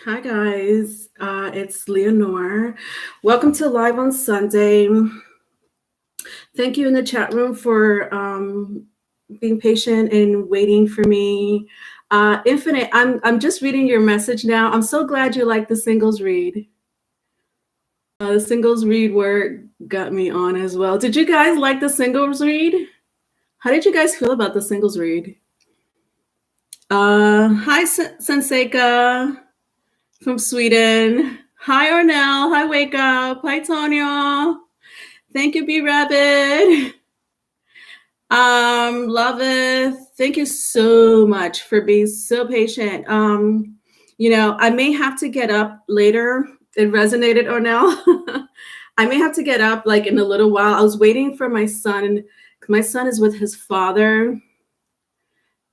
Hi guys, it's Leonore. Welcome to Live on Sunday. Thank you in the chat room for being patient and waiting for me. Infinite, I'm just reading your message now. I'm so glad you like the singles read. The singles read work got me on as well. Did you guys like the singles read? How did you guys feel about the singles read? Hi, Senseika from Sweden. Hi, Arnell. Hi, Wake Up. Hi, Tonya. Thank you, B Rabbit. Loveth. Thank you so much for being so patient. I may have to get up later. It resonated, Arnell. I may have to get up like in a little while. I was waiting for my son. My son is with his father.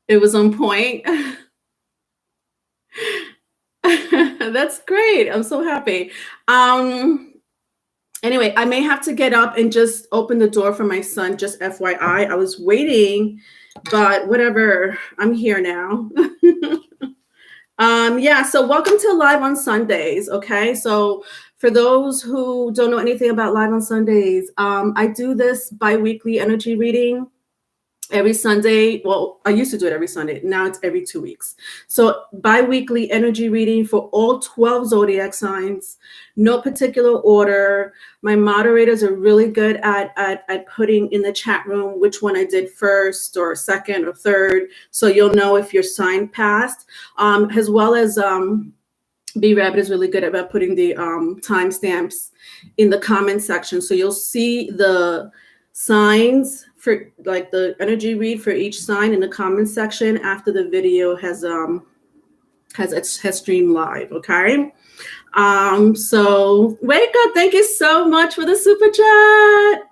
It was on point. That's great. I'm so happy. Anyway, I may have to get up and just open the door for my son, just FYI. I was waiting, but whatever. I'm here now. So welcome to Live on Sundays, okay? So for those who don't know anything about Live on Sundays, I do this bi-weekly energy reading every Sunday. Well, I used to do it every Sunday. Now it's every 2 weeks. So bi-weekly energy reading for all 12 zodiac signs, no particular order. My moderators are really good at putting in the chat room which one I did first or second or third. So you'll know if your sign passed, as well as B Rabbit is really good about putting the timestamps in the comment section. So you'll see the signs for like the energy read for each sign in the comment section after the video has streamed live. Okay. So Wake Up, thank you so much for the super chat.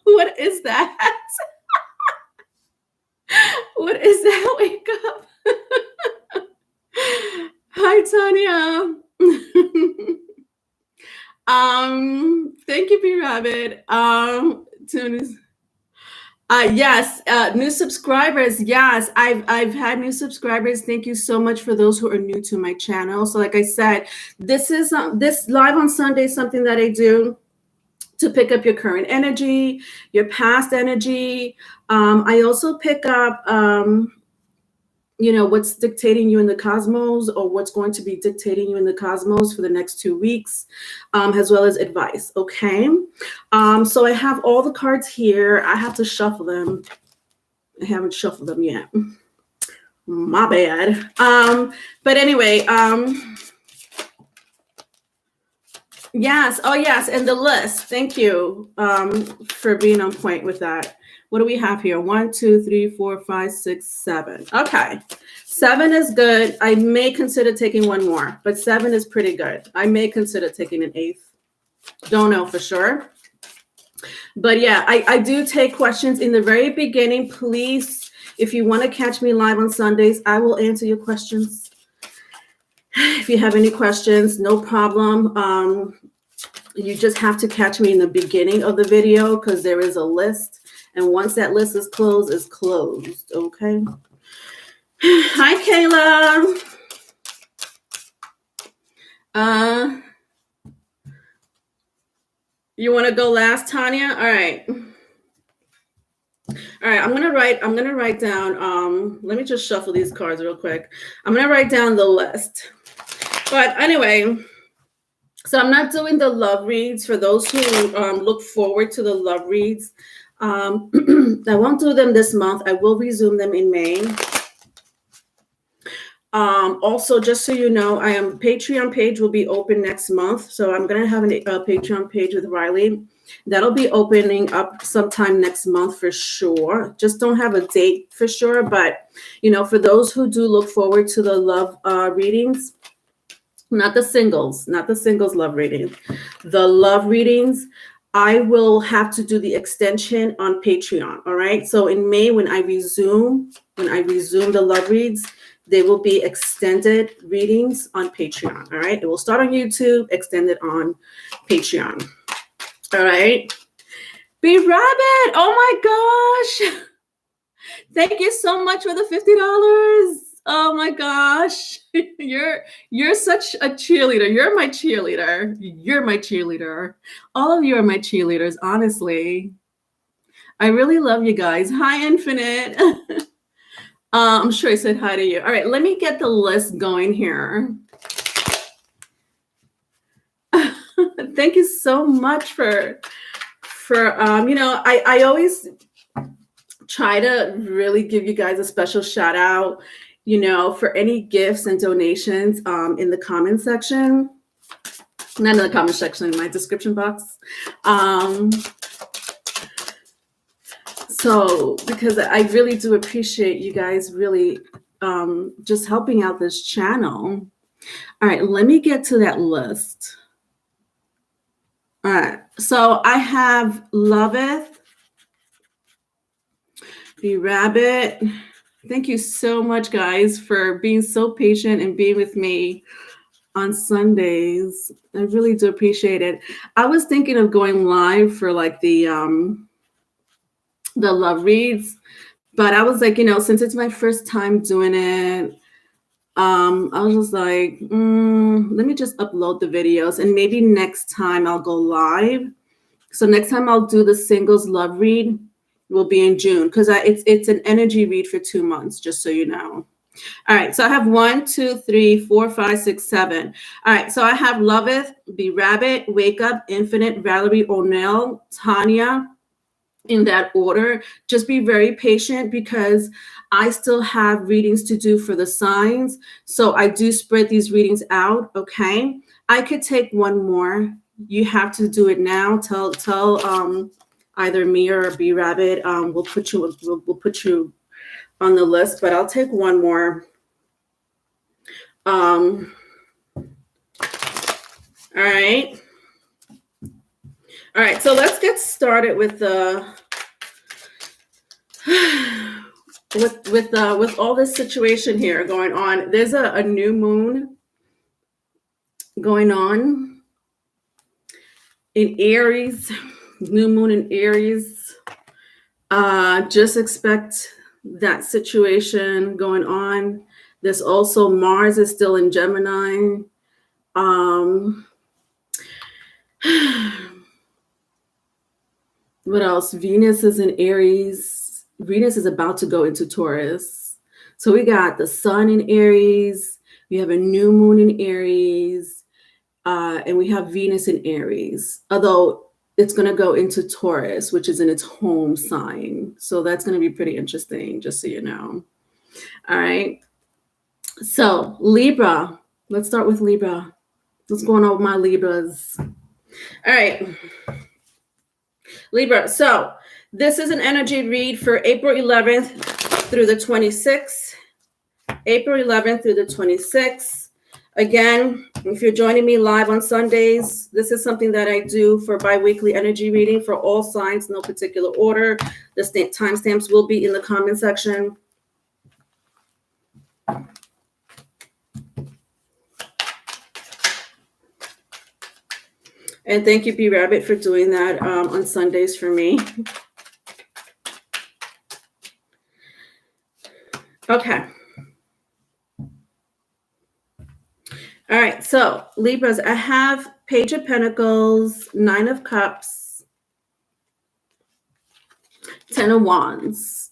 What is that? What is that? Wake Up. Hi, Tanya. Thank you, B Rabbit. Yes, new subscribers. Yes, I've had new subscribers. Thank you so much for those who are new to my channel. So, like I said, this is this Live on Sunday is something that I do to pick up your current energy, your past energy. I also pick up what's dictating you in the cosmos, or what's going to be dictating you in the cosmos for the next 2 weeks, as well as advice. Okay. So I have all the cards here. I have to shuffle them. I haven't shuffled them yet. My bad. But anyway, yes. Oh, yes. And the list. Thank you for being on point with that. What do we have here? 1, 2, 3, 4, 5, 6, 7. Okay. 7 is good. I may consider taking one more, but 7 is pretty good. I may consider taking an 8th. Don't know for sure. But yeah, I do take questions in the very beginning. Please, if you want to catch me live on Sundays, I will answer your questions. If you have any questions, no problem. You just have to catch me in the beginning of the video because there is a list. And once that list is closed, it's closed. Okay. Hi, Kayla. You want to go last, Tanya? All right. All right, I'm gonna write down. Let me just shuffle these cards real quick. I'm gonna write down the list. But anyway, so I'm not doing the love reads for those who look forward to the love reads. I won't do them this month. I will resume them in May. Also, just so you know, Patreon page will be open next month. So I'm going to have a Patreon page with Riley. That'll be opening up sometime next month for sure. Just don't have a date for sure. But, for those who do look forward to the love readings, not the singles love reading, the love readings, I will have to do the extension on Patreon. All right. So in May, when I resume the love reads, they will be extended readings on Patreon. All right. It will start on YouTube, extended on Patreon. All right. B Rabbit. Oh my gosh. Thank you so much for the $50. Oh my gosh. You're such a cheerleader. You're my cheerleader. You're my cheerleader. All of you are my cheerleaders, honestly. I really love you guys. Hi, Infinite. I'm sure I said hi to you. All right, let me get the list going here. Thank you so much for I always try to really give you guys a special shout out, for any gifts and donations in the comment section. Not in the comment section, in my description box. So, because I really do appreciate you guys really just helping out this channel. All right, let me get to that list. All right, so I have Loveth, B Rabbit. Thank you so much, guys, for being so patient and being with me on Sundays. I really do appreciate it. I was thinking of going live for like the love reads, but I was like, since it's my first time doing it, I was just like, let me just upload the videos, and maybe next time I'll go live. So next time I'll do the singles love read will be in June, because it's an energy read for 2 months, just so you know. All right, so I have 1, 2, 3, 4, 5, 6, 7. All right, so I have Loveth, B Rabbit, Wake Up, Infinite, Valerie O'Neill, Tanya, in that order. Just be very patient, because I still have readings to do for the signs. So I do spread these readings out, okay? I could take one more. You have to do it now. Tell either me or B Rabbit. We'll put you on the list, but I'll take one more. All right. All right, so let's get started with the with all this situation here going on. There's a new moon going on in Aries, new moon in Aries. Just expect that situation going on. There's also Mars is still in Gemini. What else? Venus is in Aries. Venus is about to go into Taurus. So we got the sun in Aries. We have a new moon in Aries. And we have Venus in Aries. Although it's going to go into Taurus, which is in its home sign. So that's going to be pretty interesting, just so you know. All right. So Libra. Let's start with Libra. What's going on with my Libras? All right. Libra, so this is an energy read for April 11th through the 26th. April 11th through the 26th. Again, if you're joining me live on Sundays, this is something that I do for bi-weekly energy reading for all signs, no particular order. The timestamps will be in the comment section. And thank you, B Rabbit, for doing that on Sundays for me. Okay. All right, so Libras, I have Page of Pentacles, 9 of Cups, 10 of Wands.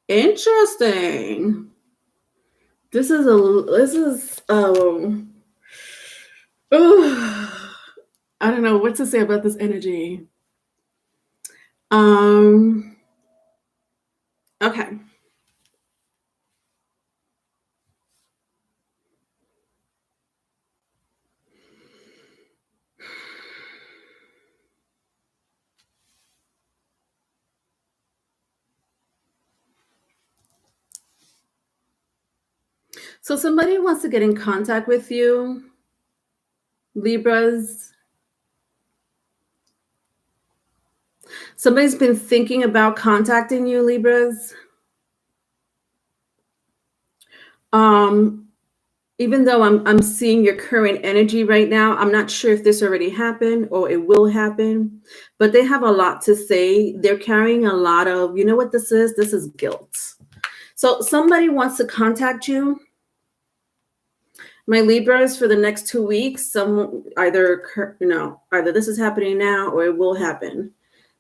Interesting. This is I don't know what to say about this energy. Okay. So somebody wants to get in contact with you, Libras. Somebody's been thinking about contacting you, Libras. Even though I'm seeing your current energy right now, I'm not sure if this already happened or it will happen, but they have a lot to say. They're carrying a lot of, you know what this is? This is guilt. So somebody wants to contact you. My Libras, for the next 2 weeks, either this is happening now or it will happen.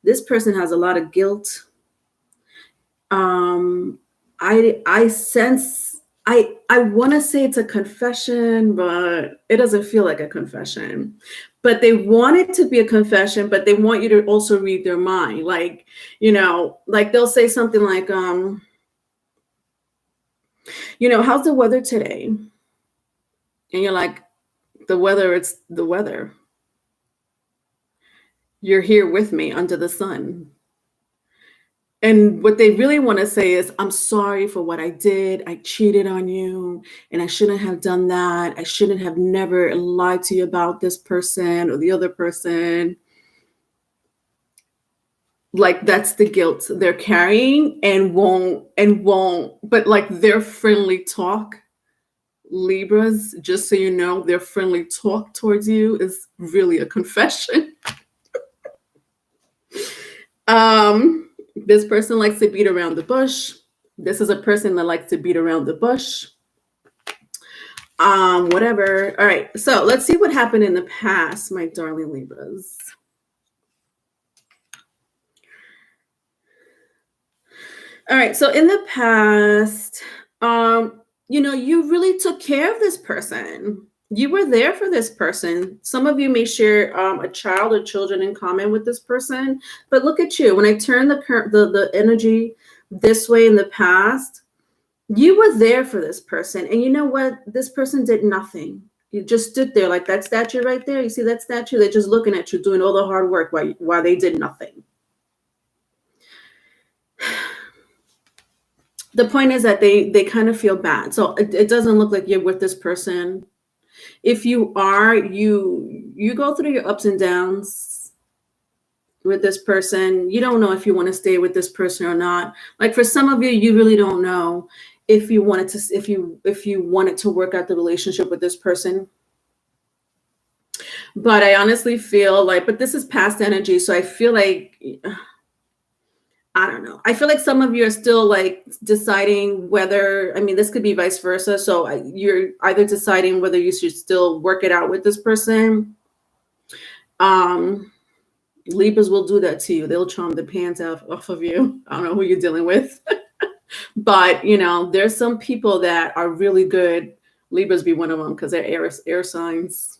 This person has a lot of guilt. I sense, I want to say it's a confession, but it doesn't feel like a confession. But they want it to be a confession, but they want you to also read their mind. Like, like they'll say something like, how's the weather today? And you're like, the weather, it's the weather. You're here with me under the sun. And what they really want to say is, I'm sorry for what I did. I cheated on you and I shouldn't have done that. I shouldn't have never lied to you about this person or the other person. Like, that's the guilt they're carrying and won't, but like their friendly talk, Libras, just so you know, their friendly talk towards you is really a confession. This person likes to beat around the bush. This is a person that likes to beat around the bush. Whatever. All right. So let's see what happened in the past, my darling Libras. All right. So in the past, you really took care of this person. You were there for this person. Some of you may share a child or children in common with this person, but look at you. When I turn the energy this way in the past, you were there for this person. And you know what? This person did nothing. You just stood there like that statue right there. You see that statue? They're just looking at you, doing all the hard work while they did nothing. The point is that they kind of feel bad. So it doesn't look like you're with this person. If you are, you go through your ups and downs with this person. You don't know if you want to stay with this person or not. Like for some of you, you really don't know if you wanted to work out the relationship with this person. But I honestly feel like, but this is past energy, so I feel like, I don't know. I feel like some of you are still like deciding whether, this could be vice versa. So you're either deciding whether you should still work it out with this person. Libras will do that to you. They'll charm the pants off of you. I don't know who you're dealing with. But, there's some people that are really good. Libras be one of them because they're air signs.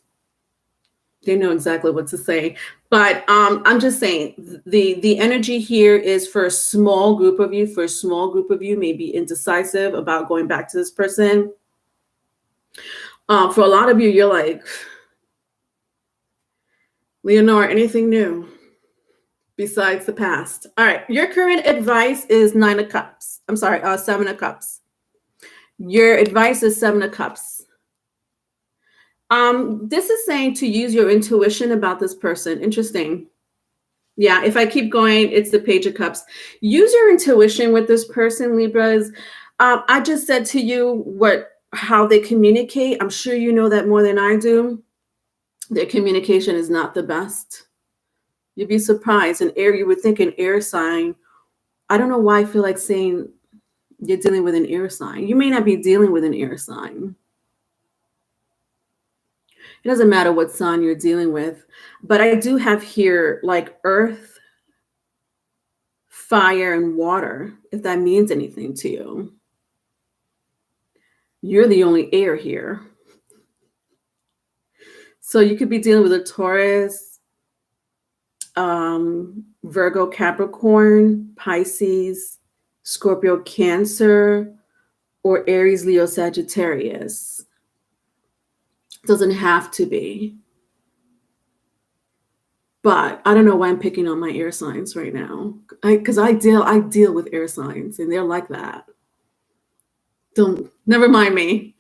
They know exactly what to say. But I'm just saying the energy here is for a small group of you. For a small group of you, may be indecisive about going back to this person. For a lot of you, you're like, Leonore, anything new besides the past? All right. Your current advice is 9 of Cups. I'm sorry, 7 of Cups. Your advice is 7 of Cups. This is saying to use your intuition about this person. Interesting. Yeah, if I keep going, it's the Page of Cups. Use your intuition with this person, Libras. I just said to you how they communicate. I'm sure you know that more than I do. Their communication is not the best. You'd be surprised. You would think an air sign. I don't know why I feel like saying you're dealing with an air sign. You may not be dealing with an air sign. It doesn't matter what sign you're dealing with, but I do have here like earth, fire, and water, if that means anything to you. You're the only air here. So you could be dealing with a Taurus, Virgo, Capricorn, Pisces, Scorpio, Cancer, or Aries, Leo, Sagittarius. Doesn't have to be. But I don't know why I'm picking on my air signs right now. Because I deal with air signs and they're like that. Never mind me.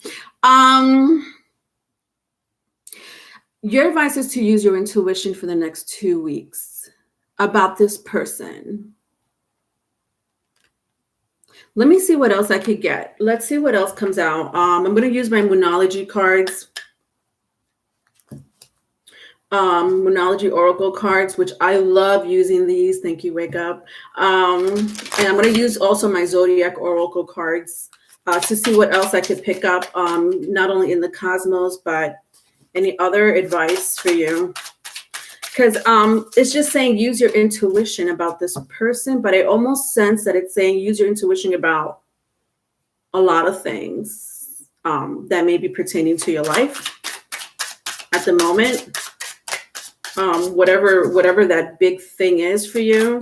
Your advice is to use your intuition for the next 2 weeks about this person. Let me see what else I could get. Let's see what else comes out. I'm going to use my Moonology cards. Moonology Oracle cards, which I love using these. Thank you, Wake Up. And I'm going to use also my Zodiac Oracle cards to see what else I could pick up, not only in the cosmos, but any other advice for you. Because it's just saying use your intuition about this person, but I almost sense that it's saying use your intuition about a lot of things that may be pertaining to your life at the moment. Whatever that big thing is for you.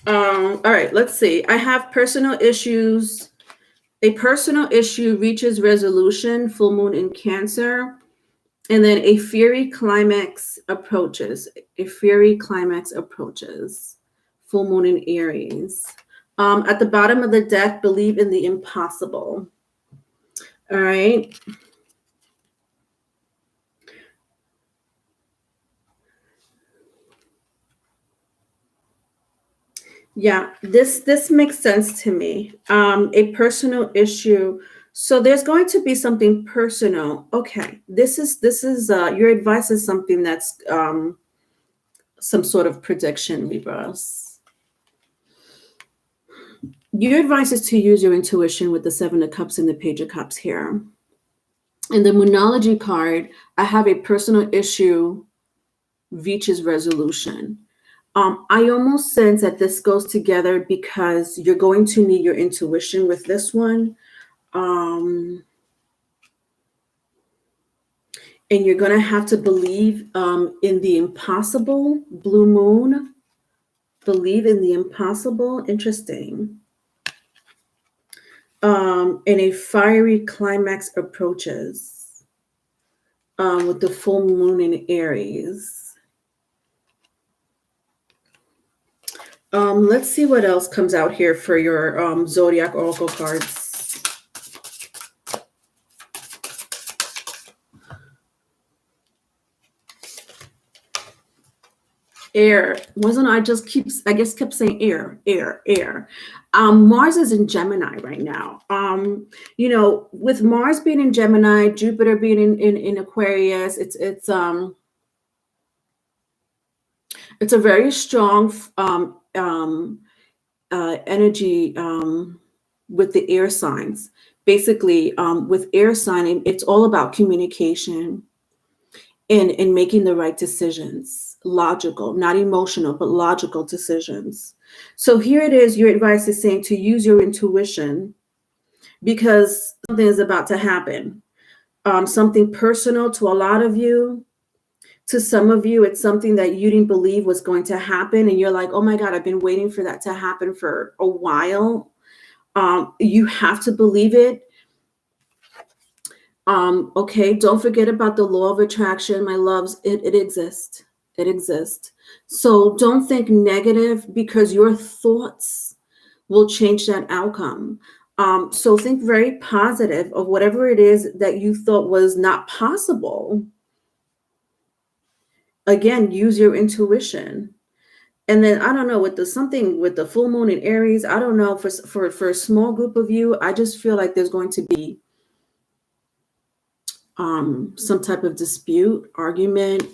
All right, let's see. I have personal issues. A personal issue reaches resolution, full moon in Cancer. And then a fiery climax approaches. A fiery climax approaches. Full moon in Aries. At the bottom of the deck, believe in the impossible. All right. Yeah, this makes sense to me. A personal issue. So there's going to be something personal. Okay, this is your advice is something that's some sort of prediction, Libras. Your advice is to use your intuition with the Seven of Cups and the Page of Cups here. In the Moonology card, I have a personal issue reaches resolution. I almost sense that this goes together because you're going to need your intuition with this one. And you're going to have to believe in the impossible. Blue moon. Believe in the impossible. Interesting. And a fiery climax approaches with the full moon in Aries. Let's see what else comes out here for your Zodiac Oracle cards. Air. I just kept saying air. Mars is in Gemini right now. With Mars being in Gemini, Jupiter being in Aquarius, it's a very strong energy with the air signs. Basically, with air sign, it's all about communication and making the right decisions. Logical, not emotional, but logical decisions. So here it is. Your advice is saying to use your intuition because something is about to happen. Something personal to a lot of you. To some of you, it's something that you didn't believe was going to happen. And you're like, oh my God, I've been waiting for that to happen for a while. You have to believe it. Okay, don't forget about the law of attraction, my loves. It exists. It exists. So don't think negative because your thoughts will change that outcome. So think very positive of whatever it is that you thought was not possible. Again, use your intuition. And then I don't know with the full moon in Aries, I don't know for a small group of you, I just feel like there's going to be some type of dispute, argument.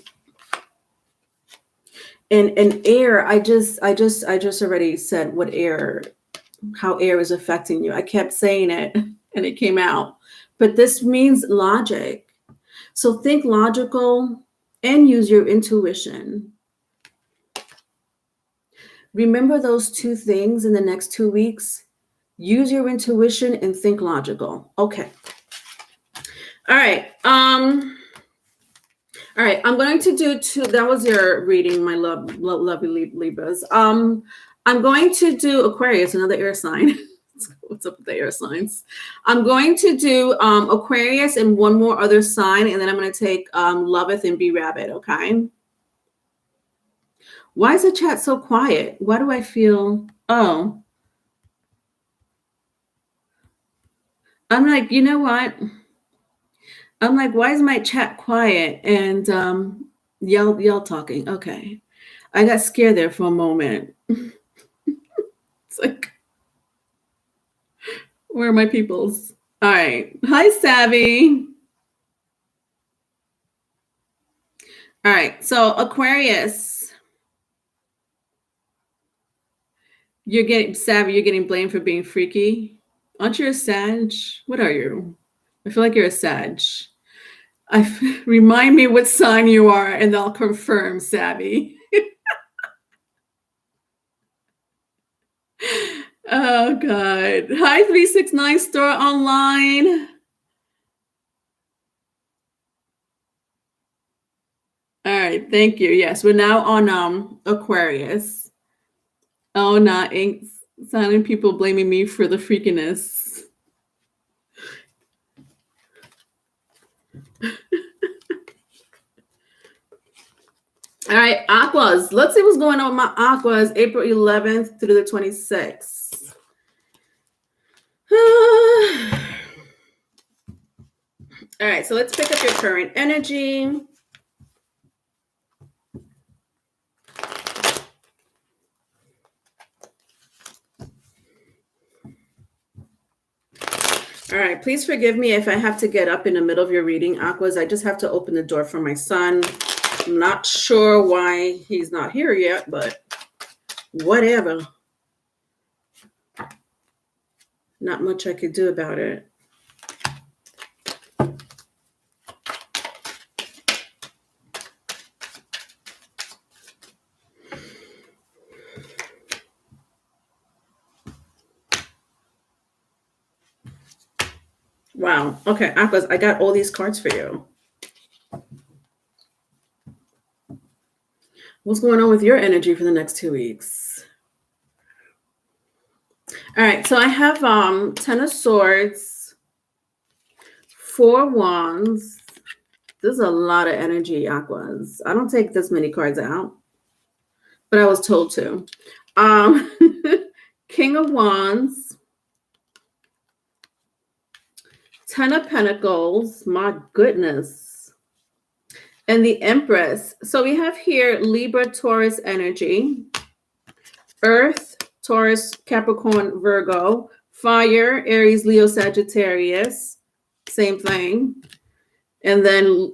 And air, I just already said how air is affecting you. I kept saying it and it came out. But this means logic. So think logical and use your intuition. Remember those two things in the next 2 weeks. Use your intuition and think logical. Okay. All right. All right. I'm going to do two. That was your reading, my lovely Libras. I'm going to do Aquarius, another air sign. What's up with the air signs? I'm going to do Aquarius and one more other sign, and then I'm going to take Loveth and Be Rabbit. Okay. Why is the chat so quiet? Why do I feel? Oh, I'm like, you know what? I'm like, why is my chat quiet? And y'all talking. Okay. I got scared there for a moment. It's like, where are my peoples? All right. Hi, Savvy. All right. So Aquarius, you're getting blamed for being freaky. Aren't you a Sag? What are you? I feel like you're a Sag. Remind me what sign you are, and I'll confirm, Savvy. Oh God. Hi, 369 Store Online. All right, thank you. Yes, we're now on Aquarius. Oh, not ink silent people blaming me for the freakiness. All right, Aquas. Let's see what's going on with my Aquas, April 11th through the 26th. All right, so let's pick up your current energy. All right, please forgive me if I have to get up in the middle of your reading, Aquas. I just have to open the door for my son. I'm not sure why he's not here yet, but whatever. Not much I could do about it. Wow. Okay, Aquas, I got all these cards for you. What's going on with your energy for the next 2 weeks? All right, so I have 10 of Swords, 4 Wands. There's a lot of energy, Aquas. I don't take this many cards out, but I was told to. King of Wands, 10 of Pentacles, my goodness, and the Empress. So we have here Libra, Taurus energy, Earth, Taurus, Capricorn, Virgo, Fire, Aries, Leo, Sagittarius, same thing, and then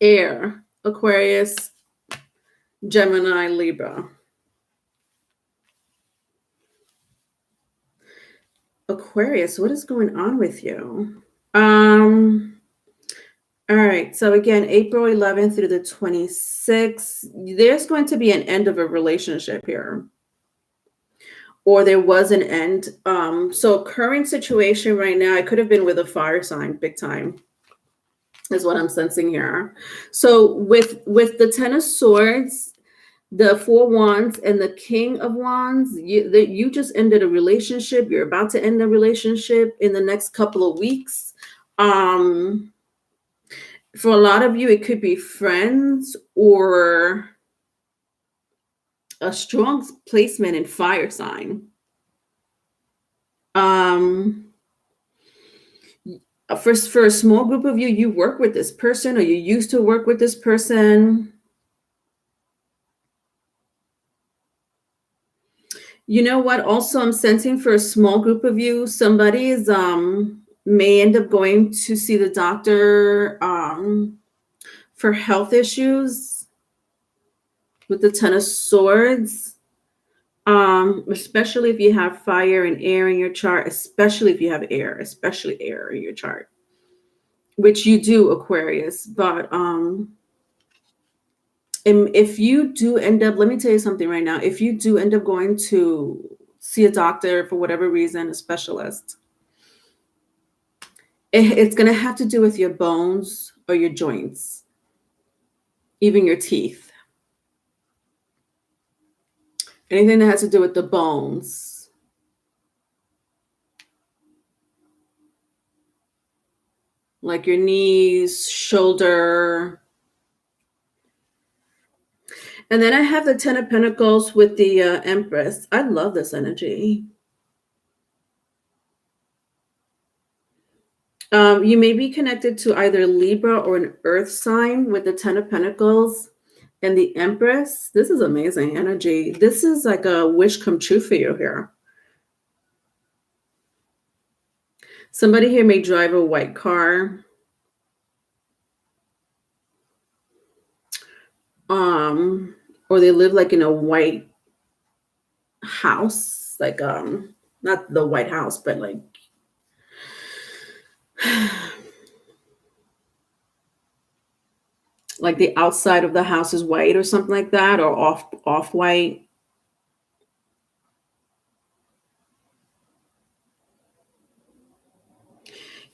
Air, Aquarius, Gemini, Libra. Aquarius, what is going on with you? All right, so again, April 11th through the 26th, there's going to be an end of a relationship here. Or there was an end. So current situation right now, I could have been with a fire sign, big time, is what I'm sensing here. So with the 10 of Swords, the 4 Wands, and the King of Wands, you just ended a relationship. You're about to end a relationship in the next couple of weeks. For a lot of you, it could be friends or a strong placement in fire sign. For a small group of you, you work with this person or you used to work with this person. You know what? Also, I'm sensing for a small group of you, somebody is may end up going to see the doctor for health issues with the 10 of Swords. Especially if you have fire and air in your chart, especially if you have air, especially air in your chart, which you do, Aquarius. But if you do end up, let me tell you something right now. If you do end up going to see a doctor for whatever reason, a specialist, it's going to have to do with your bones or your joints, even your teeth. Anything that has to do with the bones. Like your knees, shoulder. And then I have the 10 of Pentacles with the Empress. I love this energy. You may be connected to either Libra or an Earth sign with the 10 of Pentacles. And the Empress, this is amazing energy. This is like a wish come true for you here. Somebody here may drive a white car. Or they live like in a white house, like not the White House, but like like the outside of the house is white or something like that, or off white.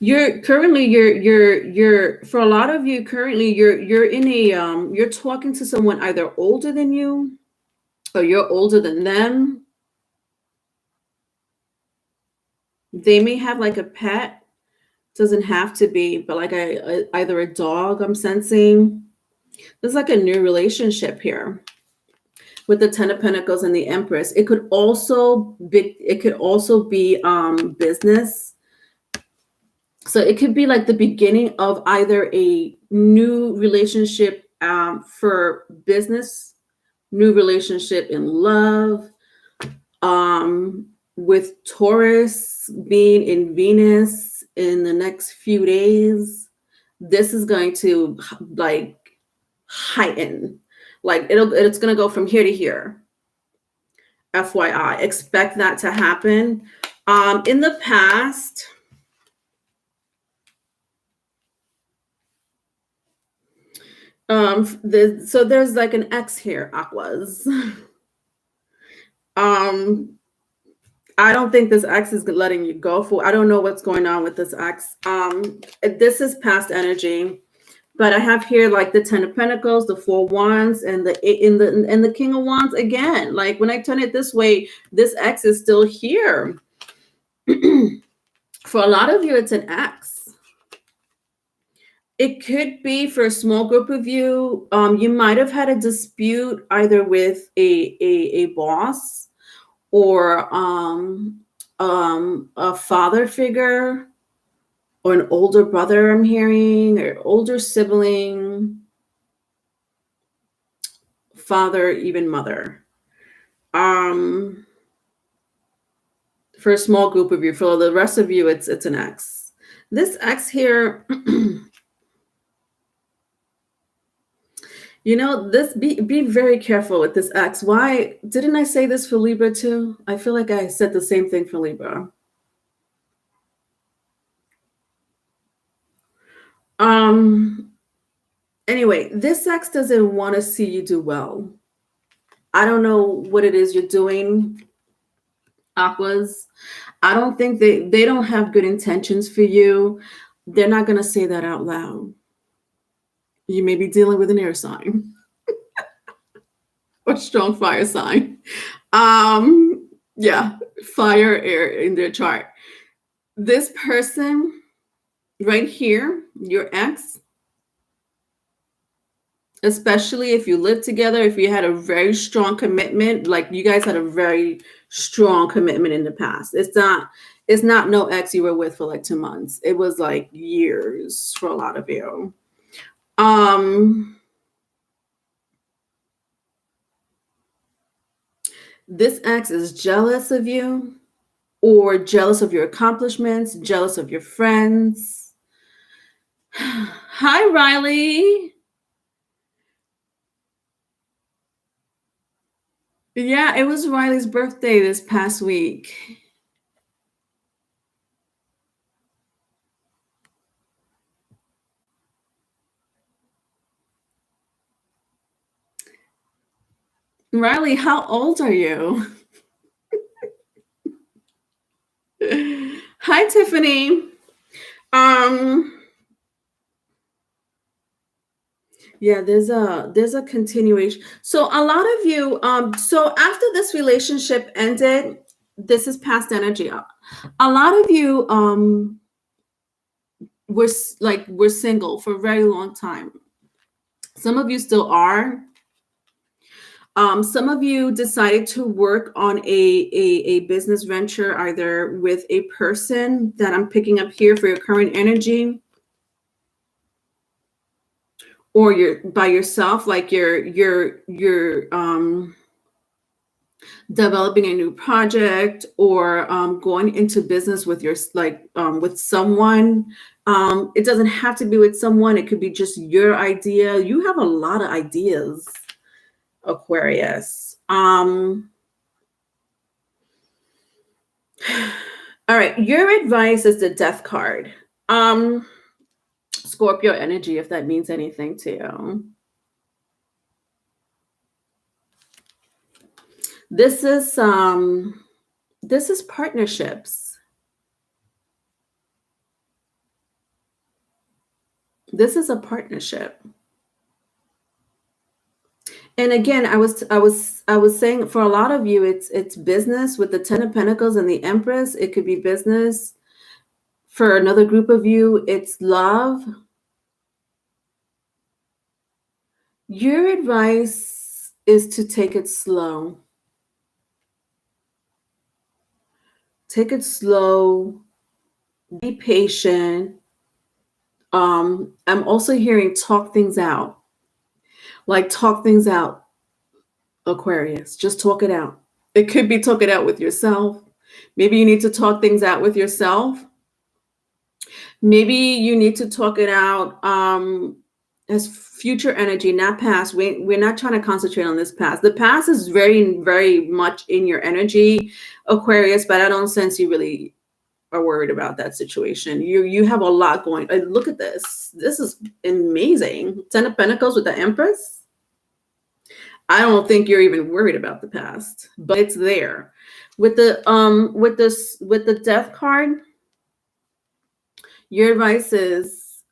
You're currently you're for a lot of you currently you're in a you're talking to someone either older than you or you're older than them. They may have like a pet, doesn't have to be, but like either a dog, I'm sensing. There's like a new relationship here with the Ten of Pentacles and the Empress. It could also be business. So it could be like the beginning of either a new relationship for business, new relationship in love, with Taurus being in Venus in the next few days. This is going to like heighten, like it's going to go from here to here. FYI, expect that to happen. In the past, so there's like an X here, Aquas. I don't think this X is letting you go for. I don't know what's going on with this X. This is past energy, but I have here like the Ten of Pentacles, the Four of Wands, and the King of Wands again. Like when I turn it this way, this X is still here. For a lot of you, it's an X. It could be for a small group of you. You might have had a dispute either with a boss or a father figure or an older brother, I'm hearing, or older sibling, father, even mother. For a small group of you. For the rest of you, it's an X. This X here, you know, this be very careful with this X. Why didn't I say this for Libra too? I feel like I said the same thing for Libra. Anyway, this X doesn't want to see you do well. I don't know what it is you're doing, Aquas. I don't think they don't have good intentions for you. They're not going to say that out loud. You may be dealing with an air sign or strong fire sign. Yeah, fire, air in their chart. This person right here, your ex, especially if you live together, if you had a very strong commitment, like you guys had a very strong commitment in the past. It's not no ex you were with for like 2 months. It was like years for a lot of you. This ex is jealous of you or jealous of your accomplishments, jealous of your friends. Hi, Riley. Yeah, it was Riley's birthday this past week. Riley, how old are you? Hi, Tiffany. Yeah, there's a continuation. So a lot of you, so after this relationship ended, this is past energy. A lot of you were single for a very long time. Some of you still are. Some of you decided to work on a business venture, either with a person that I'm picking up here for your current energy, or you're by yourself, like you're developing a new project, or going into business with with someone. It doesn't have to be with someone. It could be just your idea. You have a lot of ideas, Aquarius. All right, your advice is the Death card. Scorpio energy, if that means anything to you. This is partnerships. This is a partnership. And again, I was saying, for a lot of you, it's business with the Ten of Pentacles and the Empress. It could be business. For another group of you, it's love. Your advice is to take it slow. Take it slow. Be patient. I'm also hearing talk things out. Like, talk things out, Aquarius. Just talk it out. It could be talk it out with yourself. Maybe you need to talk things out with yourself. Maybe you need to talk it out as future energy, not past. We're not trying to concentrate on this past. The past is very, very much in your energy, Aquarius, but I don't sense you really are worried about that situation. You have a lot going. Look at this. This is amazing. Ten of Pentacles with the Empress. I don't think you're even worried about the past, but it's there. With the Death card, your advice is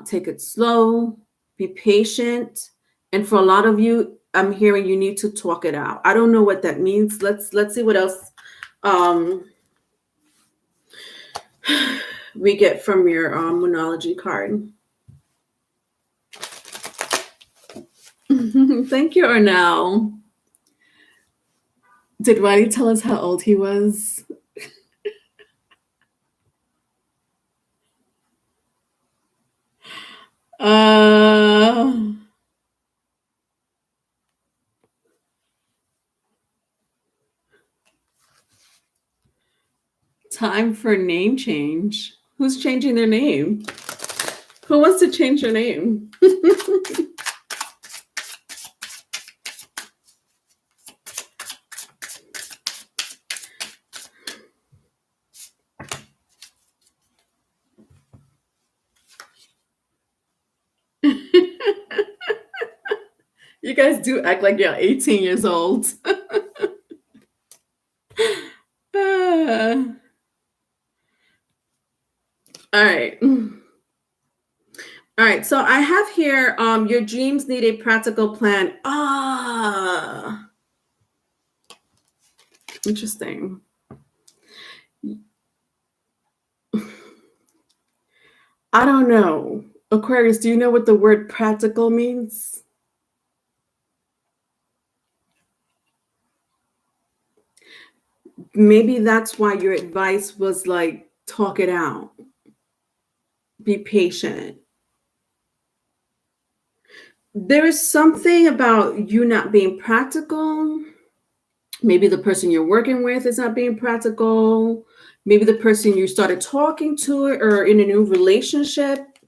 take it slow, be patient, and for a lot of you, I'm hearing you need to talk it out. I don't know what that means. Let's see what else we get from your Moonology card. Thank you, Arnell. Did Riley tell us how old he was? Time for name change. Who's changing their name? Who wants to change their name? You guys do act like you're 18 years old. All right. All right. So I have here, your dreams need a practical plan. Interesting. I don't know. Aquarius, do you know what the word practical means? Maybe that's why your advice was like, talk it out. Be patient. There is something about you not being practical. Maybe the person you're working with is not being practical. Maybe the person you started talking to or in a new relationship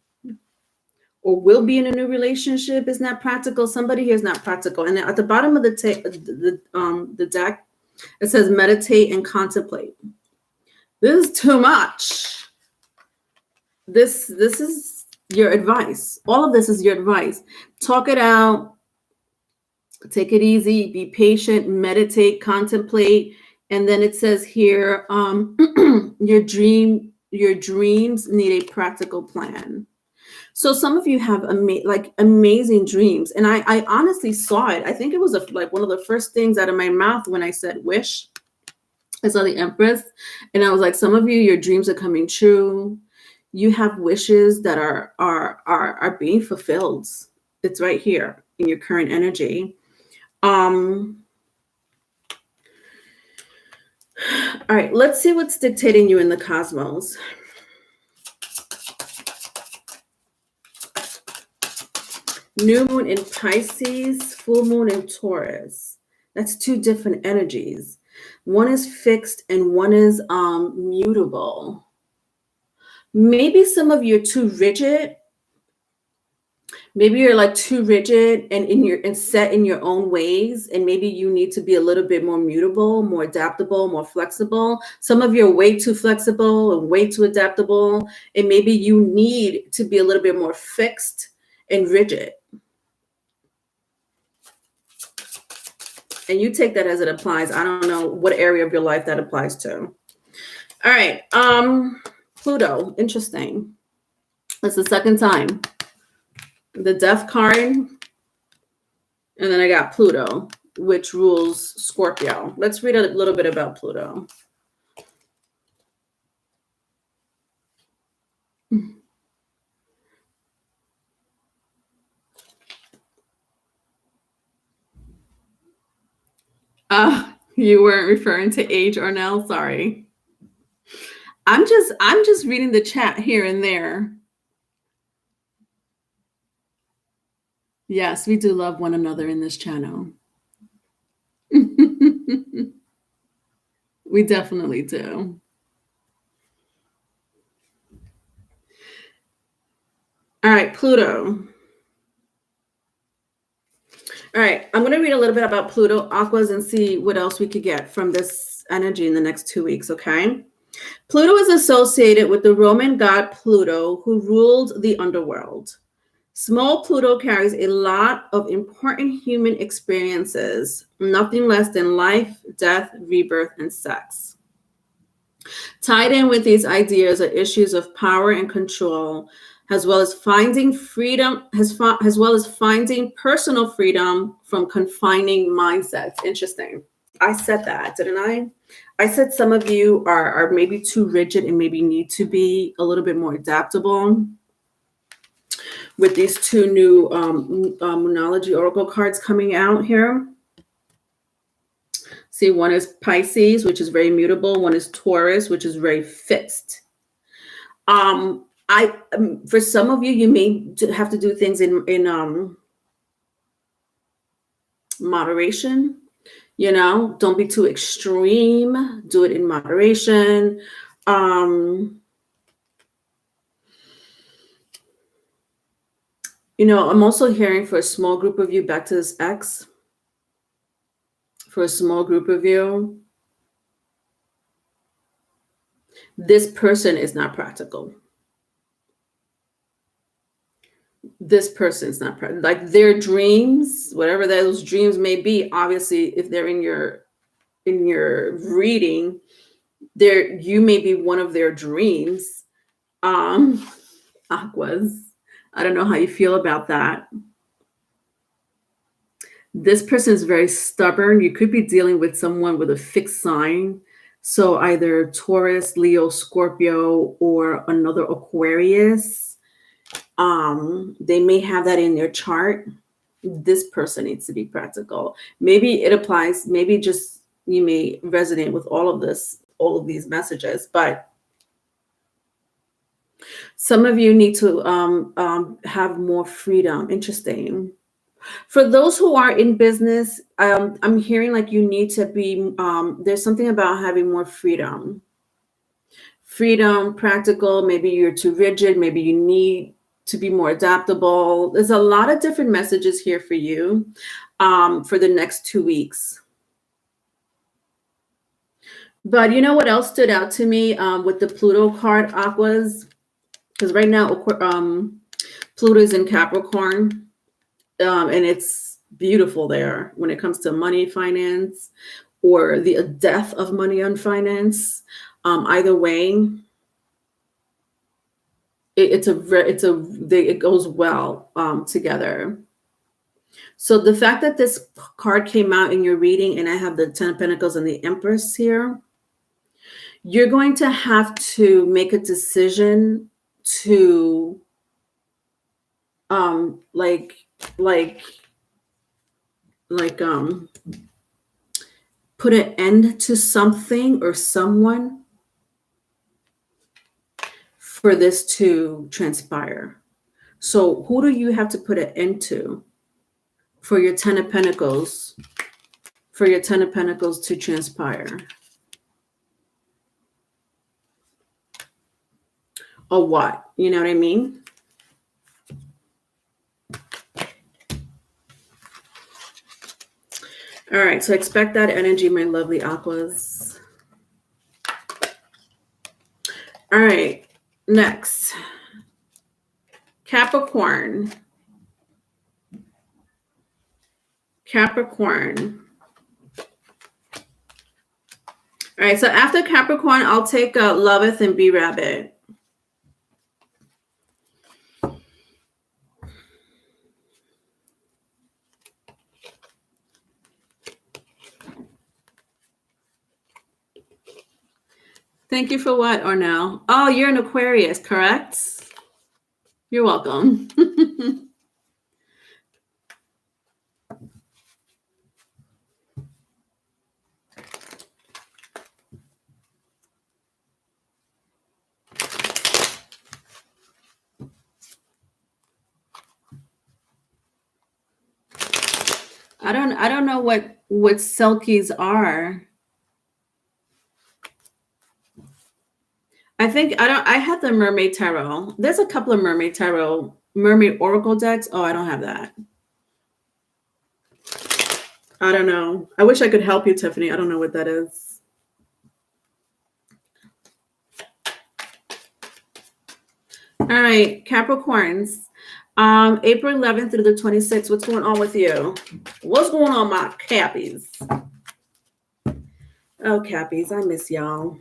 or will be in a new relationship is not practical. Somebody here is not practical. And at the bottom of the deck, it says meditate and contemplate. This is too much. This is your advice. All of this is your advice. Talk it out. Take it easy. Be patient. Meditate. Contemplate. And then it says here, your dreams need a practical plan. So some of you have amazing dreams, and I honestly saw it. I think it was like one of the first things out of my mouth when I said wish. I saw the Empress, and I was like, some of you, your dreams are coming true. You have wishes that are being fulfilled. It's right here in your current energy. All right, let's see what's dictating you in the cosmos. New moon in Pisces, full moon in Taurus. That's two different energies. One is fixed and one is mutable. Maybe some of you are too rigid. Maybe you're like too rigid and set in your own ways, and maybe you need to be a little bit more mutable, more adaptable, more flexible. Some of you are way too flexible and way too adaptable, and maybe you need to be a little bit more fixed and rigid. And you take that as it applies. I don't know what area of your life that applies to. All right. Pluto. Interesting. That's the second time. The Death card. And then I got Pluto, which rules Scorpio. Let's read a little bit about Pluto. You weren't referring to age, Ornell? Sorry. I'm just reading the chat here and there. Yes, we do love one another in this channel. We definitely do. All right, Pluto. All right, I'm going to read a little bit about Pluto, Aquas, and see what else we could get from this energy in the next 2 weeks, okay? Pluto is associated with the Roman god Pluto, who ruled the underworld. Small Pluto carries a lot of important human experiences, nothing less than life, death, rebirth, and sex. Tied in with these ideas are issues of power and control, as well as finding freedom, as well as finding personal freedom from confining mindsets. Interesting. I said that, didn't I? I said some of you are maybe too rigid and maybe need to be a little bit more adaptable. With these two new Moonology Oracle cards coming out here. See, one is Pisces, which is very mutable. One is Taurus, which is very fixed. For some of you, you may have to do things in moderation. You know, don't be too extreme. Do it in moderation. You know, I'm also hearing for a small group of you, back to this X, for a small group of you, this person is not practical. This person's not practical. Like their dreams, whatever those dreams may be, obviously, if they're in your reading, you may be one of their dreams. Aquas. I don't know how you feel about that. This person is very stubborn. You could be dealing with someone with a fixed sign. So either Taurus, Leo, Scorpio, or another Aquarius. They may have that in their chart. This person needs to be practical. Maybe it applies. Maybe just you may resonate with all of these messages, but some of you need to have more freedom. Interesting. For those who are in business, I'm hearing like you need to be, there's something about having more freedom. Freedom, practical, maybe you're too rigid, maybe you need to be more adaptable. There's a lot of different messages here for you for the next 2 weeks. But you know what else stood out to me with the Pluto card, Aquas? Because right now, Pluto is in Capricorn, and it's beautiful there when it comes to money, finance, or the death of money and finance. Either way, it goes well together. So the fact that this card came out in your reading, and I have the 10 of Pentacles and the Empress here, you're going to have to make a decision to put an end to something or someone for this to transpire. So who do you have to put it into for your 10 of Pentacles, to transpire? Or what? You know what I mean? All right, so expect that energy, my lovely aquas. All right, next. Capricorn. Capricorn. All right, so after Capricorn, I'll take Loveth and Be Rabbit. Thank you for what, Ornell? Oh, you're an Aquarius, correct? You're welcome. I don't know what Selkies are. I had the Mermaid Tarot. There's a couple of Mermaid Tarot, Mermaid Oracle decks. Oh, I don't have that. I don't know. I wish I could help you, Tiffany. I don't know what that is. All right, Capricorns. April 11th through the 26th. What's going on with you? What's going on, my Cappies? Oh, Cappies, I miss y'all.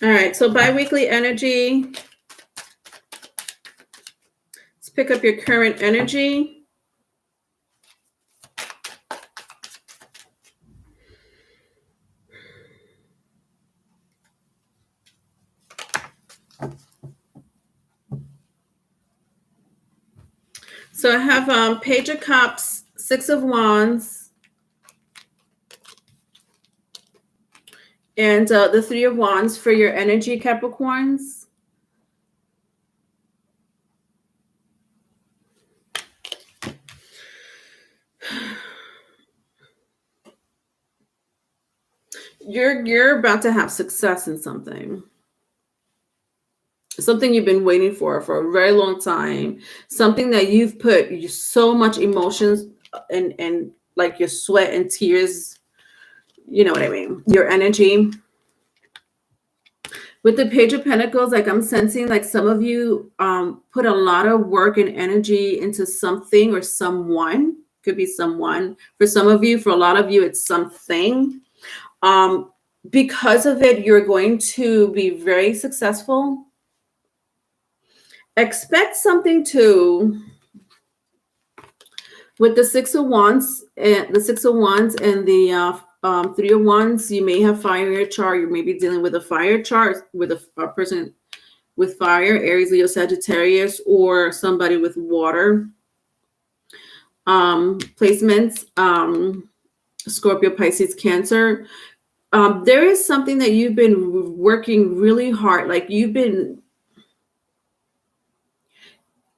All right, so biweekly energy. Let's pick up your current energy. So I have Page of Cups, Six of Wands, and the Three of Wands for your energy, Capricorns. You're about to have success in something you've been waiting for a very long time, something that you've put so much emotions and like your sweat and tears, you know what I mean, your energy. With the Page of Pentacles, like I'm sensing like some of you put a lot of work and energy into something or someone. Could be someone. For some of you, for a lot of you, it's something. Because of it, you're going to be very successful. Expect something to, with the Six of Wands and the Three of Wands, you may have fire in your chart. You may be dealing with a fire chart with a person with fire, Aries, Leo, Sagittarius, or somebody with water placements, Scorpio, Pisces, Cancer. There is something that you've been working really hard. Like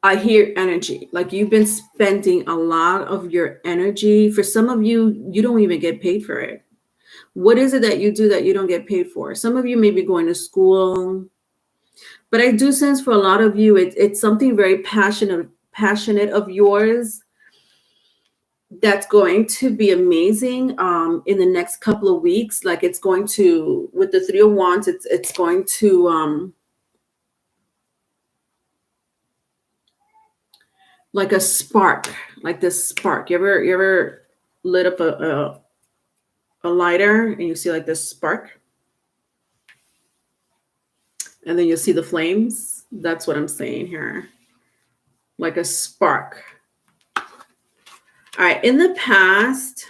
I hear energy. Like you've been spending a lot of your energy. For some of you, you don't even get paid for it. What is it that you do that you don't get paid for? Some of you may be going to school, but I do sense for a lot of you, it's something very passionate of yours that's going to be amazing in the next couple of weeks. Like it's going to, with the Three of Wands, it's going to like a spark, like this spark. You ever lit up a lighter and you see like this spark? And then you see the flames. That's what I'm saying here. Like a spark. All right, in the past,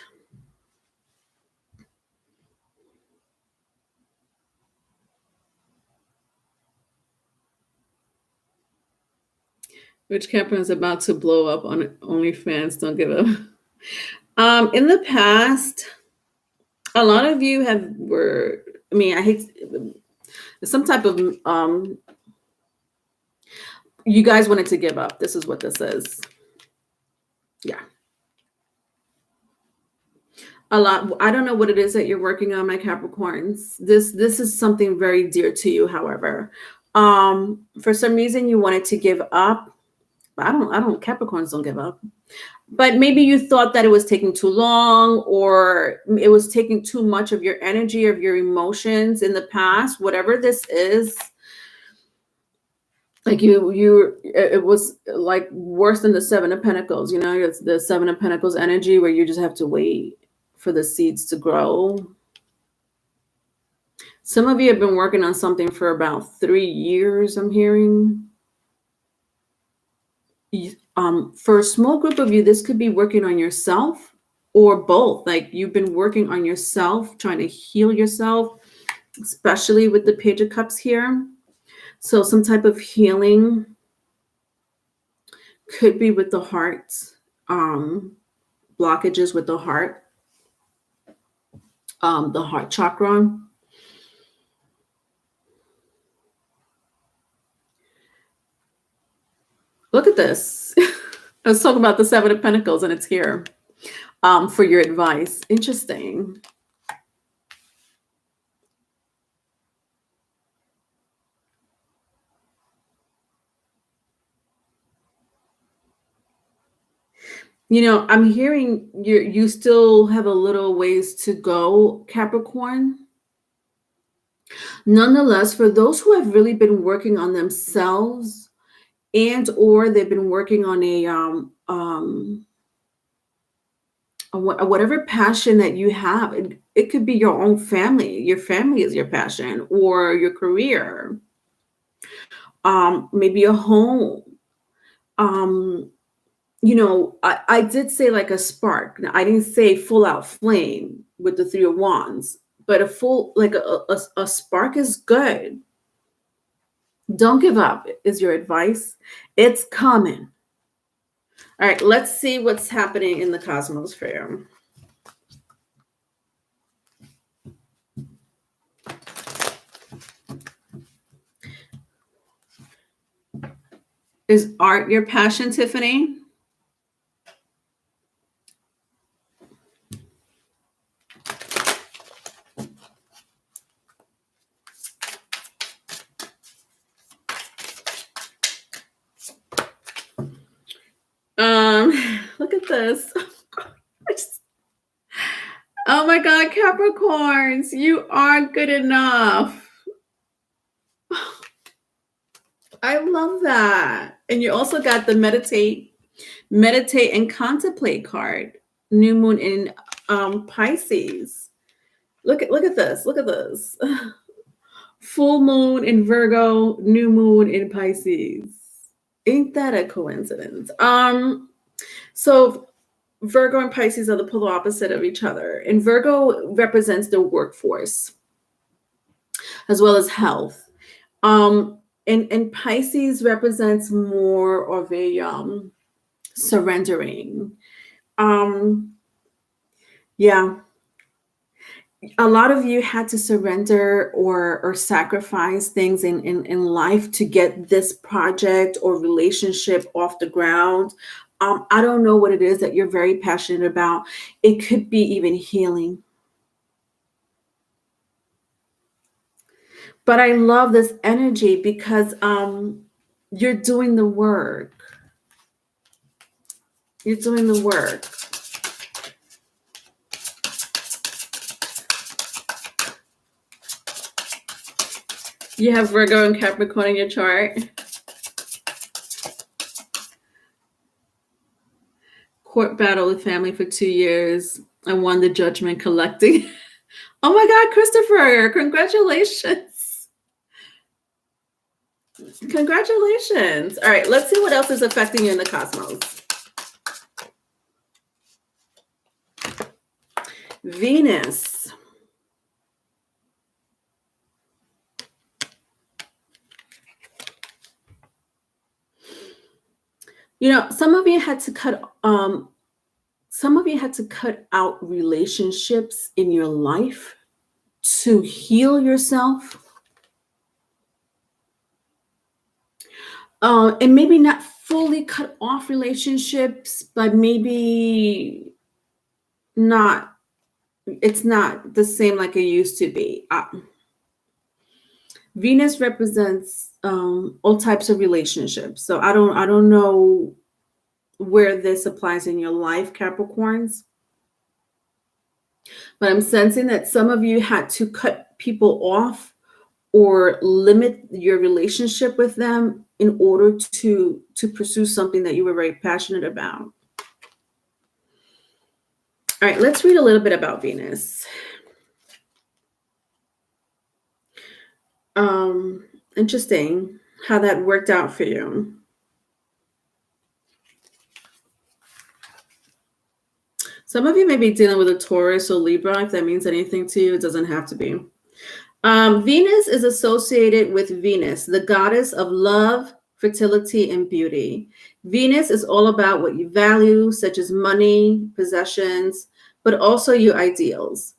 which Capricorn is about to blow up on OnlyFans. Don't give up. In the past, a lot of you I hate some type of, you guys wanted to give up. This is what this is. Yeah. A lot. I don't know what it is that you're working on, my Capricorns. This is something very dear to you, however. For some reason you wanted to give up. Capricorns don't give up. But maybe you thought that it was taking too long, or it was taking too much of your energy, of your emotions in the past, whatever this is. Like it was like worse than the Seven of Pentacles, it's the Seven of Pentacles energy where you just have to wait for the seeds to grow. Some of you have been working on something for about 3 years, I'm hearing. For a small group of you, this could be working on yourself or both. Like you've been working on yourself, trying to heal yourself, especially with the Page of Cups here. So some type of healing could be with the heart, blockages with the heart chakra. Look at this. Let's talk about the Seven of Pentacles, and it's here for your advice. Interesting. I'm hearing you still have a little ways to go, Capricorn. Nonetheless, for those who have really been working on themselves, and or they've been working on whatever passion that you have, it could be your own family. Your family is your passion, or your career, maybe a home. I did say like a spark. Now, I didn't say full out flame with the Three of Wands, but a full, like a spark is good. Don't give up is your advice. It's coming. All right, let's see what's happening in the cosmos for you. Is art your passion, Tiffany? Look at this. Oh my God, Capricorns, you are good enough. I love that. And you also got the meditate and contemplate card. New moon in Pisces. Look at this. Look at this. Full moon in Virgo, new moon in Pisces. Ain't that a coincidence? So Virgo and Pisces are the polar opposite of each other. And Virgo represents the workforce as well as health. And Pisces represents more of a surrendering. Yeah. A lot of you had to surrender or sacrifice things in life to get this project or relationship off the ground. I don't know what it is that you're very passionate about. It could be even healing. But I love this energy because you're doing the work. You're doing the work. You have Virgo and Capricorn in your chart. Court battle with family for 2 years. I won the judgment collecting. Oh my God, Christopher, congratulations. Congratulations. All right, let's see what else is affecting you in the cosmos. Venus. Some of you had to cut some of you had to cut out relationships in your life to heal yourself. And maybe not fully cut off relationships, but maybe not, it's not the same like it used to be. Venus represents all types of relationships. So I don't know where this applies in your life, Capricorns. But I'm sensing that some of you had to cut people off or limit your relationship with them in order to pursue something that you were very passionate about. All right, let's read a little bit about Venus. Interesting how that worked out for you. Some of you may be dealing with a Taurus or Libra. If that means anything to you, it doesn't have to be. Venus is associated with Venus, the goddess of love, fertility, and beauty. Venus is all about what you value, such as money, possessions, but also your ideals.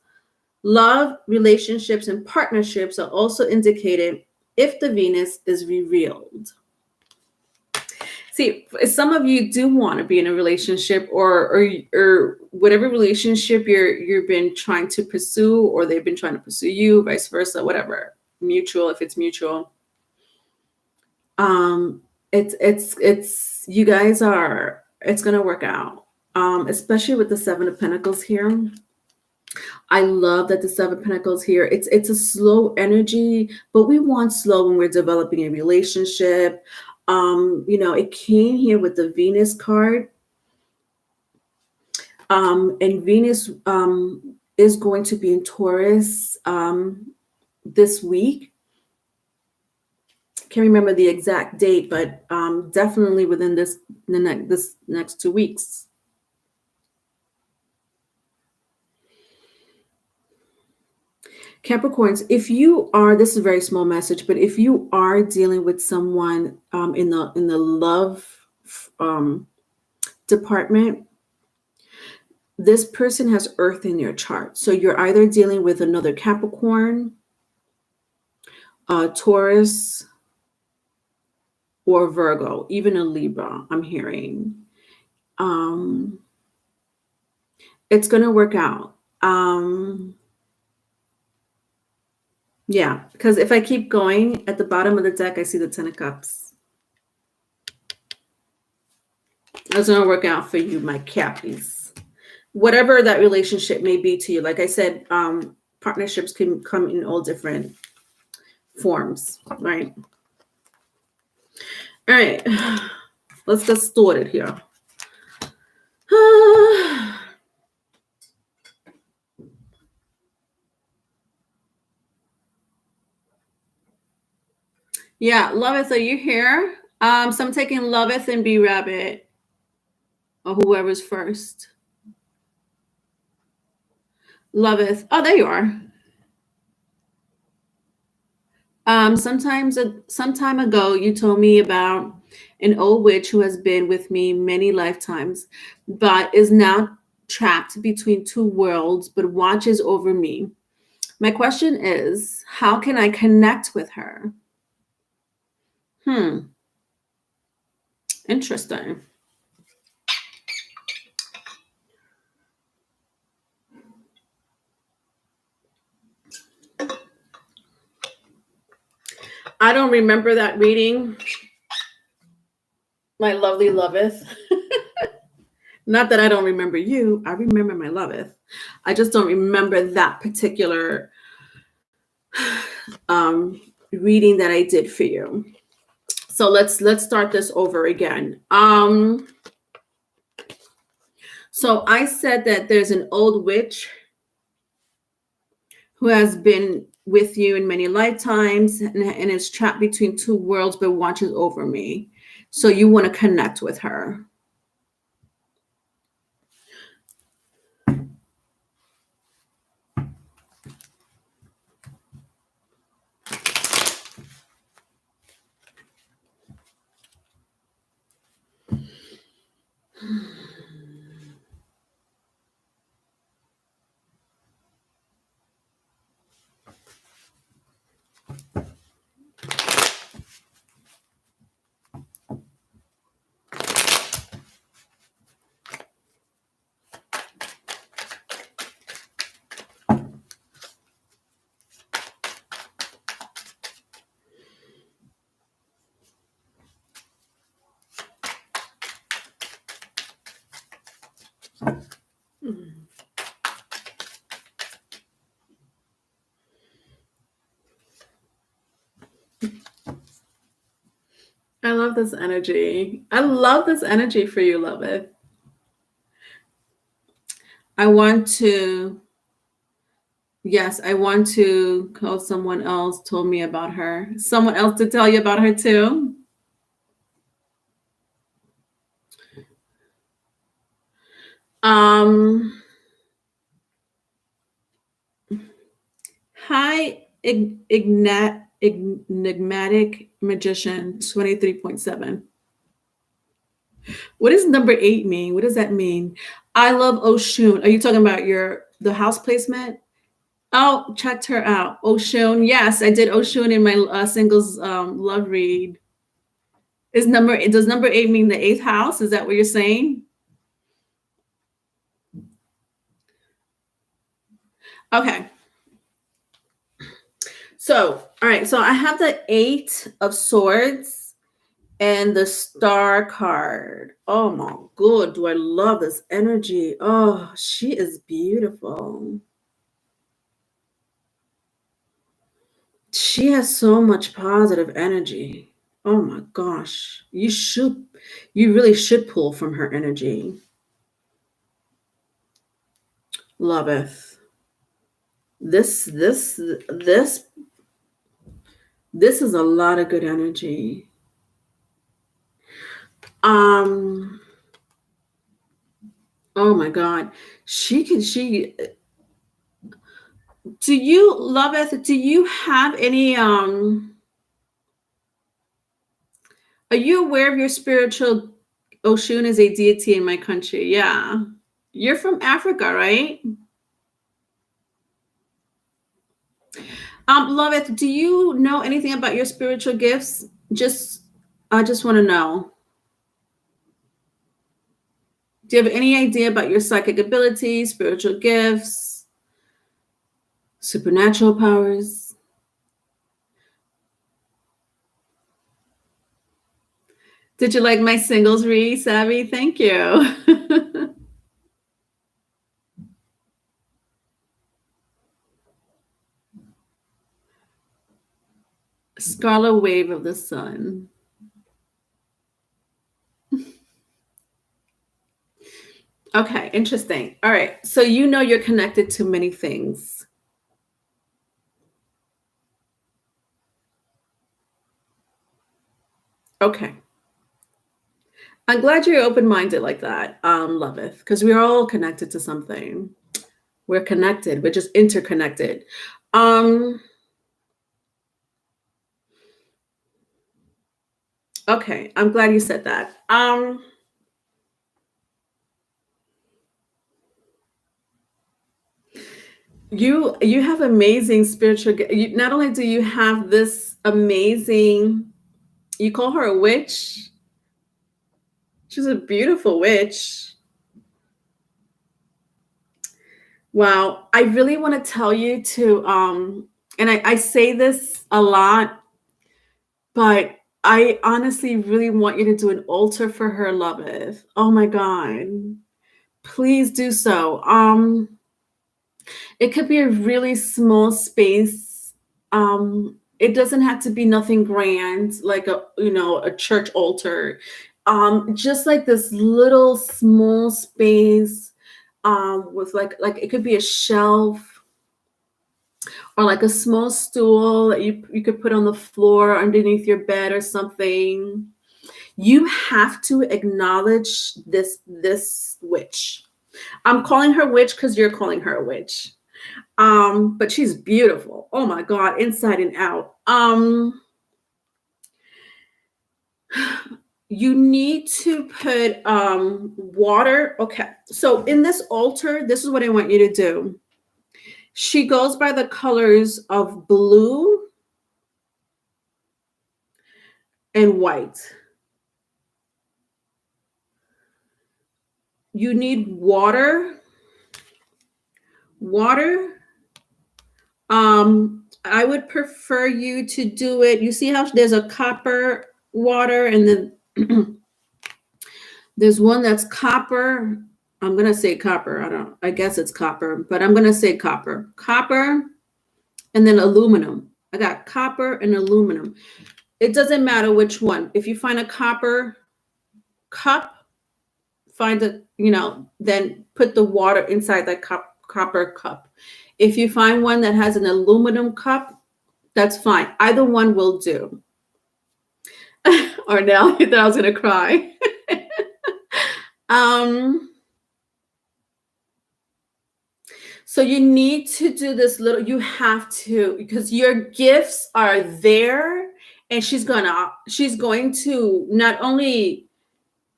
Love, relationships, and partnerships are also indicated if the Venus is revealed. See, some of you do want to be in a relationship or whatever relationship you've been trying to pursue, or they've been trying to pursue you, vice versa, whatever. Mutual, if it's mutual. It's you guys are, it's gonna work out. Especially with the Seven of Pentacles here. I love that the Seven of Pentacles here. It's a slow energy, but we want slow when we're developing a relationship. It came here with the Venus card. And Venus is going to be in Taurus this week. Can't remember the exact date, but definitely within this next 2 weeks. Capricorns, if you are, this is a very small message, but if you are dealing with someone in the love department, this person has Earth in your chart. So you're either dealing with another Capricorn, Taurus, or Virgo, even a Libra, I'm hearing. It's going to work out. Yeah, because if I keep going, at the bottom of the deck, I see the Ten of Cups. It's going to work out for you, my Cappies. Whatever that relationship may be to you. Like I said, partnerships can come in all different forms, right? All right, let's get started here. Yeah, Loveth, are you here? So I'm taking Loveth and B Rabbit, or whoever's first. Loveth. Oh, there you are. Some time ago, you told me about an old witch who has been with me many lifetimes, but is now trapped between two worlds, but watches over me. My question is, how can I connect with her? Interesting. I don't remember that reading. My lovely Loveth. Not that I don't remember you. I remember my Loveth. I just don't remember that particular reading that I did for you. So let's start this over again. So I said that there's an old witch who has been with you in many lifetimes and is trapped between two worlds, but watches over me. So you want to connect with her. love this energy. I love this energy for you, Loveth. I want to, yes, I want to call someone else told me about her. Someone else to tell you about her too. Hi, enigmatic magician 23.7. What does number 8 mean? What does that mean? I love Oshun. Are you talking about the house placement? Oh, checked her out. Oshun. Yes, I did Oshun in my singles love read. Does number 8 mean the 8th house? Is that what you're saying? Okay. So, all right. So I have the 8 of Swords and the Star card. Oh my God, do I love this energy. Oh, she is beautiful. She has so much positive energy. Oh my gosh. You really should pull from her energy. Loveth. This is a lot of good energy. Oh my God. Do you, Loveth, do you have any are you aware of your spiritual Oshun is a deity in my country? Yeah. You're from Africa, right? Loveth, do you know anything about your spiritual gifts? I just want to know. Do you have any idea about your psychic abilities, spiritual gifts, supernatural powers? Did you like my singles read, Savvy? Thank you. Scarlet wave of the sun. Okay, interesting. All right. So you know you're connected to many things. Okay. I'm glad you're open-minded like that, Loveth, because we're all connected to something. We're connected. We're just interconnected. Okay, I'm glad you said that. You have amazing spiritual. Not only do you have this amazing, you call her a witch. She's a beautiful witch. Wow, I really want to tell you to, and I say this a lot, but I honestly really want you to do an altar for her, Loveth. Oh my God. Please do so. It could be a really small space. It doesn't have to be nothing grand, like a church altar. Just like this little small space, with like it could be a shelf or like a small stool that you could put on the floor underneath your bed or something. You have to acknowledge this witch. I'm calling her witch because you're calling her a witch. But she's beautiful. Oh my God, inside and out. You need to put water. Okay, so in this altar, this is what I want you to do. She goes by the colors of blue and white. You need water. I would prefer you to do it. You see how there's a copper water and then there's one that's copper. I'm going to say copper. I guess it's copper, but I'm going to say copper. Copper and then aluminum. I got copper and aluminum. It doesn't matter which one. If you find a copper cup, find a, then put the water inside that copper cup. If you find one that has an aluminum cup, that's fine. Either one will do. Or now I thought I was gonna cry. So you need to do this little, you have to, because your gifts are there, and she's going to not only,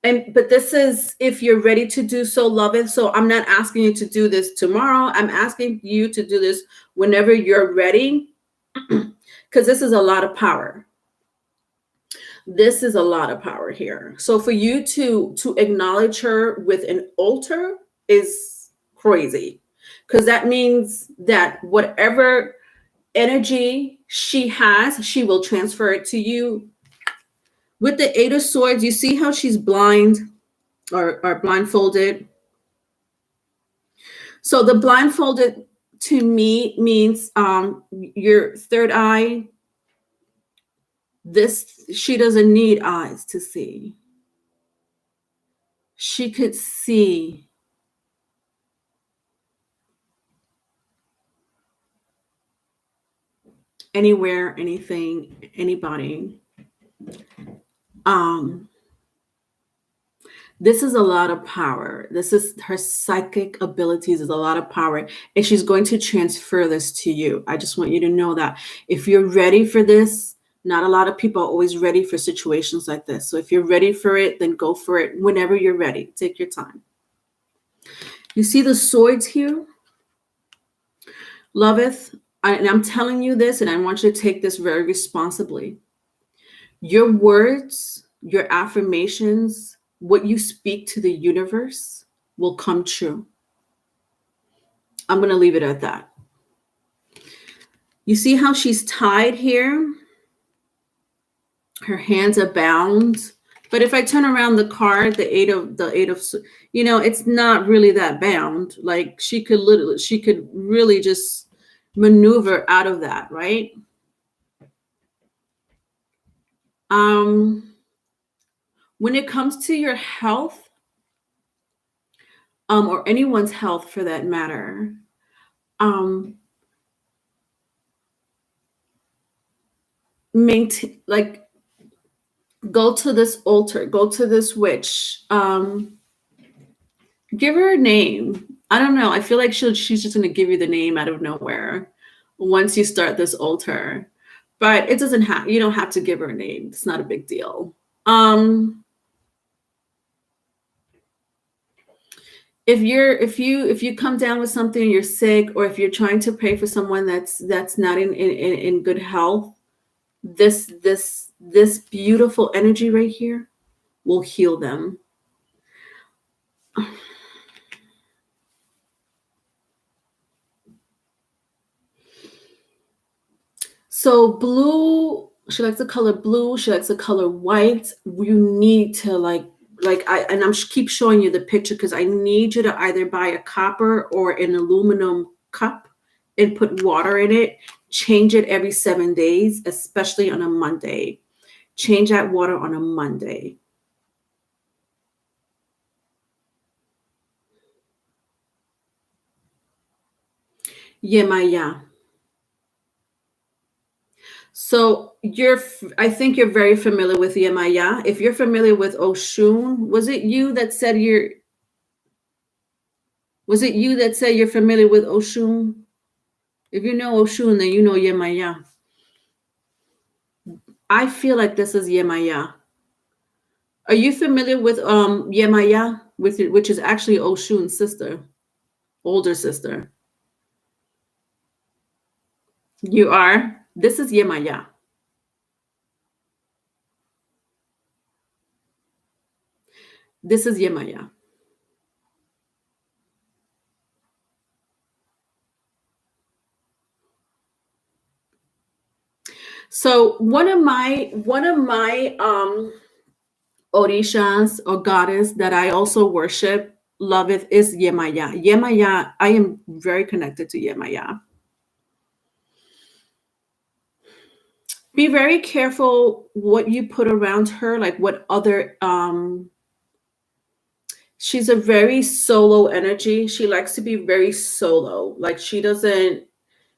but this is if you're ready to do so, love it. So I'm not asking you to do this tomorrow. I'm asking you to do this whenever you're ready, because this is a lot of power. This is a lot of power here. So for you to acknowledge her with an altar is crazy, because that means that whatever energy she has, she will transfer it to you. With the Eight of Swords, you see how she's blind or blindfolded. So the blindfolded to me means your third eye. She doesn't need eyes to see. She could see anywhere, anything, anybody. This is a lot of power. This is her psychic abilities, is a lot of power, and she's going to transfer this to you. I just want you to know that if you're ready for this, not a lot of people are always ready for situations like this. So if you're ready for it, then go for it whenever you're ready. Take your time. You see the swords here? Loveth, and I'm telling you this, and I want you to take this very responsibly. Your words, your affirmations, what you speak to the universe will come true. I'm going to leave it at that. You see how she's tied here? Her hands are bound. But if I turn around the card, the eight of, it's not really that bound. Like she could really just maneuver out of that, right? When it comes to your health, or anyone's health for that matter, maintain, like, go to this altar, go to this witch, give her a name. I don't know. I feel like she's just going to give you the name out of nowhere once you start this altar. But it doesn't have, you don't have to give her a name. It's not a big deal. If you come down with something, you're sick, or if you're trying to pray for someone that's not in good health, this beautiful energy right here will heal them. So blue, she likes the color blue, she likes the color white. You need to I'm keep showing you the picture because I need you to either buy a copper or an aluminum cup and put water in it. Change it every 7 days, especially on a Monday. Change that water on a Monday. Yemaya. So I think you're very familiar with Yemaya. If you're familiar with Oshun, was it you that said you're familiar with Oshun? If you know Oshun, then you know Yemaya. I feel like this is Yemaya. Are you familiar with Yemaya, which is actually Oshun's sister, older sister? You are? This is Yemaya. This is Yemaya. So one of my Orishas or goddess that I also worship, loveth, is Yemaya. Yemaya, I am very connected to Yemaya. Be very careful what you put around her, like what other she's a very solo energy. She likes to be very solo. Like she doesn't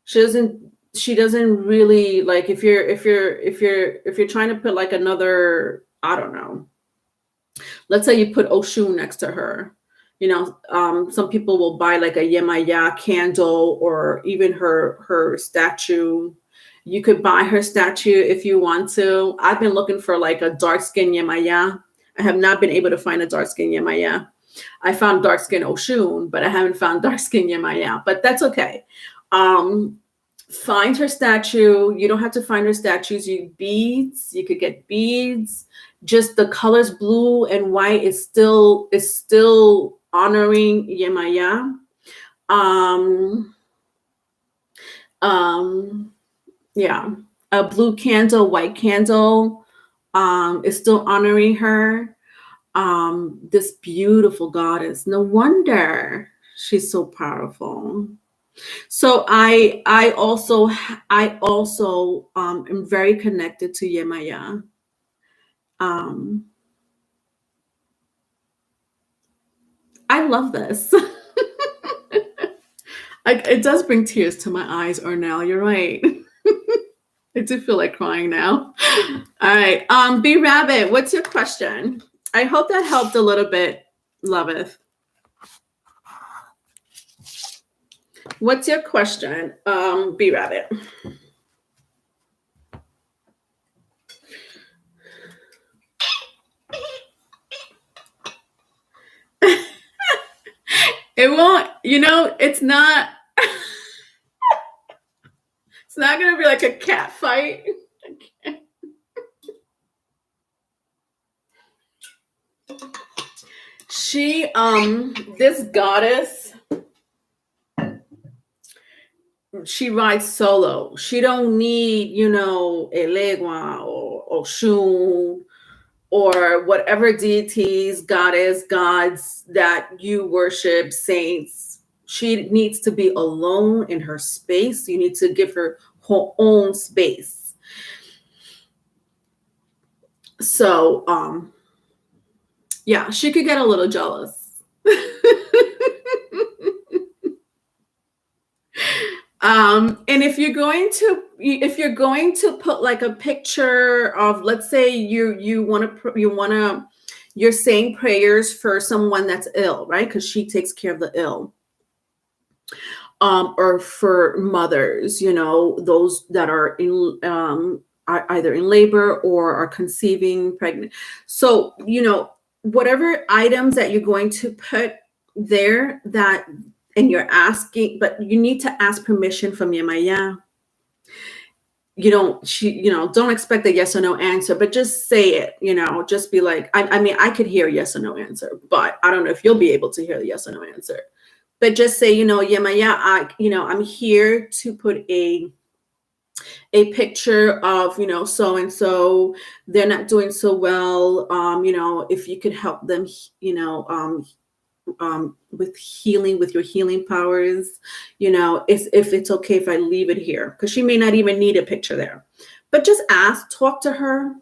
she doesn't really like if you're trying to put like another, I don't know, let's say you put Oshun next to her. Some people will buy like a Yemaya candle or even her statue. You could buy her statue if you want to. I've been looking for like a dark skin Yemaya. I have not been able to find a dark skin Yemaya. I found dark skin Oshun, but I haven't found dark skin Yemaya. But that's okay. Find her statue. You don't have to find her statues. You could get beads. Just the colors blue and white is still honoring Yemaya. Um yeah. A blue candle, white candle is still honoring her. This beautiful goddess. No wonder she's so powerful. So I also am very connected to Yemaya. Um, I love this. It does bring tears to my eyes, Ornell. You're right. I do feel like crying now. All right. B Rabbit, what's your question? I hope that helped a little bit, Loveth. What's your question, B Rabbit? It won't, it's not it's not gonna be like a cat fight. She this goddess, she rides solo. She don't need, Elegua or Oshun or whatever deities, gods that you worship, saints. She needs to be alone in her space. You need to give her her own space. So yeah, she could get a little jealous. And if you're going to put like a picture of, let's say you're saying prayers for someone that's ill, right? Because she takes care of the ill. Or for mothers, those that are either in labor or are conceiving, pregnant. So, whatever items that you're going to put there and you're asking, but you need to ask permission from Yemaya. Don't expect a yes or no answer, but just say it, just be like, I mean, I could hear yes or no answer, but I don't know if you'll be able to hear the yes or no answer. But just say, Yemaya, I'm here to put a picture of, so and so. They're not doing so well. If you could help them, with healing, with your healing powers, if it's okay if I leave it here, because she may not even need a picture there. But just talk to her.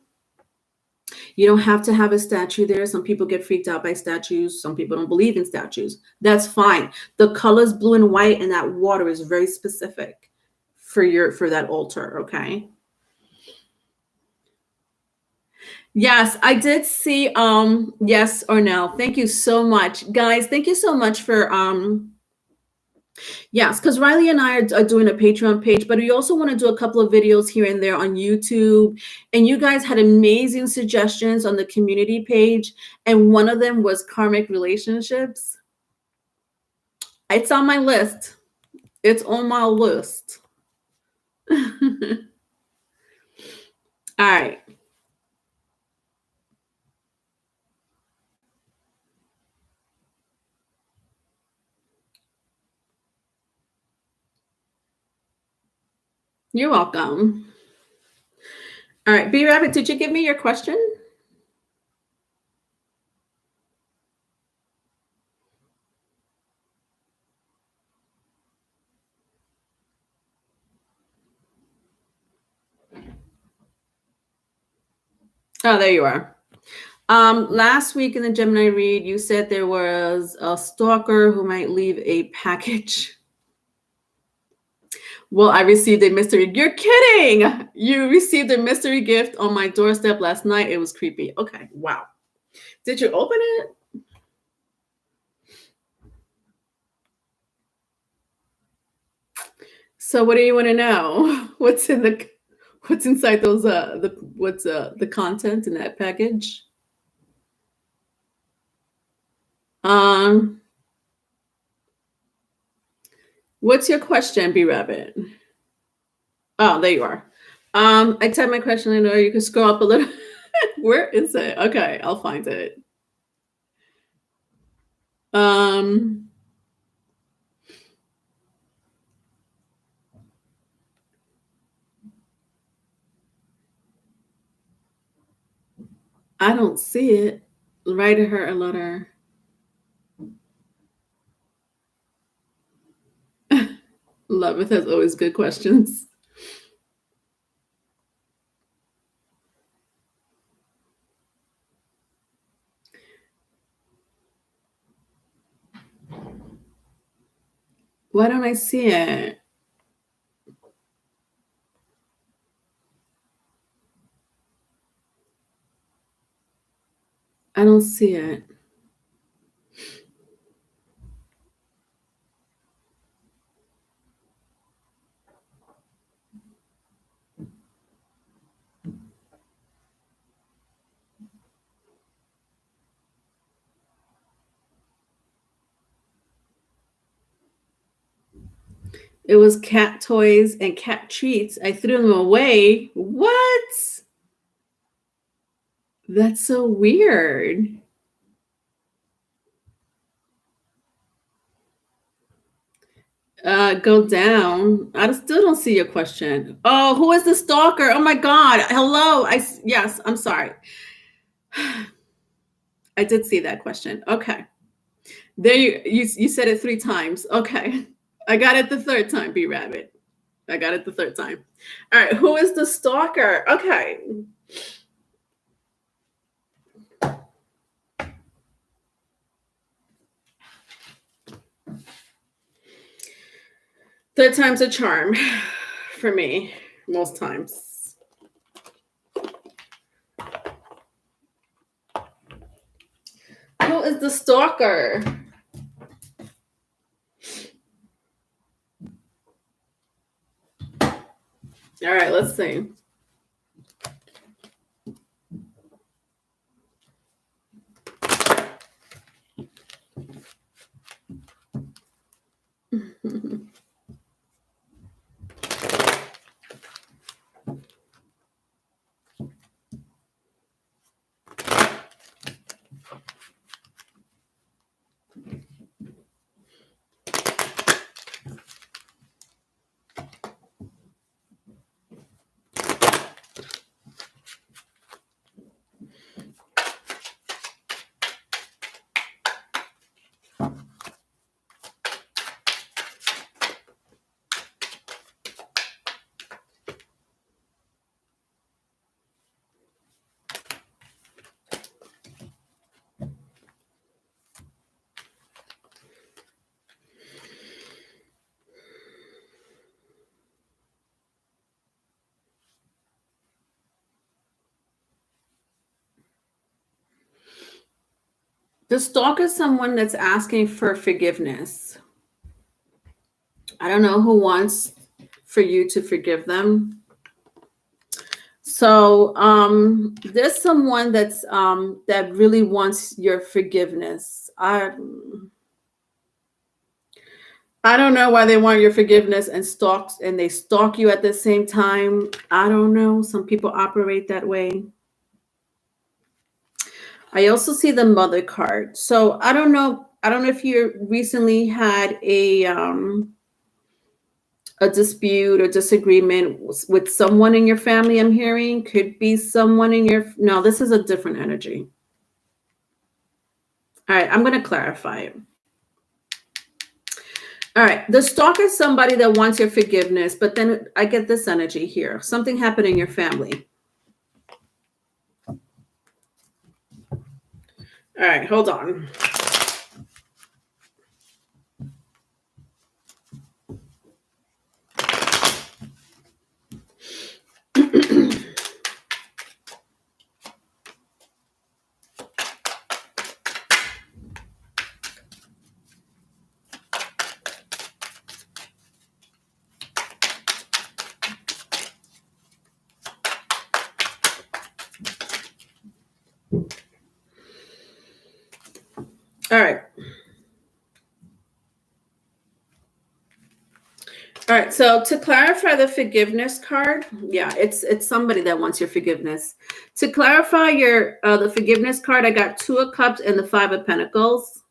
You don't have to have a statue there. Some people get freaked out by statues. Some people don't believe in statues. That's fine. The colors blue and white and that water is very specific for that altar, okay? Yes, I did see yes or no. Thank you so much. Guys, thank you so much for yes, because Riley and I are doing a Patreon page, but we also want to do a couple of videos here and there on YouTube. And you guys had amazing suggestions on the community page. And one of them was karmic relationships. It's on my list. It's on my list. All right. You're welcome. All right, B Rabbit, did you give me your question? Oh, there you are. Last week in the Gemini read, you said there was a stalker who might leave a package. Well, I received a mystery. You're kidding! You received a mystery gift on my doorstep last night. It was creepy. Okay, wow. Did you open it? So, what do you want to know? What's inside those? What's the content in that package? What's your question, B Rabbit? Oh, there you are. I typed my question in there. You can scroll up a little. Where is it? Okay, I'll find it. I don't see it. Write her a letter. Loveth has always good questions. Why don't I see it? I don't see it. It was cat toys and cat treats. I threw them away. What? That's so weird. Go down. I still don't see your question. Oh, who is the stalker? Oh my God. Hello. Yes, I'm sorry. I did see that question. Okay. There you said it 3 times. Okay. I got it the third time, B Rabbit. I got it the third time. All right. Who is the stalker? Okay. Third time's a charm for me, most times. Who is the stalker? All right, let's see. The stalker is someone that's asking for forgiveness. I don't know who wants for you to forgive them. So there's someone that's that really wants your forgiveness. I don't know why they want your forgiveness and they stalk you at the same time. I don't know. Some people operate that way. I also see the mother card. So I don't know. I don't know if you recently had a dispute or disagreement with someone in your family. I'm hearing could be someone in your. No, this is a different energy. All right, I'm going to clarify it. All right, the stalker is somebody that wants your forgiveness, but then I get this energy here. Something happened in your family. All right, hold on. All right. All right, so to clarify the forgiveness card, yeah, it's somebody that wants your forgiveness. To clarify your the forgiveness card, I got 2 of Cups and the 5 of Pentacles.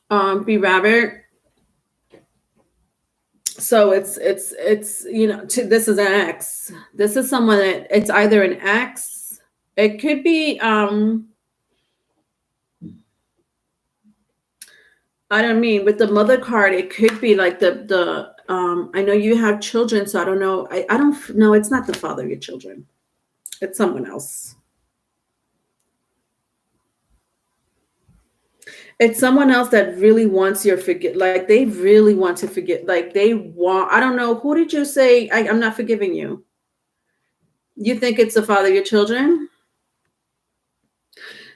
Be Rabbit. So it's you know this is an ex. This is someone that it's either an ex. It could be I don't mean with the mother card. It could be like the I know you have children, so I don't know. I don't know. It's not the father of your children. It's someone else. It's someone else that really wants your forget. Like they really want to forget. Like they want. I don't know. Who did you say? I'm not forgiving you. You think it's the father of your children?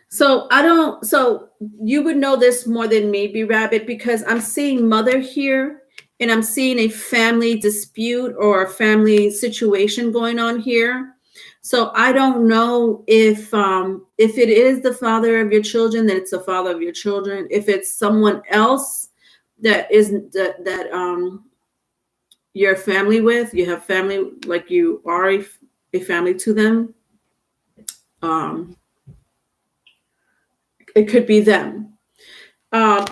So I don't. So you would know this more than me, B Rabbit, because I'm seeing mother here, and I'm seeing a family dispute or a family situation going on here. So I don't know if it is the father of your children, then it's the father of your children. If it's someone else that isn't that you're family with, you have family like you are a family to them. Um, it could be them. Um,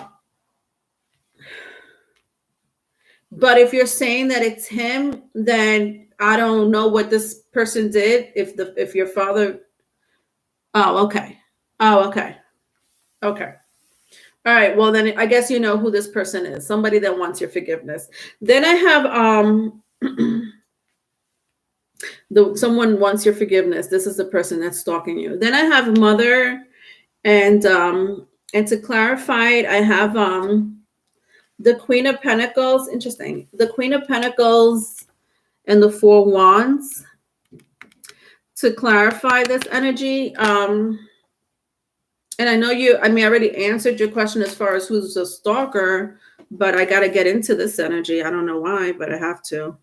but if you're saying that it's him, then I don't know what this person did. If your father, oh okay, oh okay, okay. All right. Well, then I guess you know who this person is. Somebody that wants your forgiveness. Then I have someone wants your forgiveness. This is the person that's stalking you. Then I have mother, and to clarify it, I have the Queen of Pentacles. Interesting. The Queen of Pentacles and the 4 Wands. To clarify this energy, and I know I already answered your question as far as who's a stalker, but I got to get into this energy. I don't know why, but I have to.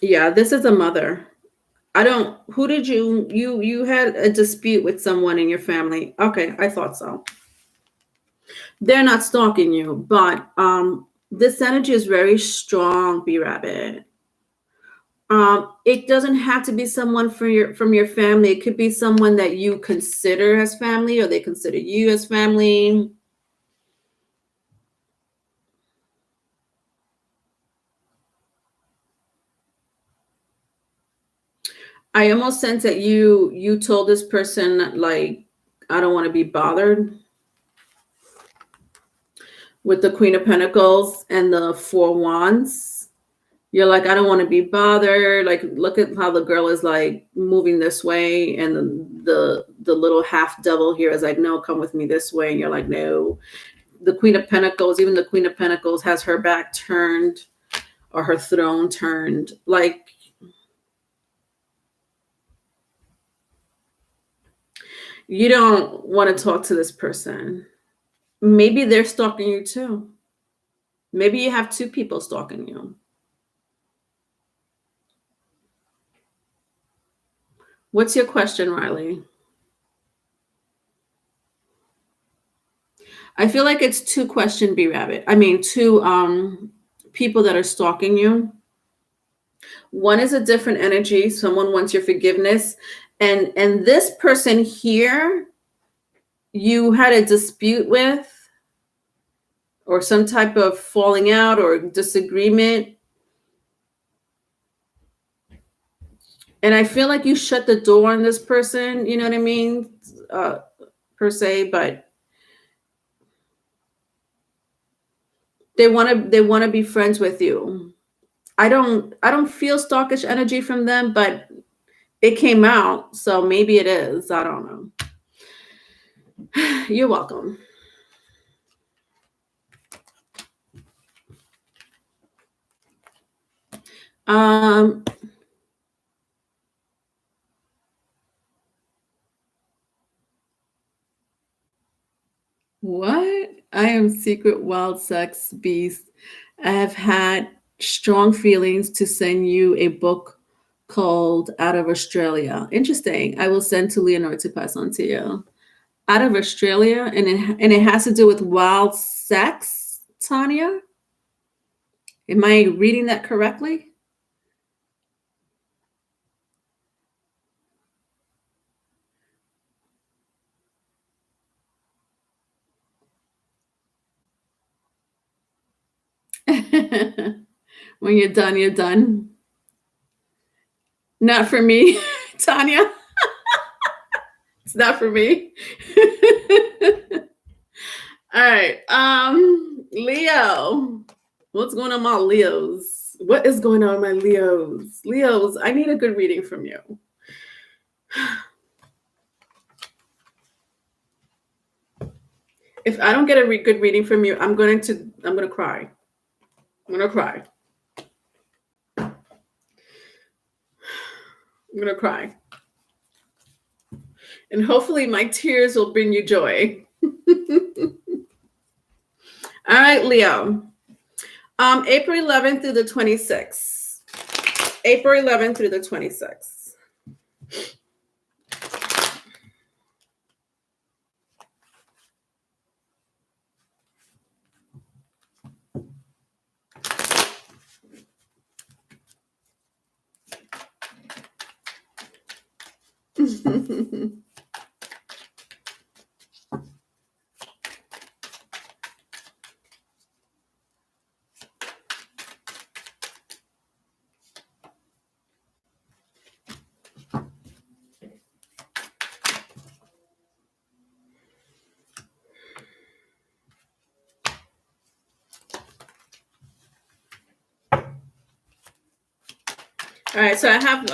Yeah, this is a mother. Who did you had a dispute with someone in your family? Okay, I thought so. They're not stalking you, but this energy is very strong, B Rabbit. It doesn't have to be someone from your family. It could be someone that you consider as family, or they consider you as family. I almost sense that you told this person, like, I don't want to be bothered, with the Queen of Pentacles and the 4 Wands. You're like, I don't want to be bothered. Like, look at how the girl is like moving this way, and the little half devil here is like, no, come with me this way. And you're like, no. The Queen of Pentacles, even the Queen of Pentacles has her back turned, or her throne turned. Like, you don't want to talk to this person. Maybe they're stalking you too. Maybe you have 2 people stalking you. What's your question, Riley? I feel like it's 2 question, B Rabbit. I mean, 2 people that are stalking you. One is a different energy. Someone wants your forgiveness. And this person here, you had a dispute with, or some type of falling out or disagreement. And I feel like you shut the door on this person, you know what I mean? Per se, but They want to be friends with you. I don't feel stalkish energy from them, but it came out, so maybe it is. I don't know. You're welcome. What? I am secret wild sex beast. I have had strong feelings to send you a book called Out of Australia. Interesting. I will send to Leonore to pass on to you. Out of Australia, and it has to do with wild sex, Tanya? Am I reading that correctly? When you're done, you're done. Not for me, Tanya. It's not for me. All right. Leo. What's going on, my Leos? What is going on, my Leos? Leos, I need a good reading from you. If I don't get a good reading from you, I'm gonna cry. I'm gonna cry. I'm gonna cry. And hopefully my tears will bring you joy. All right, Leo. April 11th through the 26th. April 11th through the 26th. All right, so I have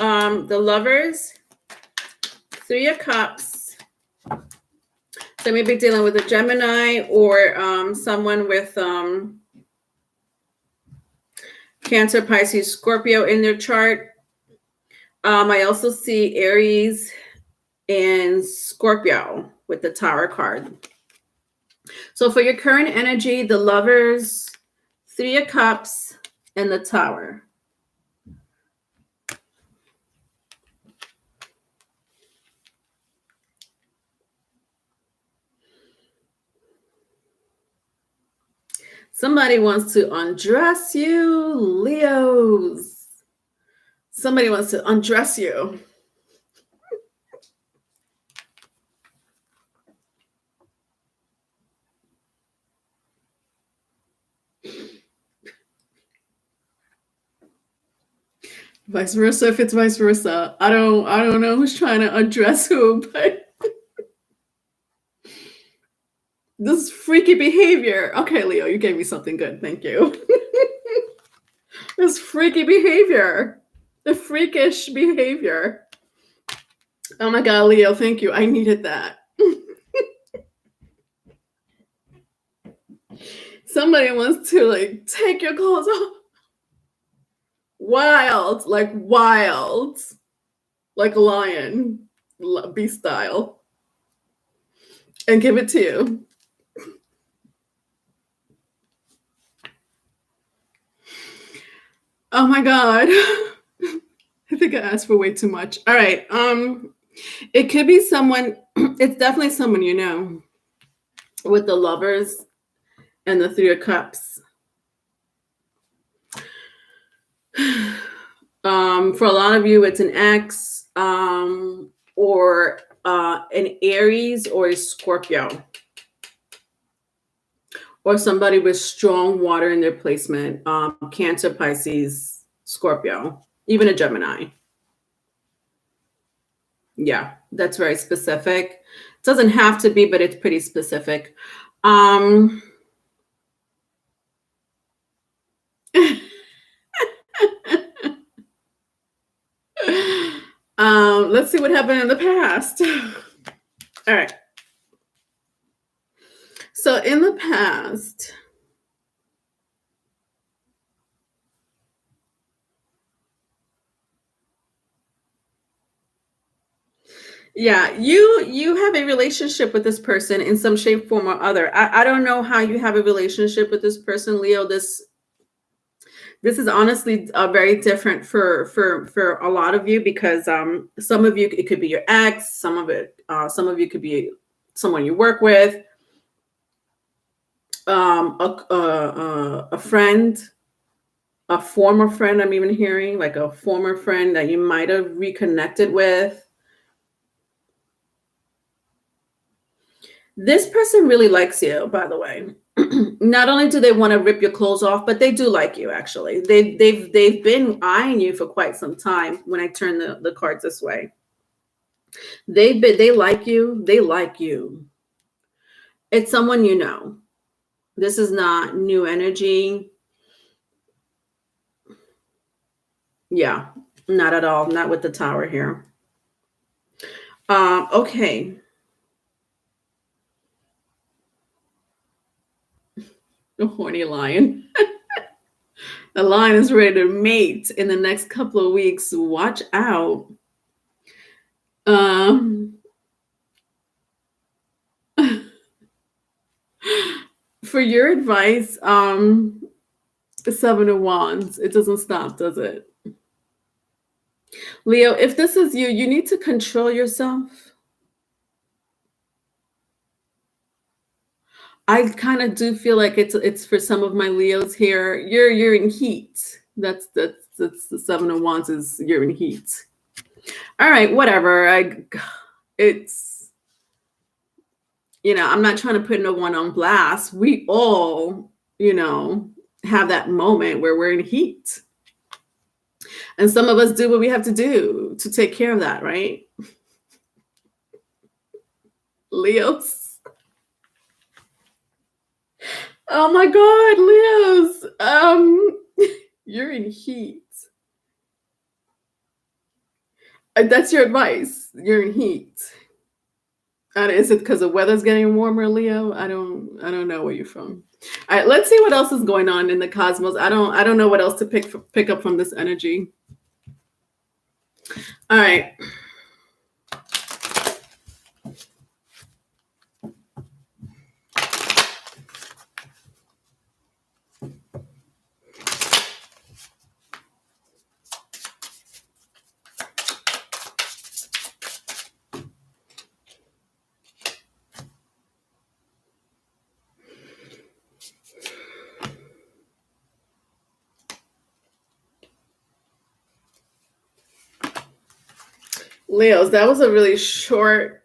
the Lovers, Three of Cups. So maybe dealing with a Gemini or someone with Cancer, Pisces, Scorpio in their chart. I also see Aries and Scorpio with the Tower card. So for your current energy, the Lovers, Three of Cups, and the Tower. Somebody wants to undress you, Leos. Somebody wants to undress you. Vice versa, if it's vice versa. I don't know who's trying to undress who, but this freaky behavior. Okay, Leo, you gave me something good. Thank you. This freaky behavior. The freakish behavior. Oh my God, Leo, thank you. I needed that. Somebody wants to like take your clothes off. Wild, like a lion, beast style, and give it to you. Oh my God. I think I asked for way too much. All right. It could be someone, it's definitely someone you know, with the Lovers and the Three of Cups. For a lot of you, it's an ex, or an Aries or a Scorpio, or somebody with strong water in their placement. Cancer, Pisces, Scorpio, even a Gemini. Yeah, that's very specific. It doesn't have to be, but it's pretty specific. Let's see what happened in the past. All right. So in the past, yeah, you have a relationship with this person in some shape, form, or other. I don't know how you have a relationship with this person, Leo. This is honestly very different for a lot of you, because some of you, it could be your ex, some of you could be someone you work with, a friend, a former friend. I'm even hearing like a former friend that you might have reconnected with. This person really likes you, by the way. Not only do they want to rip your clothes off, but they do like you. Actually, they've been eyeing you for quite some time. When I turn the cards this way, they like you. They like you. It's someone you know. This is not new energy. Yeah, not at all. Not with the Tower here. Okay. The horny lion. The lion is ready to mate in the next couple of weeks. Watch out. For your advice, the Seven of Wands, it doesn't stop, does it? Leo, if this is you, you need to control yourself. I kind of do feel like it's for some of my Leos here. You're in heat. That's the Seven of Wands, is you're in heat. All right, whatever. It's, I'm not trying to put no one on blast. We all, have that moment where we're in heat. And some of us do what we have to do to take care of that, right? Leos. Oh my God, Leos. You're in heat. That's your advice. You're in heat. Is it because the weather's getting warmer, Leo? I don't know where you're from. All right, let's see what else is going on in the cosmos. I don't know what else to pick up from this energy. All right. Leos, that was a really short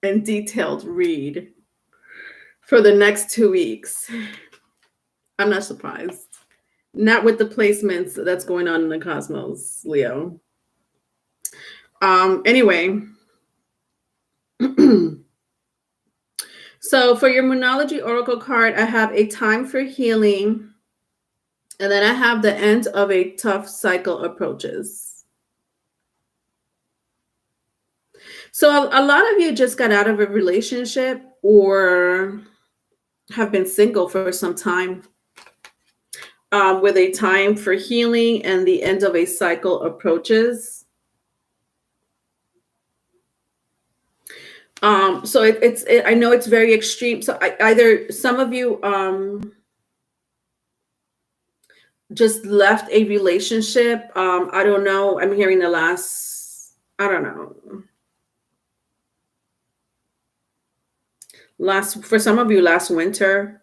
and detailed read for the next 2 weeks. I'm not surprised. Not with the placements that's going on in the cosmos, Leo. Anyway. So for your Moonology Oracle card, I have a time for healing. And then I have the end of a tough cycle approaches. So a lot of you just got out of a relationship or have been single for some time, with a time for healing and the end of a cycle approaches. So I know it's very extreme. So either some of you just left a relationship. I don't know. I'm hearing I don't know. For some of you, last winter.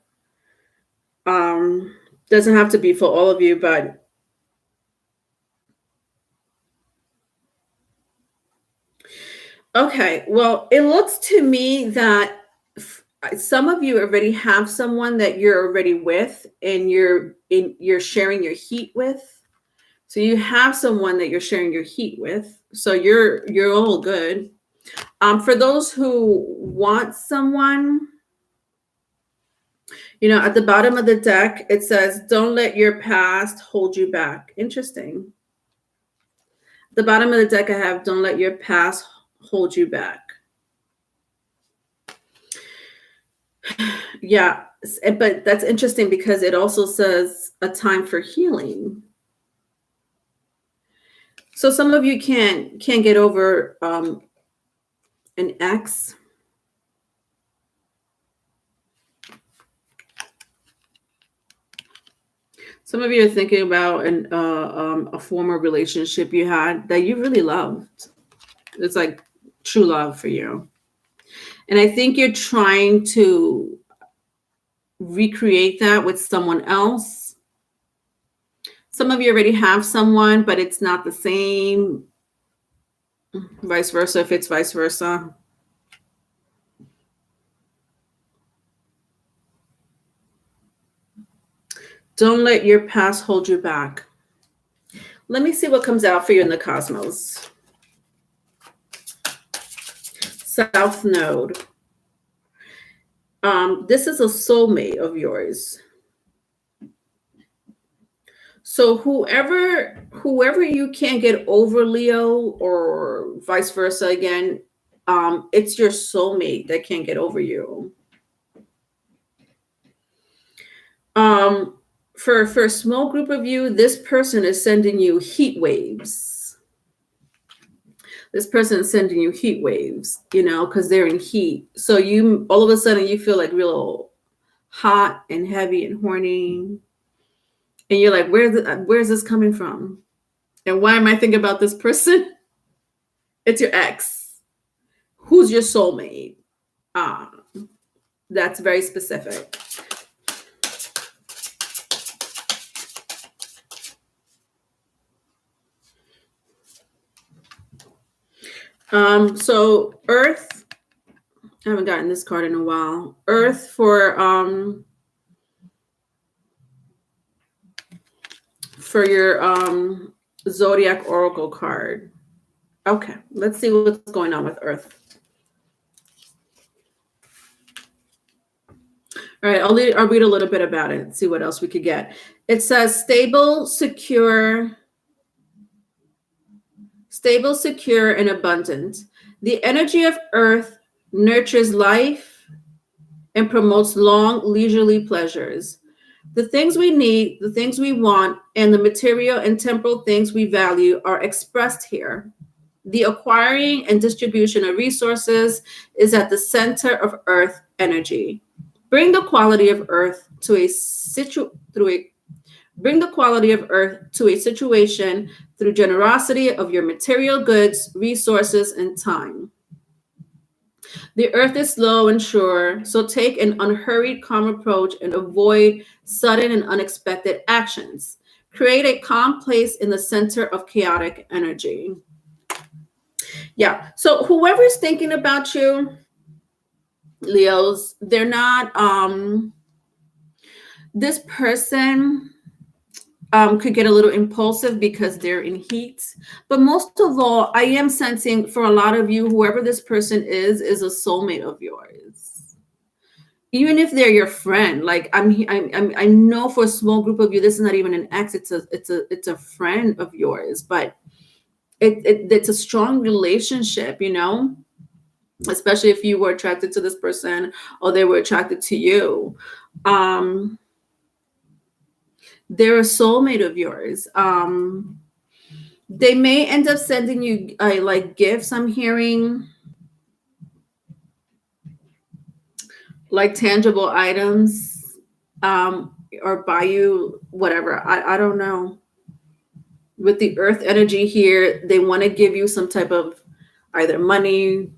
Doesn't have to be for all of you, but okay. Well, it looks to me that some of you already have someone that you're already with, and you're sharing your heat with. So you have someone that you're sharing your heat with. So you're all good. For those who want someone, at the bottom of the deck, it says, don't let your past hold you back. Interesting. The bottom of the deck I have, don't let your past hold you back. Yeah, but that's interesting because it also says a time for healing. So some of you can't get over an ex. Some of you are thinking about a former relationship you had that you really loved. It's like true love for you. And I think you're trying to recreate that with someone else. Some of you already have someone, but it's not the same. Vice versa, if it's vice versa. Don't let your past hold you back. Let me see what comes out for you in the cosmos. South Node. This is a soulmate of yours. So whoever you can't get over, Leo, or vice versa again, it's your soulmate that can't get over you. For a small group of you, this person is sending you heat waves. This person is sending you heat waves, because they're in heat. So you all of a sudden you feel like real hot and heavy and horny. And you're like, where's this coming from? And why am I thinking about this person? It's your ex. Who's your soulmate? That's very specific. So Earth, I haven't gotten this card in a while. Earth for your Zodiac Oracle card. Okay, let's see what's going on with Earth. All right, I'll read a little bit about it and see what else we could get. It says stable, secure, and abundant. The energy of Earth nurtures life and promotes long, leisurely pleasures. The things we need, the things we want, and the material and temporal things we value are expressed here. The acquiring and distribution of resources is at the center of Earth energy. Bring the quality of Earth to a situation through generosity of your material goods, resources, and time. The Earth is slow and sure, so take an unhurried, calm approach and avoid sudden and unexpected actions. Create a calm place in the center of chaotic energy. Yeah, so whoever's thinking about you, Leos, they're not, this person could get a little impulsive because they're in heat. But most of all, I am sensing for a lot of you, whoever this person is a soulmate of yours. Even if they're your friend, like I know for a small group of you, this is not even an ex. It's a friend of yours, but it's a strong relationship, especially if you were attracted to this person or they were attracted to you. They're a soulmate of yours. They may end up sending you like gifts. I'm hearing like tangible items, or buy you whatever. I don't know. With the Earth energy here, they want to give you some type of either money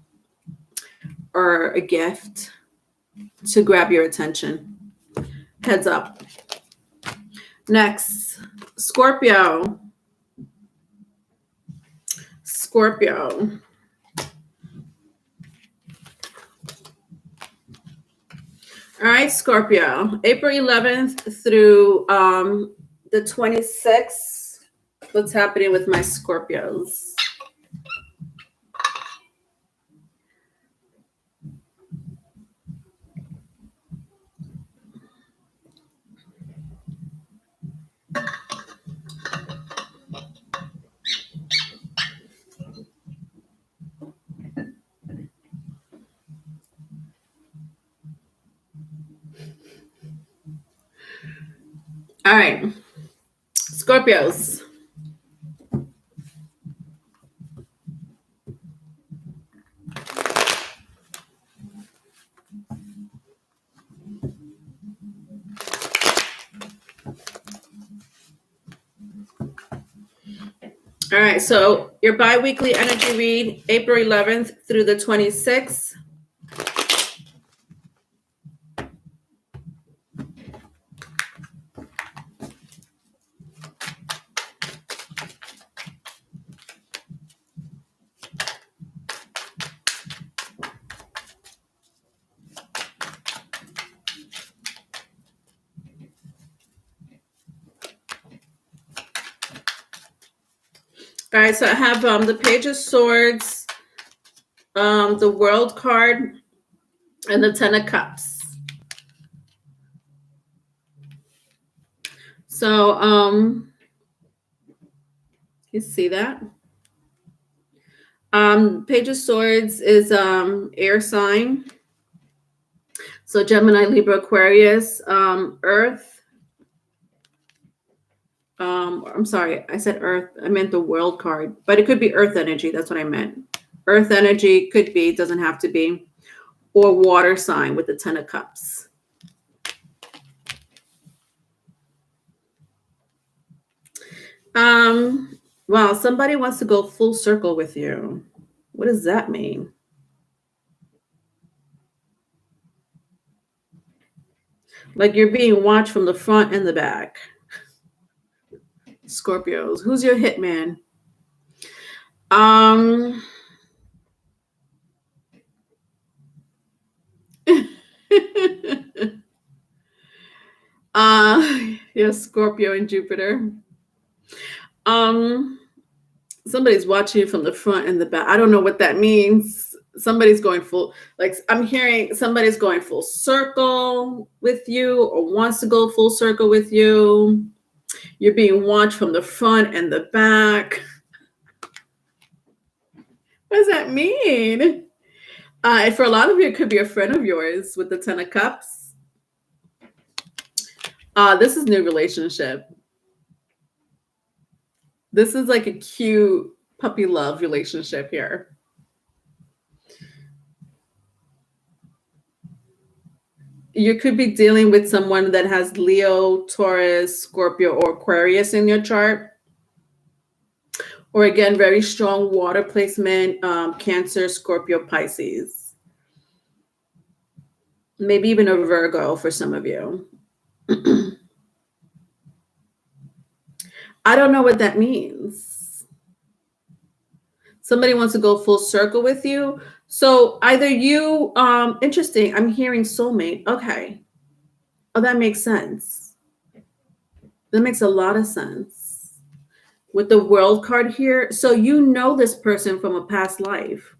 or a gift to grab your attention. Heads up. Next, Scorpio. All right, Scorpio. April 11th through the 26th. What's happening with my Scorpios? All right. Scorpios. All right, so your bi-weekly energy read, April 11th through the 26th. All right, so I have the Page of Swords, the World card, and the Ten of Cups. So you see that? Page of Swords is air sign. So Gemini, Libra, Aquarius, Earth. I'm sorry, I said Earth. I meant the World card, but it could be Earth energy. That's what I meant. Earth energy could be, doesn't have to be, or water sign with the Ten of Cups. Well, somebody wants to go full circle with you. What does that mean? Like you're being watched from the front and the back. Scorpios, who's your hitman? Yes, Scorpio and Jupiter. Somebody's watching you from the front and the back. I don't know what that means. Somebody's going full, like I'm hearing somebody's going full circle with you or wants to go full circle with you. You're being watched from the front and the back. What does that mean? For a lot of you, it could be a friend of yours with the Ten of Cups. This is new relationship. This is like a cute puppy love relationship here. You could be dealing with someone that has Leo, Taurus, Scorpio, or Aquarius in your chart. Or again, very strong water placement, Cancer, Scorpio, Pisces. Maybe even a Virgo for some of you. I don't know what that means. Somebody wants to go full circle with you. So either you, interesting, I'm hearing soulmate. Okay. Oh, that makes sense. That makes a lot of sense. With the World card here. So you know this person from a past life.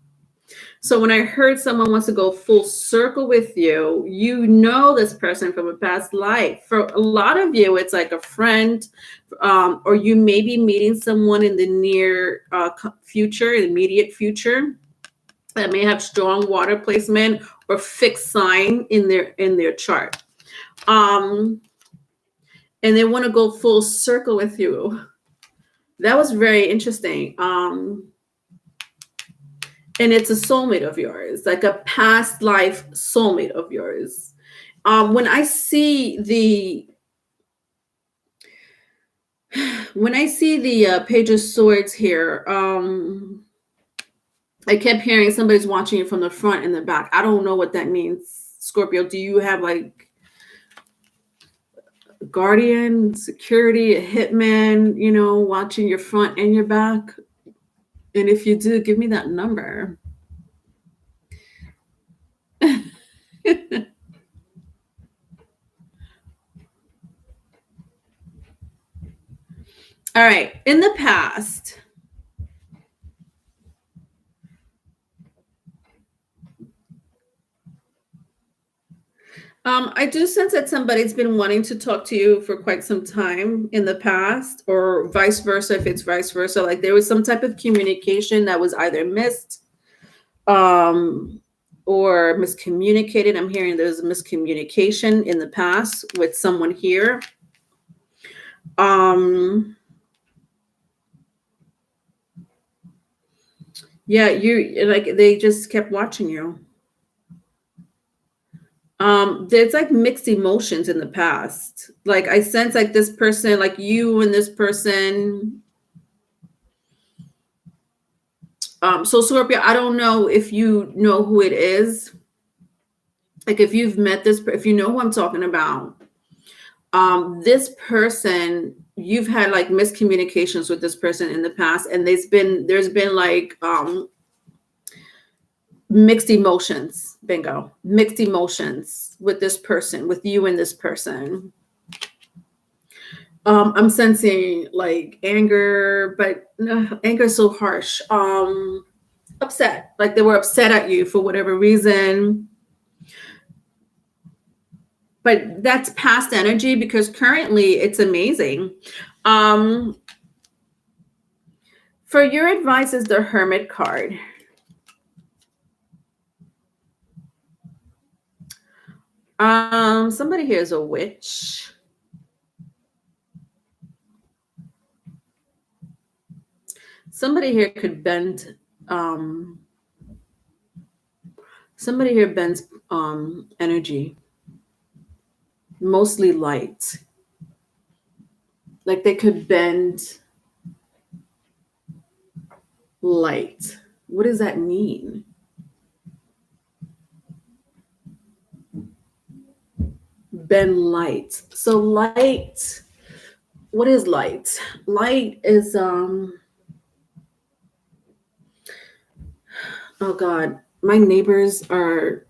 So when I heard someone wants to go full circle with you, you know this person from a past life. For a lot of you, it's like a friend, or you may be meeting someone in the near future, immediate future, that may have strong water placement or fixed sign in their chart. And they want to go full circle with you. That was very interesting. And it's a soulmate of yours, like a past life soulmate of yours. When I see the Page of Swords here, I kept hearing somebody's watching you from the front and the back. I don't know what that means. Scorpio, do you have like a guardian, security, a hitman, watching your front and your back? And if you do, give me that number. All right. In the past, I do sense that somebody's been wanting to talk to you for quite some time in the past, or vice versa, if it's vice versa. Like there was some type of communication that was either missed or miscommunicated. I'm hearing there's a miscommunication in the past with someone here. Yeah, you like they just kept watching you. There's like mixed emotions in the past. Like I sense like this person, like you and this person. So Scorpio, I don't know if you know who it is. Like if you've met this, if you know who I'm talking about, this person, you've had like miscommunications with this person in the past, and there's been like mixed emotions. Bingo, mixed emotions with this person, with you and this person. I'm sensing like anger, but anger is so harsh. Upset, like they were upset at you for whatever reason. But that's past energy because currently it's amazing. Um, for your advice is the Hermit card. Somebody here is a witch. Somebody here could bend. Somebody here bends energy, mostly light. Like they could bend light. What does that mean? Bend light. So light. What is light? Light is oh God, my neighbors are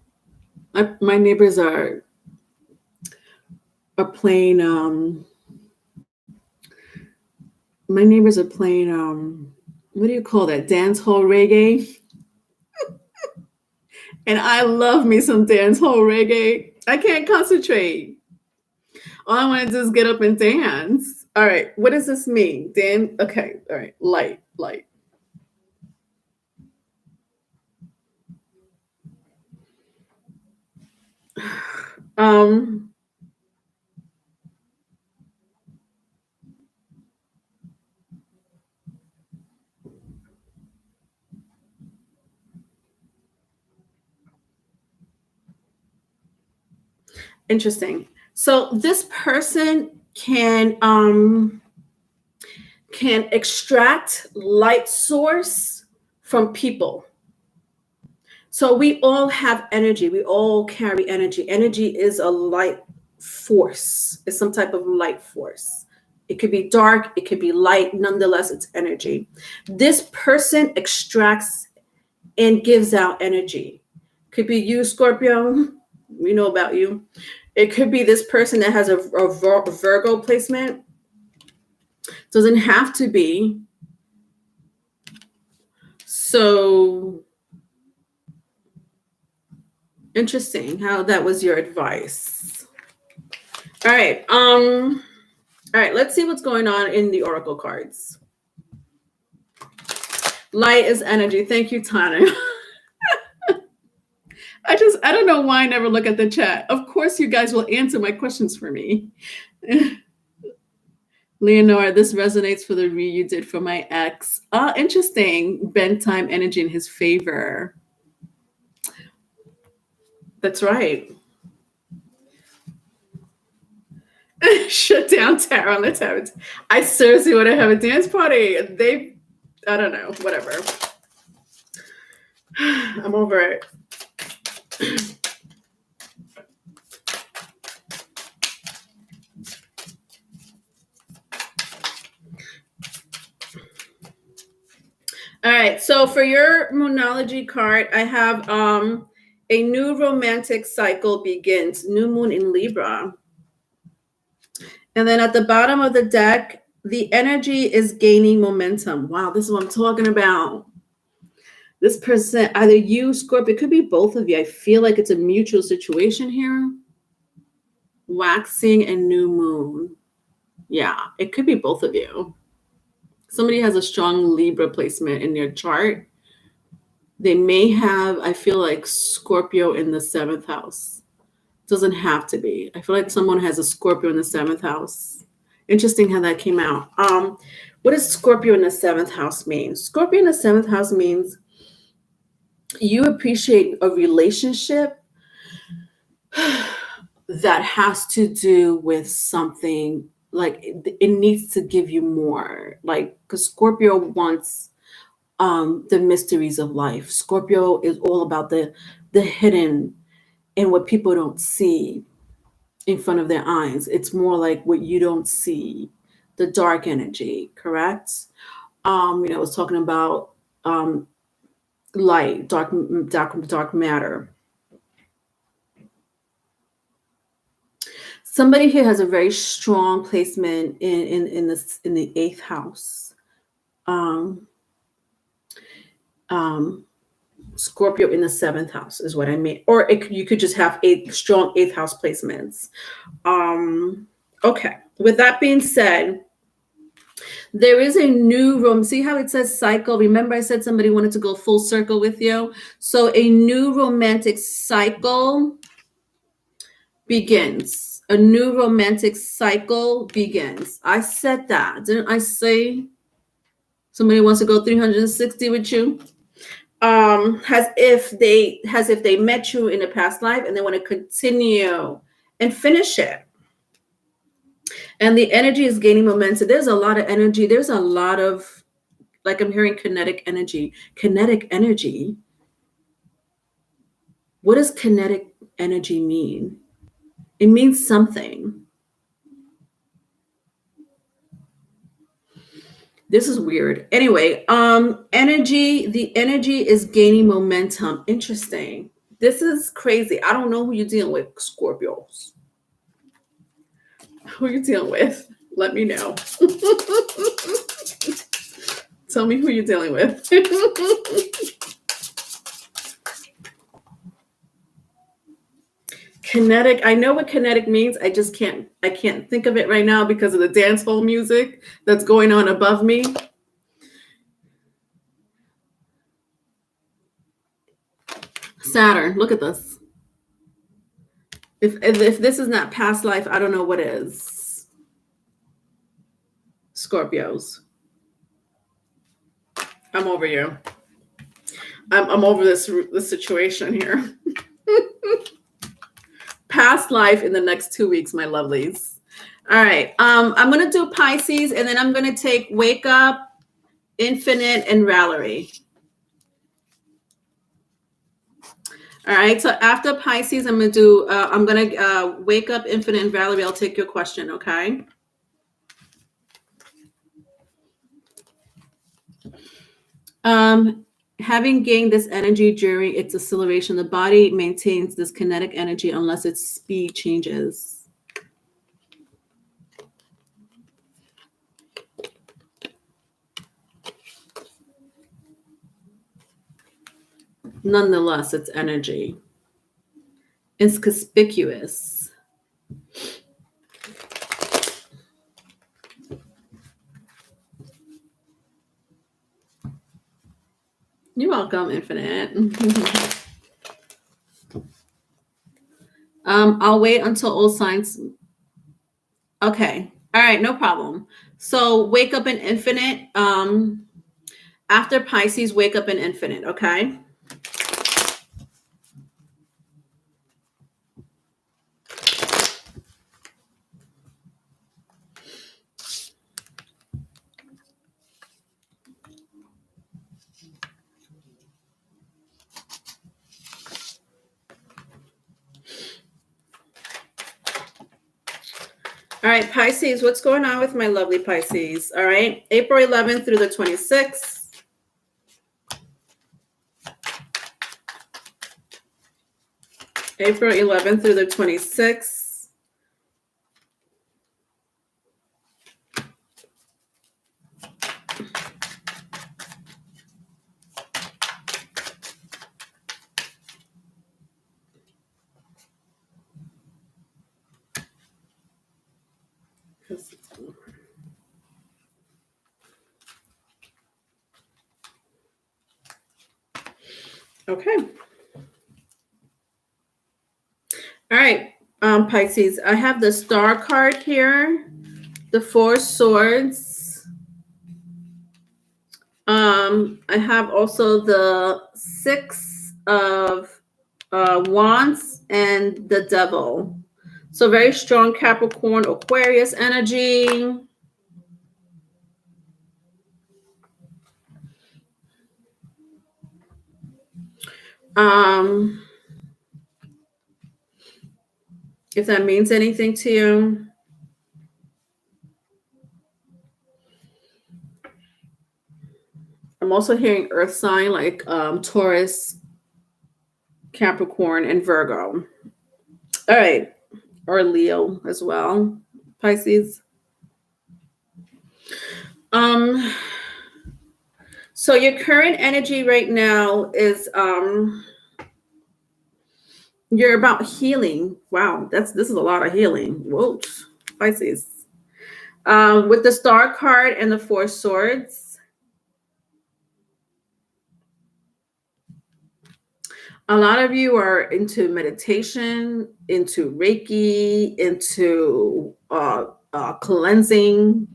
playing my neighbors are playing what do you call that, dance hall reggae. And I love me some dance hall reggae. I can't concentrate. All I want to do is get up and dance. All right, what does this mean? Dan, okay, all right, light. um Interesting. So this person can extract light source from people. So we all have energy. We all carry energy. Energy is a light force. It's some type of light force. It could be dark, it could be light. Nonetheless, it's energy. This person extracts and gives out energy. Could be you, Scorpio. We know about you. It could be this person that has a Virgo placement. Doesn't have to be. So interesting how that was your advice. All right. All right, let's see what's going on in the oracle cards. Light is energy. Thank you, Tana. I don't know why I never look at the chat. Of course, you guys will answer my questions for me. Leonora, this resonates for the read you did for my ex. Interesting. Bend time energy in his favor. That's right. Shut down Tara. Let's have it. I seriously want to have a dance party. I don't know, whatever. I'm over it. All right, so for your Moonology card, I have a new romantic cycle begins, new moon in Libra. And then at the bottom of the deck, the energy is gaining momentum. Wow, this is what I'm talking about. This person, either you, Scorpio, it could be both of you. I feel like it's a mutual situation here. Waxing and new moon. Yeah, it could be both of you. Somebody has a strong Libra placement in their chart. They may have, I feel like, Scorpio in the 7th house. Doesn't have to be. I feel like someone has a Scorpio in the 7th house. Interesting how that came out. What does Scorpio in the seventh house mean? Scorpio in the seventh house means you appreciate a relationship that has to do with something like it needs to give you more. Like, because Scorpio wants the mysteries of life. Scorpio is all about the hidden and what people don't see in front of their eyes. It's more like what you don't see, the dark energy, correct? I was talking about light, dark matter. Somebody here has a very strong placement in the eighth house. Um, Scorpio in the seventh house is what I mean, or you could just have strong eighth house placements. Okay. With that being said, there is a new room. See how it says cycle? Remember, I said somebody wanted to go full circle with you. So a new romantic cycle begins. A new romantic cycle begins. I said that. Didn't I say somebody wants to go 360 with you? As if they met you in a past life and they want to continue and finish it. And the energy is gaining momentum. There's a lot of energy. There's a lot of, like, I'm hearing kinetic energy. Kinetic energy. What does kinetic energy mean? It means something. This is weird. Anyway, the energy is gaining momentum. Interesting. This is crazy. I don't know who you're dealing with, Scorpios. Who you dealing with? Let me know. Tell me who you're dealing with. Kinetic. I know what kinetic means. I can't think of it right now because of the dance hall music that's going on above me. Saturn. Look at this. If this is not past life, I don't know what is. Scorpios. I'm over you. I'm over this situation here. Past life in the next 2 weeks, my lovelies. All right. I'm going to do Pisces, and then I'm going to take Wake Up, Infinite, and Rallery. All right. So after Pisces, I'm going to Wake Up, Infinite, and Rallery. I'll take your question. Okay. Having gained this energy during its acceleration, the body maintains this kinetic energy unless its speed changes. Nonetheless, it's energy. It's conspicuous. You're welcome, Infinite. I'll wait until all signs. Okay. All right. No problem. So Wake Up in Infinite. After Pisces, Wake Up in Infinite. Okay. All right, Pisces, what's going on with my lovely Pisces? All right, April 11th through the 26th. April 11th through the 26th. Okay. All right, Pisces, I have the Star card here. the Four Swords. I have also the Six of Wands and the Devil. So very strong Capricorn, Aquarius energy. If that means anything to you. I'm also hearing earth sign like Taurus, Capricorn, and Virgo. All right. Or Leo as well. Pisces. So your current energy right now is you're about healing. Wow, this is a lot of healing. Whoa, Pisces. With the Star card and the Four Swords. A lot of you are into meditation, into Reiki, into cleansing.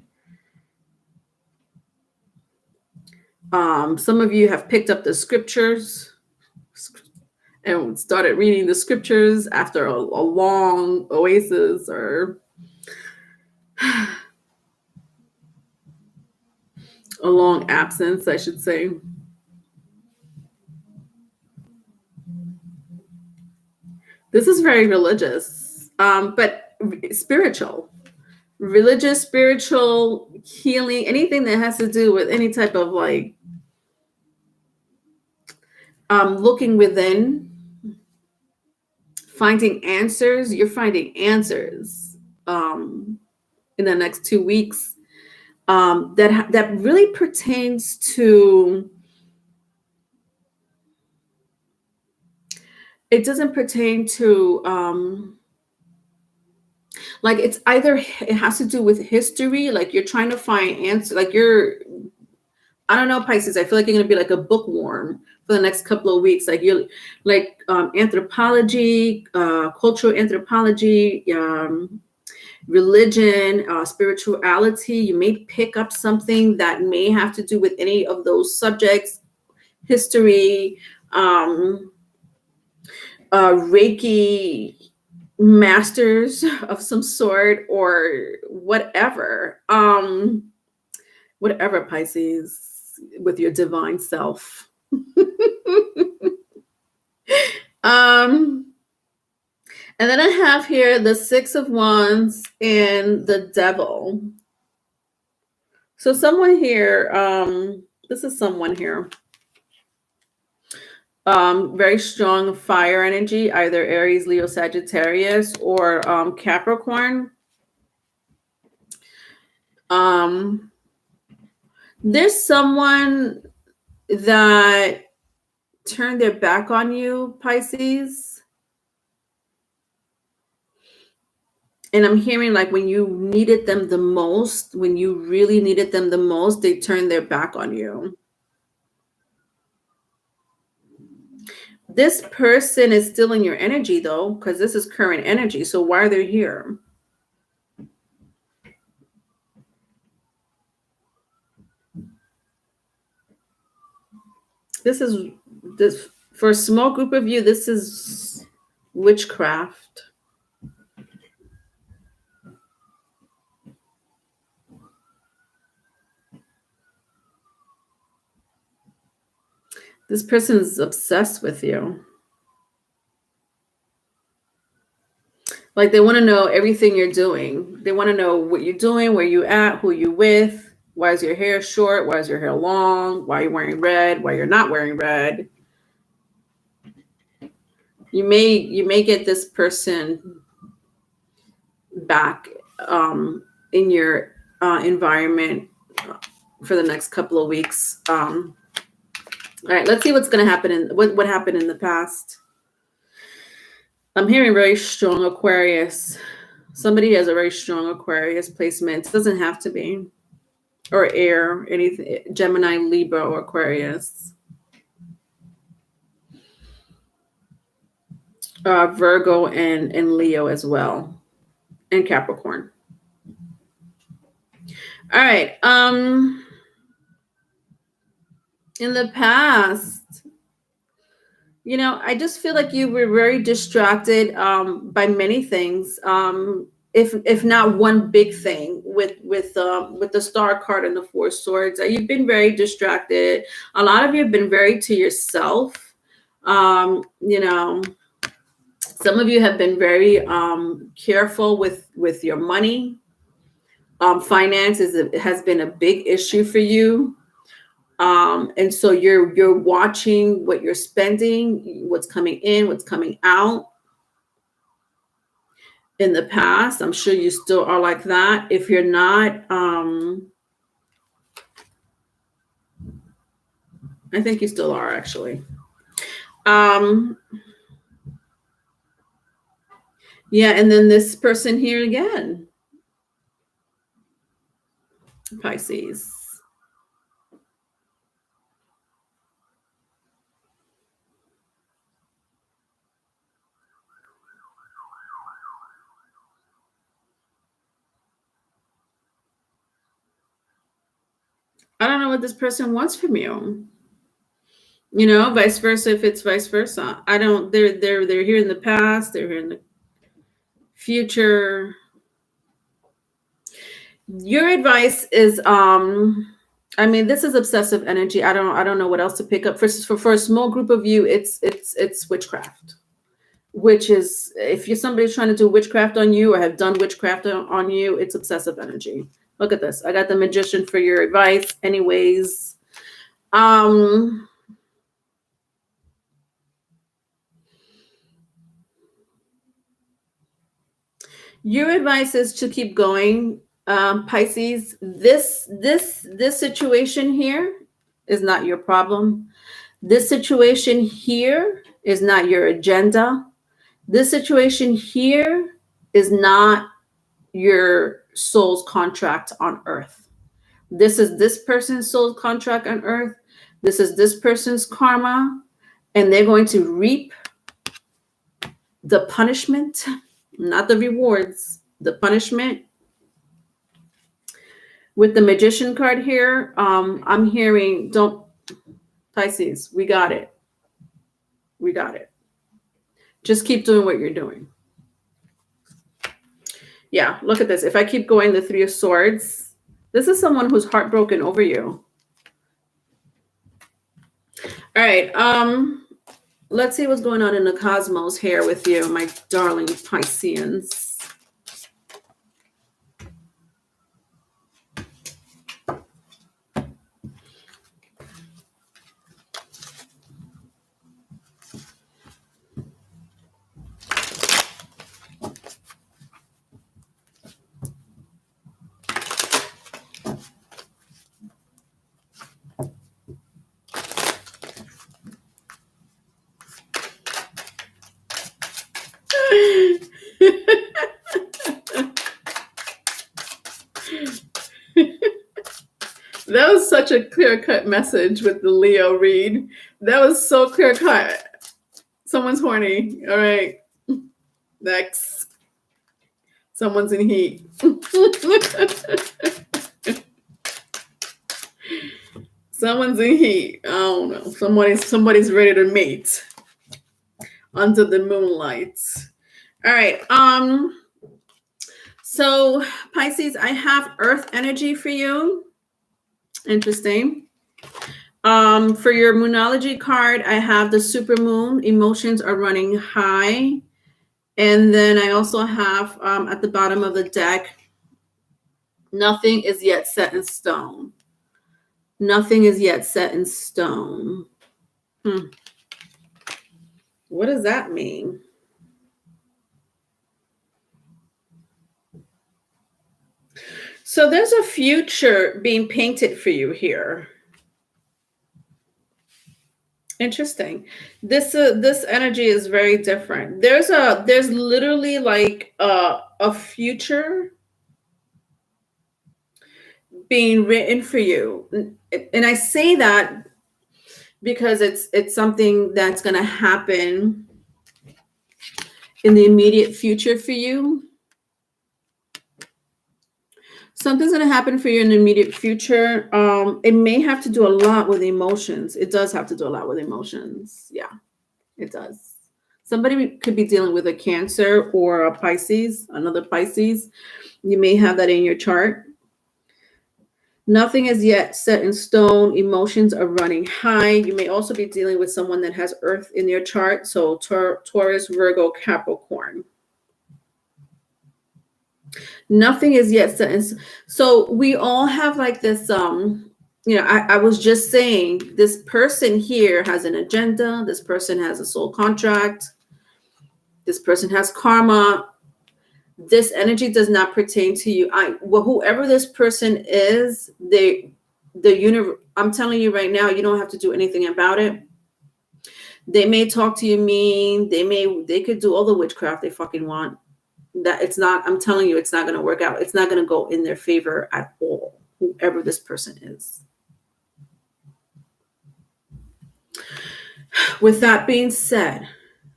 Some of you have picked up the scriptures and started reading the scriptures after a long oasis or a long absence, I should say. This is very religious, but spiritual. Religious, spiritual, healing, anything that has to do with any type of like looking within, finding answers. You're finding answers in the next 2 weeks that really pertains to. It doesn't pertain to like it's either it has to do with history, like you're trying to find answers, like I don't know, Pisces. I feel like you're gonna be like a bookworm for the next couple of weeks. Like you're like anthropology, cultural anthropology, religion, spirituality. You may pick up something that may have to do with any of those subjects, history, Reiki masters of some sort, or whatever. Whatever, Pisces, with your divine self. And then I have here the Six of Wands and the Devil. So someone here, this is someone here. Very strong fire energy, either Aries, Leo, Sagittarius, or Capricorn. There's someone that turned their back on you, Pisces. And I'm hearing like when you needed them the most, when you really needed them the most, they turned their back on you. This person is still in your energy though, because this is current energy. So why are they here? This for a small group of you, this is witchcraft. This person is obsessed with you. Like they want to know everything you're doing. They want to know what you're doing, where you at, who you with, why is your hair short, why is your hair long, why are you wearing red, why you're not wearing red. You may get this person back in your environment for the next couple of weeks. All right, let's see what's going to happen what happened in the past. I'm hearing very strong Aquarius. Somebody has a very strong Aquarius placement. It doesn't have to be. Or air, anything, Gemini, Libra, or Aquarius. Virgo and Leo as well. And Capricorn. All right. In the past, I just feel like you were very distracted by many things. If not one big thing with the Star card and the Four Swords, you've been very distracted. A lot of you have been very to yourself. You know, some of you have been very careful with your money. Finance has been a big issue for you. And so you're watching what you're spending, what's coming in, what's coming out. In the past, I'm sure you still are like that. If you're not, I think you still are actually. Yeah, and then this person here again, Pisces. I don't know what this person wants from you. Vice versa. If it's vice versa, I don't. They're here in the past. They're here in the future. Your advice is, I mean, this is obsessive energy. I don't know what else to pick up. For a small group of you, it's witchcraft. Which is, if you're somebody trying to do witchcraft on you or have done witchcraft on you, it's obsessive energy. Look at this. I got the Magician for your advice. Anyways, your advice is to keep going, Pisces. This situation here is not your problem. This situation here is not your agenda. This situation here is not your soul's contract on earth. This is this person's soul contract on earth. This is this person's karma, and they're going to reap the punishment, not the rewards, the punishment. With the Magician card here, I'm hearing, don't, Pisces, we got it. We got it. Just keep doing what you're doing. Yeah, look at this. If I keep going, the Three of Swords, this is someone who's heartbroken over you. All right. Let's see what's going on in the cosmos here with you, my darling Pisceans. That was such a clear-cut message with the Leo read. That was so clear-cut. Someone's horny. All right. Next. Someone's in heat. Someone's in heat. I don't know. Somebody's ready to mate under the moonlight. All right. So Pisces, I have Earth energy for you. Interesting. For your Moonology card, I have the supermoon. Emotions are running high. And then I also have at the bottom of the deck, nothing is yet set in stone. Nothing is yet set in stone. What does that mean? So there's a future being painted for you here. Interesting. This energy is very different. There's literally like a future being written for you. And I say that because it's something that's going to happen in the immediate future for you. Something's going to happen for you in the immediate future. It may have to do a lot with emotions. It does have to do a lot with emotions. Yeah, it does. Somebody could be dealing with a Cancer or a Pisces, another Pisces. You may have that in your chart. Nothing is yet set in stone. Emotions are running high. You may also be dealing with someone that has Earth in their chart. So Taurus, Virgo, Capricorn. Nothing is yet set in. So we all have like this, I was just saying, this person here has an agenda. This person has a soul contract. This person has karma. This energy does not pertain to you. Whoever this person is, the universe. I'm telling you right now, you don't have to do anything about it. They may talk to you mean. They could do all the witchcraft they fucking want. That it's not. I'm telling you, it's not going to work out. It's not going to go in their favor at all. Whoever this person is. With that being said,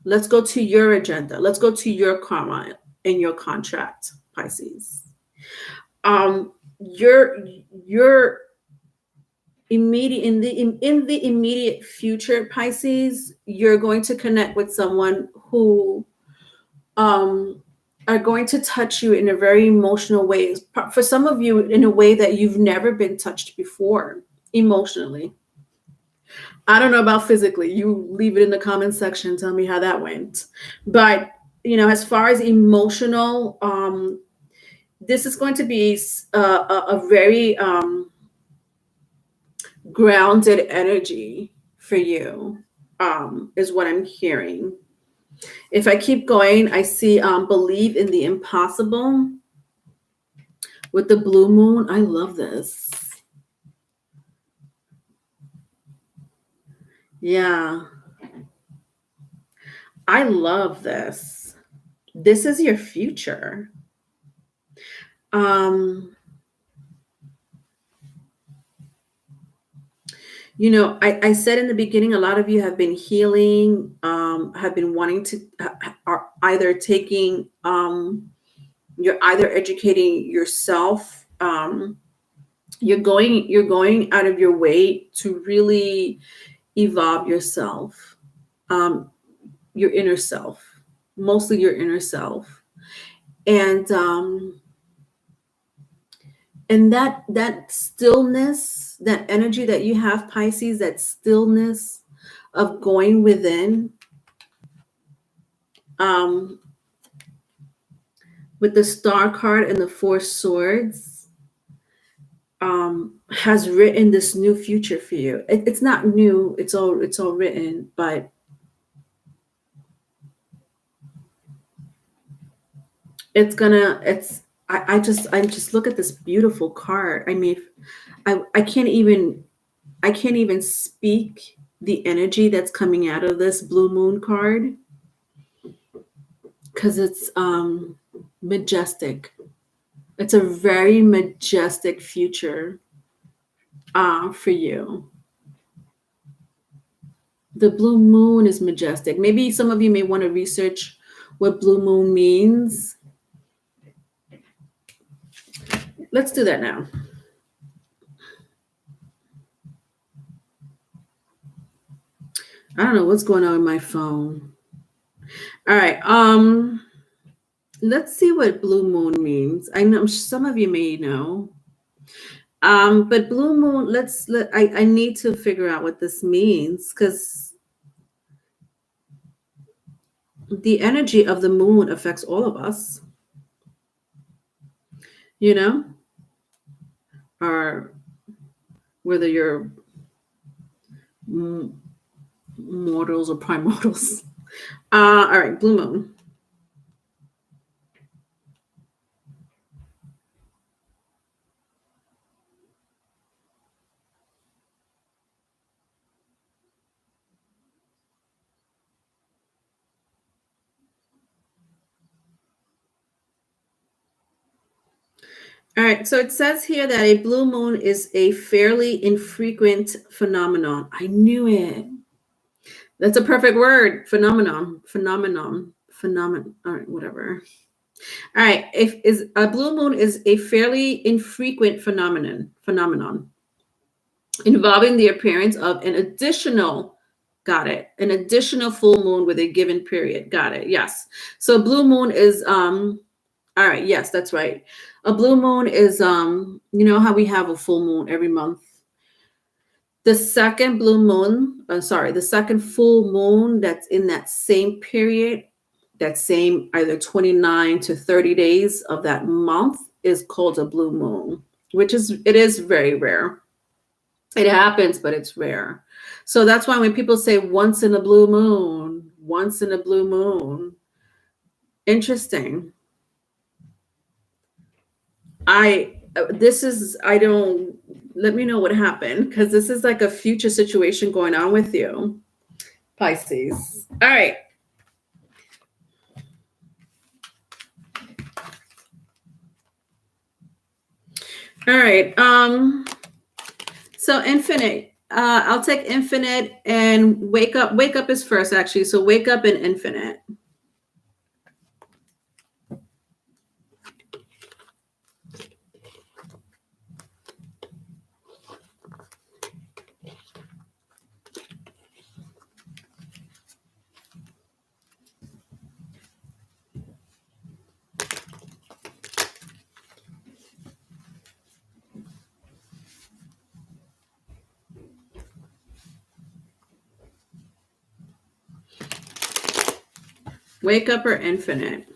let's go to your agenda. Let's go to your karma and your contract, Pisces. Your immediate in the immediate future, Pisces, you're going to connect with someone who are going to touch you in a very emotional way. For some of you, in a way that you've never been touched before, emotionally. I don't know about physically. You leave it in the comment section. Tell me how that went. But, as far as emotional, this is going to be a very grounded energy for you, is what I'm hearing. If I keep going, I see believe in the impossible with the blue moon. I love this. Yeah. I love this. This is your future. I said in the beginning, a lot of you have been healing, have been wanting to, are either taking, you're either educating yourself, you're going out of your way to really evolve yourself, your inner self, mostly your inner self. And that stillness, that energy that you have, Pisces, that stillness of going within, with the Star card and the Four Swords, has written this new future for you. It's not new, it's all written, but I just look at this beautiful card. I mean, I can't even speak the energy that's coming out of this blue moon card, because it's majestic. It's a very majestic future for you. The blue moon is majestic. Maybe some of you may want to research what blue moon means. Let's do that now. I don't know what's going on with my phone. All right. Let's see what blue moon means. I know some of you may know. But blue moon, I need to figure out what this means, because the energy of the moon affects all of us. Or whether you're mortals or primordials. All right, blue moon. All right, so it says here that a blue moon is a fairly infrequent phenomenon. I knew it. That's a perfect word. Phenomenon. All right, whatever. All right. If is a blue moon is a fairly infrequent phenomenon involving the appearance of an additional, got it, an additional full moon with a given period. Got it. Yes. So blue moon is all right, yes, that's right. A blue moon is you know how we have a full moon every month. The second blue moon, the second full moon that's in that same period, that same either 29 to 30 days of that month is called a blue moon, which is, it is very rare. It happens, but it's rare. So that's why when people say once in a blue moon, once in a blue moon, interesting. I don't, let me know what happened, because this is like a future situation going on with you, Pisces. All right. All right. So infinite. I'll take infinite and wake up. Wake up is first, actually. So wake up and infinite. Wake up or infinite.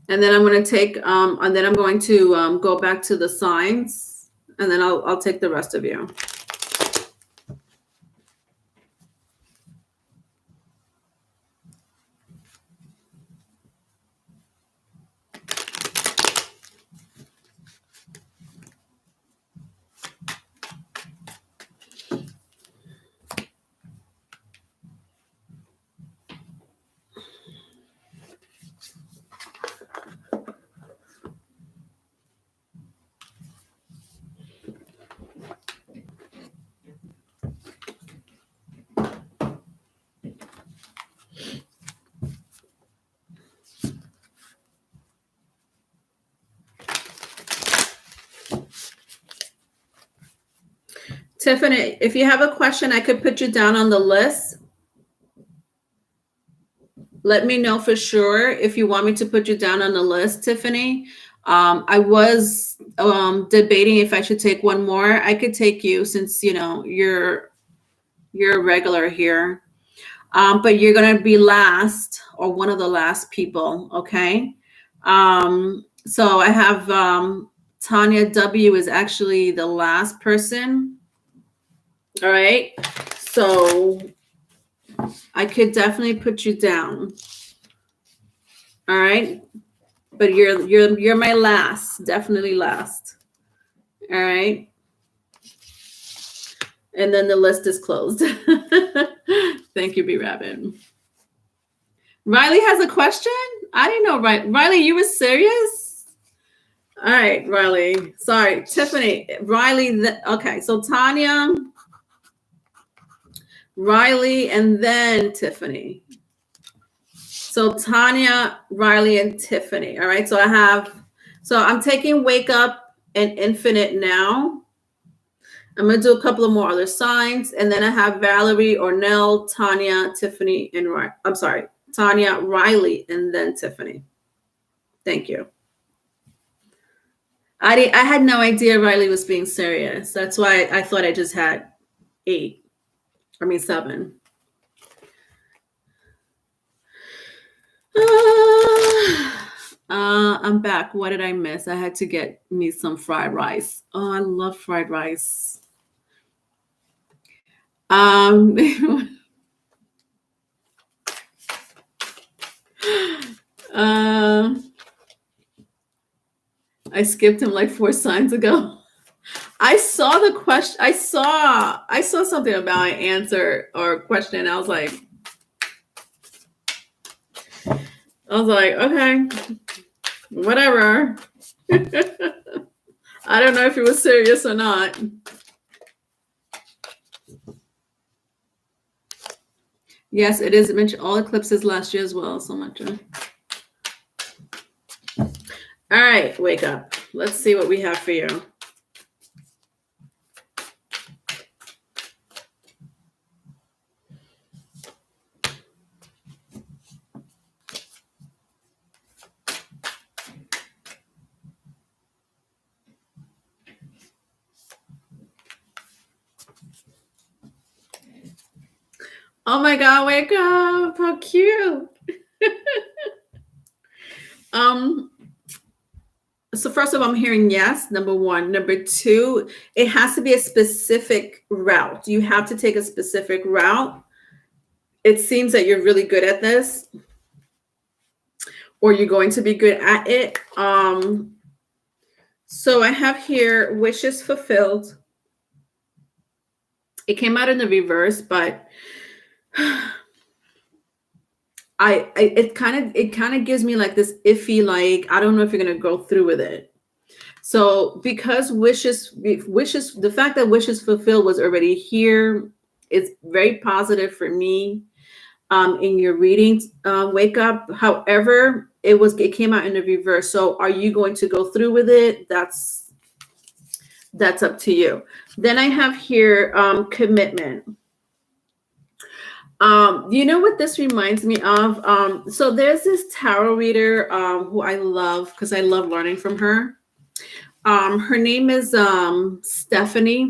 And then I'm going to take, and then I'm going to go back to the signs, and then I'll take the rest of you. Tiffany, if you have a question, I could put you down on the list. Let me know for sure if you want me to put you down on the list, Tiffany. I was debating if I should take one more. I could take you, since you know you're a regular here, but you're gonna be last, or one of the last people. Okay. So I have Tanya W is actually the last person. All right. So I could definitely put you down. All right. But you're my last, definitely last. All right. And then the list is closed. Thank you, B Rabbit. Riley has a question? I didn't know, Riley, you were serious? All right, Riley. Sorry, Tiffany. Riley, okay, so Tanya, Riley, and then Tiffany. So Tanya, Riley, and Tiffany. All right, so I'm taking Wake Up and Infinite now. I'm going to do a couple of more other signs, and then I have Valerie, Ornell, Tanya, Tiffany, and Tanya, Riley, and then Tiffany. Thank you. I had no idea Riley was being serious. That's why I thought I just had 7. I'm back. What did I miss? I had to get me some fried rice. Oh, I love fried rice. I skipped him like 4 signs ago. I saw the question. I saw something about an answer or question. And I was like, okay, whatever. I don't know if it was serious or not. Yes, it is. It mentioned all eclipses last year as well. So much. All right, wake up. Let's see what we have for you. Oh my God, wake up. How cute. So first of all, I'm hearing yes, number one. Number two, it has to be a specific route. You have to take a specific route. It seems that you're really good at this, or you're going to be good at it. So I have here wishes fulfilled. It came out in the reverse, but it kind of gives me like this iffy, like I don't know if you're gonna go through with it. So because wishes, the fact that wishes fulfilled was already here, it's very positive for me. In your reading, wake up. However, it came out in the reverse. So are you going to go through with it? That's up to you. Then I have here commitment. You know what this reminds me of? So there's this tarot reader who I love because I love learning from her. Her name is Stephanie.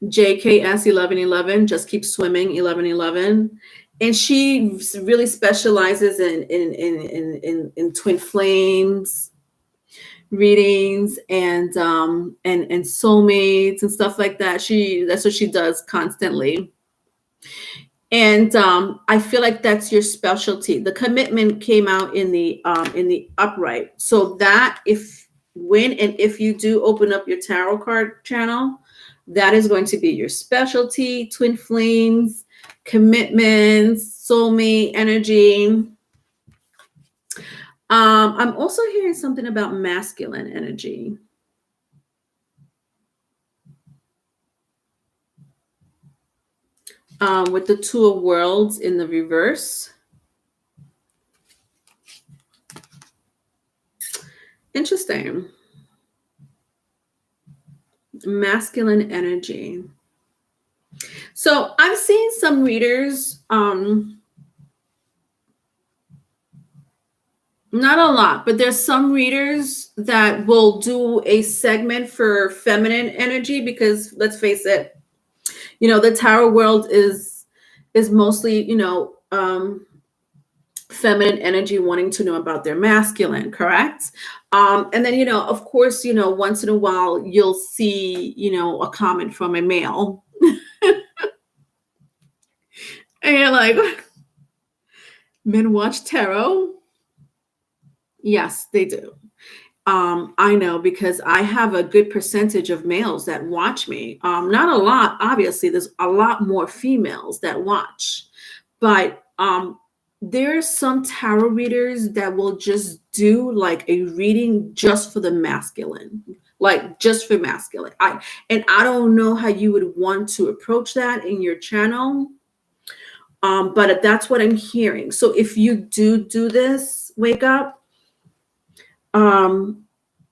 JKS 1111, just keep swimming 1111, and she really specializes in twin flames readings and soulmates and stuff like that. That's what she does constantly. And I feel like that's your specialty. The commitment came out in the upright. So that if you do open up your tarot card channel, that is going to be your specialty. Twin flames, commitments, soulmate energy. I'm also hearing something about masculine energy. With the Two of Worlds in the reverse. Interesting. Masculine energy. So I've seen some readers, not a lot, but there's some readers that will do a segment for feminine energy because let's face it, the tarot world is mostly, feminine energy wanting to know about their masculine, correct? And then, of course, once in a while you'll see, a comment from a male. And you're like, men watch tarot? Yes, they do. I know because I have a good percentage of males that watch me. Not a lot, obviously, there's a lot more females that watch. But there's some tarot readers that will just do like a reading just for the masculine, like just for masculine. I don't know how you would want to approach that in your channel, but that's what I'm hearing. So if you do this, wake up.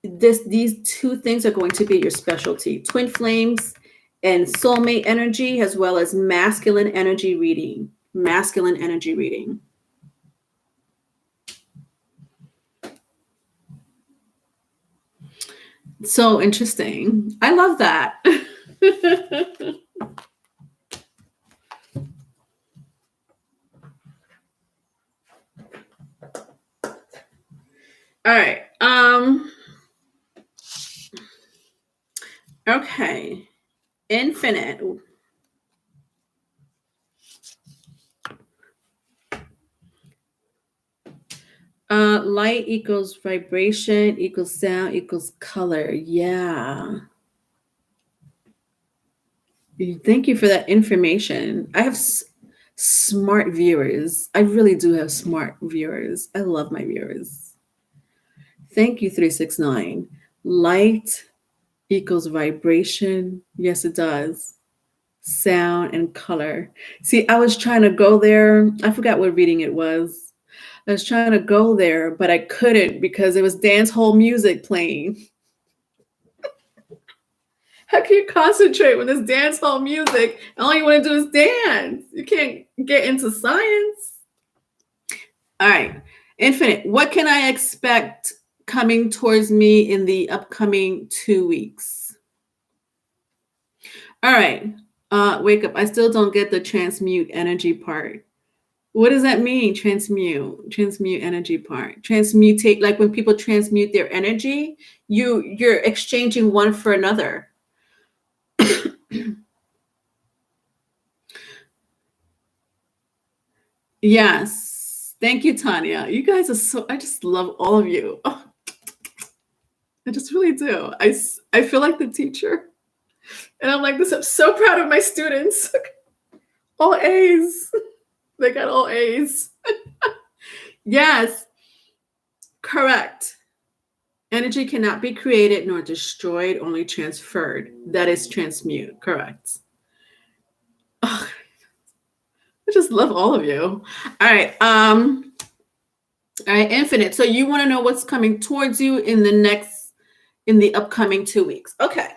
These two things are going to be your specialty: twin flames and soulmate energy, as well as masculine energy reading. Masculine energy reading. So interesting. I love that. All right. Okay. Infinite. Light equals vibration equals sound equals color. Yeah. Thank you for that information. I have smart viewers. I really do have smart viewers. I love my viewers. Thank you, 369. Light equals vibration. Yes, it does. Sound and color. See, I was trying to go there. I forgot what reading it was. I was trying to go there, but I couldn't because there was dance hall music playing. How can you concentrate when there's dance hall music and all you want to do is dance? You can't get into science. All right. Infinite, what can I expect coming towards me in the upcoming 2 weeks? All right. Wake up. I still don't get the transmute energy part. What does that mean? Transmute energy part. Transmutate, like when people transmute their energy, you're exchanging one for another. Yes. Thank you, Tanya. You guys are so, I just love all of you. Oh, I just really do. I feel like the teacher. And I'm like this. I'm so proud of my students. All A's. They got all A's. Yes. Correct. Energy cannot be created nor destroyed, only transferred. That is transmute. Correct. Oh, I just love all of you. All right. All right, Infinite. So you want to know what's coming towards you in the upcoming 2 weeks. Okay.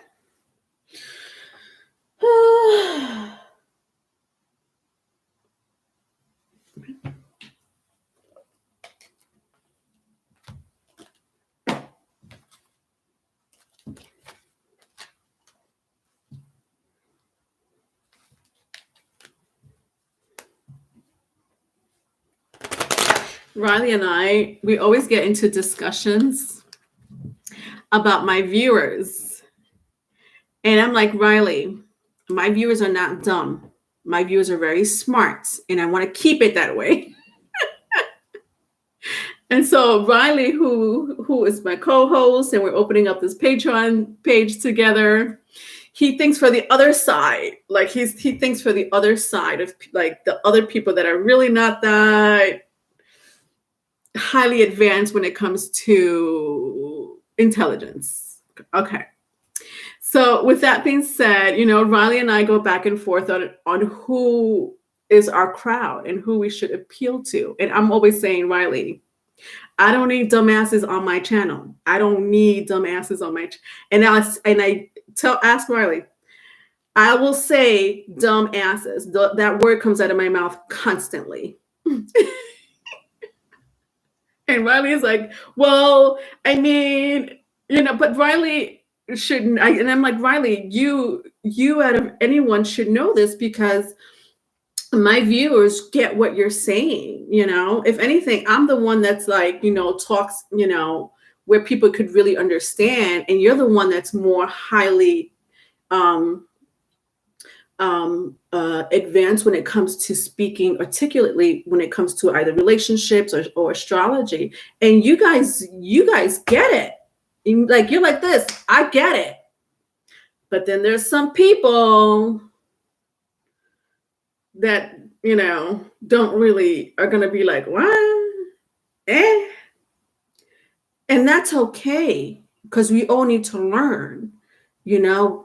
Riley and I, we always get into discussions about my viewers. And I'm like, Riley, my viewers are not dumb. My viewers are very smart, and I want to keep it that way. And so Riley, who is my co-host, and we're opening up this Patreon page together, he thinks for the other side. Like he thinks for the other side of like the other people that are really not that highly advanced when it comes to intelligence. Okay. So with that being said, Riley and I go back and forth on who is our crowd and who we should appeal to. And I'm always saying, Riley, I don't need dumbasses on my channel. I don't need dumbasses on my and I ask Riley, I will say dumb asses. That word comes out of my mouth constantly. And Riley is like, well, I mean, but Riley shouldn't. And I'm like, Riley, you out of anyone should know this because my viewers get what you're saying. If anything, I'm the one that's like, talks, where people could really understand. And you're the one that's more highly advanced when it comes to speaking articulately when it comes to either relationships or astrology. And you guys get it. You're like this. I get it. But then there's some people that don't really are going to be like, what? And that's okay, because we all need to learn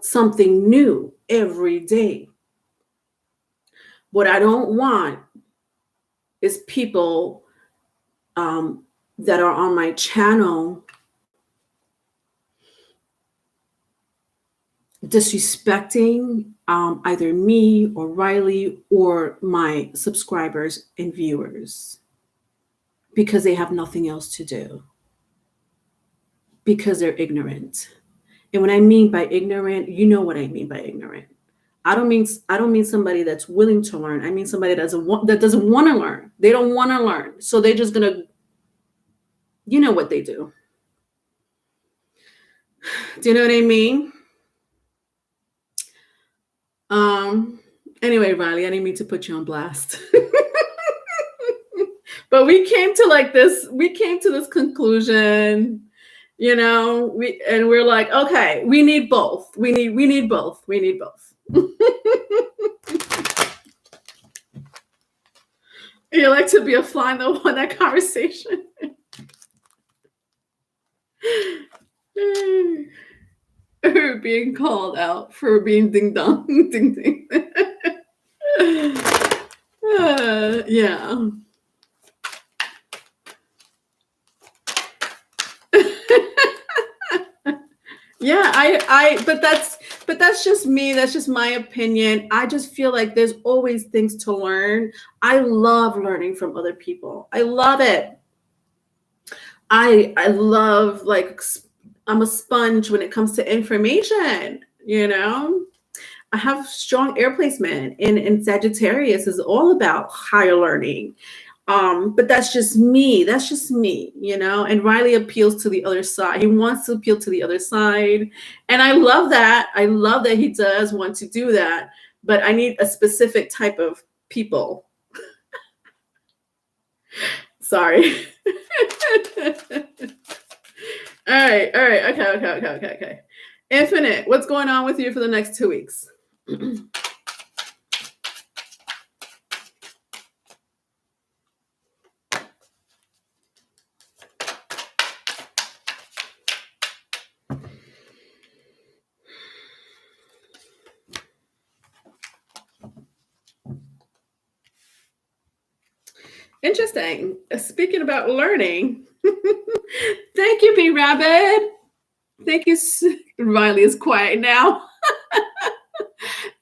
something new every day. What I don't want is people that are on my channel disrespecting either me or Riley or my subscribers and viewers because they have nothing else to do, because they're ignorant. And when I mean by ignorant, you know what I mean by ignorant. I don't mean somebody that's willing to learn. I mean somebody that doesn't want to learn. They don't want to learn. So they're just gonna, what they do. Do you know what I mean? Anyway, Riley, I didn't mean to put you on blast. But we came to this conclusion, we're like, okay, we need both. We need both. You like to be a fly in the wall in that conversation. Being called out for being ding dong, ding ding. Yeah. Yeah, but that's just me. That's just my opinion. I just feel like there's always things to learn. I love learning from other people. I love it. I love like I'm a sponge when it comes to information, you know? I have strong air placement in Sagittarius is all about higher learning. But that's just me. That's just me, you know. And Riley appeals to the other side. He wants to appeal to the other side. And I love that. I love that he does want to do that. But I need a specific type of people. Sorry. All right. All right. Okay. Infinite, what's going on with you for the next 2 weeks? Interesting. Speaking about learning, thank you, B Rabbit. Thank you. Riley is quiet now.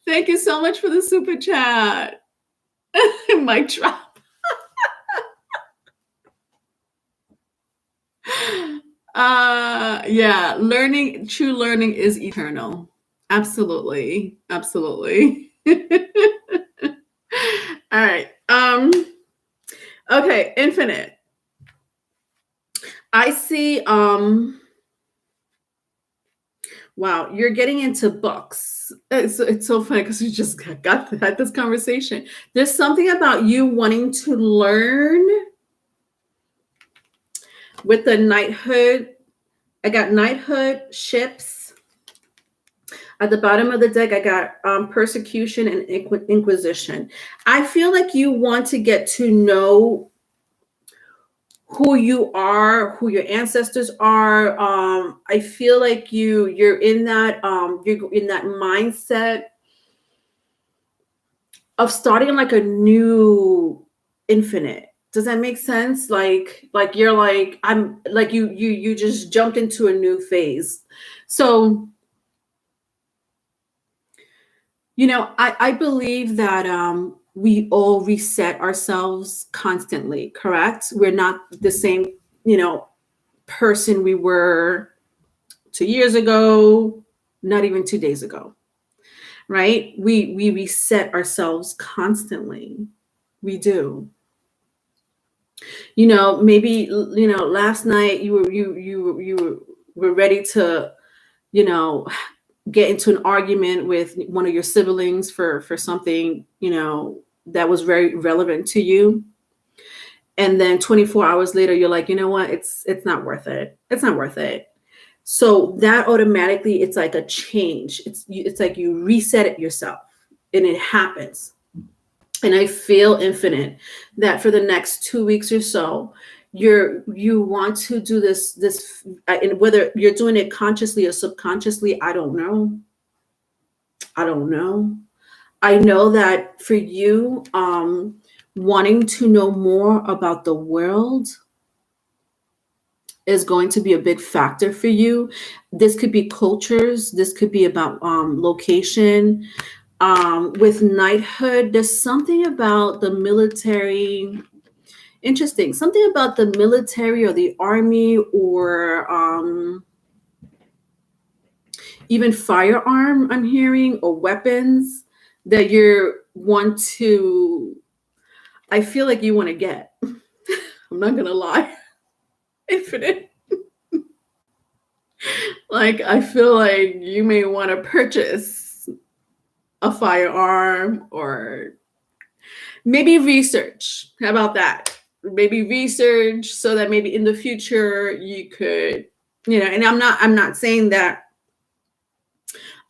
Thank you so much for the super chat. Mic drop. Yeah, true learning is eternal. Absolutely. Absolutely. All right. Okay, infinite. I see wow, you're getting into books. It's so funny because we just had this conversation. There's something about you wanting to learn with the knighthood. I got knighthood, ships. At the bottom of the deck, I got persecution and inquisition. I feel like you want to get to know who you are, who your ancestors are. I feel like you're in that mindset of starting like a new infinite. Does that make sense? Like you're like I'm like you just jumped into a new phase. So I believe that we all reset ourselves constantly, correct? We're not the same, person we were 2 years ago, not even 2 days ago, right? We reset ourselves constantly. We do. Maybe last night you were ready to, you know, get into an argument with one of your siblings for something, that was very relevant to you. And then 24 hours later, you're like, you know what? It's not worth it. It's not worth it. So that automatically, it's like a change. It's like you reset it yourself, and it happens. And I feel infinite that for the next 2 weeks or so, you want to do this, and whether you're doing it consciously or subconsciously, I don't know. I know that for you, wanting to know more about the world is going to be a big factor for you. This could be cultures. This could be about location. With knighthood, there's something about the military. Interesting. Something about the military or the army or even firearm, I'm hearing, or weapons that I feel like you want to get. I'm not going to lie. Infinite. Like, I feel like you may want to purchase a firearm or maybe research. How about that? Maybe research so that maybe in the future you could, and I'm not saying that.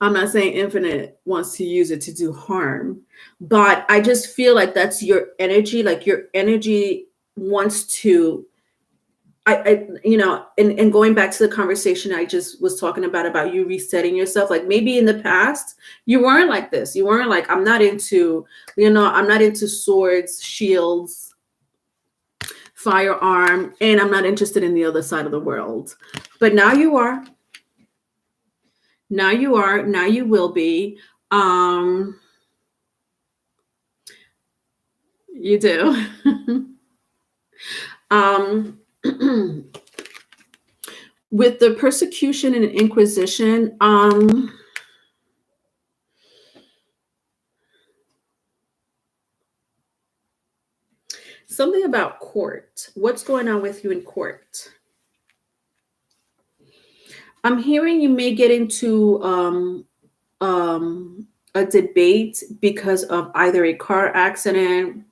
I'm not saying Infinite wants to use it to do harm, but I just feel like that's your energy. Like your energy wants to, and going back to the conversation I just was talking about you resetting yourself. Like maybe in the past you weren't like this. You weren't like, I'm not into swords, shields, firearm, and I'm not interested in the other side of the world. But now you are. Now you are. Now you will be. You do. um, with the persecution and inquisition, something about court. What's going on with you in court? I'm hearing you may get into a debate because of either a car accident,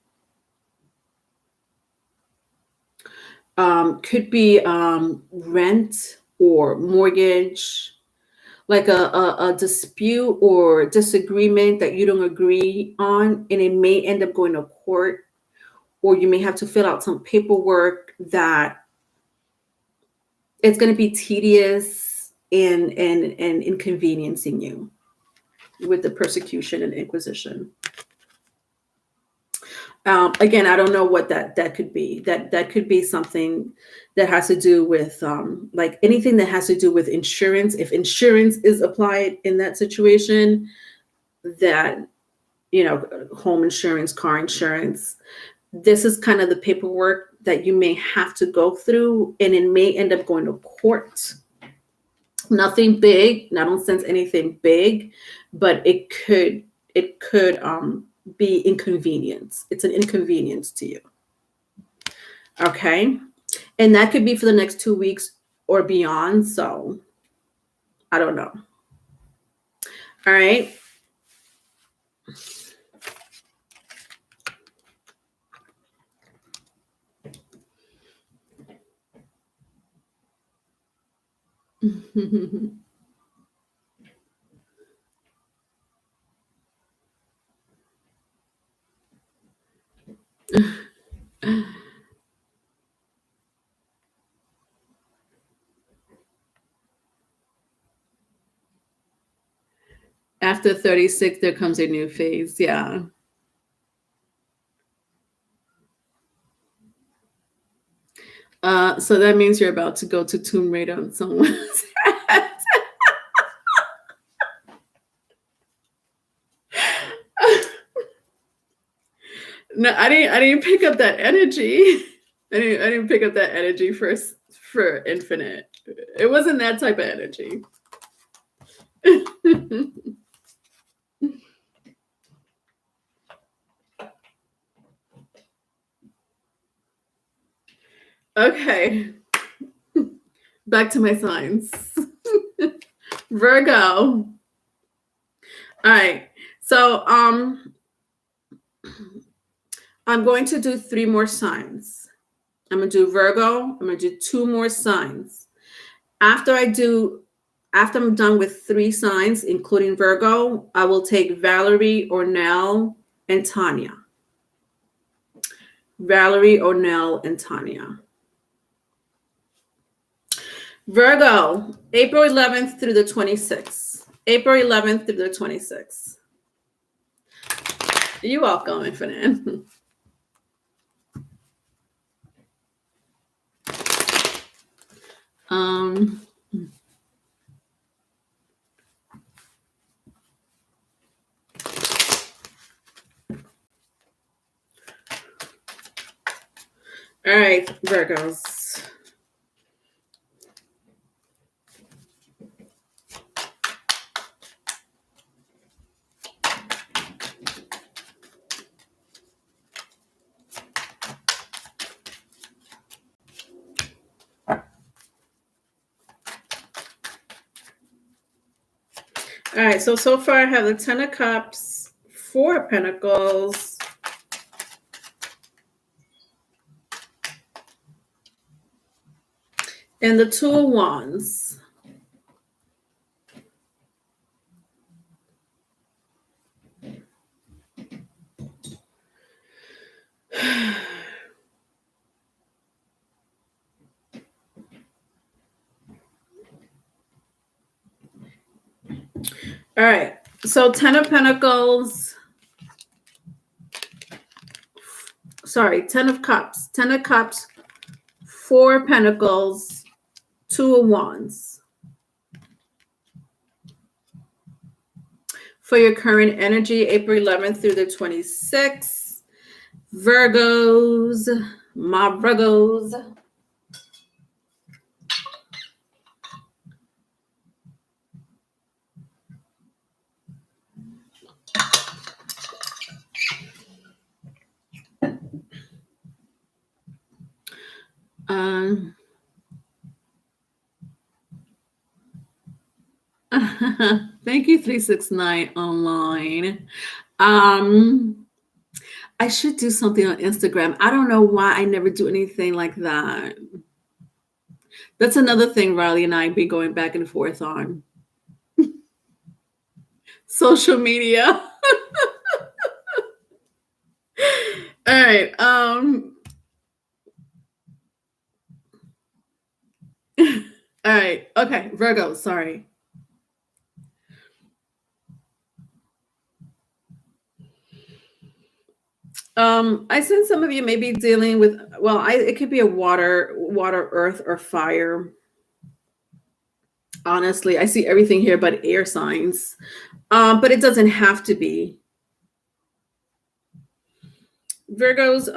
could be rent or mortgage, like a dispute or disagreement that you don't agree on, and it may end up going to court, or you may have to fill out some paperwork that it's going to be tedious and inconveniencing you with the persecution and inquisition. Again, I don't know what that could be. That could be something that has to do with like anything that has to do with insurance. If insurance is applied in that situation, that, you know, home insurance, car insurance, this is kind of the paperwork that you may have to go through, and it may end up going to court. Nothing big. I don't sense anything big, but it could be inconvenience. It's an inconvenience to you. Okay. And that could be for the next 2 weeks or beyond. So I don't know. All right. After 36, there comes a new phase. Yeah. So that means you're about to go to Tomb Raider on someone's head. No, I didn't pick up that energy. I didn't pick up that energy for infinite. It wasn't that type of energy. Okay. Back to my signs. Virgo. All right. So I'm going to do 3 more signs. I'm going to do Virgo. I'm going to do 2 more signs. After I'm done with 3 signs, including Virgo, I will take Valerie, Ornell, and Tanya. Valerie, Ornell, and Tanya. Virgo, April 11th through the 26th. April 11th through the 26th. You're welcome, Infinite. All right, Virgos. All right, so far I have the 10 of Cups, 4 of Pentacles, and the 2 of Wands. All right, so 10 of Pentacles, 10 of Cups, 10 of Cups, 4 of Pentacles, 2 of Wands. for your current energy, April 11th through the 26th. Virgos, my Virgos. Thank you, 369 online. I should do something on Instagram. I don't know why I never do anything like that. That's another thing Riley and I be going back and forth on. Social media. All right. All right. Okay. Virgo, sorry. I sense some of you may be dealing with, well, it could be a water, earth, or fire. Honestly, I see everything here but air signs. But it doesn't have to be. Virgos,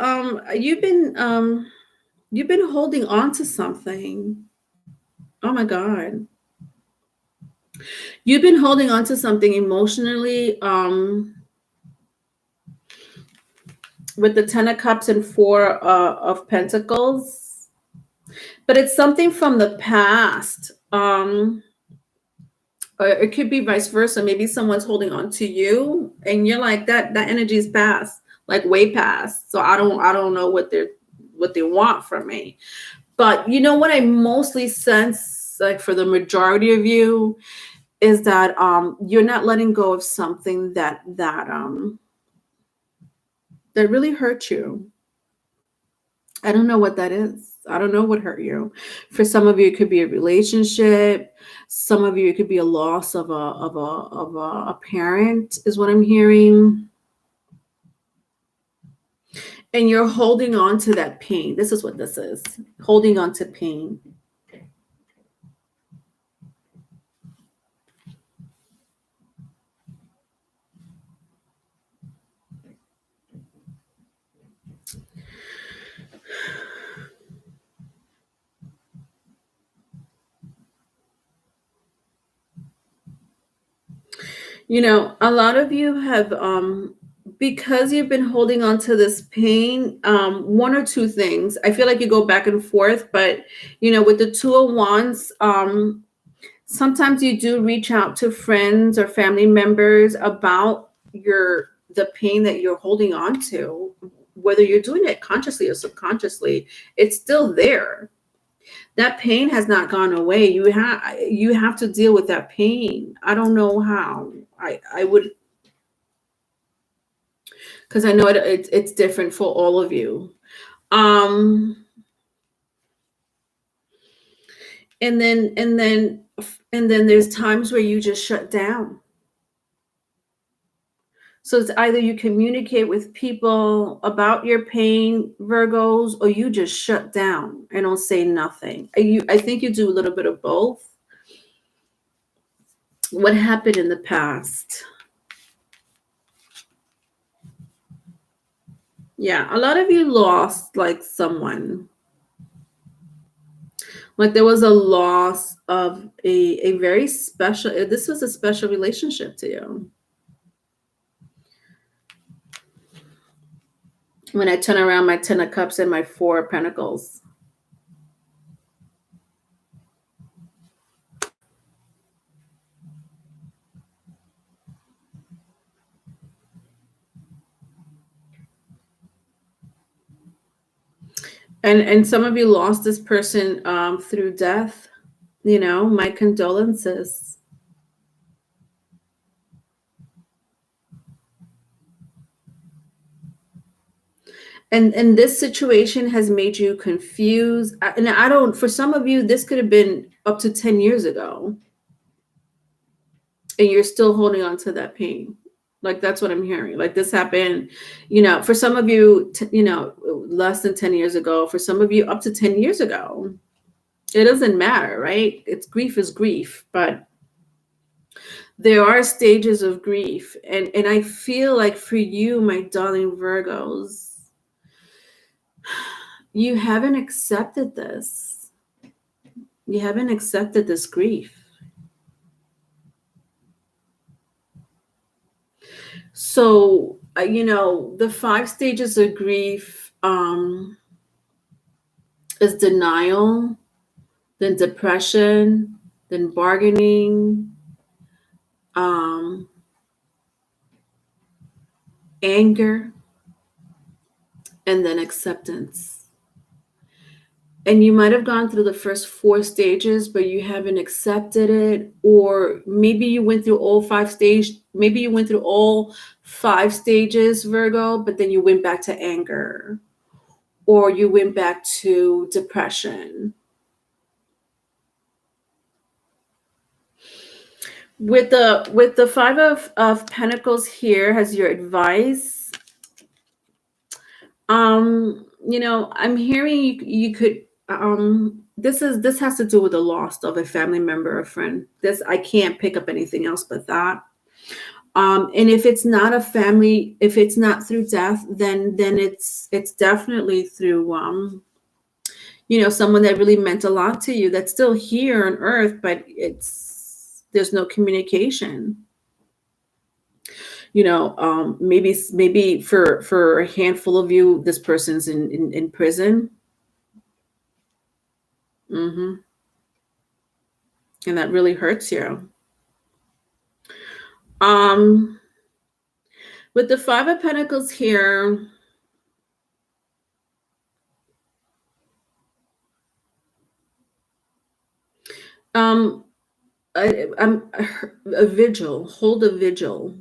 you've been holding on to something. Oh my God. You've been holding on to something emotionally, with the 10 of Cups and 4 of Pentacles. But it's something from the past. Or it could be vice versa. Maybe someone's holding on to you and you're like, that energy is past, like way past. So I don't know what they want from me. But you know what I mostly sense, like for the majority of you, is that you're not letting go of something that really hurt you. I don't know what that is. I don't know what hurt you. For some of you, it could be a relationship. Some of you, it could be a loss of a parent, is what I'm hearing. And you're holding on to that pain. This is what this is. Holding on to pain. You know, a lot of you have, because you've been holding on to this pain, one or two things. I feel like you go back and forth, but, you know, with the 2 of Wands, sometimes you do reach out to friends or family members about the pain that you're holding on to, whether you're doing it consciously or subconsciously. It's still there. That pain has not gone away. You have to deal with that pain. I don't know how. I would, because I know it's different for all of you. And then there's times where you just shut down. So it's either you communicate with people about your pain, Virgos, or you just shut down and don't say nothing. I think you do a little bit of both. What happened in the past? Yeah, a lot of you lost like someone. Like there was a loss of a very special, this was a special relationship to you. When I turn around my 10 of Cups and my 4 of Pentacles. And some of you lost this person through death. You know, my condolences. And this situation has made you confused. And for some of you, this could have been up to 10 years ago. And you're still holding on to that pain. Like, that's what I'm hearing. Like, this happened, you know, for some of you, less than 10 years ago. For some of you, up to 10 years ago. It doesn't matter, right? Grief is grief. But there are stages of grief, and I feel like for you, my darling Virgos, you haven't accepted this. You haven't accepted this grief. So, the 5 stages of grief is denial, then depression, then bargaining, anger, and then acceptance. And you might have gone through the first 4 stages, but you haven't accepted it. Or maybe you went through all 5 stages. Maybe you went through all 5 stages, Virgo, but then you went back to anger, or you went back to depression. With the 5 of Pentacles here has your advice. I'm hearing you could this has to do with the loss of a family member or friend. This, I can't pick up anything else but that. And if it's not a family, if it's not through death, then it's definitely through someone that really meant a lot to you, that's still here on earth, but there's no communication. Maybe for a handful of you, this person's in prison. And that really hurts you. With the 5 of Pentacles here, I'm a vigil, hold a vigil.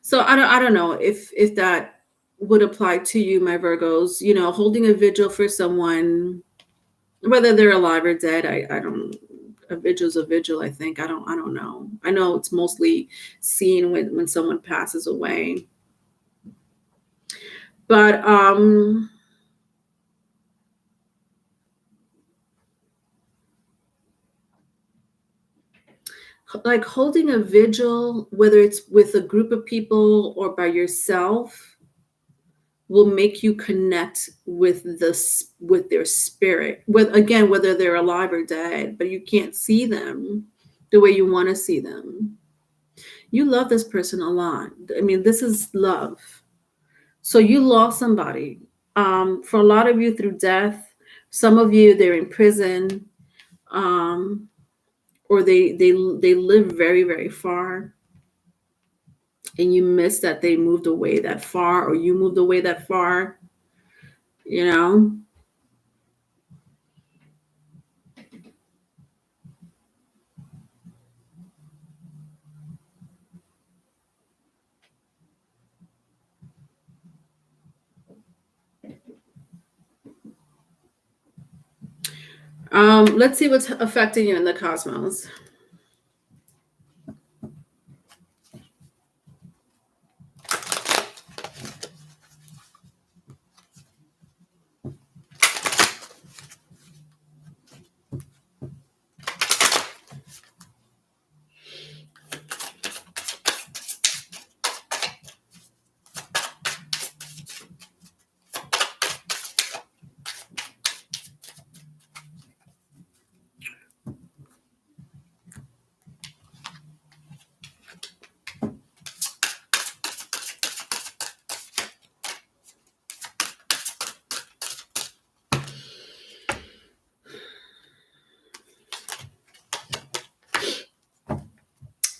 So I don't know if that would apply to you, my Virgos. Holding a vigil for someone, whether they're alive or dead. I don't. A vigil's a vigil, I think. I don't know. I know it's mostly seen when someone passes away. But like holding a vigil, whether it's with a group of people or by yourself, will make you connect with their spirit. Whether they're alive or dead, but you can't see them the way you want to see them. You love this person a lot. I mean, this is love. So you lost somebody. For a lot of you, through death. Some of you, they're in prison, or they live very, very far, and you miss that they moved away that far, or you moved away that far. Let's see what's affecting you in the cosmos.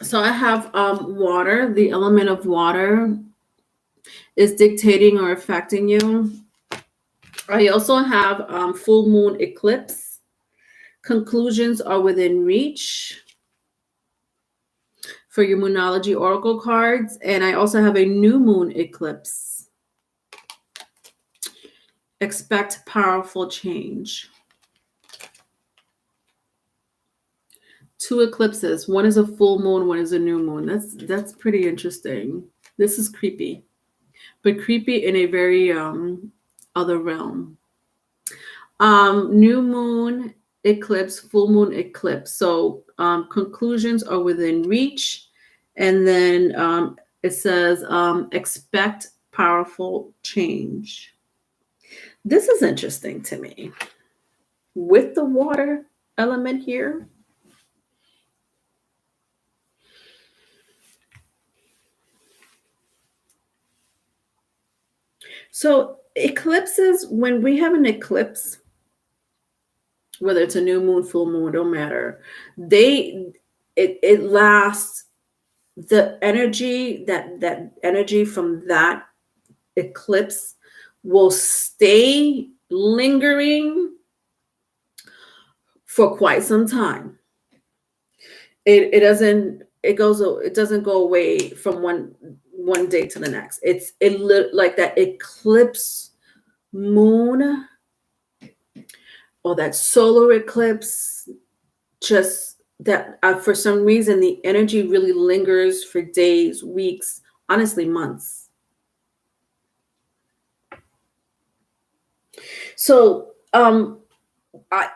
So I have water. The element of water is dictating or affecting you. I also have full moon eclipse. Conclusions are within reach for your Moonology Oracle cards. And I also have a new moon eclipse. Expect powerful change. 2 eclipses. One is a full moon, one is a new moon. That's pretty interesting. This is creepy, but creepy in a very other realm. New moon eclipse, full moon eclipse. So conclusions are within reach. And then it says expect powerful change. This is interesting to me. With the water element here, so eclipses, when we have an eclipse, whether it's a new moon, full moon, don't matter. It lasts. The energy, that energy from that eclipse will stay lingering for quite some time. It doesn't go away from one day to the next. Like that eclipse moon or that solar eclipse, just that for some reason the energy really lingers for days, weeks, honestly months. So I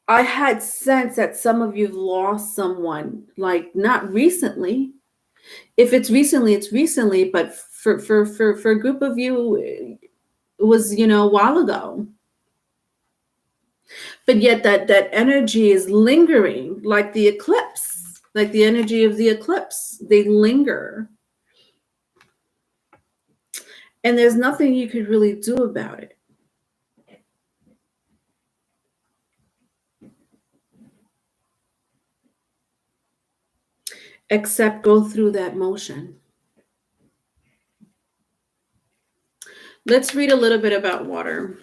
had sense that some of you've lost someone, like not recently. If it's recently, it's recently, but for a group of you, it was, a while ago. But yet that energy is lingering, like the eclipse, like the energy of the eclipse. They linger. And there's nothing you could really do about it. Except go through that motion. Let's read a little bit about water.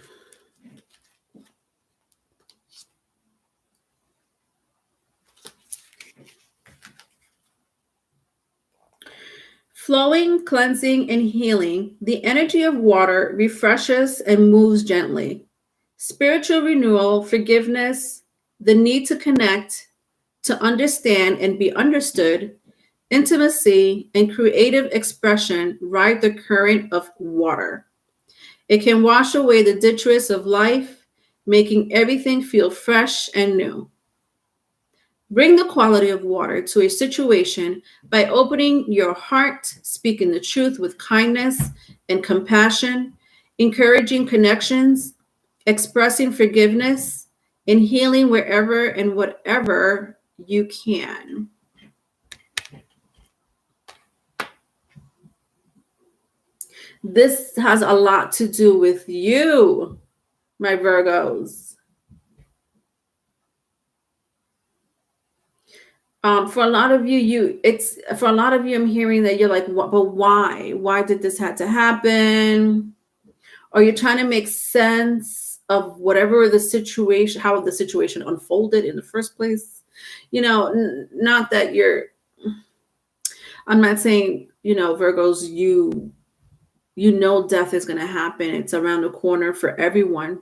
Flowing, cleansing, and healing, the energy of water refreshes and moves gently. Spiritual renewal, forgiveness, the need to connect, to understand and be understood, intimacy, and creative expression ride the current of water. It can wash away the detritus of life, making everything feel fresh and new. Bring the quality of water to a situation by opening your heart, speaking the truth with kindness and compassion, encouraging connections, expressing forgiveness, and healing wherever and whatever you can. This has a lot to do with you, my Virgos. For a lot of you, I'm hearing that you're like, what, but why? Why did this have to happen? Or you're trying to make sense of whatever the situation, how the situation unfolded in the first place. Not that I'm not saying, Virgos, death is going to happen. It's around the corner for everyone.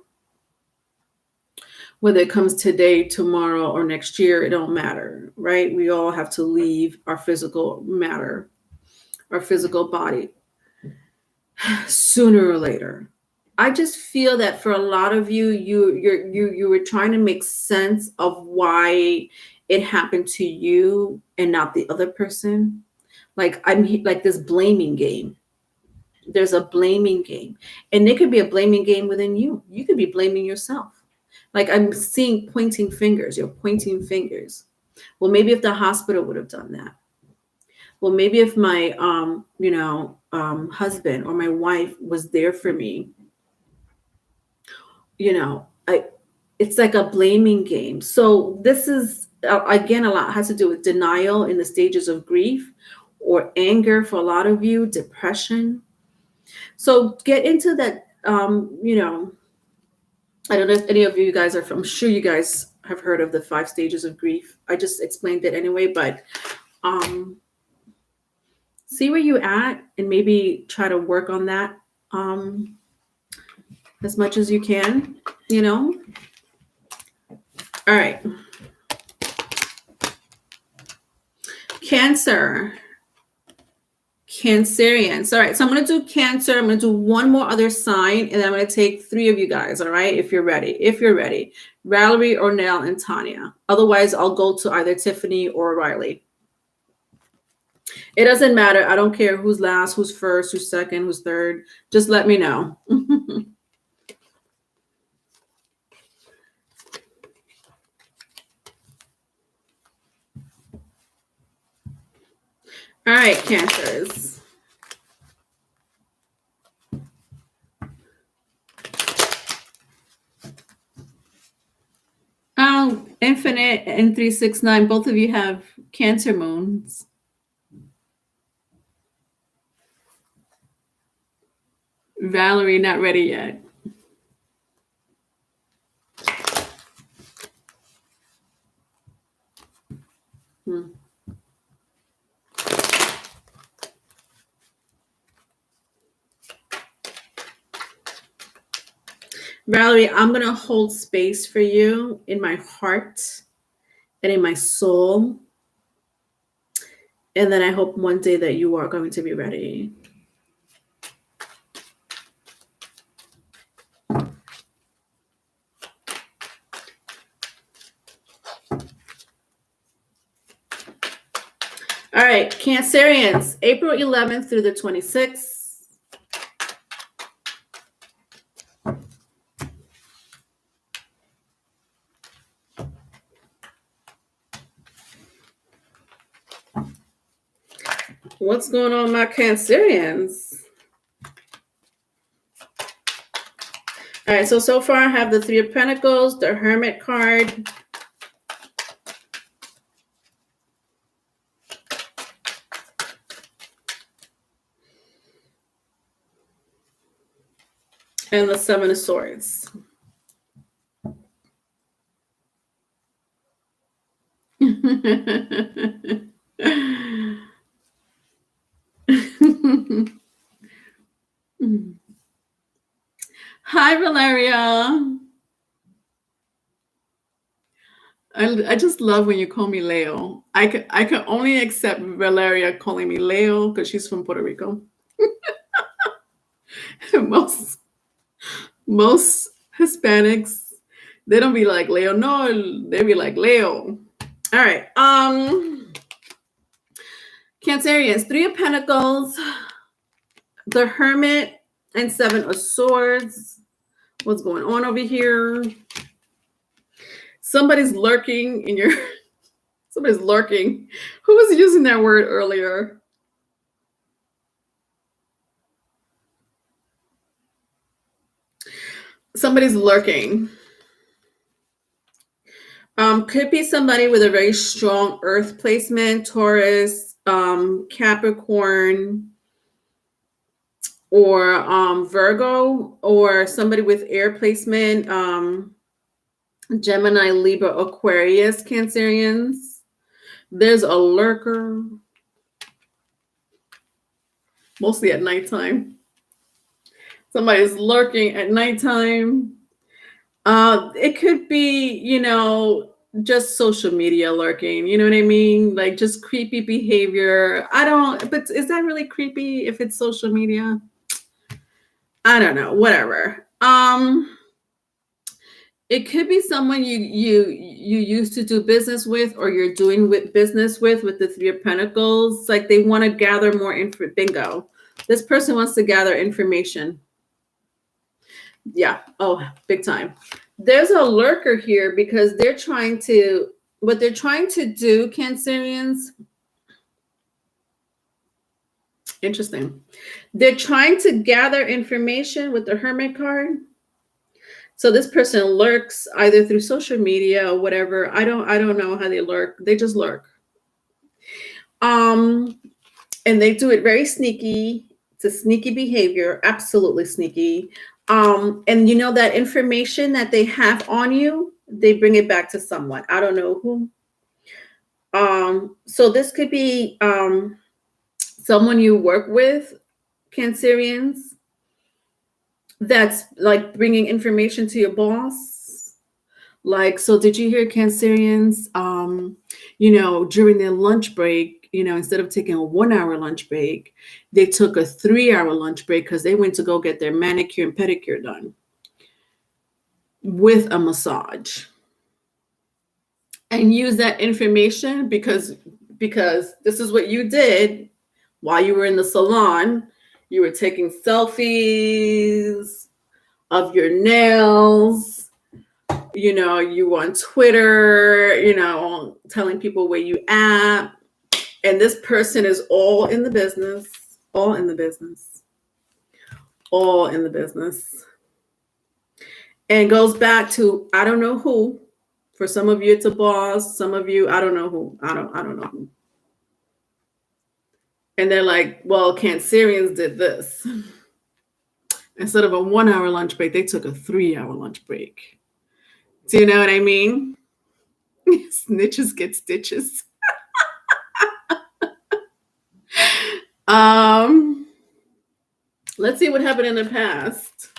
Whether it comes today, tomorrow, or next year, it don't matter, right? We all have to leave our physical matter, our physical body, sooner or later. I just feel that for a lot of you, you were trying to make sense of why it happened to you and not the other person. Like this blaming game. There's a blaming game, and it could be a blaming game within you. You could be blaming yourself. Like I'm seeing pointing fingers. You're pointing fingers. Well, maybe if the hospital would have done that. Well, maybe if my husband or my wife was there for me. It's like a blaming game. So this is again, a lot has to do with denial in the stages of grief, or anger for a lot of you, depression. So get into that. I don't know if any of you guys I'm sure you guys have heard of the 5 stages of grief. I just explained it anyway, but see where you're at and maybe try to work on that as much as you can, All right. Cancer. Cancerians. All right, so I'm going to do Cancer. I'm going to do one more other sign, and then I'm going to take 3 of you guys, all right, if you're ready. If you're ready. Valerie, Ornell, and Tanya. Otherwise, I'll go to either Tiffany or Riley. It doesn't matter. I don't care who's last, who's first, who's second, who's third. Just let me know. All right, Cancers. Oh, Infinite and 369, both of you have Cancer moons. Valerie, not ready yet. Valerie, I'm going to hold space for you in my heart and in my soul. And then I hope one day that you are going to be ready. All right, Cancerians, April 11th through the 26th. What's going on, my Cancerians? All right, so far I have the 3 of Pentacles, the Hermit card, and the 7 of Swords. Hi, Valeria. I just love when you call me Leo. I can only accept Valeria calling me Leo because she's from Puerto Rico. most Hispanics, they don't be like Leo. No, they be like Leo. All right. Cancerians, 3 of Pentacles, the Hermit, and 7 of Swords. What's going on over here? Somebody's lurking in your... Somebody's lurking. Who was using that word earlier? Somebody's lurking. Could be somebody with a very strong earth placement, Taurus, Capricorn, or Virgo, or somebody with air placement, Gemini, Libra, Aquarius, Cancerians. There's a lurker, mostly at nighttime. Somebody's lurking at nighttime. It could be, just social media lurking. You know what I mean? Like just creepy behavior. But is that really creepy if it's social media? I don't know. Whatever. It could be someone you used to do business with, or you're doing business with the 3 of Pentacles. Like they want to gather more info. Bingo. This person wants to gather information. Yeah. Oh, big time. There's a lurker here because what they're trying to do, Cancerians. Interesting. They're trying to gather information with the Hermit card. So this person lurks either through social media or whatever. I don't know how they lurk. They just lurk. And they do it very sneaky. It's a sneaky behavior, absolutely sneaky. And that information that they have on you, they bring it back to someone. I don't know who. So this could be someone you work with, Cancerians, that's like bringing information to your boss. Like, so did you hear, Cancerians, during their lunch break, instead of taking a 1-hour lunch break, they took a 3-hour lunch break because they went to go get their manicure and pedicure done with a massage, and use that information because this is what you did while you were in the salon. You were taking selfies of your nails. You on Twitter, telling people where you at. And this person is all in the business, and goes back to, I don't know who. For some of you, it's a boss. Some of you, I don't know who. I don't know who. And they're like, well, Cancerians did this. Instead of a 1-hour lunch break, they took a 3-hour lunch break. Do you know what I mean? Snitches get stitches. Let's see what happened in the past.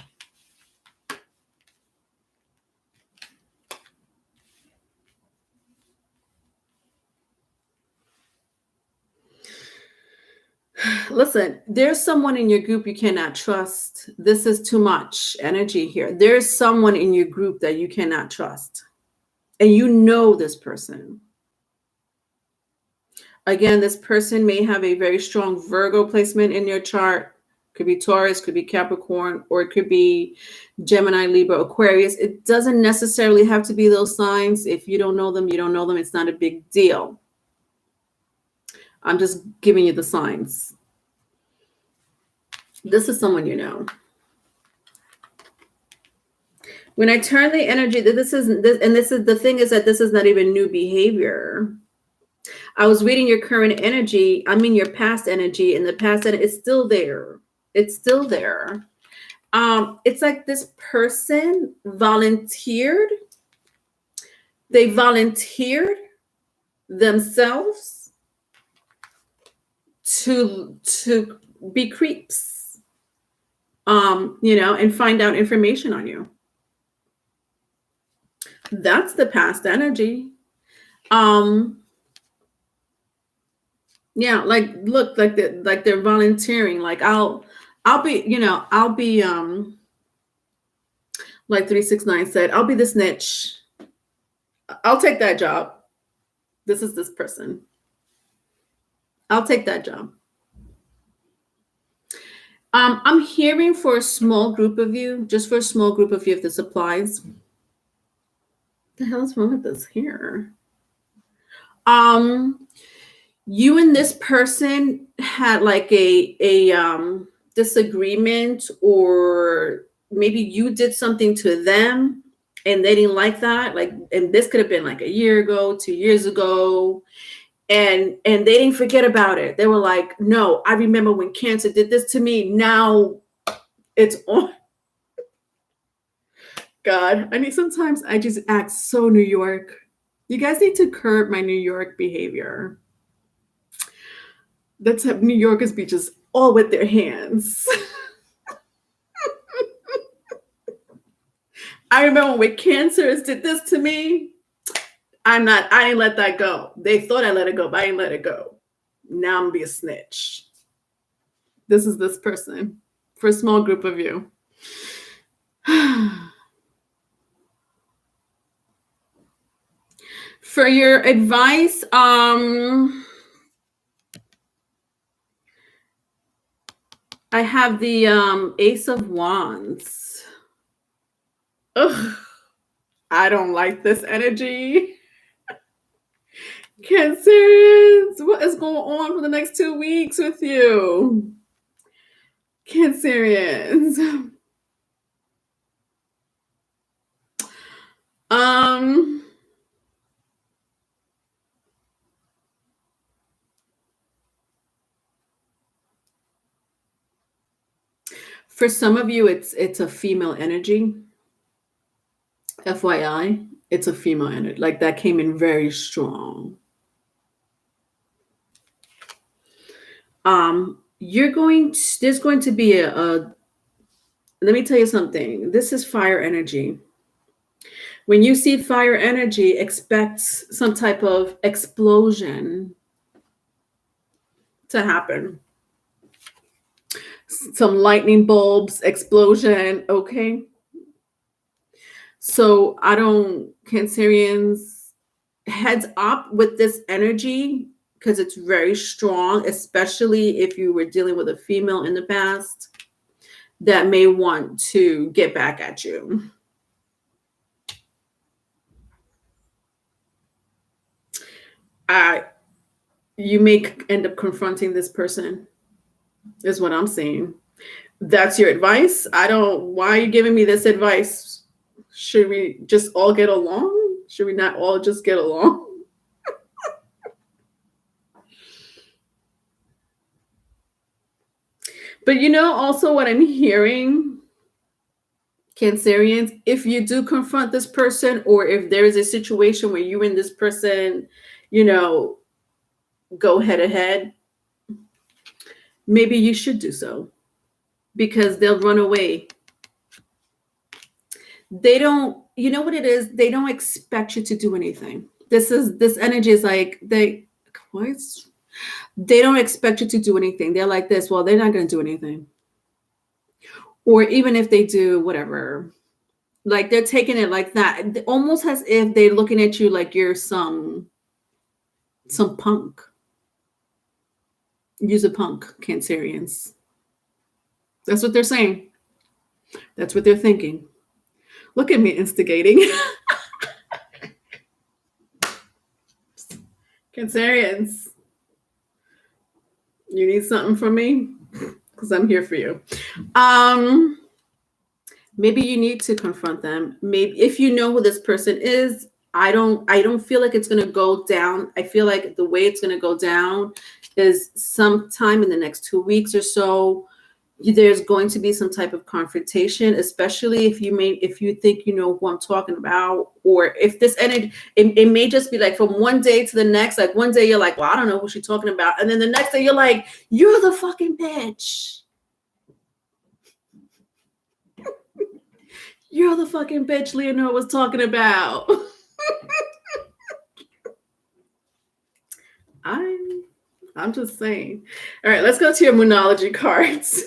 Listen, there's someone in your group you cannot trust. This is too much energy here. There's someone in your group that you cannot trust. And you know this person. Again, this person may have a very strong Virgo placement in your chart. Could be Taurus, could be Capricorn, or it could be Gemini, Libra, Aquarius. It doesn't necessarily have to be those signs. If you don't know them, you don't know them. It's not a big deal. I'm just giving you the signs. This is someone you know. When I turn the energy, this is the thing is that this is not even new behavior. I was reading your current energy. I mean your past energy, and the past energy is still there. It's still there. It's like this person volunteered. They volunteered themselves to be creeps, and find out information on you. That's the past energy. Yeah, look, they're volunteering. Like I'll be like 369 said, I'll be the snitch. I'll take that job. This is this person. I'll take that job. I'm hearing for a small group of you, just for a small group of you, if this applies. What the hell is wrong with this here? You and this person had like a disagreement, or maybe you did something to them and they didn't like that. And this could have been like a year ago, 2 years ago. And they didn't forget about it. They were like, no, I remember when Cancer did this to me. Now it's on. God, sometimes I just act so New York. You guys need to curb my New York behavior. That's how New Yorkers be just all with their hands. I remember when Cancers did this to me. I didn't let that go. They thought I let it go, but I didn't let it go. Now I'm gonna be a snitch. This is this person for a small group of you. For your advice, I have the Ace of Wands. Ugh, I don't like this energy. Cancerians, what is going on for the next 2 weeks with you? Cancerians. For some of you, it's a female energy. FYI, it's a female energy. Like that came in very strong. There's going to be let me tell you something. This is fire energy. When you see fire energy, expect some type of explosion. to happen. Some lightning bulbs, explosion, okay? So I don't, Cancerians, heads up with this energy because it's very strong, especially if you were dealing with a female in the past that may want to get back at you. You may end up confronting this person, is what I'm saying. That's your advice? Why are you giving me this advice? Should we just all get along? Should we not all just get along? But also what I'm hearing, Cancerians, if you do confront this person, or if there is a situation where you and this person, go head to head, maybe you should do so, because they'll run away. They don't, you know what it is? They don't expect you to do anything. This energy is like, they don't expect you to do anything. They're like this, well, they're not going to do anything. Or even if they do, whatever. Like, they're taking it like that, almost as if they're looking at you like you're some punk. Use a punk, Cancerians. That's what they're saying. That's what they're thinking. Look at me instigating. Cancerians, you need something from me? Because I'm here for you. Maybe you need to confront them. Maybe if you know who this person is, I don't feel like it's going to go down. I feel like the way it's going to go down is sometime in the next 2 weeks or so. There's going to be some type of confrontation, especially if you think you know who I'm talking about, or if this energy, it may just be like from one day to the next. Like one day you're like, well, I don't know who she's talking about, and then the next day you're like, you're the fucking bitch. You're the fucking bitch Leonore was talking about. I'm just saying. All right, let's go to your Moonology cards.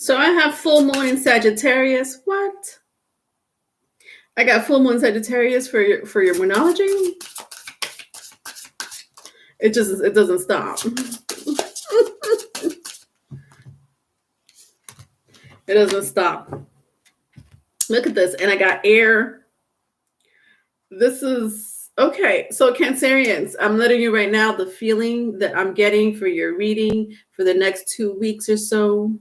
So I have full moon in Sagittarius. What? I got full moon Sagittarius for your Moonology. It doesn't stop. It doesn't stop. Look at this, and I got air. This is okay. So Cancerians, I'm letting you right now the feeling that I'm getting for your reading for the next 2 weeks or so.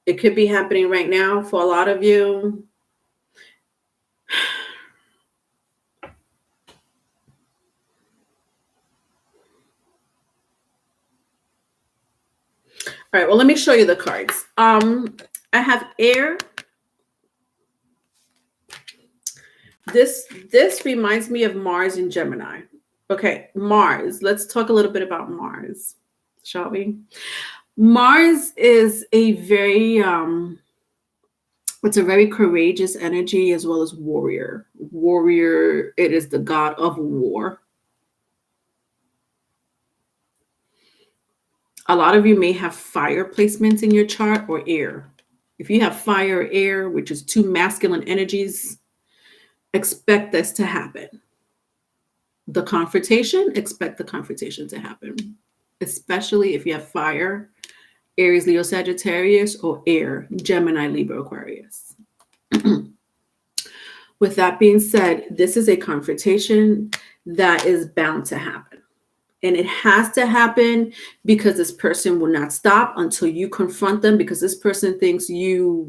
It could be happening right now for a lot of you. All right, well, let me show you the cards. I have air. This reminds me of Mars and Gemini. Okay, Mars. Let's talk a little bit about Mars, shall we? Mars is a very it's a very courageous energy, as well as warrior. Warrior, it is the god of war. A lot of you may have fire placements in your chart, or air. If you have fire or air, which is two masculine energies, expect this to happen. The confrontation, expect the confrontation to happen. Especially if you have fire, Aries, Leo, Sagittarius, or air, Gemini, Libra, Aquarius. With that being said, this is a confrontation that is bound to happen. And it has to happen because this person will not stop until you confront them, because this person thinks you're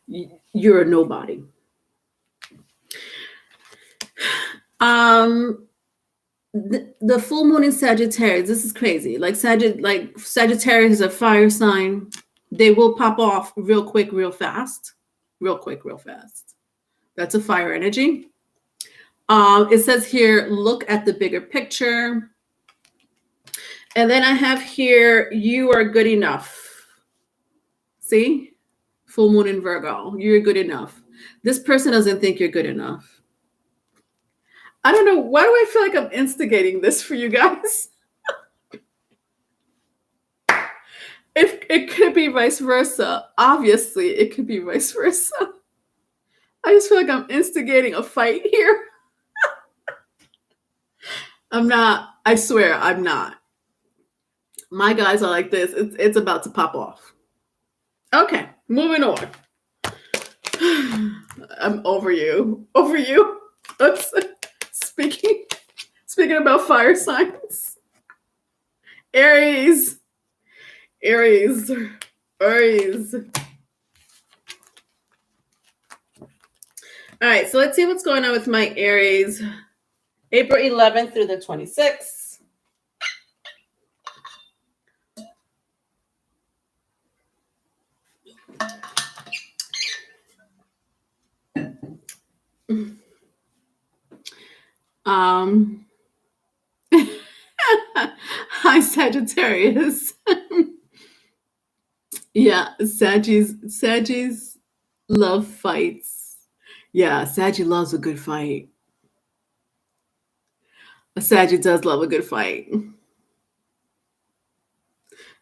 a nobody. The full moon in Sagittarius, this is crazy. Like Sagittarius is a fire sign. They will pop off real quick, real fast. Real quick, real fast. That's a fire energy. It says here, look at the bigger picture. And then I have here, you are good enough. See? Full moon in Virgo. You're good enough. This person doesn't think you're good enough. I don't know. Why do I feel like I'm instigating this for you guys? If it could be vice versa. Obviously, it could be vice versa. I just feel like I'm instigating a fight here. I'm not. I swear, I'm not. My guys are like this. It's about to pop off. Okay, moving on. I'm over you. Over you. Oops. Speaking about fire signs. Aries. All right, so let's see what's going on with my Aries. April 11th through the 26th. Hi, Sagittarius. Yeah, Saggies love fights. Yeah, Saggy loves a good fight. A Saggy does love a good fight.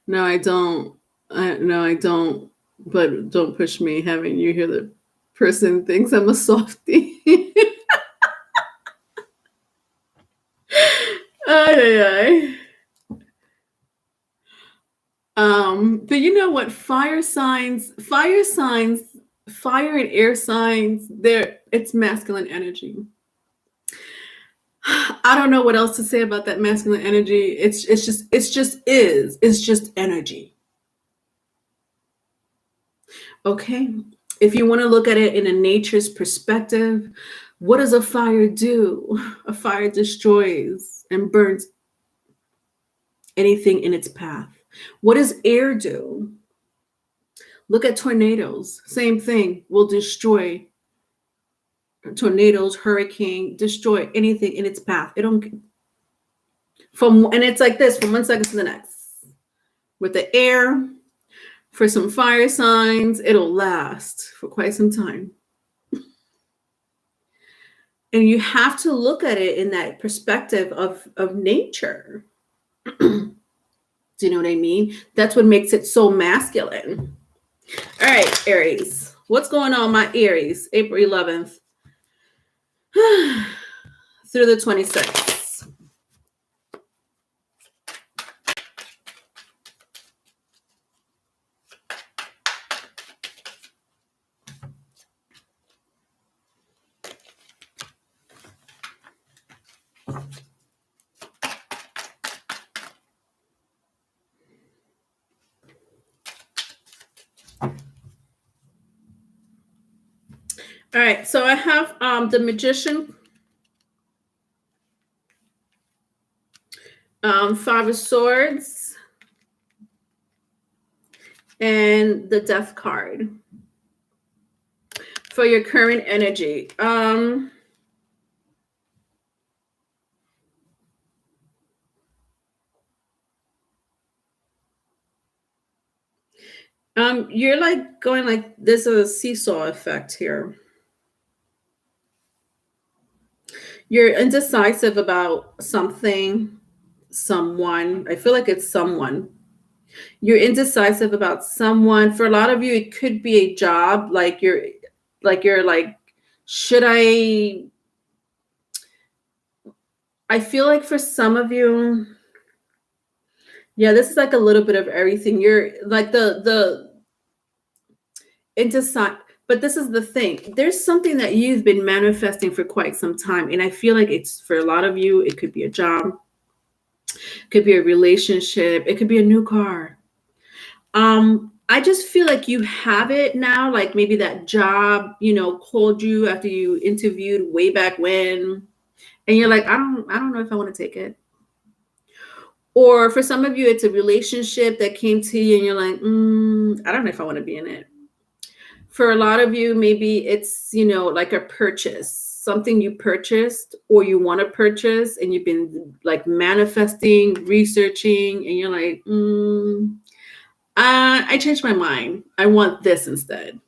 No, I don't. No, I don't. But don't push me having you hear the person thinks I'm a softie. Ay. But you know what? Fire and air signs, it's masculine energy. I don't know what else to say about that masculine energy. It's just energy. Okay. If you want to look at it in a nature's perspective, what does a fire do? A fire destroys and burns anything in its path. What does air do? Look at tornadoes. Same thing. Will destroy tornadoes, hurricane, destroy anything in its path. And it's like this from one second to the next. With the air, for some fire signs, it'll last for quite some time. And you have to look at it in that perspective of nature. Do you know what I mean? That's what makes it so masculine. All right, Aries. What's going on, my Aries? April 11th through the 26th. All right, so I have the Magician, Five of Swords, and the Death card for your current energy. You're like going like there's a seesaw effect here. You're indecisive about something, someone. I feel like it's someone. You're indecisive about someone. For a lot of you, it could be a job. Like you're like, should I feel like for some of you, yeah, this is like a little bit of everything. You're like the indecisive. But this is the thing. There's something that you've been manifesting for quite some time. And I feel like it's for a lot of you, it could be a job, it could be a relationship, it could be a new car. I just feel like you have it now, like maybe that job, called you after you interviewed way back when, and you're like, I don't know if I want to take it. Or for some of you, it's a relationship that came to you and you're like, I don't know if I want to be in it. For a lot of you, maybe it's, like a purchase, something you purchased or you want to purchase and you've been like manifesting, researching, and you're like, I changed my mind. I want this instead.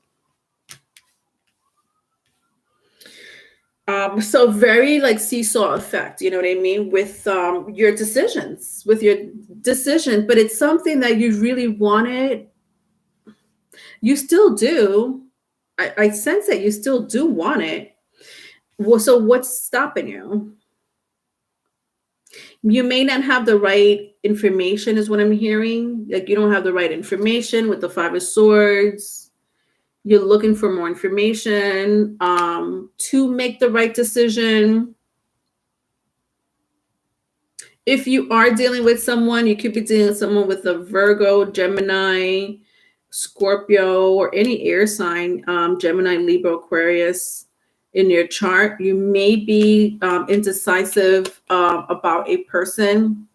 So very like seesaw effect, you know what I mean, with your decisions, but it's something that you really wanted. You still do. I sense that you still do want it. Well, so what's stopping you? You may not have the right information, is what I'm hearing. Like you don't have the right information with the Five of Swords. You're looking for more information to make the right decision. If you are dealing with someone, you could be dealing with someone with a Virgo, Gemini, Scorpio, or any air sign, Gemini, Libra, Aquarius in your chart. You may be indecisive about a person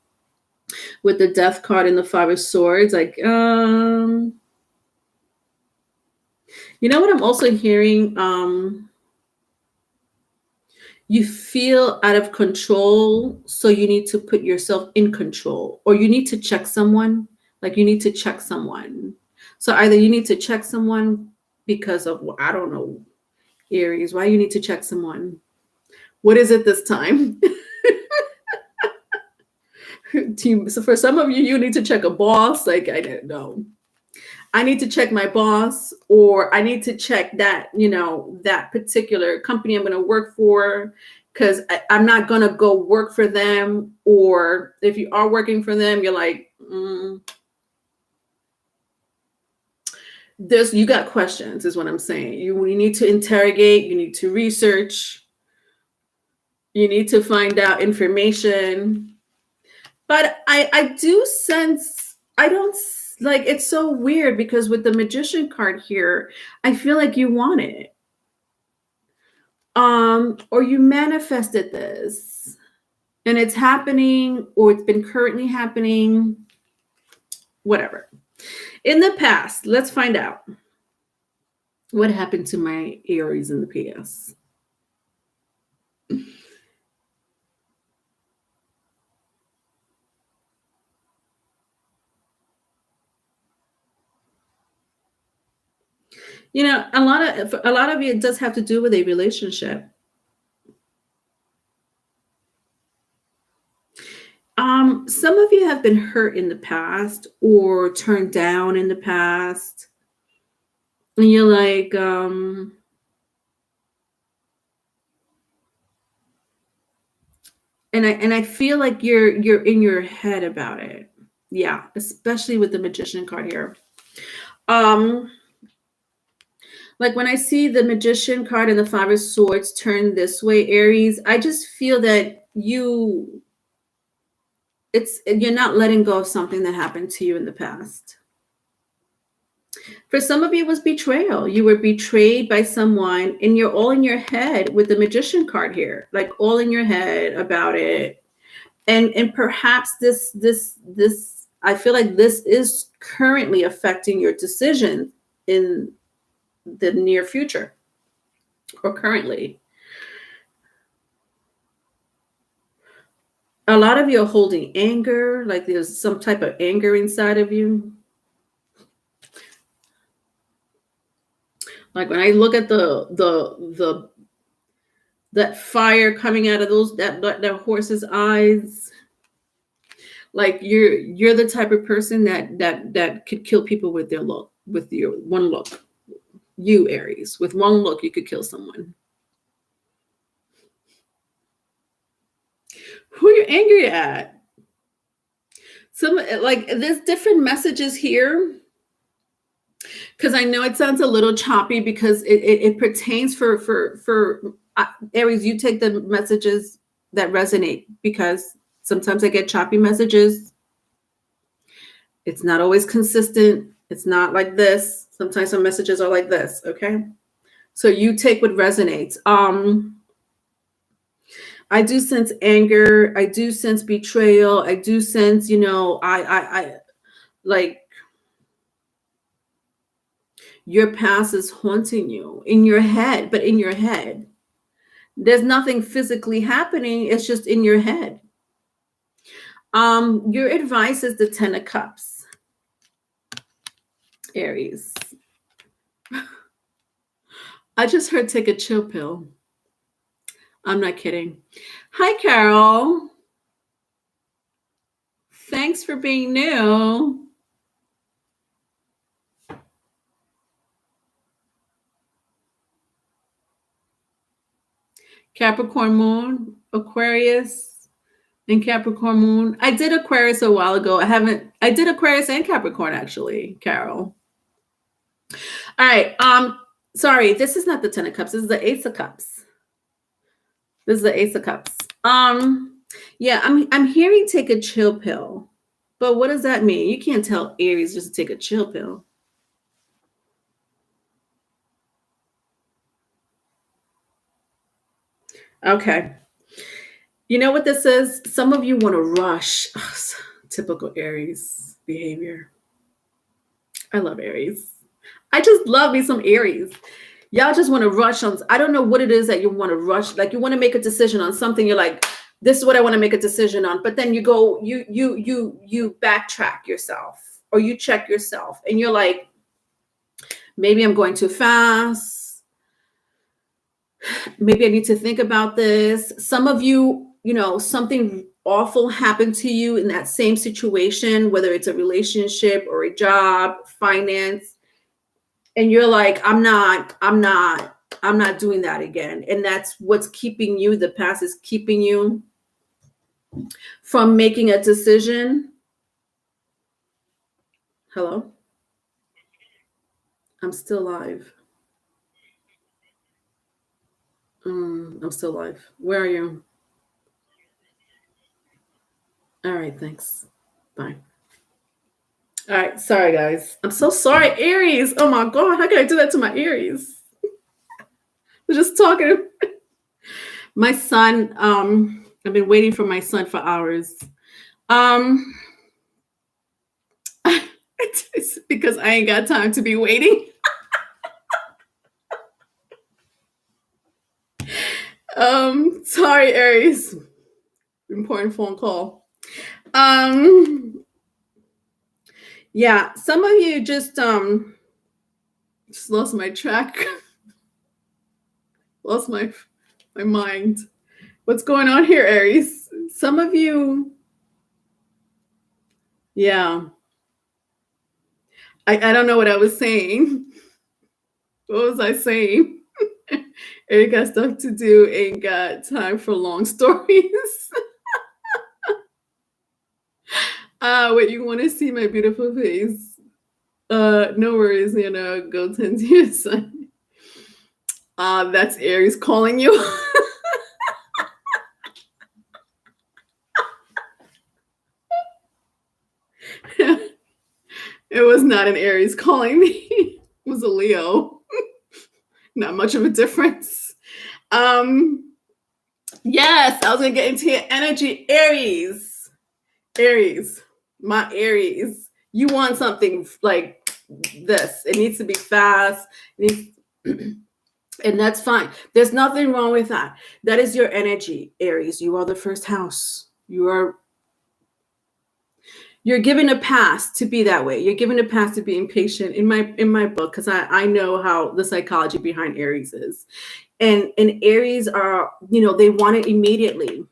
with the Death card and the Five of Swords. Like, you know what I'm also hearing? You feel out of control, so you need to put yourself in control, or you need to check someone. Like you need to check someone. So either you need to check someone because of, I don't know, Aries, why you need to check someone. What is it this time? So for some of you, you need to check a boss. Like, I don't know. I need to check my boss, or I need to check that, that particular company I'm going to work for, because I'm not going to go work for them. Or if you are working for them, you're like, you got questions, is what I'm saying. You need to interrogate, you need to research, you need to find out information. But I do sense, I don't like, it's so weird because with the Magician card here, I feel like you want it. Or you manifested this and it's happening, or it's been currently happening, whatever. In the past, let's find out what happened to my Aries in the past. A lot of it does have to do with a relationship. Some of you have been hurt in the past or turned down in the past. And you're like, and I feel like you're in your head about it. Yeah, especially with the Magician card here. Like when I see the Magician card and the Five of Swords turn this way, Aries, I just feel that you're not letting go of something that happened to you in the past. For some of you, it was betrayal. You were betrayed by someone, and you're all in your head with the Magician card here, like all in your head about it. And perhaps this I feel like this is currently affecting your decision in the near future or currently. A lot of you are holding anger, like there's some type of anger inside of you. Like when I look at that fire coming out of that horse's eyes, like you're the type of person that could kill people with their look, with your one look. You, Aries, with one look, you could kill someone. Who are you angry at? Some, like, there's different messages here. because I know it sounds a little choppy because it pertains for Aries. You take the messages that resonate, because sometimes I get choppy messages. It's not always consistent. It's not like this. Sometimes some messages are like this. Okay, so you take what resonates. I do sense anger. I do sense betrayal. I do sense, I like your past is haunting you in your head, but in your head. There's nothing physically happening. It's just in your head. Your advice is the 10 of Cups, Aries. I just heard take a chill pill. I'm not kidding. Hi, Carol. Thanks for being new. Capricorn moon, Aquarius, and Capricorn moon. I did Aquarius a while ago. I did Aquarius and Capricorn, actually, Carol. All right. Sorry, this is not the 10 of Cups. This is the Ace of Cups. This is the Ace of Cups. Yeah, I'm hearing take a chill pill. But what does that mean? You can't tell Aries just to take a chill pill. Okay. You know what this is? Some of you want to rush. Ugh, typical Aries behavior. I love Aries. I just love me some Aries. Y'all just want to rush on. I don't know what it is that you want to rush. Like you want to make a decision on something. You're like, this is what I want to make a decision on. But then you go, you backtrack yourself, or you check yourself, and you're like, maybe I'm going too fast. Maybe I need to think about this. Some of you, something awful happened to you in that same situation, whether it's a relationship or a job, finance, and you're like, I'm not doing that again. And that's what's keeping you, the past is keeping you from making a decision. Hello? I'm still live. I'm still live. Where are you? All right, thanks. Bye. All right, sorry guys. I'm so sorry, Aries. Oh my God, how can I do that to my Aries? They're just talking. My son, I've been waiting for my son for hours. It's because I ain't got time to be waiting. Sorry, Aries. Important phone call. Yeah, some of you just lost my track. Lost my mind. What's going on here, Aries? Some of you, yeah. I don't know what I was saying. What was I saying? Ain't got stuff to do, ain't got time for long stories. Wait, you want to see my beautiful face? No worries, go tend to your son. That's Aries calling you. It was not an Aries calling me. It was a Leo. Not much of a difference. Yes, I was gonna get into your energy, Aries. Aries, my Aries. You want something like this. It needs to be fast. And that's fine. There's nothing wrong with that. That is your energy, Aries. You are the first house. You're given a pass to be that way. You're given a pass to be impatient in my book, because I know how the psychology behind Aries is. And Aries are, they want it immediately.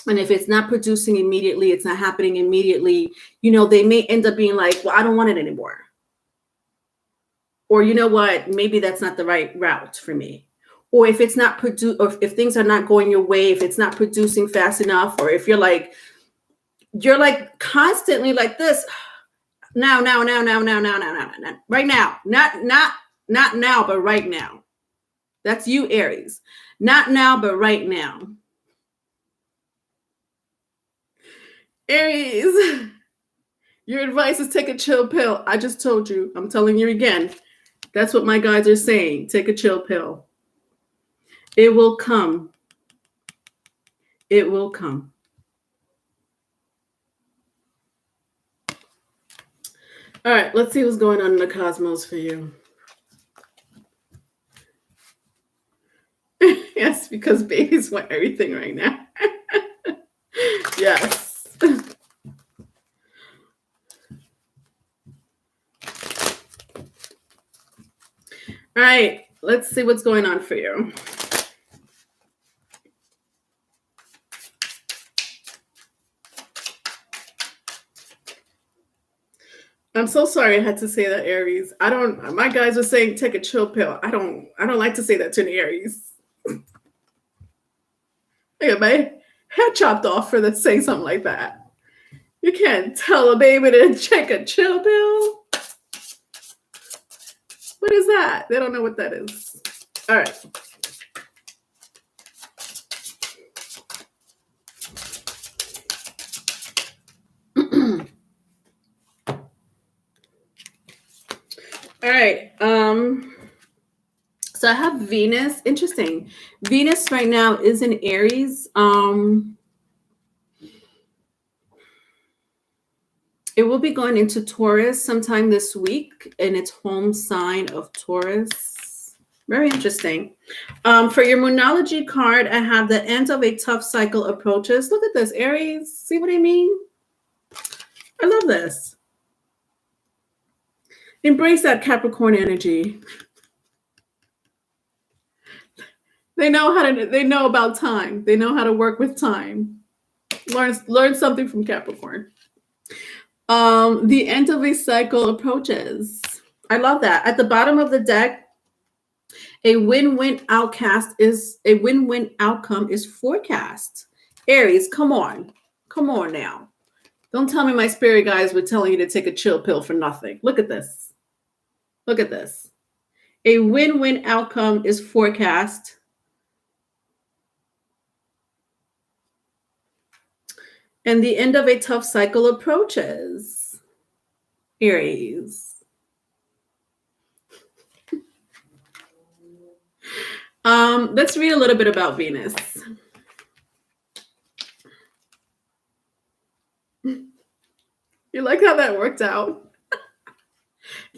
And if it's not producing immediately, it's not happening immediately, they may end up being like, well, I don't want it anymore. Or you know what, maybe that's not the right route for me. Or if it's not or if things are not going your way, if it's not producing fast enough, or if you're like constantly like this, Now, right now, not now, but right now. That's you, Aries. Not now, but right now. Aries, your advice is take a chill pill. I just told you. I'm telling you again. That's what my guides are saying. Take a chill pill. It will come. It will come. All right, let's see what's going on in the cosmos for you. Yes, because babies want everything right now. Yes. All right, let's see what's going on for you. I'm so sorry I had to say that, Aries. My guys are saying take a chill pill. I don't like to say that to an Aries. I got my head chopped off for saying something like that. You can't tell a baby to take a chill pill. What is that? They don't know what that is. All right. All right. So I have Venus. Interesting. Venus right now is in Aries. It will be going into Taurus sometime this week in its home sign of Taurus. Very interesting. For your Moonology card, I have the end of a tough cycle approaches. Look at this, Aries. See what I mean? I love this. Embrace that Capricorn energy. They know about time. They know how to work with time. Learn something from Capricorn. The end of a cycle approaches. I love that. At the bottom of the deck, a win-win outcome is forecast. Aries, come on now. Don't tell me my spirit guides were telling you to take a chill pill for nothing. Look at this. Look at this. A win-win outcome is forecast. And the end of a tough cycle approaches. Aries. Let's read a little bit about Venus. You like how that worked out?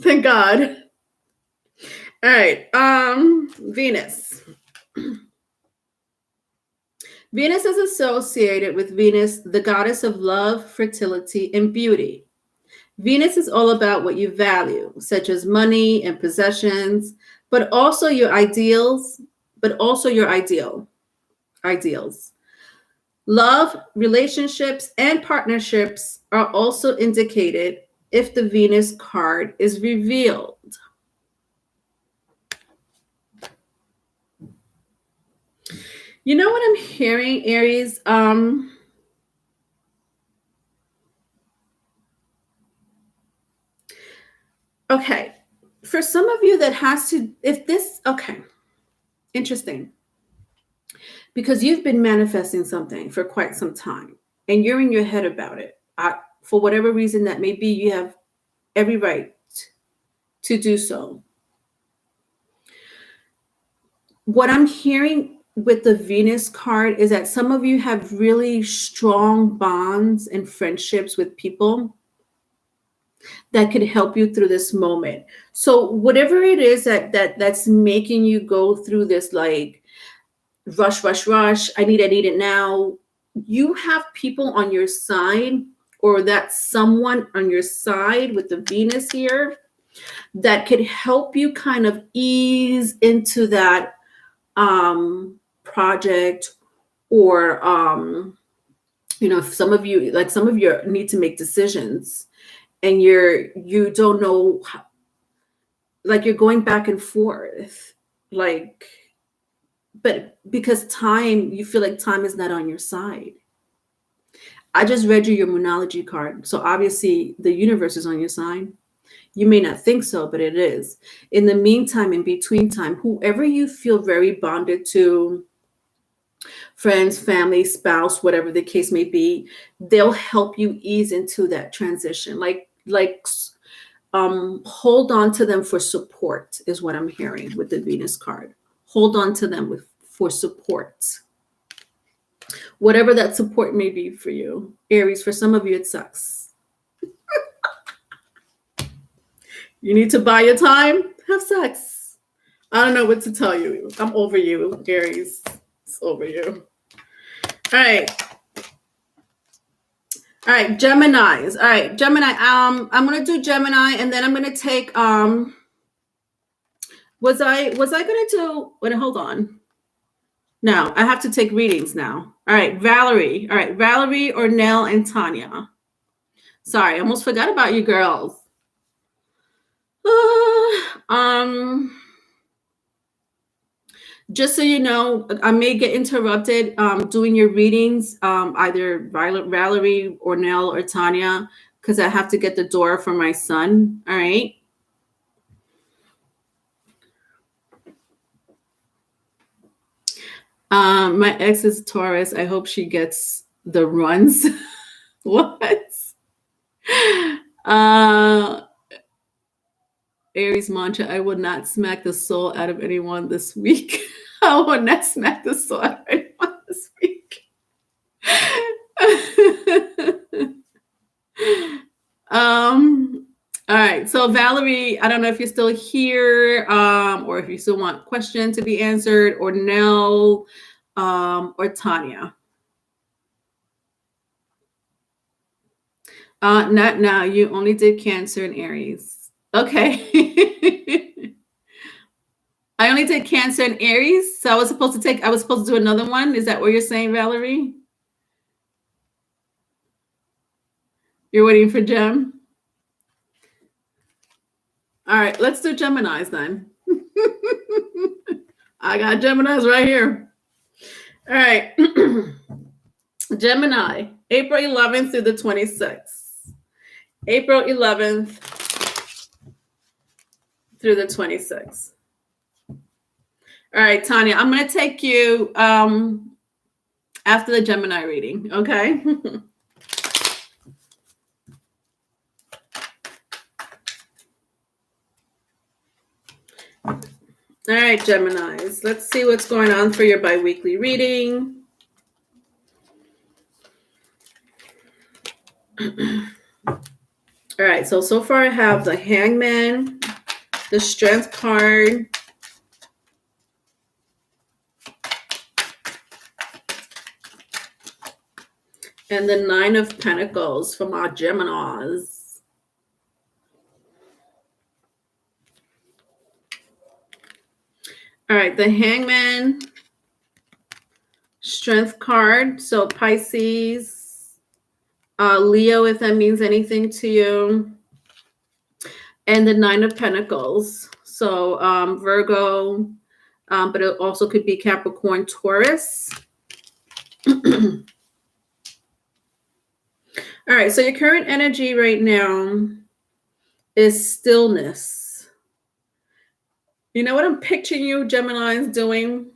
Thank God. All right. Venus. Venus is associated with Venus, the goddess of love, fertility, and beauty. Venus is all about what you value, such as money and possessions, but also your ideals, ideals. Love, relationships, and partnerships are also indicated if the Venus card is revealed. You know what I'm hearing, Aries? Okay. For some of you that has to, interesting. Because you've been manifesting something for quite some time and you're in your head about it. For whatever reason that may be, you have every right to do so. What I'm hearing with the Venus card is that some of you have really strong bonds and friendships with people that could help you through this moment. So whatever it is that's making you go through this like rush, I need it now. You have people on your side, or that someone on your side with the Venus here that could help you kind of ease into that project, or if some of you need to make decisions and you don't know, like you're going back and forth, but because you feel like time is not on your side. I just read you your Moonology card. So obviously the universe is on your side. You may not think so, but it is. In the meantime, in between time, whoever you feel very bonded to, friends, family, spouse, whatever the case may be, they'll help you ease into that transition. Hold on to them for support is what I'm hearing with the Venus card. Hold on to them for support. Whatever that support may be for you. Aries, for some of you, it sucks. You need to buy your time, have sex. I don't know what to tell you. I'm over you, Aries. It's over you. All right. All right, Geminis. All right, Gemini. I'm gonna do Gemini, and then I'm gonna take. Was I gonna do? Wait, hold on. No, I have to take readings now. All right, Valerie. All right, Valerie, Ornell, and Tanya. Sorry, I almost forgot about you girls. Just so you know, I may get interrupted doing your readings, either Valerie, Ornell, or Tanya, because I have to get the door for my son. All right. My ex is Taurus. I hope she gets the runs. What? Aries mantra, I will not smack the soul out of anyone this week. I will not smack the soul out of anyone this week. All right. So Valerie, I don't know if you're still here, or if you still want question to be answered, or Nell, or Tanya. Not now. You only did Cancer and Aries. Okay. I only did Cancer and Aries, so I was supposed to do another one. Is that what you're saying, Valerie? You're waiting for Gem? All right, let's do Geminis then. I got Geminis right here. All right. Gemini, April 11th through the 26th. April 11th through the 26th. All right, Tanya, I'm going to take you after the Gemini reading, okay? All right, Geminis, let's see what's going on for your biweekly reading. All right, so far I have the Hangman, the Strength card, and the Nine of Pentacles from our Geminis. All right, the Hangman, Strength card. So Pisces, Leo, if that means anything to you. And the Nine of Pentacles. So Virgo, but it also could be Capricorn, Taurus. All right, so your current energy right now is stillness. You know what I'm picturing you Geminis doing?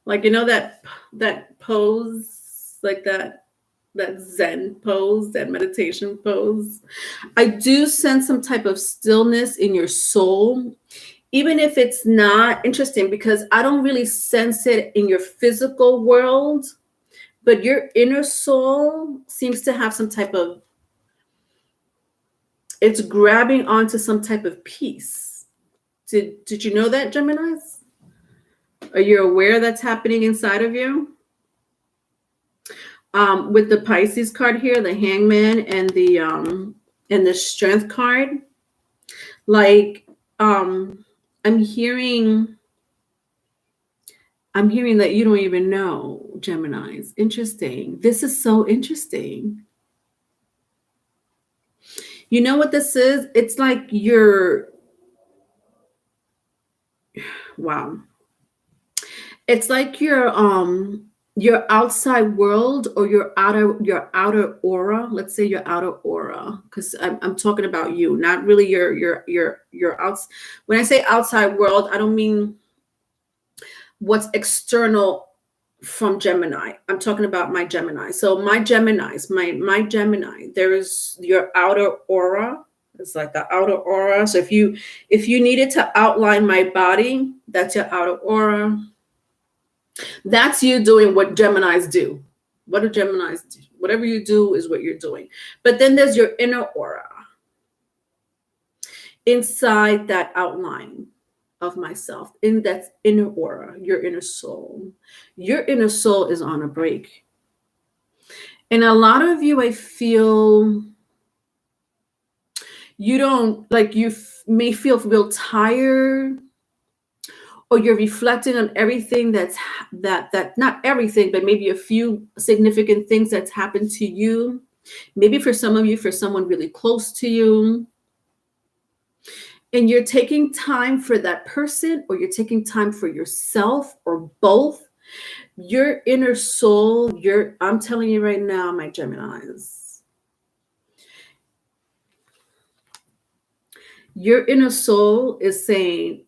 Like, you know that pose, like that Zen pose, that meditation pose. I do sense some type of stillness in your soul, even if it's not interesting, because I don't really sense it in your physical world, but your inner soul seems to have some type of, it's grabbing onto some type of peace. Did you know that, Geminis? Are you aware that's happening inside of you? With the Pisces card here, the Hangman, and the Strength card, like I'm hearing that you don't even know, Geminis. Interesting. This is so interesting. You know what this is? It's like wow. It's like you're your outside world or your outer aura. Let's say your outer aura, because I'm talking about you, not really your outs. When I say outside world, I don't mean what's external from Gemini. I'm talking about my Gemini. So my Gemini, there is your outer aura. It's like the outer aura. So if you needed to outline my body, that's your outer aura. That's you doing what Geminis do. What do Geminis do? Whatever you do is what you're doing. But then there's your inner aura inside that outline of myself, in that inner aura, your inner soul. Your inner soul is on a break. And a lot of you, I feel, you don't like, may feel real tired, or you're reflecting on everything that not everything, but maybe a few significant things that's happened to you. Maybe for some of you, for someone really close to you. And you're taking time for that person, or you're taking time for yourself, or both. Your inner soul, I'm telling you right now, my Geminis, your inner soul is saying,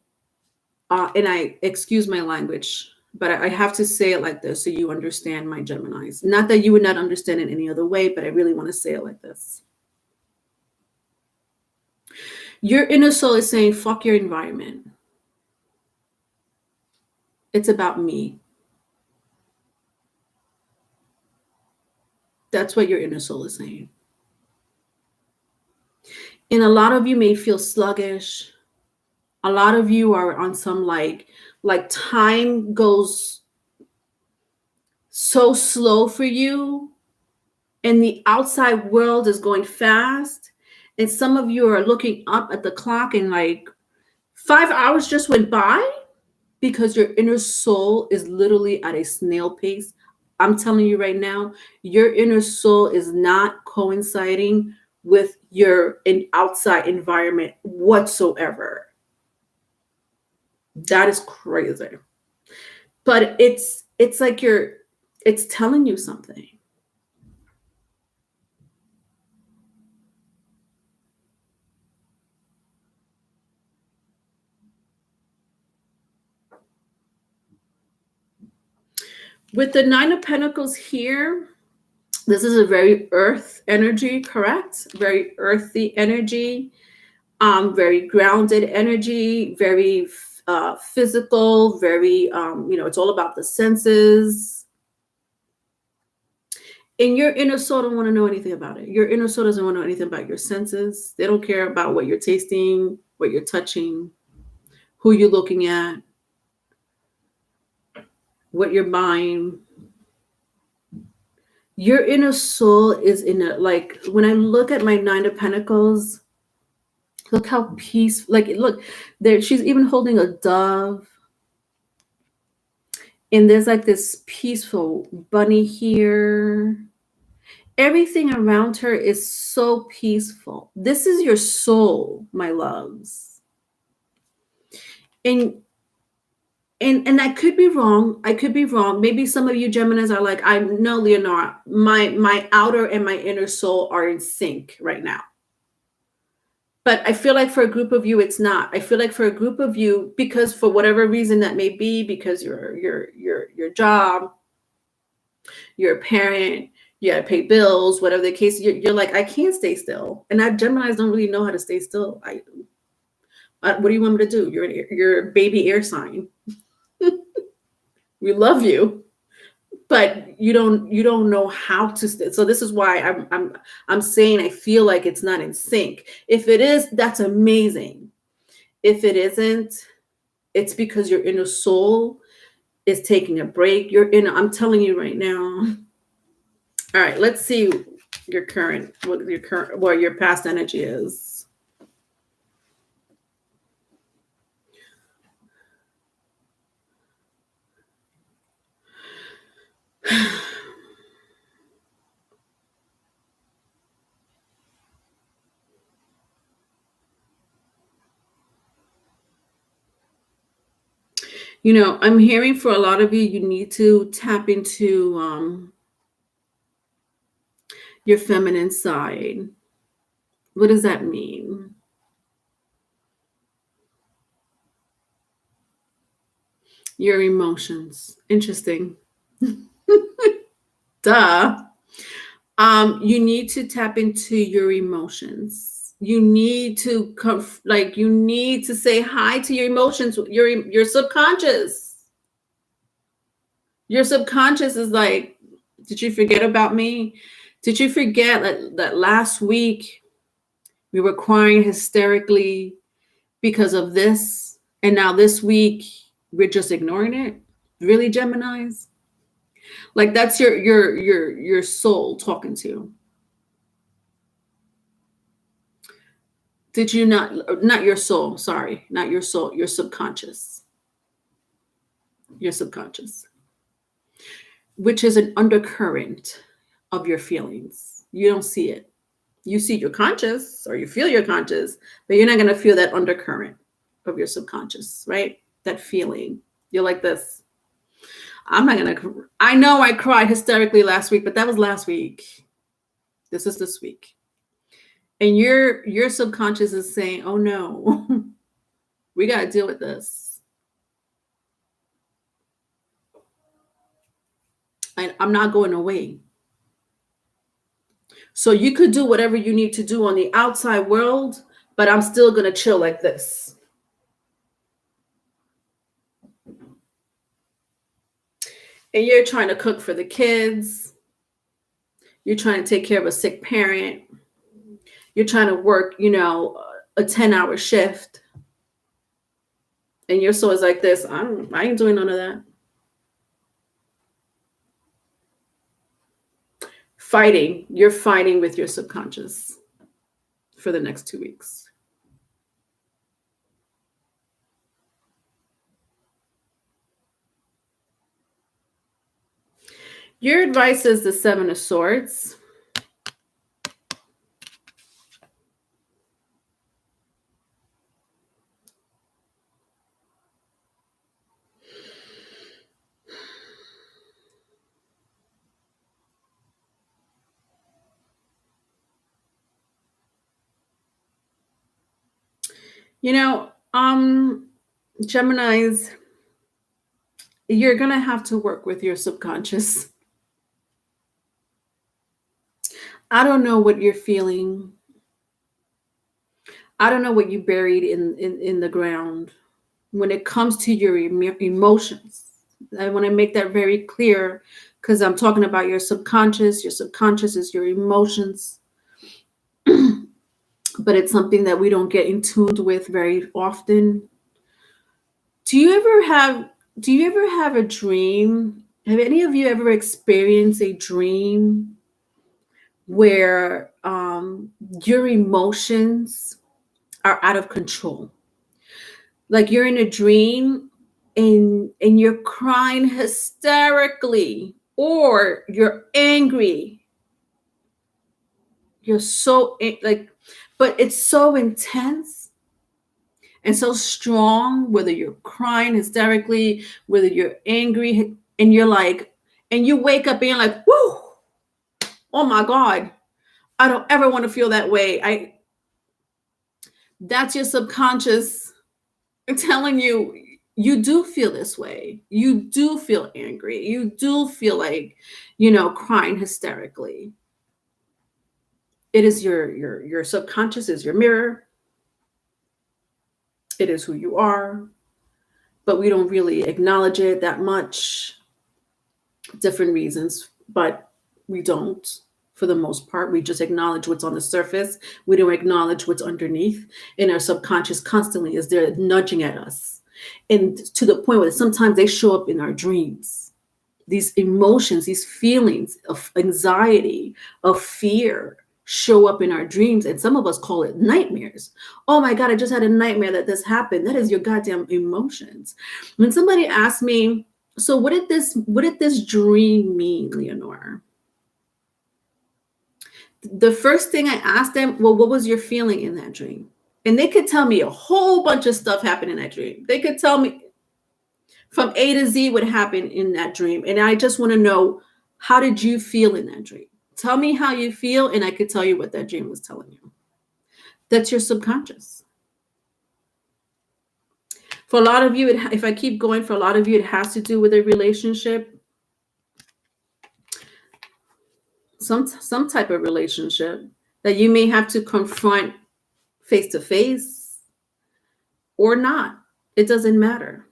and I excuse my language, but I have to say it like this so you understand, my Geminis. Not that you would not understand it any other way, but I really want to say it like this. Your inner soul is saying, fuck your environment. It's about me. That's what your inner soul is saying. And a lot of you may feel sluggish. A lot of you are on some like time goes so slow for you, and the outside world is going fast. And some of you are looking up at the clock and like 5 hours just went by, because your inner soul is literally at a snail pace. I'm telling you right now, your inner soul is not coinciding with your outside environment whatsoever. That is crazy. But it's like it's telling you something. With the Nine of Pentacles here, this is a very earth energy, correct? Very earthy energy, very grounded energy, very physical, very, it's all about the senses. And your inner soul don't want to know anything about it. Your inner soul doesn't want to know anything about your senses. They don't care about what you're tasting, what you're touching, who you're looking at, what you're buying. Your inner soul is in it. Like when I look at my Nine of Pentacles, look how peaceful. Like look, there she's even holding a dove, and there's like this peaceful bunny here. Everything around her is so peaceful. This is your soul, my loves. And I could be wrong. I could be wrong. Maybe some of you Geminis are like, I know, Leonora, my outer and my inner soul are in sync right now. But I feel like for a group of you, it's not. I feel like for a group of you, because for whatever reason that may be, because your job, you're a parent, you gotta pay bills, whatever the case, you're like, I can't stay still. And I Geminis don't really know how to stay still. What do you want me to do? You're a baby air sign. We love you, but you don't know how to stay. So this is why I'm saying I feel like it's not in sync. If it is, that's amazing. If it isn't, it's because your inner soul is taking a break. I'm telling you right now. All right, let's see what your past energy is. You know, I'm hearing for a lot of you, you need to tap into your feminine side. What does that mean? Your emotions. Interesting. Duh. You need to tap into your emotions. You need to you need to say hi to your emotions, your subconscious. Your subconscious is like, did you forget about me? Did you forget that last week we were crying hysterically because of this, and now this week we're just ignoring it? Really, Geminis? Like that's your soul talking to you. Did you not your soul, sorry, not your soul, your subconscious. Your subconscious, which is an undercurrent of your feelings. You don't see it. You see your conscious or you feel your conscious, but you're not going to feel that undercurrent of your subconscious, right? That feeling. You're like this. I'm not going to, I know I cried hysterically last week, but that was last week. This is this week. And your subconscious is saying, oh no, we got to deal with this. I'm not going away. So you could do whatever you need to do on the outside world, but I'm still going to chill like this. And you're trying to cook for the kids. You're trying to take care of a sick parent. You're trying to work, a 10-hour shift. And your soul is like this. I ain't doing none of that. You're fighting with your subconscious for the next 2 weeks. Your advice is the 7 of Swords. Geminis, you're going to have to work with your subconscious. I don't know what you're feeling. I don't know what you buried in the ground when it comes to your emotions. I want to make that very clear because I'm talking about your subconscious. Your subconscious is your emotions. But it's something that we don't get in tuned with very often. Do you ever have a dream? Have any of you ever experienced a dream where your emotions are out of control? Like you're in a dream and you're crying hysterically, or you're angry. You're so but it's so intense and so strong, whether you're crying hysterically, whether you're angry, and you're like, and you wake up and you're like, whoo, oh my God, I don't ever want to feel that way. That's your subconscious telling you, you do feel this way. You do feel angry. You do feel like, crying hysterically. It is your subconscious is your mirror. It is who you are, but we don't really acknowledge it that much. Different reasons, but we don't. For the most part, we just acknowledge what's on the surface. We don't acknowledge what's underneath. And our subconscious constantly is there nudging at us. And to the point where sometimes they show up in our dreams. These emotions, these feelings of anxiety, of fear show up in our dreams. And some of us call it nightmares. Oh my God, I just had a nightmare that this happened. That is your goddamn emotions. When somebody asks me, so what did this dream mean, Leonore? The first thing I asked them, well, what was your feeling in that dream? And they could tell me a whole bunch of stuff happened in that dream. They could tell me, From A to Z what happened in that dream. And I just want to know, how did you feel in that dream? Tell me how you feel, and I could tell you what that dream was telling you. That's your subconscious. For a lot of you, if I keep going, for a lot of you, it has to do with a relationship, some type of relationship that you may have to confront face to face or not. It doesn't matter.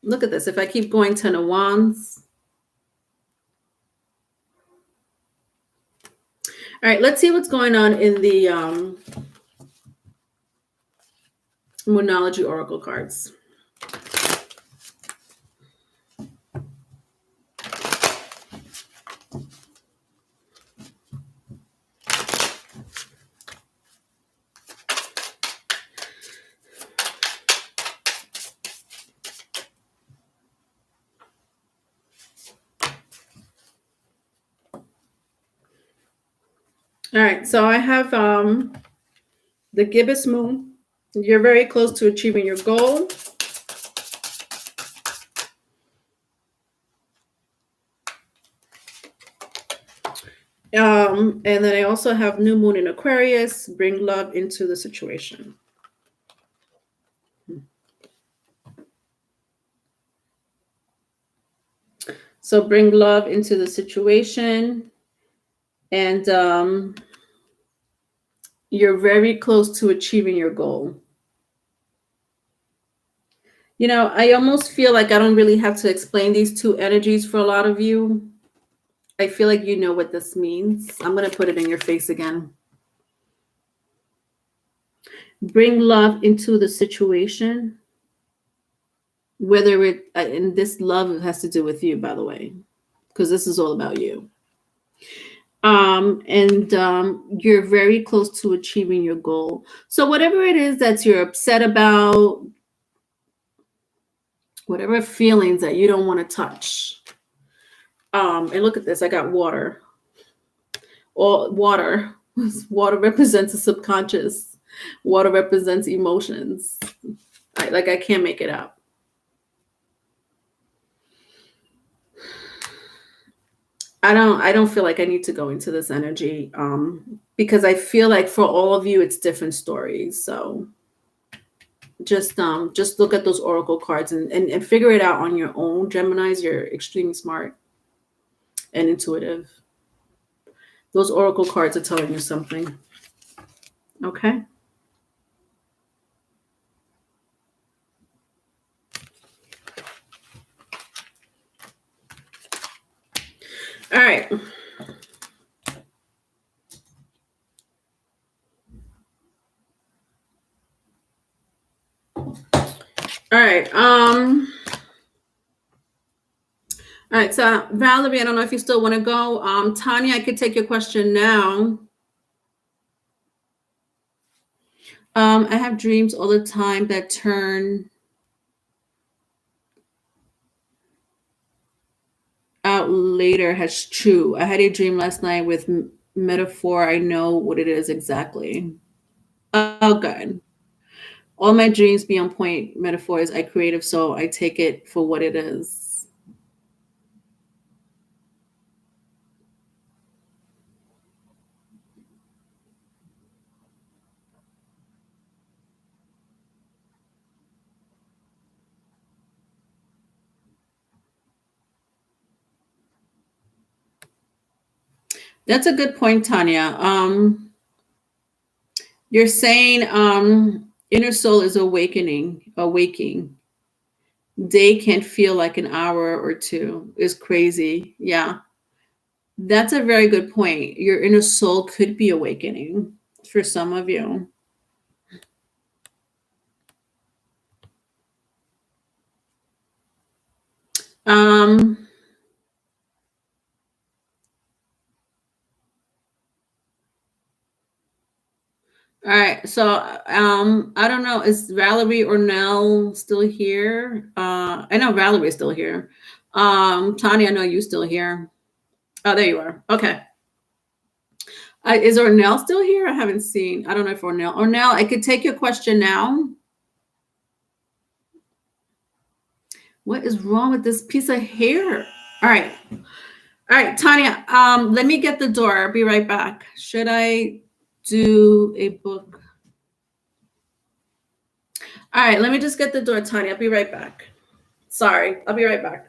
Look at this. If I keep going, Ten of Wands. All right, let's see what's going on in the Moonology Oracle cards. All right, so I have the gibbous moon. You're very close to achieving your goal. And then I also have new moon in Aquarius. Bring love into the situation. So bring love into the situation. And you're very close to achieving your goal. You know, I almost feel like I don't really have to explain these two energies for a lot of you. I feel like you know what this means. I'm going to put it in your face again. Bring love into the situation. Whether it, and this love has to do with you, by the way, because this is all about you. You're very close to achieving your goal. So whatever it is that you're upset about, whatever feelings that you don't want to touch. And look at this, I got water. Or water. Water represents the subconscious. Water represents emotions. I can't make it up. I don't feel like I need to go into this energy because I feel like for all of you it's different stories. So just look at those oracle cards and figure it out on your own. Geminis, you're extremely smart and intuitive. Those oracle cards are telling you something. Okay. All right. All right. All right. So Valerie, I don't know if you still want to go. Tanya, I could take your question now. I have dreams all the time that turn out later as true. I had a dream last night with metaphor. I know what it is exactly. Oh, good. All my dreams be on point metaphors. I creative, so I take it for what it is. That's a good point, Tanya. You're saying inner soul is awaking. Day can feel like an hour or two. Is crazy. Yeah. That's a very good point. Your inner soul could be awakening for some of you. All right, so I don't know. Is Valerie or Nell still here? I know Valerie is still here. Tanya, I know you still here. Oh, there you are. Okay. Is Ornell still here? I haven't seen. I don't know if Ornell. I could take your question now. What is wrong with this piece of hair? All right. All right, Tanya, let me get the door. I'll be right back. Should I do a book? All right, let me just get the door, Tanya. I'll be right back. Sorry, I'll be right back.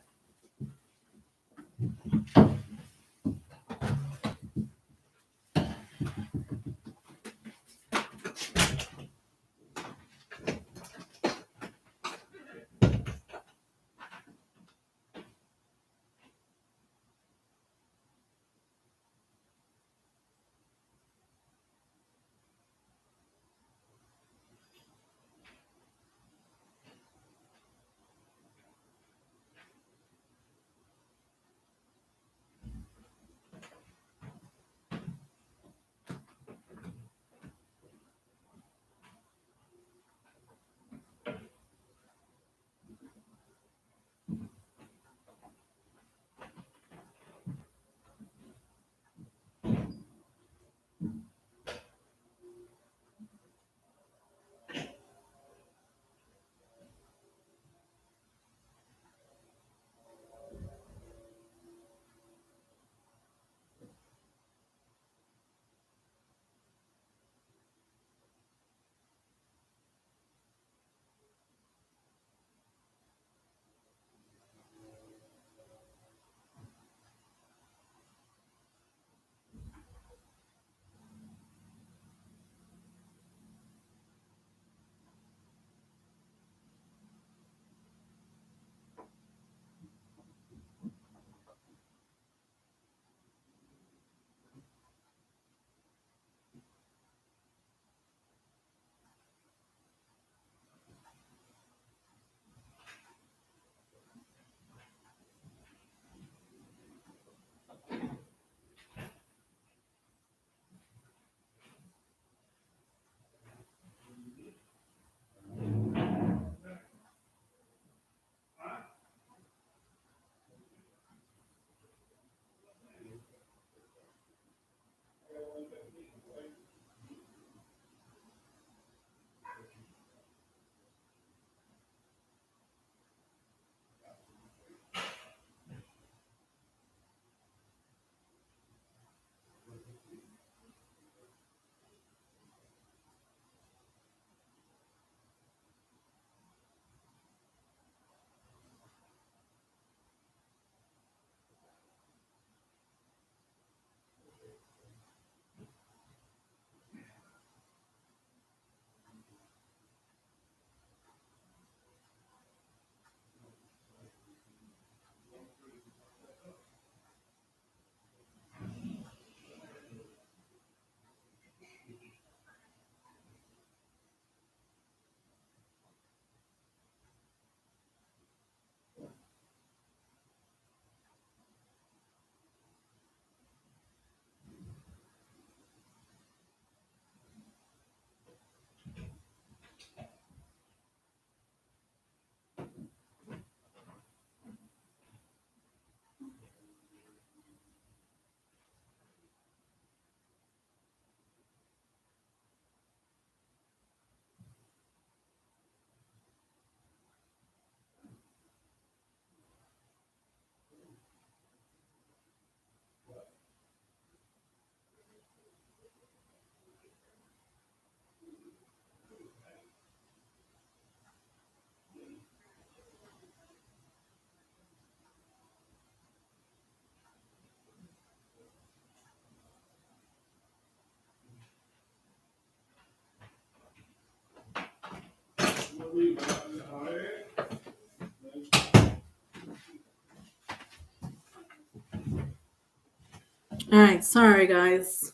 All right, sorry guys.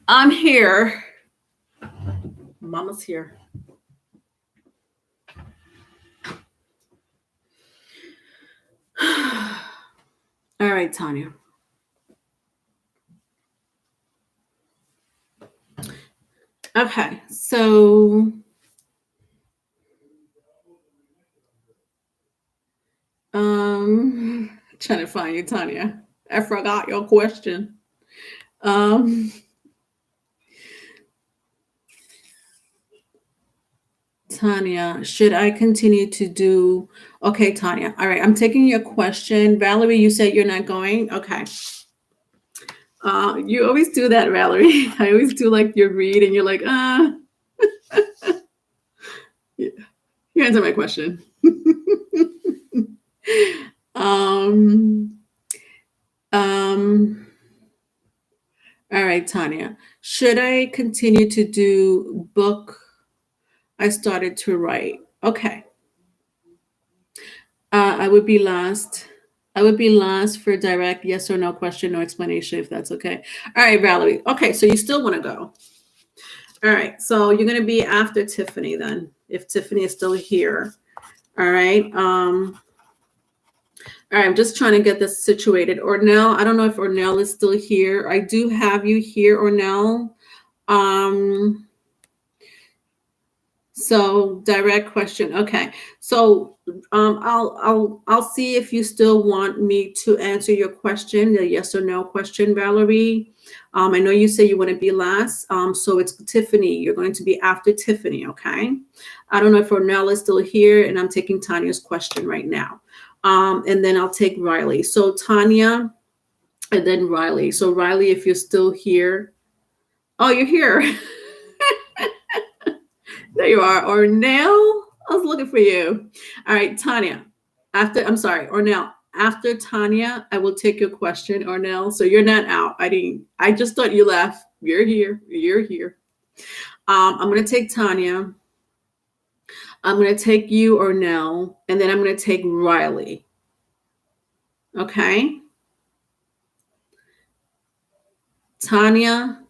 I'm here. Mama's here. All right, Tanya. Okay, so trying to find you, Tanya. I forgot your question. Tanya, should I continue to do? Okay, Tanya. All right, I'm taking your question. Valerie, you said you're not going. Okay. You always do that, Valerie. I always do like your read, and you're like, you answer my question. All right, Tanya. Should I continue to do book I started to write? Okay. I would be last. I would be last for direct yes or no question, no explanation, if that's okay. All right, Valerie. Okay, so you still want to go. All right, so you're going to be after Tiffany then, if Tiffany is still here. All right. All right, I'm just trying to get this situated. Ornell, I don't know if Ornell is still here. I do have you here, Ornell. So direct question. Okay. So I'll see if you still want me to answer your question, the yes or no question, Valerie. I know you say you want to be last. So it's Tiffany. You're going to be after Tiffany. Okay. I don't know if Ornell is still here, and I'm taking Tanya's question right now. And then I'll take Riley. So Tanya, and then Riley. So Riley, if you're still here. Oh, you're here. There you are, Ornell. I was looking for you. All right, Tanya. Ornell. After Tanya, I will take your question, Ornell. So you're not out. I just thought you left. You're here. You're here. I'm gonna take Tanya. I'm gonna take you, Ornell, and then I'm gonna take Riley. Okay. Tanya,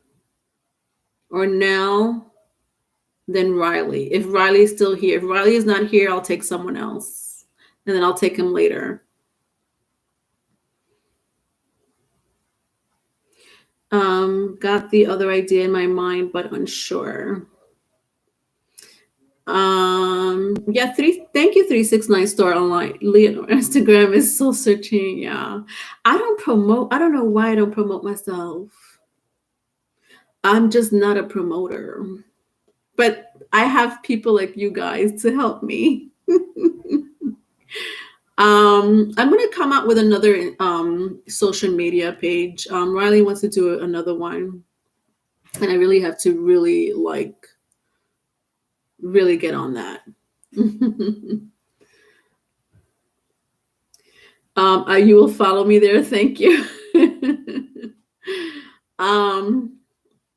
Ornell, then Riley. If Riley is still here. If Riley is not here, I'll take someone else. And then I'll take him later. Got the other idea in my mind, but unsure. Yeah, thank you, 369 Store Online. Leonore, Instagram is soul searching. Yeah. I don't know why I don't promote myself. I'm just not a promoter. But I have people like you guys to help me. I'm going to come out with another social media page. Riley wants to do another one. And I really have to really get on that. You will follow me there. Thank you.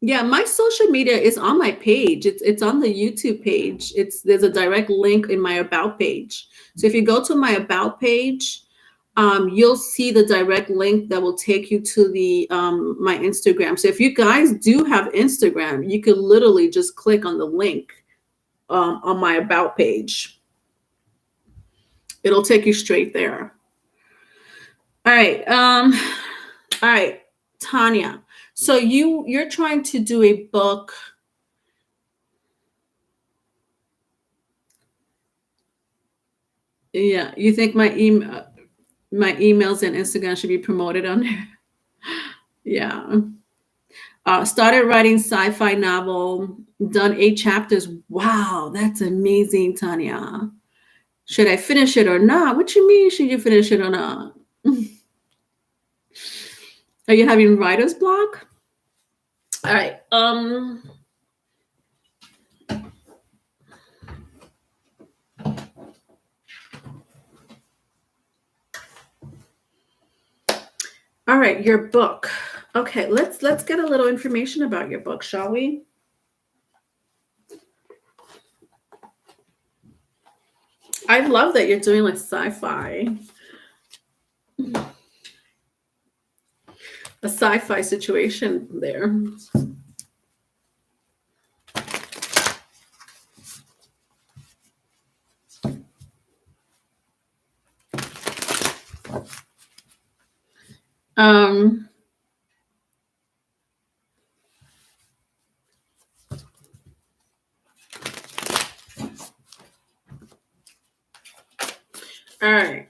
Yeah, my social media is on my page. It's on the YouTube page. There's a direct link in my about page. So if you go to my about page, you'll see the direct link that will take you to the my Instagram. So if you guys do have Instagram, you can literally just click on the link on my about page. It'll take you straight there. All right. All right, Tanya. So you're trying to do a book. Yeah, you think my emails and Instagram should be promoted on there? Yeah. Started writing sci-fi novel, done 8 chapters. Wow, that's amazing, Tanya. Should I finish it or not? What you mean, should you finish it or not? Are you having writer's block? All right. All right, your book. Okay, let's get a little information about your book, shall we? I love that you're doing like sci-fi. A sci-fi situation there. All right.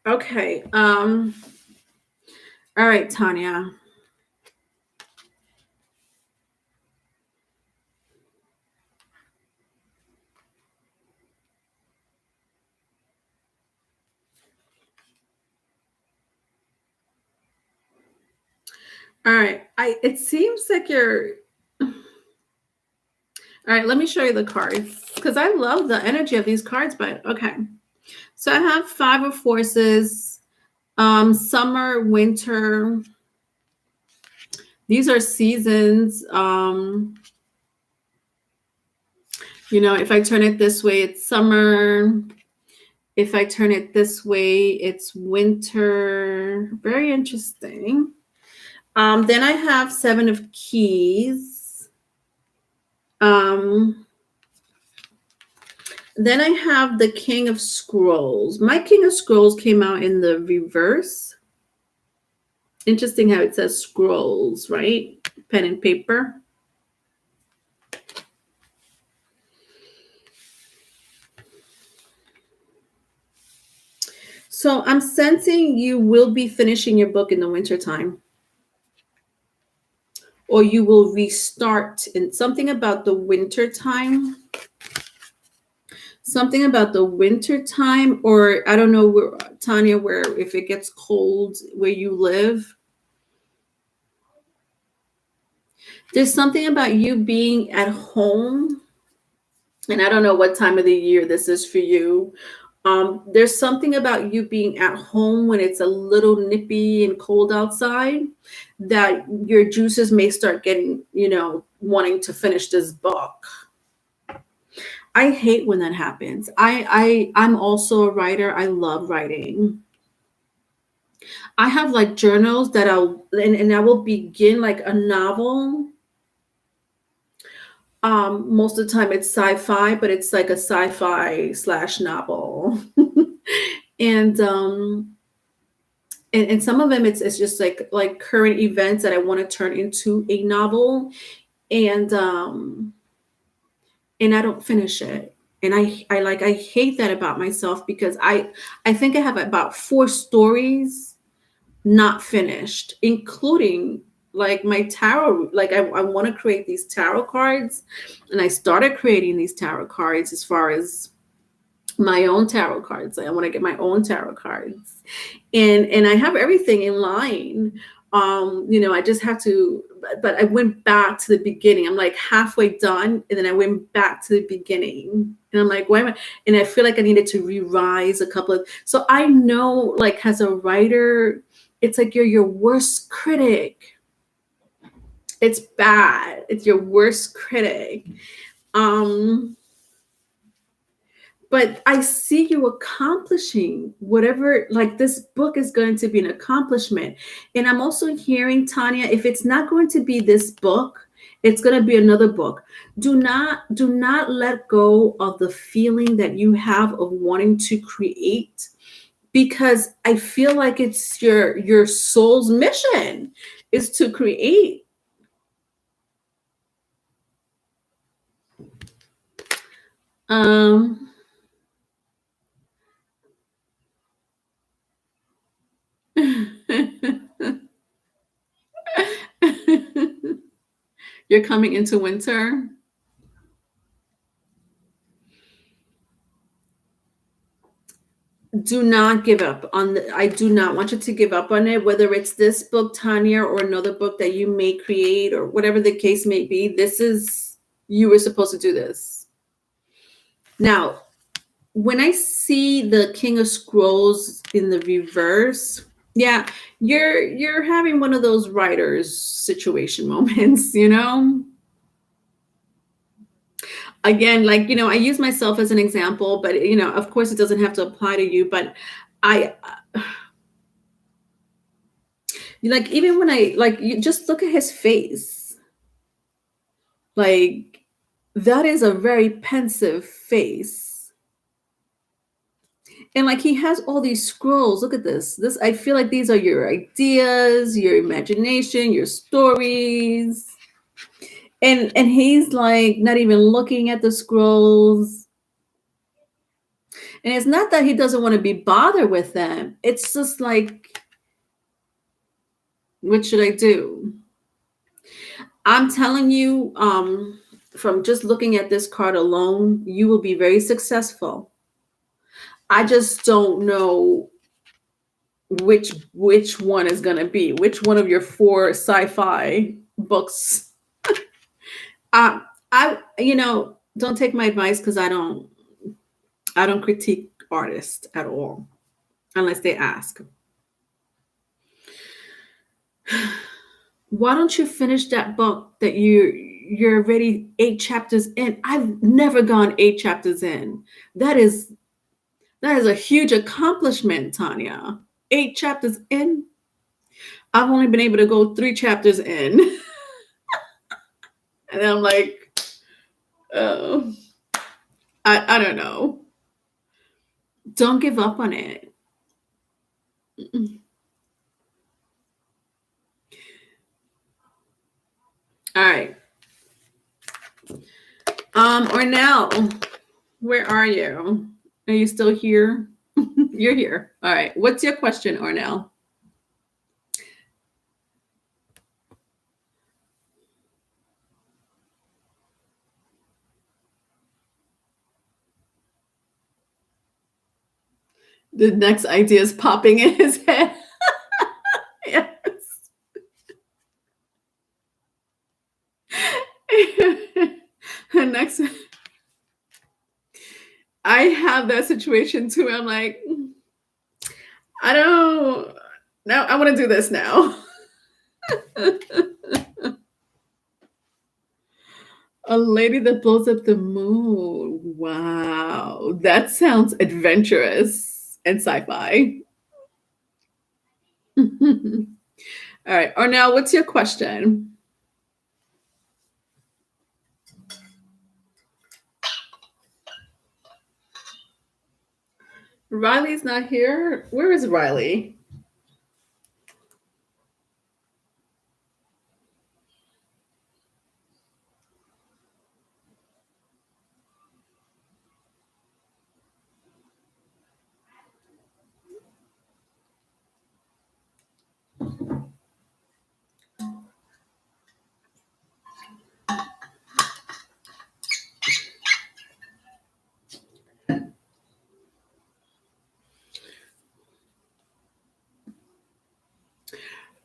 Okay. All right, Tanya. All right. It seems like you're all right, let me show you the cards because I love the energy of these cards, but okay. So I have 5 of forces, summer, winter. These are seasons. If I turn it this way, it's summer. If I turn it this way, it's winter. Very interesting. Then I have 7 of keys. Then I have the King of Scrolls. My King of Scrolls came out in the reverse. Interesting how it says scrolls, right? Pen and paper. So I'm sensing you will be finishing your book in the wintertime. Or you will restart in something about the winter time. Something about the winter time, or I don't know where, Tanya, where if it gets cold where you live. There's something about you being at home, and I don't know what time of the year this is for you. There's something about you being at home when it's a little nippy and cold outside that your juices may start getting, wanting to finish this book. I hate when that happens. I'm also a writer. I love writing. I have like journals that and I will begin like a novel. Most of the time it's sci-fi, but it's like a sci-fi slash novel. and and some of them it's just like current events that I want to turn into a novel, and I don't finish it. And I hate that about myself because I think I have about 4 stories not finished, including like my tarot. Like I want to create these tarot cards, and I started creating these tarot cards as far as my own tarot cards. I want to get my own tarot cards, and I have everything in line. I just have to, but I went back to the beginning. I'm like halfway done, and then I went back to the beginning, and I'm like, why am I? And I feel like I needed to revise a couple of. So I know, like as a writer, it's like you're your worst critic. It's bad. It's your worst critic. But I see you accomplishing whatever, like this book is going to be an accomplishment. And I'm also hearing, Tanya, if it's not going to be this book, it's going to be another book. Do not let go of the feeling that you have of wanting to create, because I feel like it's your soul's mission is to create. Um You're coming into winter. Do not give up on I do not want you to give up on it, whether it's this book, Tanya, or another book that you may create, or whatever the case may be. This is, you were supposed to do this. Now, when I see the King of Scrolls in the reverse, yeah, you're having one of those writers situation moments, Again, like, I use myself as an example, but of course it doesn't have to apply to you, but I like, even when I like, you just look at his face. Like, that is a very pensive face. And like, he has all these scrolls. Look at this. I feel like these are your ideas, your imagination, your stories. And he's like not even looking at the scrolls. And it's not that he doesn't want to be bothered with them. It's just like, what should I do? I'm telling you, from just looking at this card alone, you will be very successful. I just don't know which one is going to be, which one of your 4 sci-fi books. I don't take my advice, because I don't critique artists at all unless they ask. Why don't you finish that book that you're already 8 chapters in? I've never gone 8 chapters in. That is a huge accomplishment, Tanya. 8 chapters in. I've only been able to go 3 chapters in. And I'm like, oh, I don't know. Don't give up on it. All right. Ornell, where are you? Are you still here? You're here. All right. What's your question, Ornell? The next idea is popping in his head. Yes. The next, I have that situation too. I'm like, I don't. Now I want to do this now. A lady that blows up the moon. Wow, that sounds adventurous and sci-fi. All right, Ornell, what's your question? Riley's not here. Where is Riley?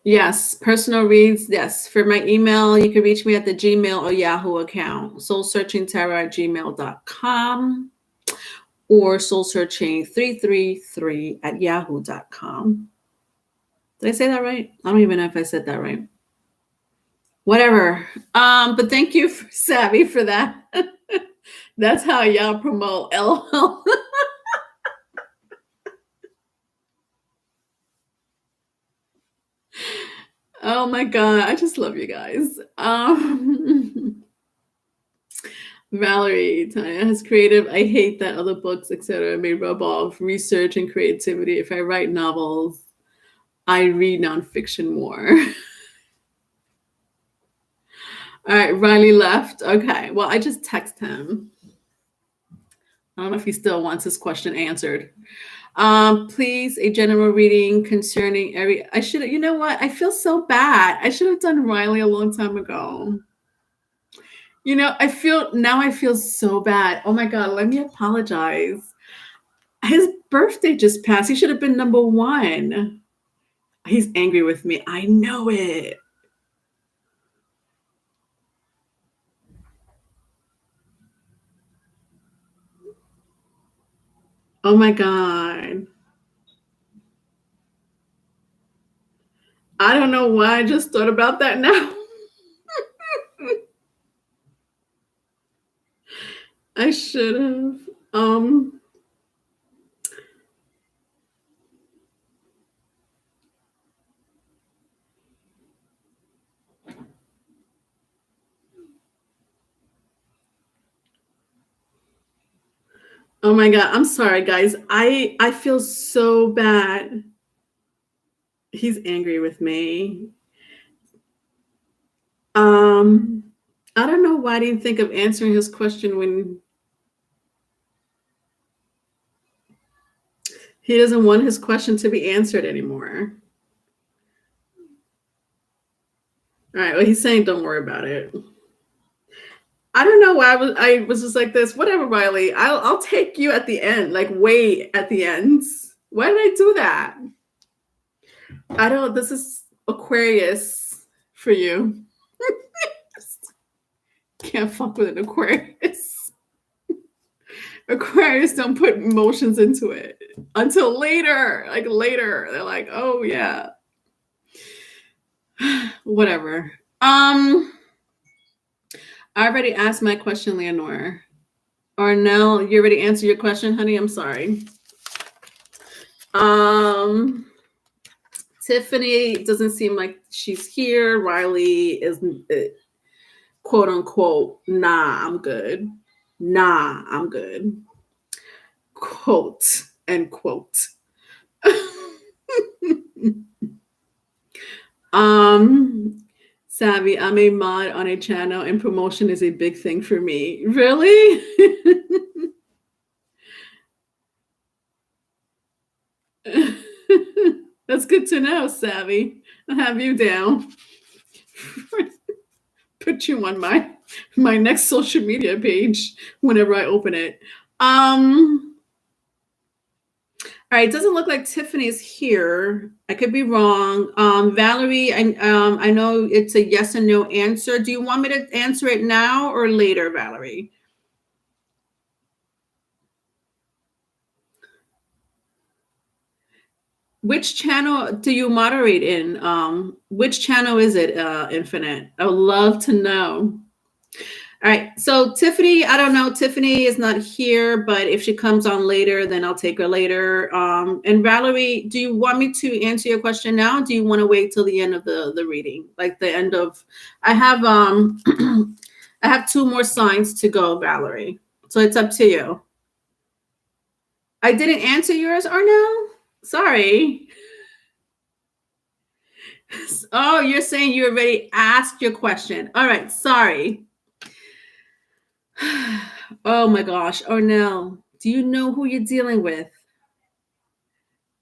Yes, personal reads. Yes, for my email, you can reach me at the Gmail or Yahoo account, soulsearchingtarot@gmail.com or soulsearching333 at yahoo.com. Did I say that right? I don't even know if I said that right. Whatever. But thank you, Savvy, for that. That's how y'all promote LOL. Oh my God, I just love you guys. Valerie, Tanya has creative. I hate that other books, etc. may rub off research and creativity. If I write novels, I read nonfiction more. All right, Riley left. Okay, well, I just text him. I don't know if he still wants his question answered. Please, a general reading concerning every. I should. You know what? I feel so bad. I should have done Riley a long time ago. I feel so bad. Oh my God, let me apologize. His birthday just passed. He should have been number 1. He's angry with me. I know it. Oh my God. I don't know why I just thought about that now. I should have. Oh my God. I'm sorry, guys. I feel so bad. He's angry with me. I don't know why I didn't think of answering his question when. He doesn't want his question to be answered anymore. All right. Well, he's saying don't worry about it. I don't know why I was just like this. Whatever, Riley. I'll take you at the end, like way at the end. Why did I do that? I don't. This is Aquarius for you. Can't fuck with an Aquarius. Aquarius don't put emotions into it until later. Like later, they're like, oh yeah. Whatever. I already asked my question, Leonore. Or no, you already answered your question, honey. I'm sorry. Tiffany doesn't seem like she's here. Riley is quote unquote, nah, I'm good. Nah, I'm good. Quote and quote. Savvy, I'm a mod on a channel and promotion is a big thing for me. Really? That's good to know, Savvy. I'll have you down. Put you on my next social media page whenever I open it. All right, it doesn't look like Tiffany's here. I could be wrong. Valerie, I know it's a yes and no answer. Do you want me to answer it now or later, Valerie? Which channel do you moderate in? Which channel is it, Infinite? I would love to know. All right, so Tiffany, I don't know. Tiffany is not here, but if she comes on later, then I'll take her later. And Valerie, do you want me to answer your question now? Do you want to wait till the end of the reading, like the end of? I have I have 2 more signs to go, Valerie. So it's up to you. I didn't answer yours, Arnell. Sorry. Oh, you're saying you already asked your question. All right, sorry. Oh my gosh, Arnell, do you know who you're dealing with?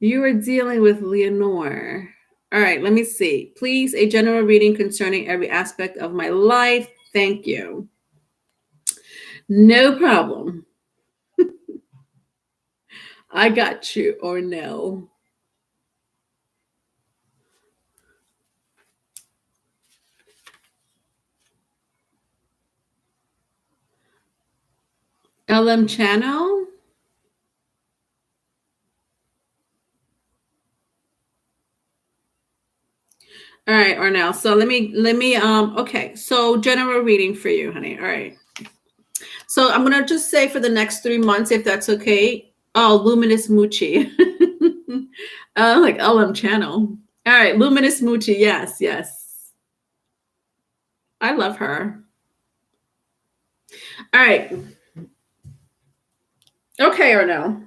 You are dealing with Leonore. All right, let me see. Please, a general reading concerning every aspect of my life. Thank you. No problem. I got you, Arnell. LM channel. All right, Arnell. So let me okay. So general reading for you, honey. All right. So I'm gonna just say for the next 3 months, if that's okay. Oh, Luminous Moochie. Like LM channel. All right, Luminous Moochie. Yes, yes. I love her. All right. Okay, or no?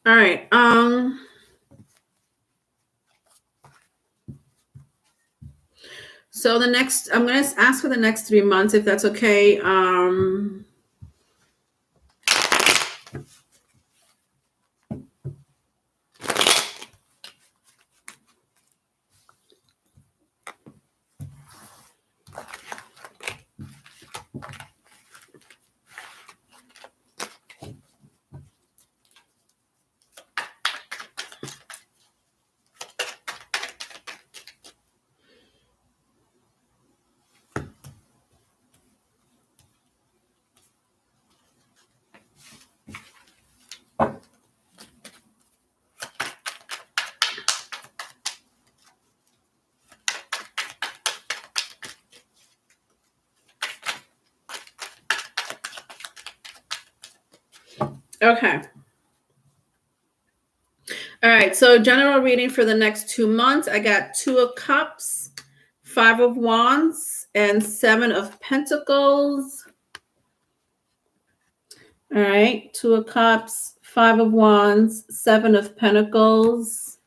All right. So the next, I'm going to ask for the next 3 months, if that's okay. Okay. All right. So general reading for the next 2 months. I got 2 of Cups, 5 of Wands, and Seven of Pentacles. All right, Two of Cups, Five of Wands, Seven of Pentacles.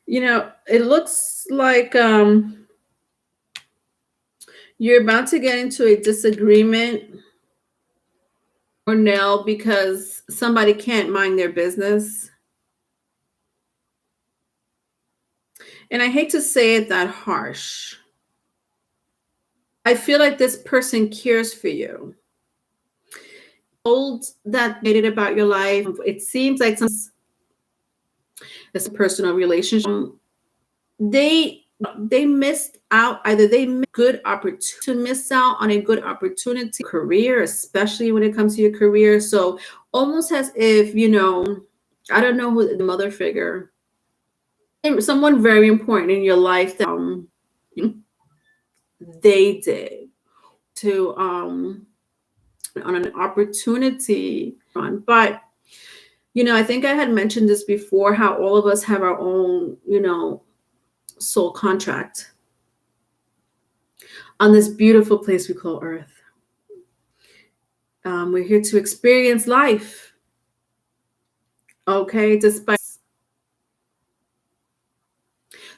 You know, it looks like you're about to get into a disagreement or nail because somebody can't mind their business. And I hate to say it that harsh. I feel like this person cares for you. Told that made it about your life. It seems like it's a personal relationship. They missed out. Either they missed good opportunity to miss out on a good opportunity, career, especially when it comes to your career. So almost as if, you know, I don't know who the mother figure, someone very important in your life that they did to on an opportunity run. But you know, I think I had mentioned this before, how all of us have our own, you know, soul contract on this beautiful place we call Earth. We're here to experience life. Okay, despite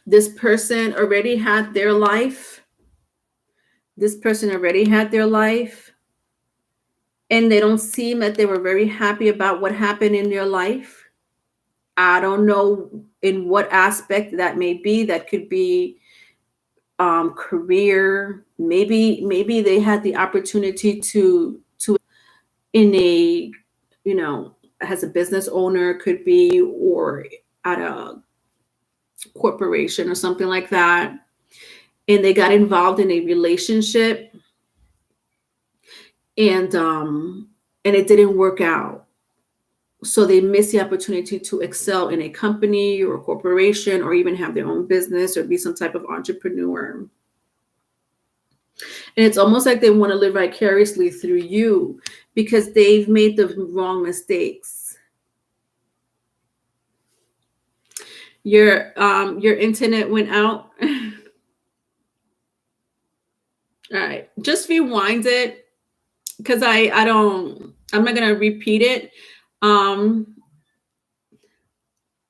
this person already had their life. This person already had their life. And they don't seem that they were very happy about what happened in their life. I don't know in what aspect that may be. That could be career. Maybe they had the opportunity to in a, you know, as a business owner, could be, or at a corporation or something like that, and they got involved in a relationship and it didn't work out. So they miss the opportunity to excel in a company or a corporation, or even have their own business or be some type of entrepreneur. And it's almost like they want to live vicariously through you because they've made the wrong mistakes. Your internet went out. All right, just rewind it because I'm not gonna repeat it. Or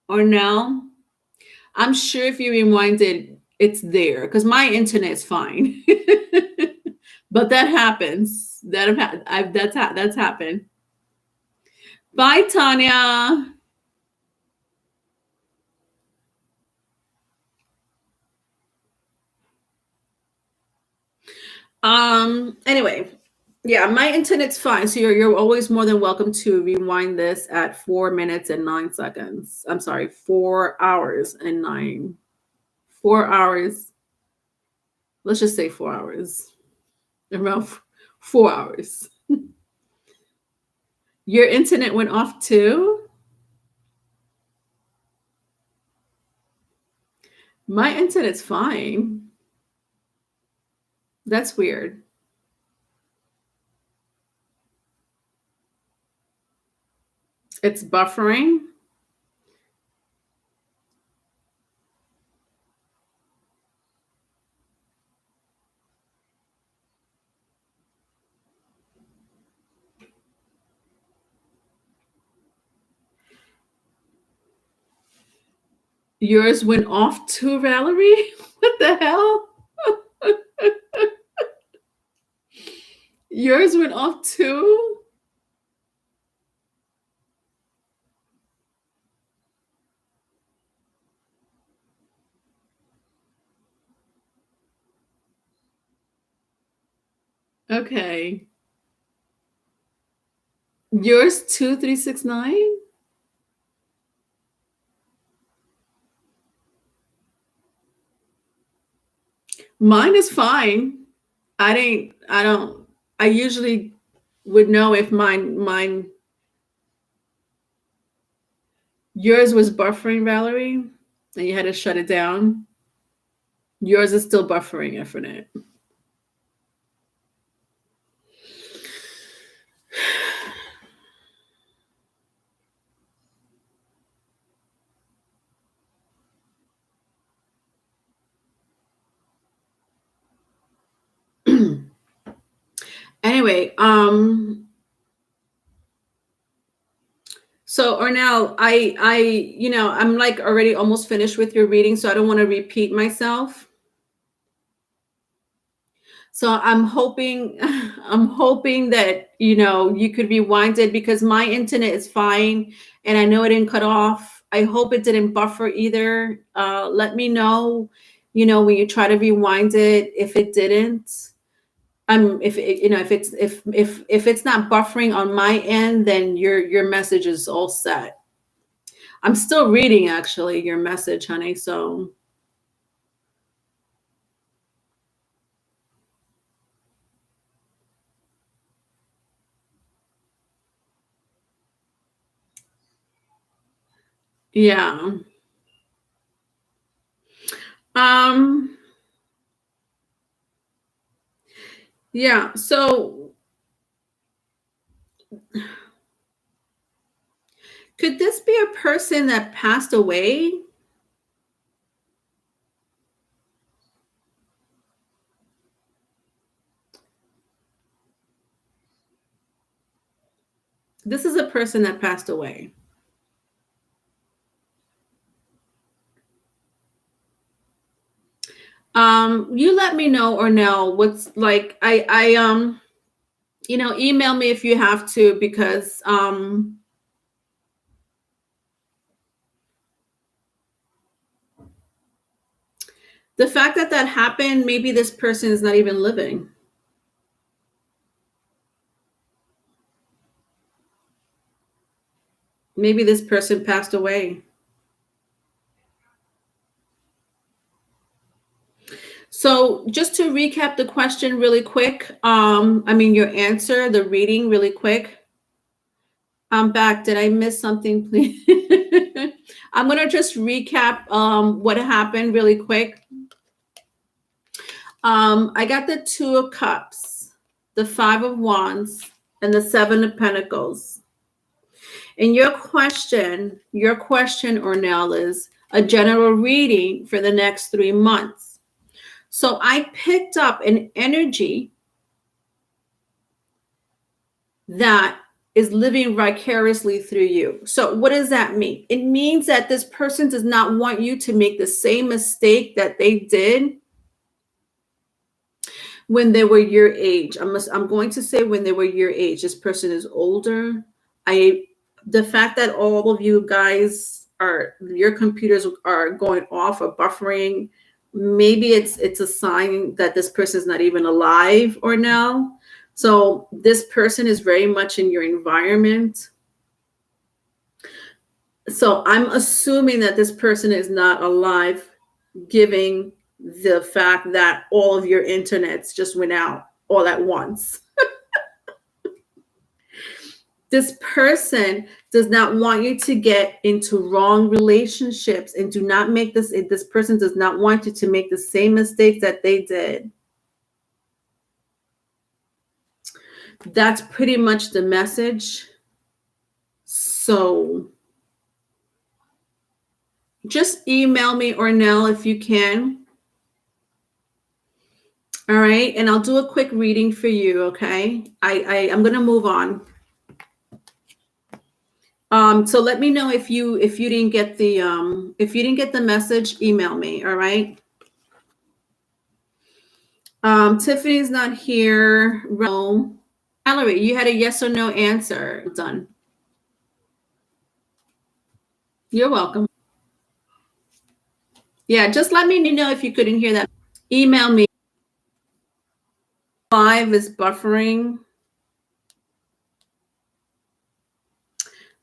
no, I'm sure if you rewind it, it's there because my internet's fine. But that happens. That's happened. Bye, Tanya. Anyway, yeah, my internet's fine. So you're always more than welcome to rewind this at 4 minutes and 9 seconds. I'm sorry, 4 hours and 4 hours. Let's just say 4 hours. Around 4 hours. Your internet went off too? My internet's fine. That's weird. It's buffering. Yours went off too, Valerie? What the hell? Yours went off too? Okay. Yours 2369? Mine is fine. I usually would know if mine yours was buffering, Valerie, and you had to shut it down. Yours is still buffering, Infinite. anyway, so Ornell, I'm like already almost finished with your reading, so I don't want to repeat myself. So I'm hoping, I'm hoping that, you could rewind it, because my internet is fine and I know it didn't cut off. I hope it didn't buffer either. Let me know, when you try to rewind it, if it didn't. If it, if it's not buffering on my end, then your message is all set. I'm still reading actually your message, honey. So yeah. Um yeah, so could this be a person that passed away? This is a person that passed away. You let me know, or no, what's like, email me if you have to, because the fact that that happened, maybe this person is not even living. Maybe this person passed away. So just to recap the question really quick, your answer, the reading really quick. I'm back. Did I miss something, please? I'm going to just recap what happened really quick. I got the 2 of Cups, the 5 of Wands, and the 7 of Pentacles. And your question, Ornell, is a general reading for the next 3 months. So I picked up an energy that is living vicariously through you. So what does that mean? It means that this person does not want you to make the same mistake that they did when they were your age. I'm going to say when they were your age. This person is older. The fact that all of you guys your computers are going off or buffering, maybe it's a sign that this person is not even alive or no. So this person is very much in your environment. So I'm assuming that this person is not alive, giving the fact that all of your internets just went out all at once. This person does not want you to get into wrong relationships, and do not make this person does not want you to make the same mistakes that they did. That's pretty much the message. So just email me, Ornell, if you can. All right, and I'll do a quick reading for you, okay? I'm going to move on. So let me know if you didn't get the message, email me, all right? Tiffany's not here. Valerie, you had a yes or no answer. Done. You're welcome. Yeah, just let me know if you couldn't hear that. Email me. Live is buffering.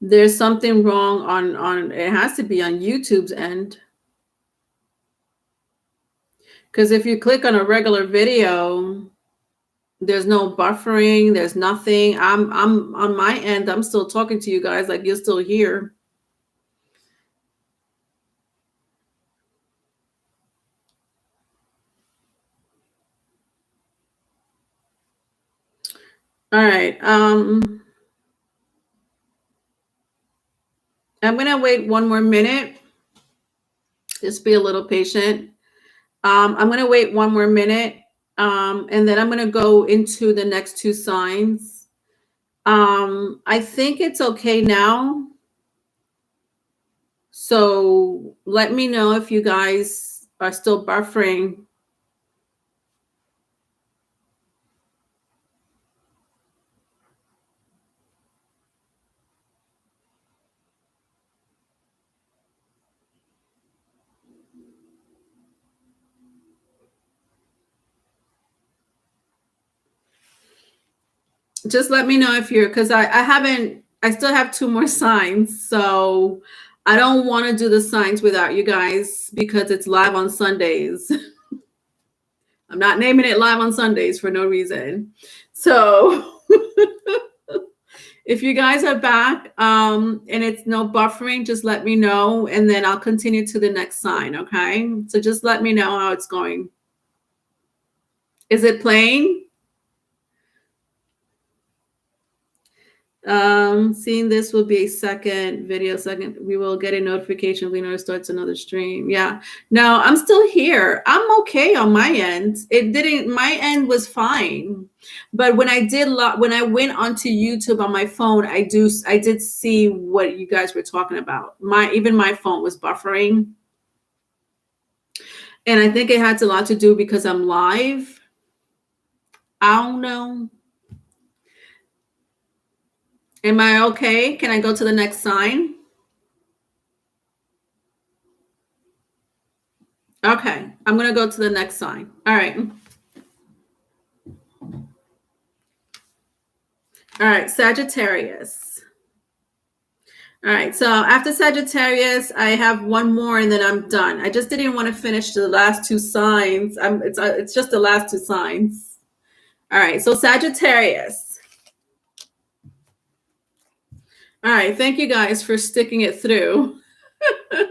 There's something wrong on it has to be on YouTube's end. Because if you click on a regular video, there's no buffering, there's nothing. I'm on my end, I'm still talking to you guys like you're still here. All right. I'm gonna wait 1 more minute. Just be a little patient. I'm gonna wait 1 more minute. And then I'm going to go into the next two signs. I think it's okay now. So let me know if you guys are still buffering. Just let me know if you're, because I still have two more signs. So I don't want to do the signs without you guys because it's live on Sundays. I'm not naming it live on Sundays for no reason. So if you guys are back and it's no buffering, just let me know and then I'll continue to the next sign. Okay. So just let me know how it's going. Is it playing? Seeing this will be a second video. We will get a notification if Leonardo starts another stream. Yeah. No, I'm still here. I'm okay on my end. My end was fine. But when I went onto YouTube on my phone, I did see what you guys were talking about. Even my phone was buffering. And I think it had a lot to do because I'm live. I don't know. Am I okay? Can I go to the next sign? Okay, I'm going to go to the next sign. All right. All right, Sagittarius. All right, so after Sagittarius, I have one more and then I'm done. I just didn't want to finish the last two signs. It's just the last two signs. All right, so Sagittarius. All right, thank you guys for sticking it through. I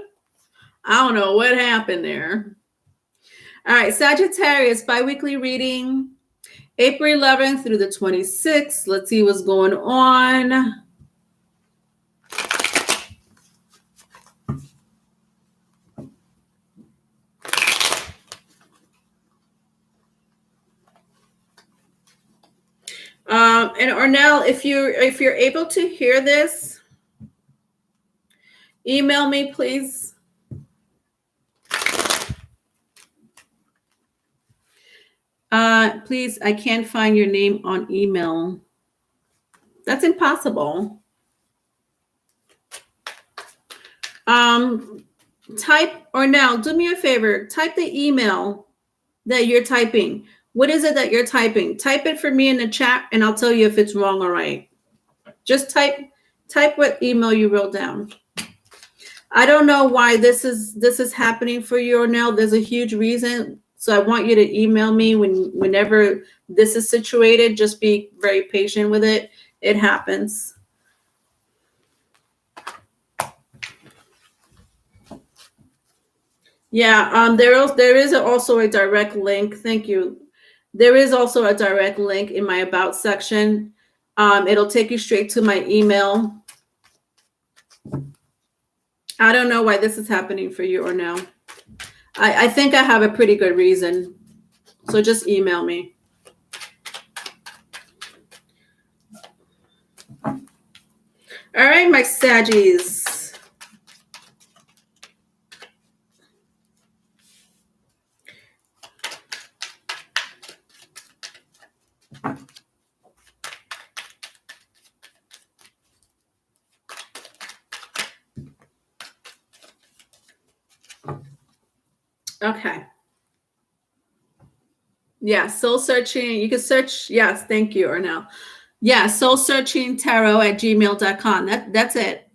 don't know what happened there. All right, Sagittarius, biweekly reading, April 11th through the 26th. Let's see what's going on. And Ornell, if you're able to hear this, email me, please. Please, I can't find your name on email. That's impossible. Type, or now, do me a favor, type the email that you're typing. What is it that you're typing? Type it for me in the chat and I'll tell you if it's wrong or right. Just type what email you wrote down. I don't know why this is happening for you or now. There's a huge reason. So I want you to email me whenever this is situated. Just be very patient with it. It happens. Yeah, there is also a direct link. Thank you. There is also a direct link in my about section. It'll take you straight to my email. I don't know why this is happening for you or no. I think I have a pretty good reason. So just email me. All right, my Saggies. Okay. Yeah, soul searching. You can search. Yes, thank you, Ornell. Yeah, soulsearchingtarot@gmail.com. That's it.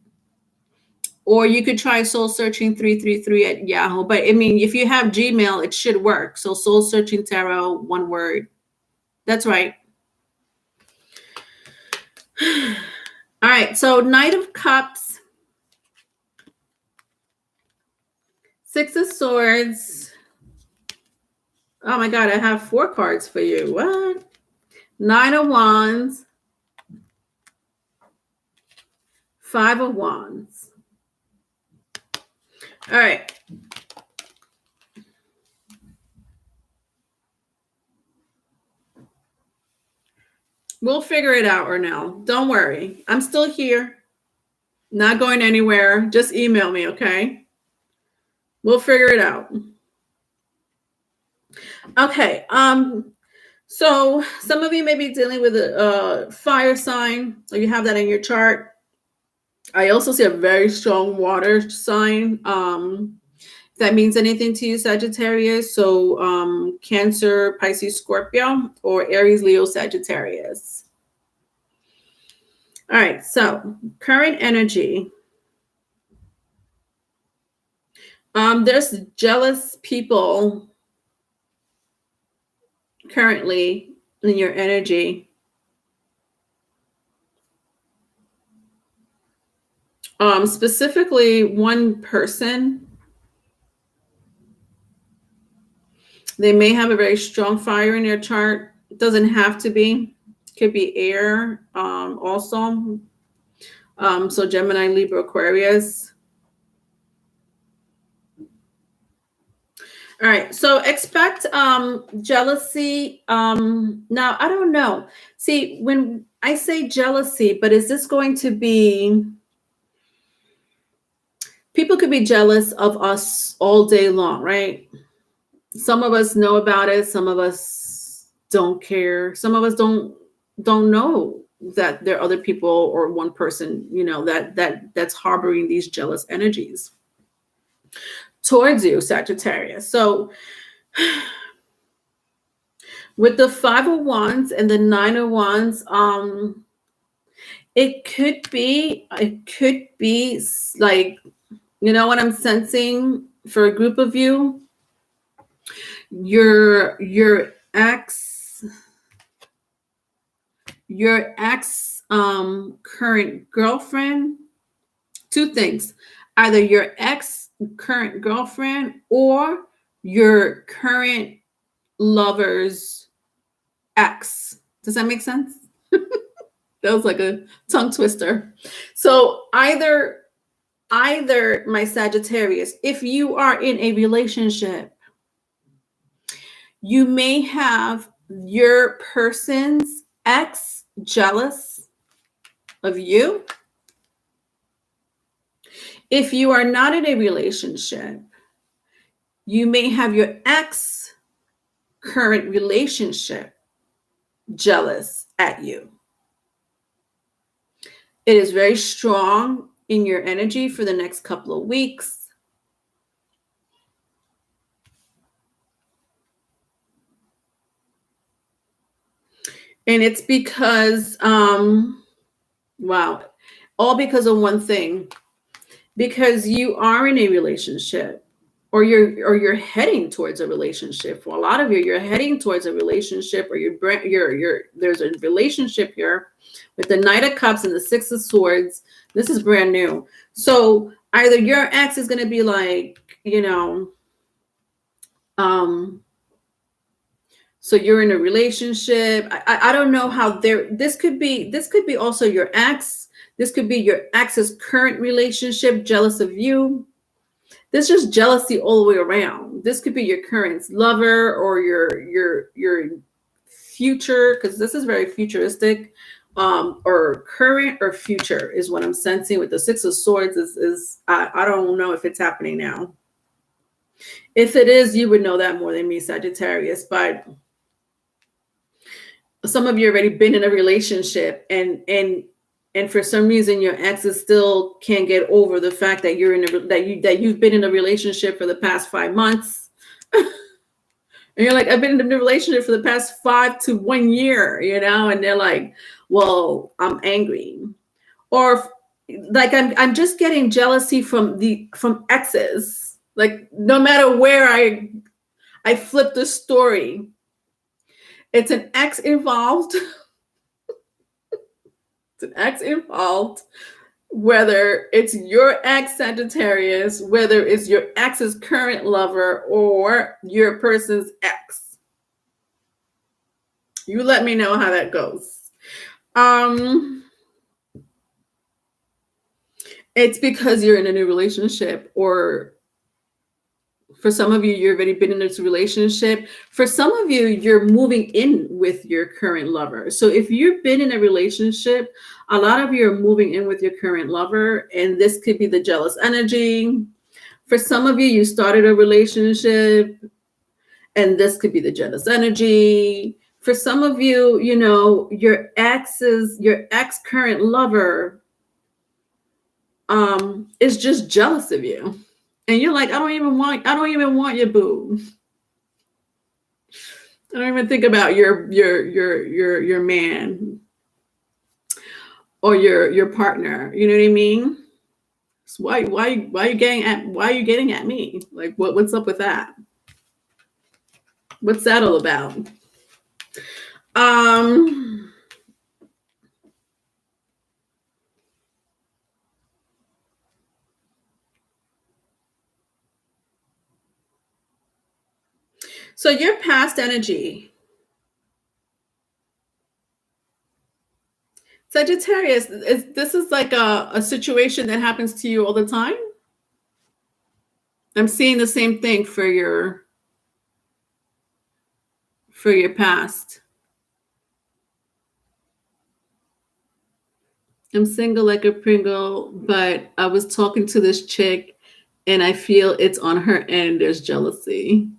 Or you could try soulsearching333 at Yahoo. But I mean, if you have Gmail, it should work. So soul searching tarot, one word. That's right. All right. So Knight of Cups, Six of Swords. Oh my God, I have 4 cards for you. What? 9 of Wands, 5 of Wands. All right. We'll figure it out, Ernell. Don't worry. I'm still here. Not going anywhere. Just email me, okay? We'll figure it out. Okay. So some of you may be dealing with a fire sign, or you have that in your chart. I also see a very strong water sign. If that means anything to you, Sagittarius. So Cancer, Pisces, Scorpio, or Aries, Leo, Sagittarius. All right. So current energy. There's jealous people currently in your energy. Specifically one person. They may have a very strong fire in their chart. It doesn't have to be. It could be air also. So Gemini, Libra, Aquarius. All right. So expect jealousy. Now, I don't know. See, when I say jealousy, but is this going to be... People could be jealous of us all day long, right? Some of us know about it. Some of us don't care. Some of us don't know that there are other people or one person, that's harboring these jealous energies towards you, Sagittarius. So with the 5 of Wands and the 9 of Wands, it could be like, what I'm sensing for a group of you, your ex current girlfriend. Two things: either your ex current girlfriend or your current lover's ex. Does that make sense? That was like a tongue twister. So either my Sagittarius, if you are in a relationship, you may have your person's ex jealous of you. If you are not in a relationship, you may have your ex current relationship jealous at you. It is very strong in your energy for the next couple of weeks. And it's because, wow, all because of one thing. Because you are in a relationship, or you're heading towards a relationship. For a lot of you, you're heading towards a relationship, or there's a relationship here with the Knight of Cups and the Six of Swords. This is brand new. So either your ex is going to be like, so you're in a relationship. I don't know how this could be also your ex. This could be your ex's current relationship jealous of you. There's just jealousy all the way around. This could be your current lover or your future, because this is very futuristic, or current or future is what I'm sensing with the Six of Swords. I don't know if it's happening now. If it is, you would know that more than me, Sagittarius. But some of you already been in a relationship, and for some reason your exes still can't get over the fact that you've been in a relationship for the past 5 months. And you're like, I've been in a relationship for the past 5 to 1 year, and they're like, well, I'm angry. Or like, I'm just getting jealousy from exes. Like, no matter where I flip the story, it's an ex involved. It's an ex involved, whether it's your ex Sagittarius, whether it's your ex's current lover, or your person's ex. You let me know how that goes. It's because you're in a new relationship, or For some of you, you've already been in this relationship. For some of you, you're moving in with your current lover. So if you've been in a relationship, a lot of you are moving in with your current lover, and this could be the jealous energy. For some of you, you started a relationship, and this could be the jealous energy. For some of you, you know, your ex current lover is just jealous of you. And you're like, I don't even want your boo. I don't even think about your man or your partner. You know what I mean? So why are you getting at me? Like what's up with that? What's that all about? So your past energy, Sagittarius, this is like a situation that happens to you all the time? I'm seeing the same thing for your past. I'm single like a Pringle, but I was talking to this chick and I feel it's on her end. There's jealousy.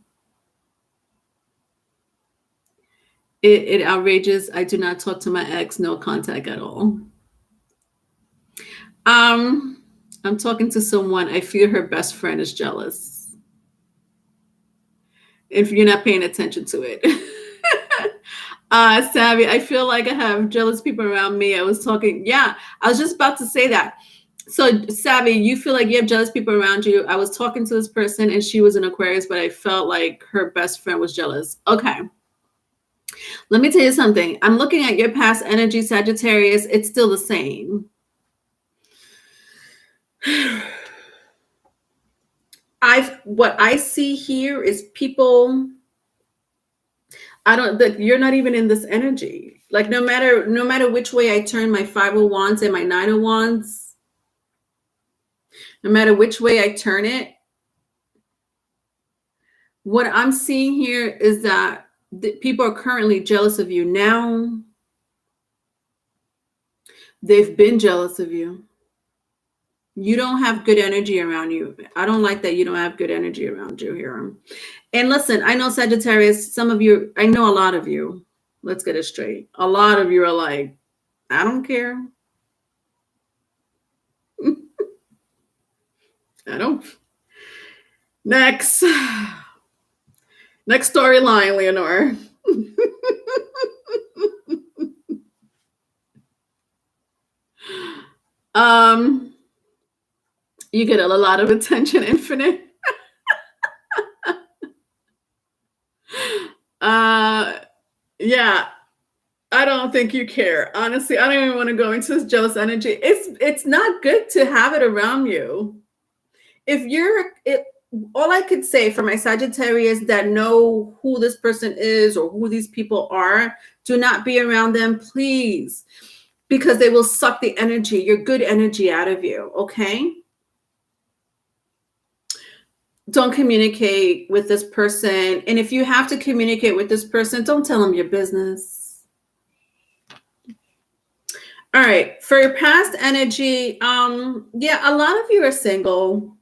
It outrageous. I do not talk to my ex, no contact at all. I'm talking to someone. I feel her best friend is jealous. If you're not paying attention to it. Savvy, I feel like I have jealous people around me. I was just about to say that. So Savvy, you feel like you have jealous people around you. I was talking to this person and she was an Aquarius, but I felt like her best friend was jealous. Okay. Let me tell you something. I'm looking at your past energy, Sagittarius. It's still the same. What I see here is people. You're not even in this energy. Like no matter which way I turn my 5 of Wands and my 9 of Wands, no matter which way I turn it, what I'm seeing here is that people are currently jealous of you now. They've been jealous of you. You don't have good energy around you. I don't like that you don't have good energy around you here. And listen, I know Sagittarius, some of you, I know a lot of you. Let's get it straight. A lot of you are like, I don't care. I don't. Next storyline, Leonore. You get a lot of attention, Infinite. Yeah, I don't think you care. Honestly, I don't even want to go into this jealous energy. It's not good to have it around you. All I could say for my Sagittarius that know who this person is or who these people are, do not be around them, please, because they will suck the energy, your good energy out of you, okay? Don't communicate with this person. And if you have to communicate with this person, don't tell them your business. All right, for your past energy, yeah, a lot of you are single.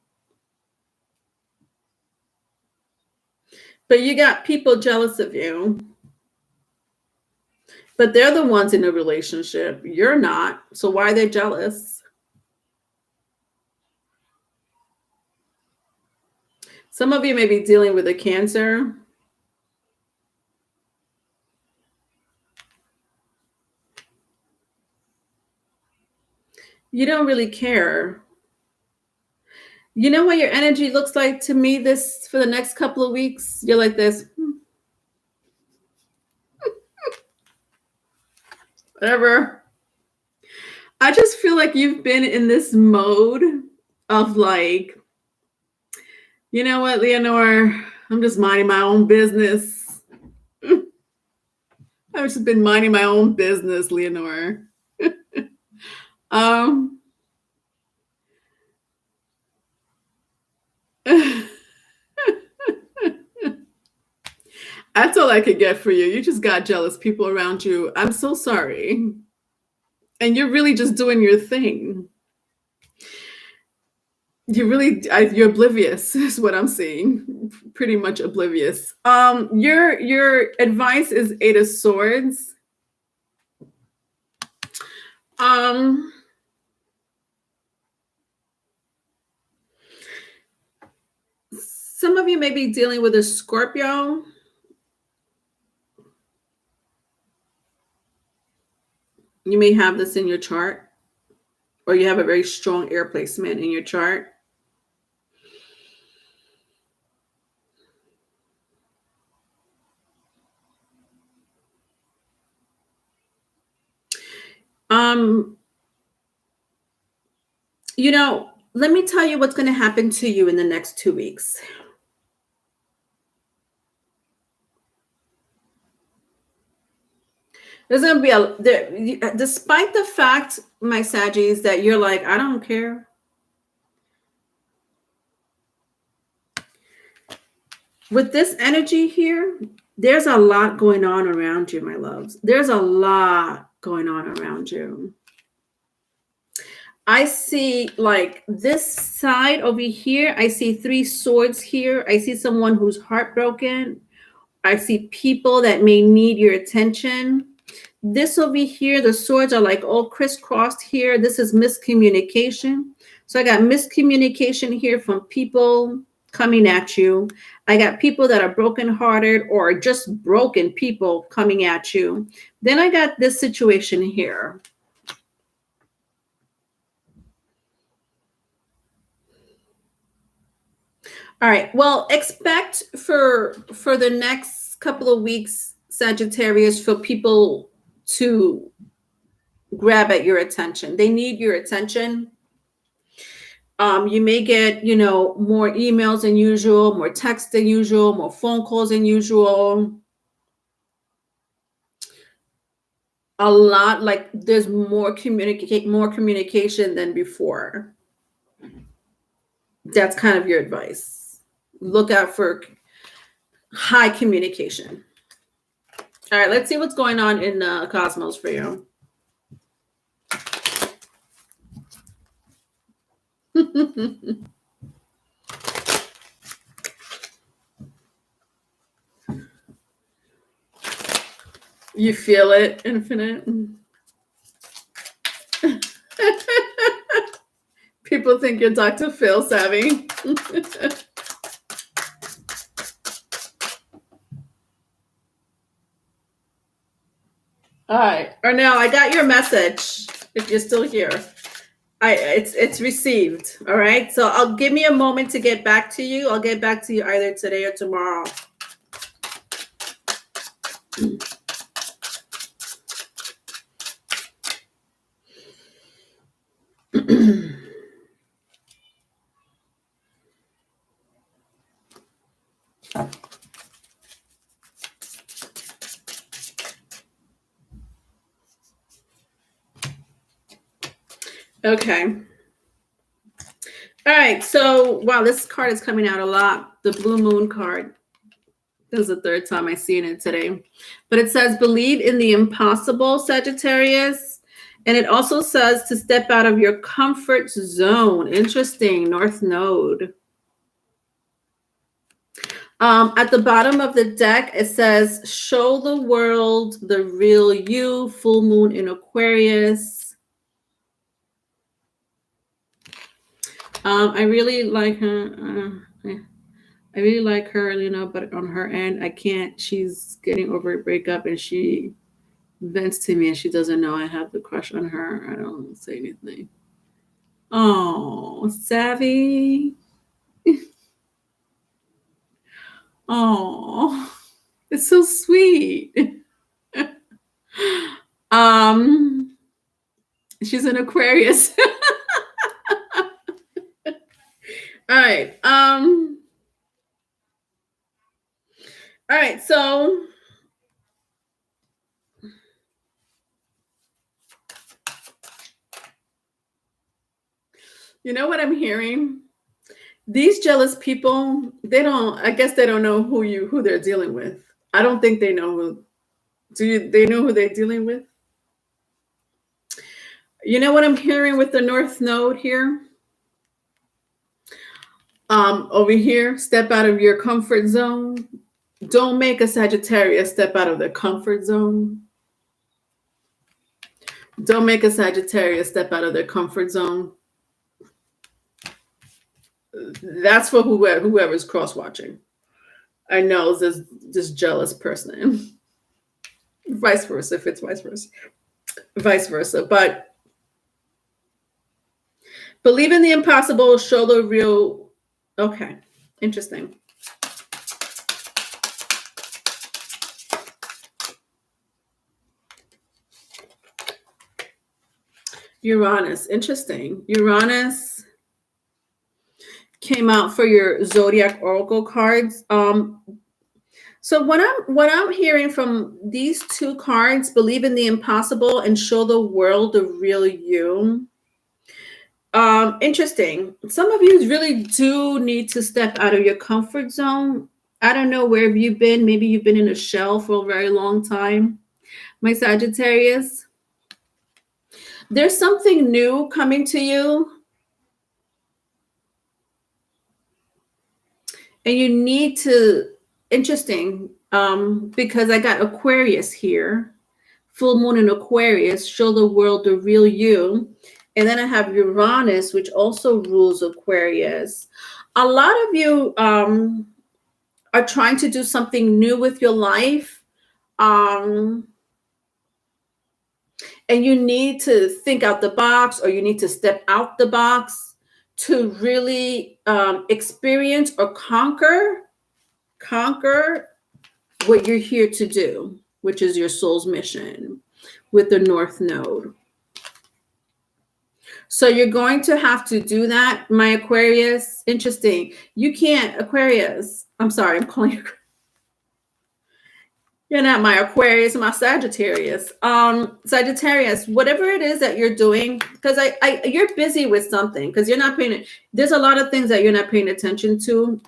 But you got people jealous of you. But they're the ones in a relationship. You're not. So why are they jealous? Some of you may be dealing with a Cancer. You don't really care. You know what your energy looks like to me for the next couple of weeks? You're like this. Whatever. I just feel like you've been in this mode of like, you know what, Leonore, I'm just minding my own business. I've just been minding my own business, Leonore. That's all I could get for you. You just got jealous people around you. I'm so sorry. And you're really just doing your thing. You're oblivious is what I'm seeing. Pretty much oblivious. Your advice is Eight of Swords. Um, some of you may be dealing with a Scorpio. You may have this in your chart, or you have a very strong air placement in your chart. You know, let me tell you what's going to happen to you in the next 2 weeks. There's going to be despite the fact, my Saggies, that you're like, I don't care. With this energy here, there's a lot going on around you, my loves. There's a lot going on around you. I see like this side over here. I see 3 swords here. I see someone who's heartbroken. I see people that may need your attention. This over here, the swords are like all crisscrossed here. This is miscommunication. So I got miscommunication here from people coming at you. I got people that are brokenhearted or just broken people coming at you. Then I got this situation here. All right. Well, expect for the next couple of weeks, Sagittarius, for people to grab at your attention. They need your attention. You may get, more emails than usual, more texts than usual, more phone calls than usual. A lot, like there's more communication than before. That's kind of your advice. Look out for high communication. All right, let's see what's going on in Cosmos for you. You feel it, Infinite? People think you're Dr. Phil savvy. All right. Or now I got your message. If you're still here, it's received. All right. So I'll give me a moment to get back to you. I'll get back to you either today or tomorrow. Okay. All right. So, wow, this card is coming out a lot. The Blue Moon card. This is the 3rd time I seen it today. But it says, believe in the impossible, Sagittarius. And it also says to step out of your comfort zone. Interesting. North Node. At the bottom of the deck, it says, show the world the real you. Full moon in Aquarius. I really like her. I really like her, but on her end, I can't. She's getting over a breakup and she vents to me and she doesn't know I have the crush on her. I don't say anything. Oh, savvy. Oh, it's so sweet. She's an Aquarius. All right. All right. So you know what I'm hearing? These jealous people, I guess they don't know who they're dealing with. I don't think they know who. They know who they're dealing with? You know what I'm hearing with the North Node here? Over here, step out of your comfort zone. Don't make a Sagittarius step out of their comfort zone. Don't make a Sagittarius step out of their comfort zone. That's for whoever's cross watching. I know this jealous person. Vice versa, if it's vice versa. Vice versa. But believe in the impossible, show the real. Okay, interesting. Uranus, interesting. Uranus came out for your zodiac oracle cards. So what I'm hearing from these two cards, believe in the impossible and show the world the real you. Interesting. Some of you really do need to step out of your comfort zone. I don't know where have you been. Maybe you've been in a shell for a very long time. My Sagittarius. There's something new coming to you. And you need to, interesting, because I got Aquarius here. Full moon in Aquarius, show the world the real you. And then I have Uranus, which also rules Aquarius. A lot of you are trying to do something new with your life. And you need to think out the box, or you need to step out the box to really experience or conquer what you're here to do, which is your soul's mission with the North Node. So you're going to have to do that, my Aquarius. Interesting. You can't, Aquarius. I'm sorry, I'm calling you. You're not my Aquarius, my Sagittarius. Sagittarius, whatever it is that you're doing, because you're busy with something, because you're not paying. There's a lot of things that you're not paying attention to.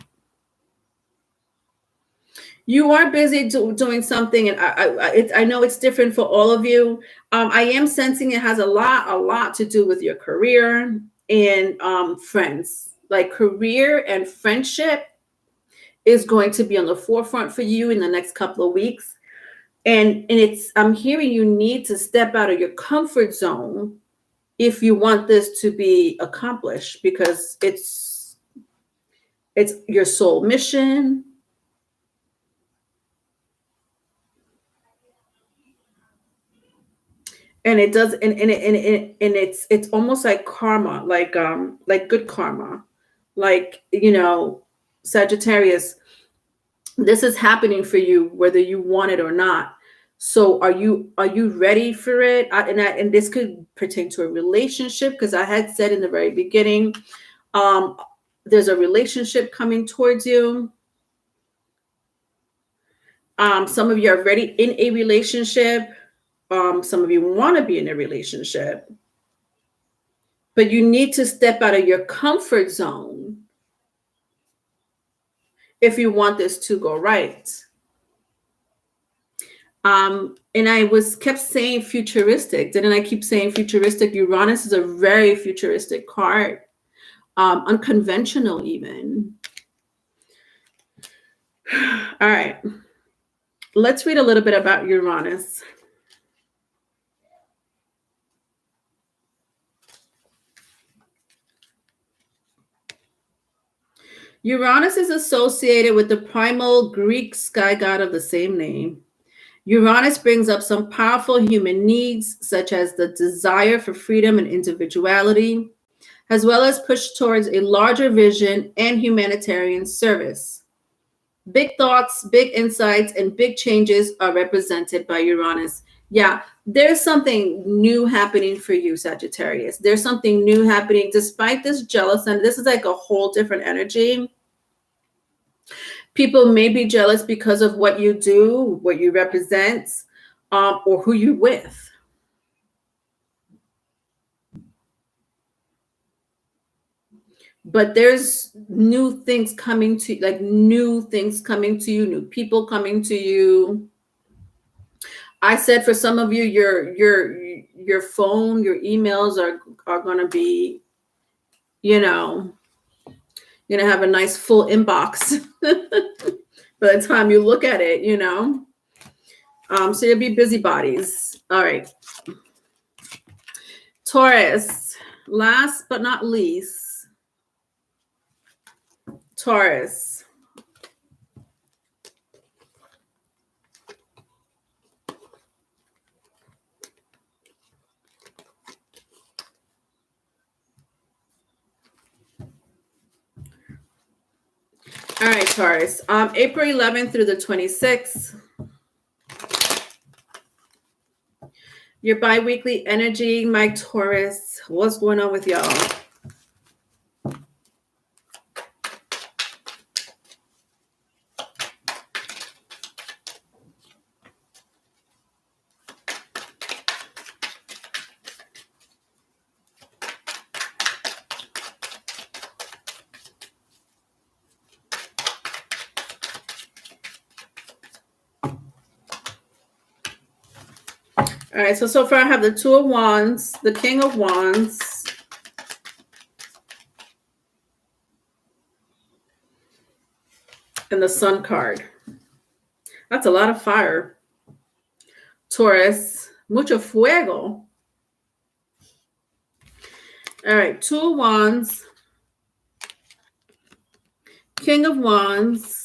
You are busy doing something, and I know it's different for all of you. I am sensing it has a lot to do with your career and friends. Like career and friendship is going to be on the forefront for you in the next couple of weeks. And I'm hearing you need to step out of your comfort zone if you want this to be accomplished, because it's your soul mission. And it does, and it's almost like karma, like good karma, like, Sagittarius, this is happening for you whether you want it or not. So are you ready for it? And this could pertain to a relationship, because I had said in the very beginning, there's a relationship coming towards you. Some of you are already in a relationship. Some of you want to be in a relationship, but you need to step out of your comfort zone if you want this to go right. And I kept saying futuristic. Didn't I keep saying futuristic? Uranus is a very futuristic card, unconventional even. All right, let's read a little bit about Uranus. Uranus is associated with the primal Greek sky god of the same name. Uranus brings up some powerful human needs, such as the desire for freedom and individuality, as well as push towards a larger vision and humanitarian service. Big thoughts, big insights, and big changes are represented by Uranus. Yeah, there's something new happening for you, Sagittarius. There's something new happening despite this jealous, and this is like a whole different energy. People may be jealous because of what you do, what you represent, or who you're with. but there's new things coming to, like new things coming to you, new people coming to you. I said for some of you, your phone, your emails are going to be, you know, you're going to have a nice full inbox by the time you look at it, you know. So you'll be busybodies. All right. Taurus, last but not least, Taurus. All right, Taurus. April 11th through the 26th. Your bi-weekly energy, my Taurus. What's going on with y'all? All right, so far I have the Two of Wands, the King of Wands, and the Sun card. That's a lot of fire. Taurus, mucho fuego. All right, Two of Wands, King of Wands,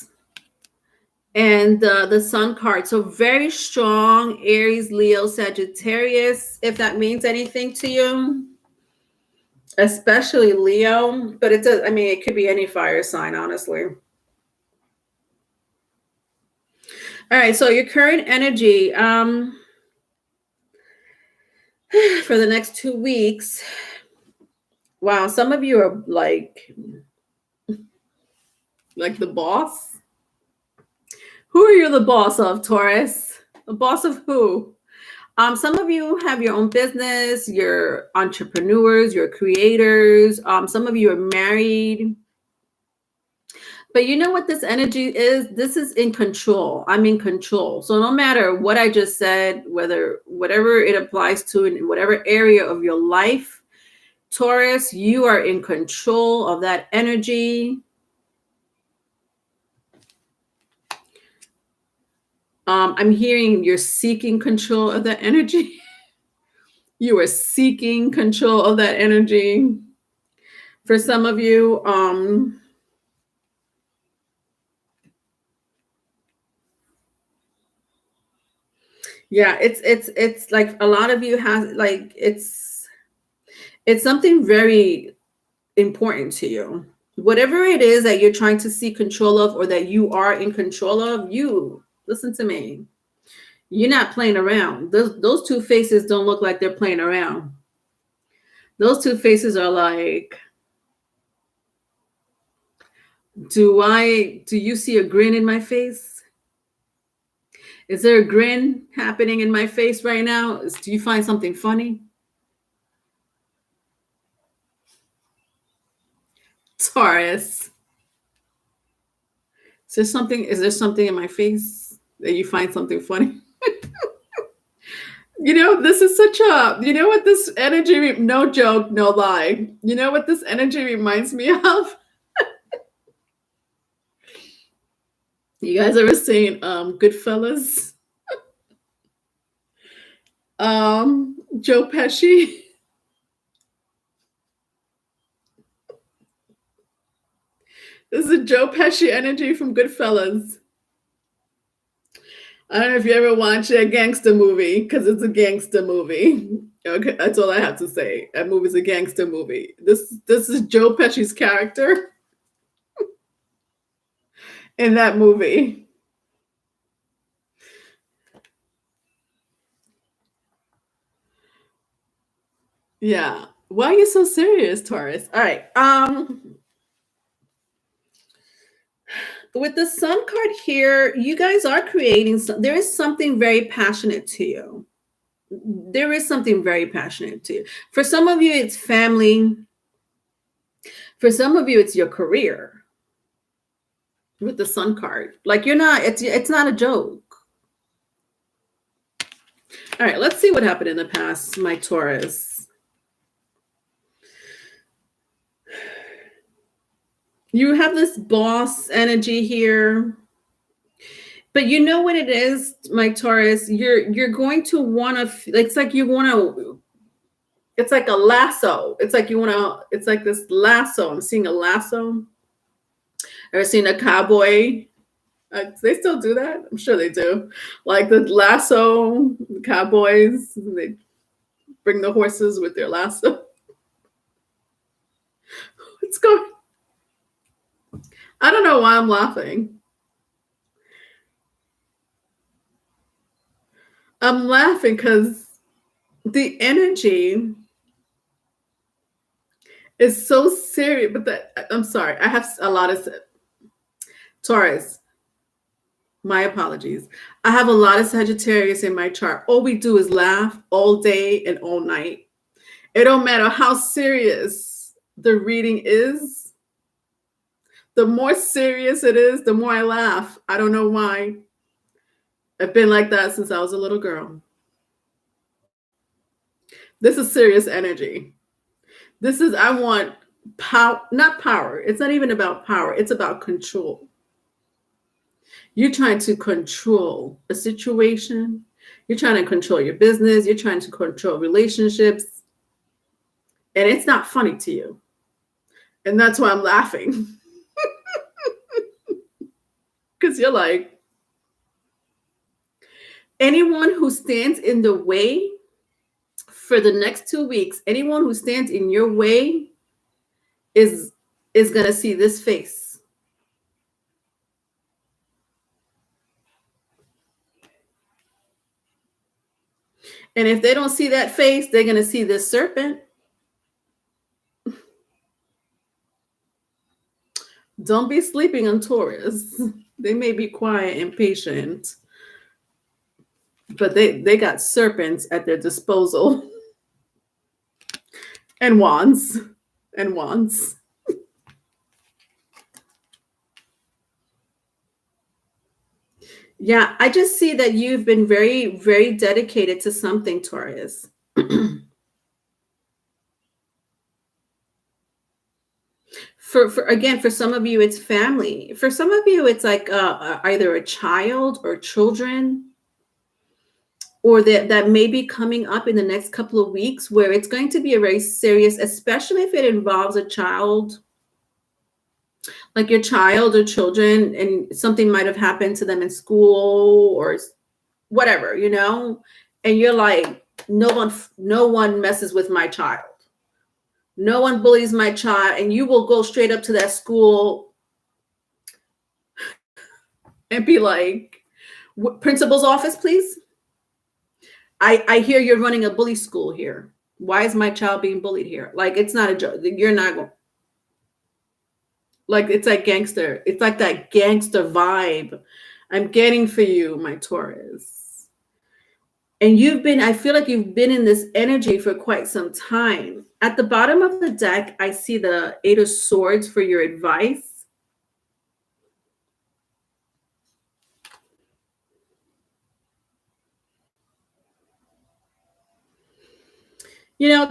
and the Sun card. So very strong Aries, Leo, Sagittarius, if that means anything to you, especially Leo. But it does, I mean, it could be any fire sign, honestly. All right, so your current energy for the next 2 weeks. Wow, some of you are like the boss. Who are you the boss of, Taurus? The boss of who? Some of you have your own business, you're entrepreneurs, you're creators. Some of you are married. But you know what this energy is? This is in control. I'm in control. So no matter what I just said, whatever it applies to in whatever area of your life, Taurus, you are in control of that energy. I'm hearing you're seeking control of that energy. You are seeking control of that energy. For some of you, yeah, it's like a lot of you have like it's something very important to you. Whatever it is that you're trying to seek control of or that you are in control of, you listen to me. You're not playing around. Those two faces don't look like they're playing around. Those two faces are like, do you see a grin in my face? Is there a grin happening in my face right now? Do you find something funny? Taurus. Is there something in my face that you find something funny? You know, this is such a, you know what this energy, no joke, no lie. You know what this energy reminds me of? You guys ever seen Goodfellas? Joe Pesci. This is Joe Pesci energy from Goodfellas. I don't know if you ever watched a gangster movie, because it's a gangster movie. Okay, that's all I have to say. That movie's a gangster movie. This is Joe Pesci's character in that movie. Yeah. Why are you so serious, Taurus? All right. With the Sun card here, you guys are creating there is something very passionate to you. There is something very passionate to you. For some of you, it's family. For some of you, it's your career with the Sun card. Like you're not, it's not a joke. All right, let's see what happened in the past, my Taurus. You have this boss energy here. But you know what it is, my Taurus? You're going to want to, it's like you want to, it's like a lasso. It's like you want to, it's like this lasso. I'm seeing a lasso. Ever seen a cowboy? They still do that? I'm sure they do. Like the lasso, cowboys, they bring the horses with their lasso. What's going? I don't know why I'm laughing. I'm laughing because the energy is so serious. But I'm sorry. I have a lot of Taurus. My apologies. I have a lot of Sagittarius in my chart. All we do is laugh all day and all night. It don't matter how serious the reading is. The more serious it is, the more I laugh. I don't know why. I've been like that since I was a little girl. This is serious energy. This is, I want power, not power. It's not even about power. It's about control. You're trying to control a situation. You're trying to control your business. You're trying to control relationships. And it's not funny to you. And that's why I'm laughing. Because you're like, anyone who stands in the way for the next 2 weeks, anyone who stands in your way is going to see this face. And if they don't see that face, they're going to see this serpent. Don't be sleeping on Taurus. They may be quiet and patient, but they got serpents at their disposal. And wands. And wands. Yeah, I just see that you've been very, very dedicated to something, Taurus. For some of you, it's family. For some of you, it's like either a child or children, or that may be coming up in the next couple of weeks, where it's going to be a very serious, especially if it involves a child, like your child or children, and something might have happened to them in school or whatever, and you're like, no one messes with my child. No one bullies my child, and you will go straight up to that school and be like, principal's office, please. I hear you're running a bully school here. Why is my child being bullied here? Like, it's not a joke. You're not going. Like, it's like gangster. It's like that gangster vibe I'm getting for you, my Taurus. And I feel like you've been in this energy for quite some time. At the bottom of the deck, I see the 8 of Swords for your advice.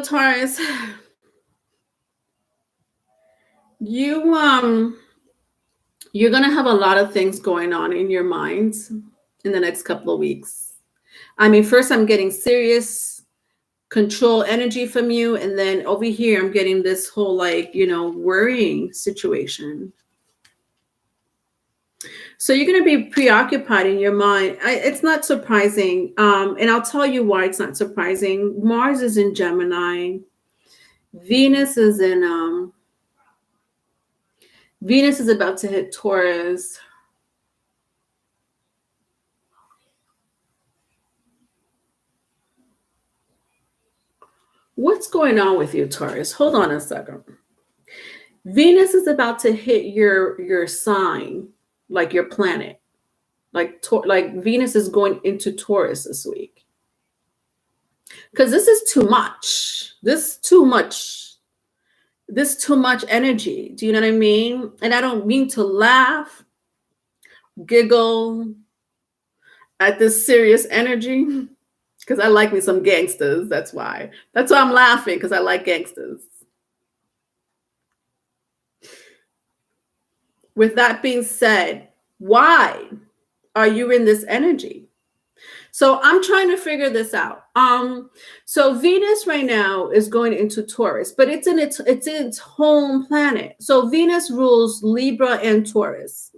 Taurus, you're going to have a lot of things going on in your mind in the next couple of weeks. I mean, first I'm getting serious control energy from you. And then over here, I'm getting this whole worrying situation. So you're going to be preoccupied in your mind. It's not surprising. And I'll tell you why it's not surprising. Mars is in Gemini. Venus is about to hit Taurus. What's going on with you, Taurus? Hold on a second. Venus is about to hit your sign, like your planet. Like Venus is going into Taurus this week. Because this is too much. This is too much. this too much energy. Do you know what I mean? And I don't mean to laugh, giggle at this serious energy, because I like me some gangsters. That's why. That's why I'm laughing, because I like gangsters. With that being said, why are you in this energy? So I'm trying to figure this out. So Venus right now is going into Taurus, but it's in its home planet. So Venus rules Libra and Taurus.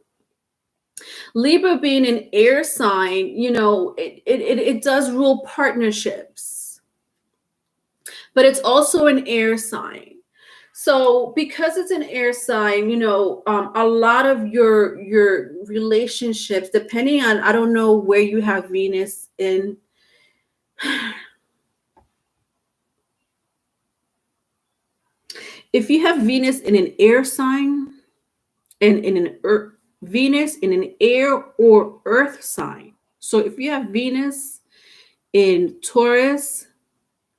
Libra being an air sign, you know, it does rule partnerships, but it's also an air sign. So because it's an air sign, you know, a lot of your relationships, depending on, I don't know where you have Venus in. If you have Venus in an air sign and in an earth, Venus in an air or earth sign. So if you have Venus in Taurus,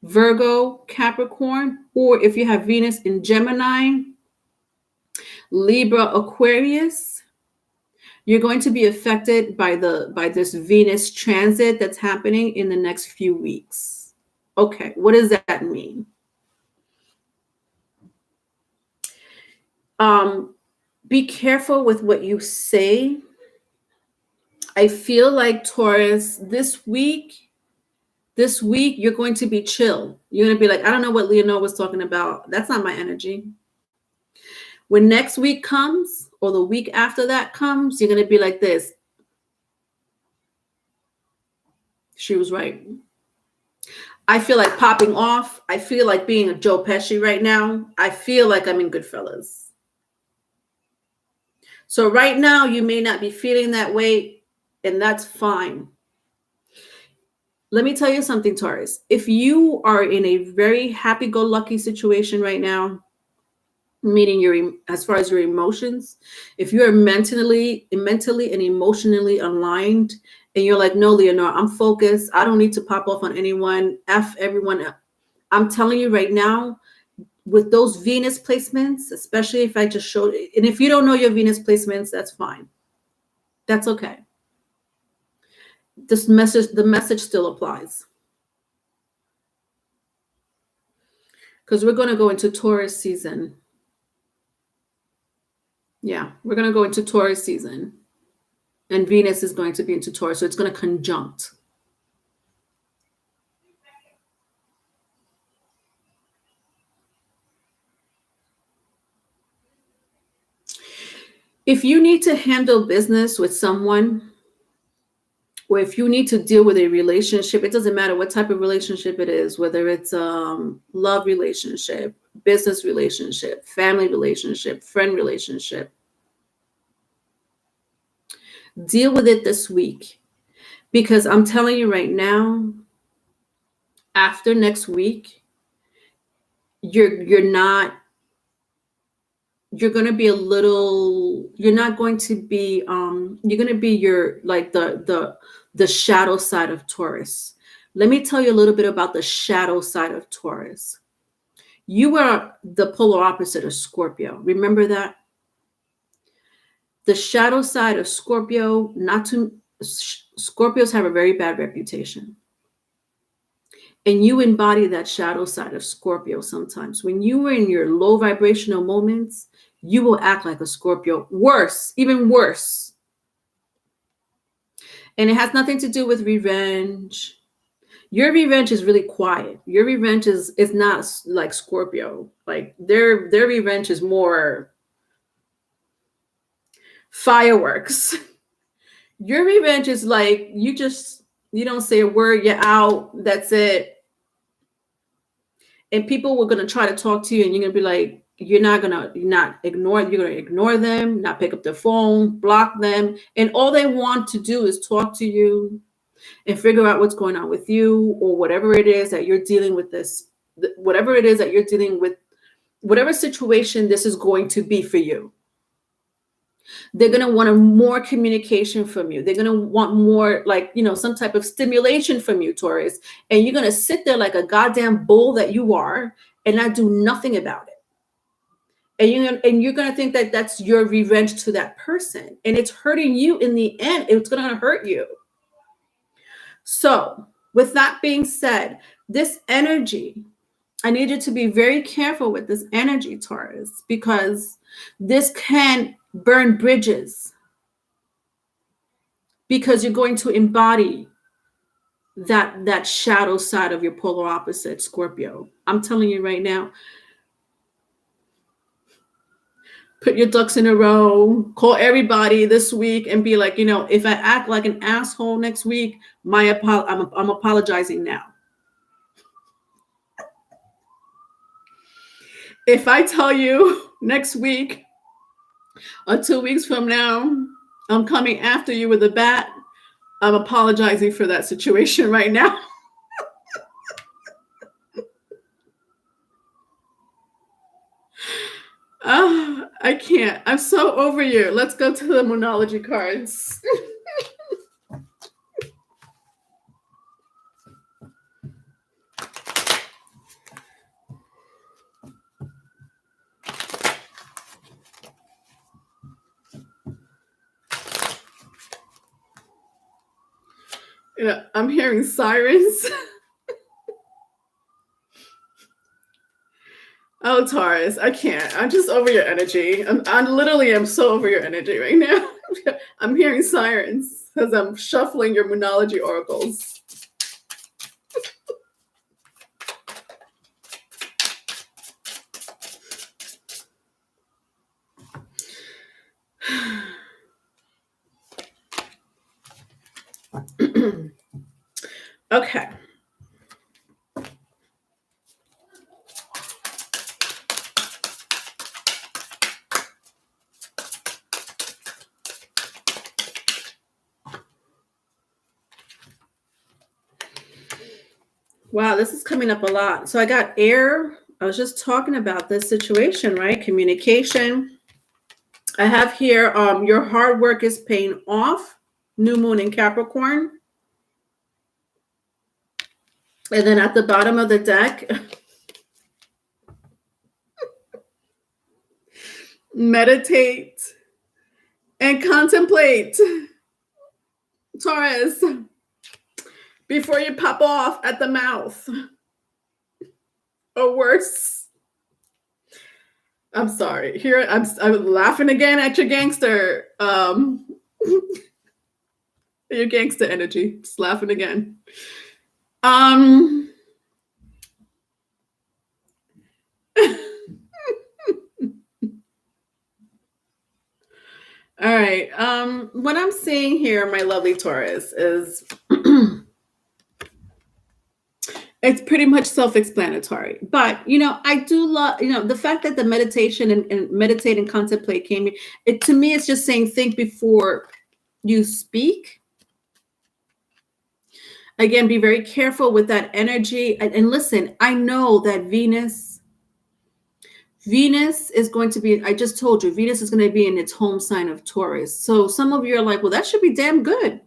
Virgo, Capricorn, or if you have Venus in Gemini, Libra, Aquarius, you're going to be affected by this Venus transit that's happening in the next few weeks. Okay, what does that mean? Be careful with what you say. I feel like Taurus, this week, you're going to be chill. You're going to be like, I don't know what Leonore was talking about. That's not my energy. When next week comes, or the week after that comes, you're going to be like this. She was right. I feel like popping off. I feel like being a Joe Pesci right now. I feel like I'm in Goodfellas. So right now, you may not be feeling that way, and that's fine. Let me tell you something, Taurus. If you are in a very happy-go-lucky situation right now, meaning as far as your emotions, if you are mentally and emotionally aligned, and you're like, no, Leonore, I'm focused. I don't need to pop off on anyone. F everyone. I'm telling you right now, with those Venus placements, especially if I just showed it, and if you don't know your Venus placements, that's fine. That's okay. The message still applies. Because we're going to go into Taurus season. Yeah, we're going to go into Taurus season. And Venus is going to be into Taurus, so it's going to conjunct. If you need to handle business with someone, or if you need to deal with a relationship, it doesn't matter what type of relationship it is, whether it's love relationship, business relationship, family relationship, friend relationship, deal with it this week. Because I'm telling you right now, after next week, you're going to be a little, you're not going to be, you're going to be the shadow side of Taurus. Let me tell you a little bit about the shadow side of Taurus. You are the polar opposite of Scorpio. Remember that? The shadow side of Scorpio, Scorpios have a very bad reputation. And you embody that shadow side of Scorpio sometimes. When you are in your low vibrational moments, you will act like a Scorpio. Worse, even worse. And it has nothing to do with revenge. Your revenge is really quiet. Your revenge is not like Scorpio. Like their revenge is more fireworks. Your revenge is like you don't say a word, you're out, that's it. And people were going to try to talk to you, and you're going to be like, you're going to ignore them, not pick up their phone, block them. And all they want to do is talk to you and figure out what's going on with you, or whatever it is that you're dealing with whatever situation this is going to be for you. They're going to want more communication from you. They're going to want more, some type of stimulation from you, Taurus. And you're going to sit there like a goddamn bull that you are and not do nothing about it. And you're going to think that that's your revenge to that person, and it's hurting you in the end. It's going to hurt you. So with that being said, this energy, I need you to be very careful with this energy, Taurus, because this can burn bridges, because you're going to embody that shadow side of your polar opposite, Scorpio. I'm telling you right now, put your ducks in a row, call everybody this week and be like, if I act like an asshole next week, I'm apologizing now. If I tell you next week or 2 weeks from now, I'm coming after you with a bat, I'm apologizing for that situation right now. I can't. I'm so over you. Let's go to the Moonology cards. I'm hearing sirens. Oh, Taurus, I can't. I'm just over your energy. I'm so over your energy right now. I'm hearing sirens because I'm shuffling your Moonology oracles. Okay. Wow, this is coming up a lot. So I got air. I was just talking about this situation, right? Communication. I have here, your hard work is paying off. New moon in Capricorn. And then at the bottom of the deck, meditate and contemplate. Taurus, before you pop off at the mouth. Or worse. I'm sorry. Here, I'm laughing again at your gangster. Your gangster energy. Just laughing again. All right. What I'm seeing here, my lovely Taurus, is it's pretty much self-explanatory. But I do love the fact that the meditation and meditate and contemplate came. It to me, it's just saying think before you speak. Again, be very careful with that energy. And listen, I know that Venus is going to be, I just told you, Venus is going to be in its home sign of Taurus. So some of you are like, well, that should be damn good.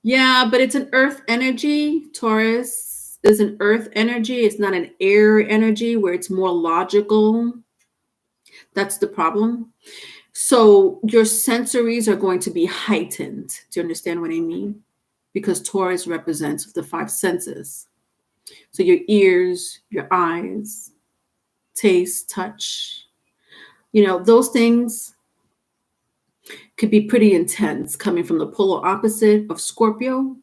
Yeah, but it's an earth energy. Taurus is an earth energy. It's not an air energy where it's more logical. That's the problem. So your sensories are going to be heightened. Do you understand what I mean? Because Taurus represents the 5 senses. So your ears, your eyes, taste, touch, those things could be pretty intense coming from the polar opposite of Scorpio,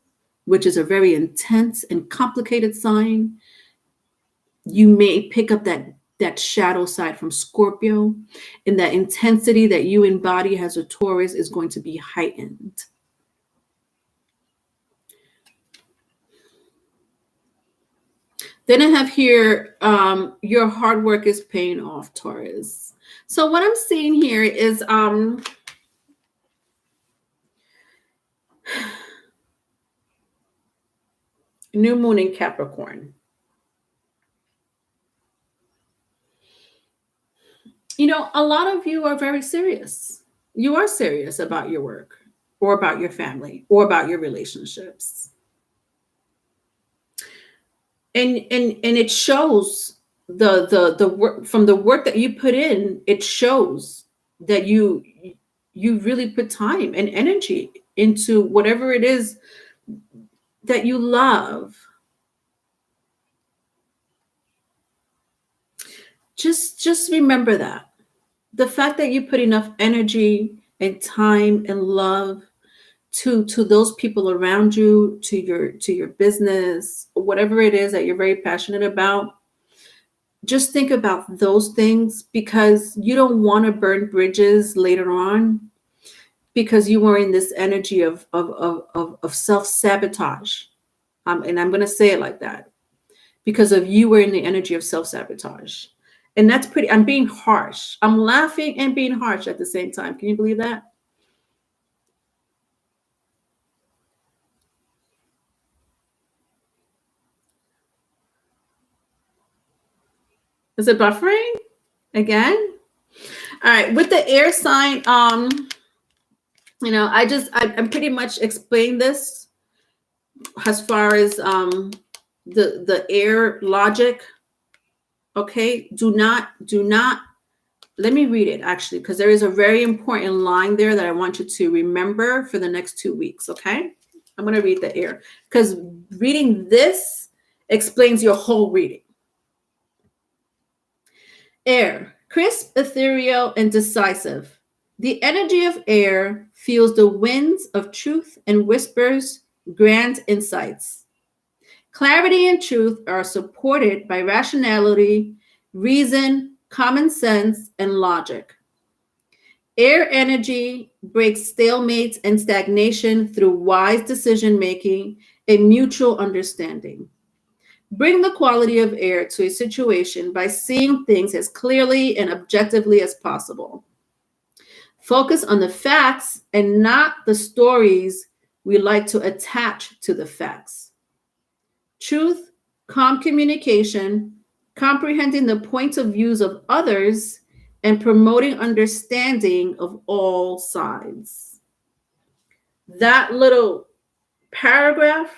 which is a very intense and complicated sign. You may pick up that shadow side from Scorpio, and that intensity that you embody as a Taurus is going to be heightened. Then I have here, your hard work is paying off, Taurus. So what I'm seeing here is new moon in Capricorn. A lot of you are very serious. You are serious about your work or about your family or about your relationships. And it shows the work, from the work that you put in, it shows that you really put time and energy into whatever it is that you love. Just remember that. The fact that you put enough energy and time and love to those people around you, to your business, whatever it is that you're very passionate about, just think about those things, because you don't want to burn bridges later on because you were in this energy of self-sabotage. And I'm going to say it like that, because of you were in the energy of self-sabotage. And that's pretty, I'm being harsh. I'm laughing and being harsh at the same time. Can you believe that? Is it buffering again? All right, with the air sign, I'm pretty much explained this as far as the air logic. Okay, do not let me read it actually, because there is a very important line there that I want you to remember for the next 2 weeks. Okay, I'm going to read the air, because reading this explains your whole reading. Air, crisp, ethereal, and decisive. The energy of air feels the winds of truth and whispers grand insights. Clarity and truth are supported by rationality, reason, common sense, and logic. Air energy breaks stalemates and stagnation through wise decision making and mutual understanding. Bring the quality of air to a situation by seeing things as clearly and objectively as possible. Focus on the facts and not the stories we like to attach to the facts. Truth, calm communication, comprehending the points of views of others, and promoting understanding of all sides. That little paragraph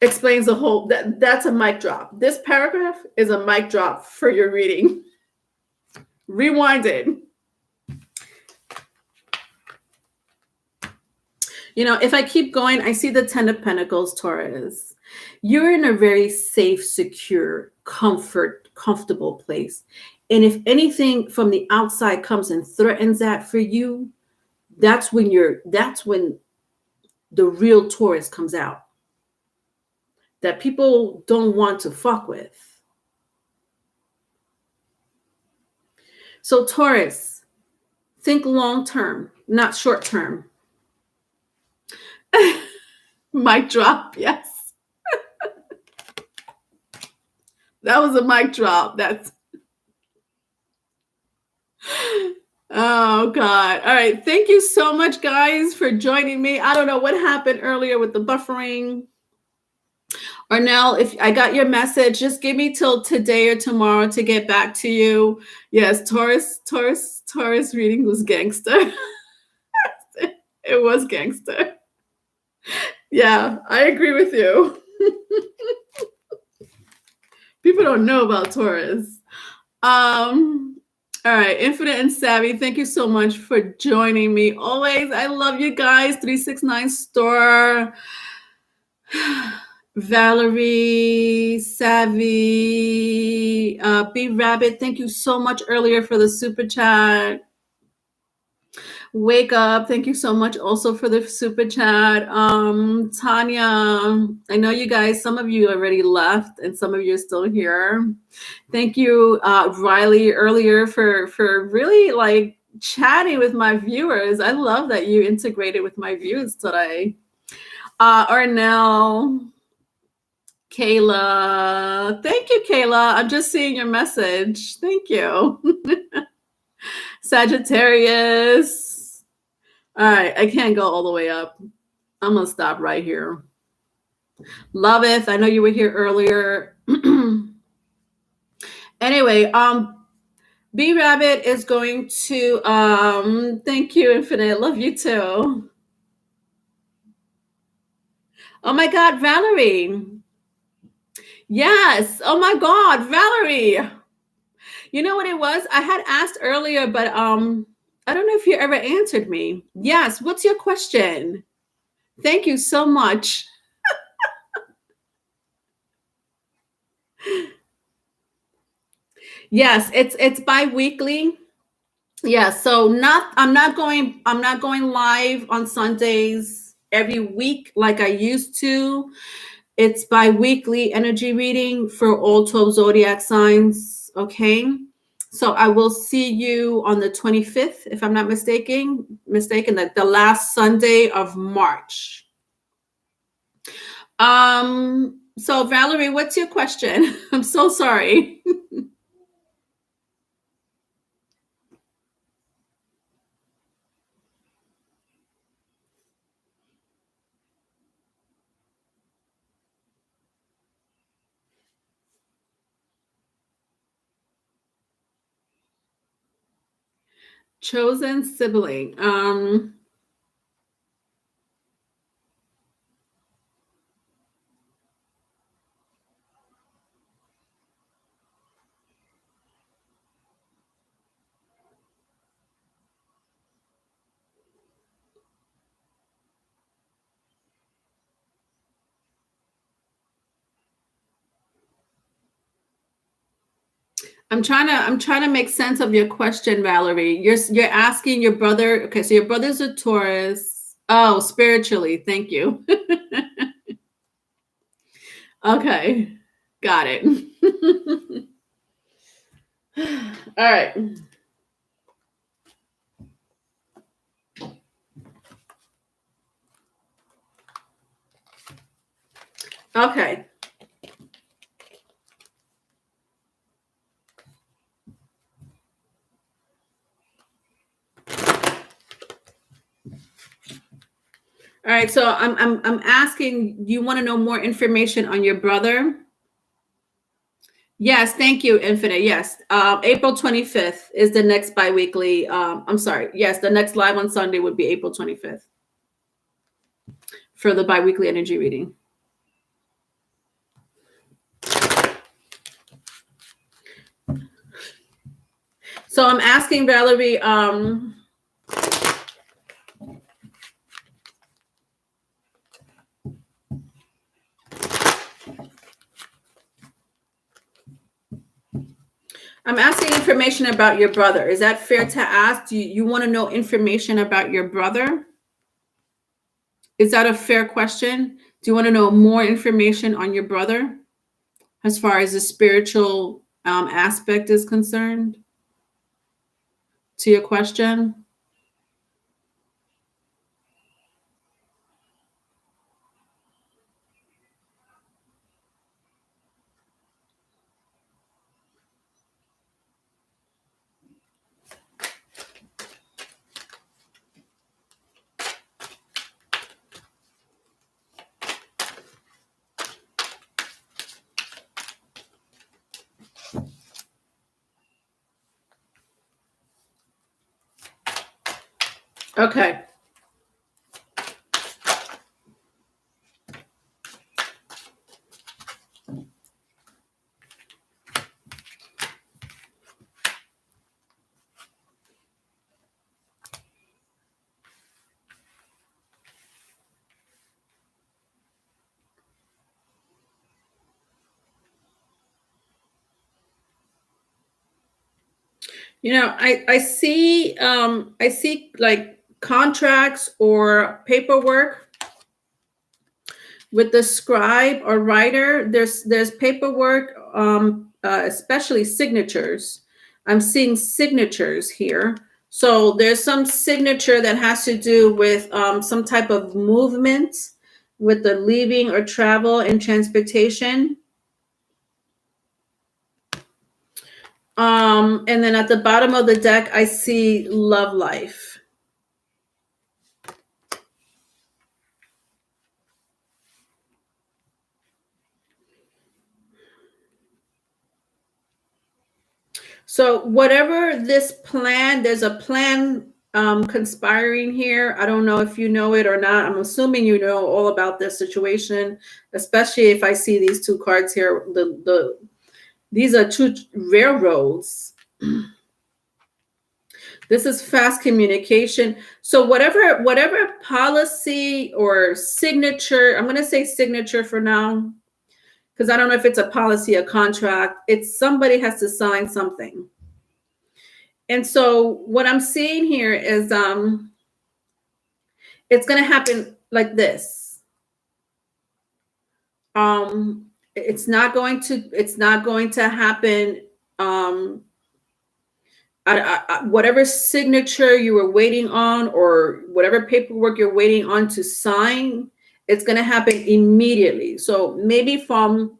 explains the whole, that's a mic drop. This paragraph is a mic drop for your reading. Rewind it. If I keep going, I see the 10 of Pentacles, Taurus. You're in a very safe, secure, comfortable place. And if anything from the outside comes and threatens that for you, that's when the real Taurus comes out, that people don't want to fuck with. So Taurus, think long term, not short term. Mic drop, yes. That was a mic drop. Oh God. All right. Thank you so much, guys, for joining me. I don't know what happened earlier with the buffering. Or now, if I got your message, just give me till today or tomorrow to get back to you. Yes, Taurus reading was gangster. It was gangster. Yeah, I agree with you. People don't know about Taurus. All right, Infinite and Savvy, thank you so much for joining me. Always, I love you guys. 369 Store, Valerie, Savvy, B Rabbit, thank you so much earlier for the super chat. Wake Up, thank you so much also for the super chat. Tanya, I know you guys, some of you already left and some of you are still here. Thank you, Riley, earlier for really like chatting with my viewers. I love that you integrated with my viewers today. Arnell, Kayla, thank you, Kayla. I'm just seeing your message. Thank you. Sagittarius. All right, I can't go all the way up. I'm gonna stop right here. Loveth, I know you were here earlier. Anyway, B Rabbit is going to thank you, Infinite. Love you too. Oh my God, Valerie. Yes. Oh my God, Valerie. You know what it was? I had asked earlier, but I don't know if you ever answered me. Yes. What's your question? Thank you so much. Yes, it's bi-weekly. Yeah, so not I'm not going live on Sundays every week like I used to. It's bi-weekly energy reading for all 12 zodiac signs, okay? So I will see you on the 25th, if I'm not mistaken, that the last Sunday of March. So Valerie, what's your question? I'm so sorry. Chosen sibling. I'm trying to make sense of your question, Valerie. You're asking your brother. Okay, so your brother's a Taurus. Oh, spiritually. Thank you. Okay. Got it. All right. Okay. All right. So I'm asking, you want to know more information on your brother? Yes, thank you, Infinite. Yes. April 25th is the next biweekly. I'm sorry. Yes, the next live on Sunday would be April 25th for the biweekly energy reading. So I'm asking Valerie, I'm asking information about your brother. Is that fair to ask? Do you want to know information about your brother? Is that a fair question? Do you want to know more information on your brother as far as the spiritual aspect is concerned to your question? Okay. I see like contracts or paperwork with the scribe or writer. There's paperwork, especially signatures. I'm seeing signatures here. So there's some signature that has to do with some type of movement with the leaving or travel and transportation. And then at the bottom of the deck, I see love life. So whatever this plan, there's a plan conspiring here. I don't know if you know it or not. I'm assuming you know all about this situation, especially if I see these two cards here. These are two railroads. This is fast communication. So whatever policy or signature, I'm going to say signature for now, because I don't know if it's a policy, a contract. It's somebody has to sign something. And so what I'm seeing here is it's going to happen like this. It's not going to happen whatever signature you were waiting on or whatever paperwork you're waiting on to sign, it's going to happen immediately. So maybe from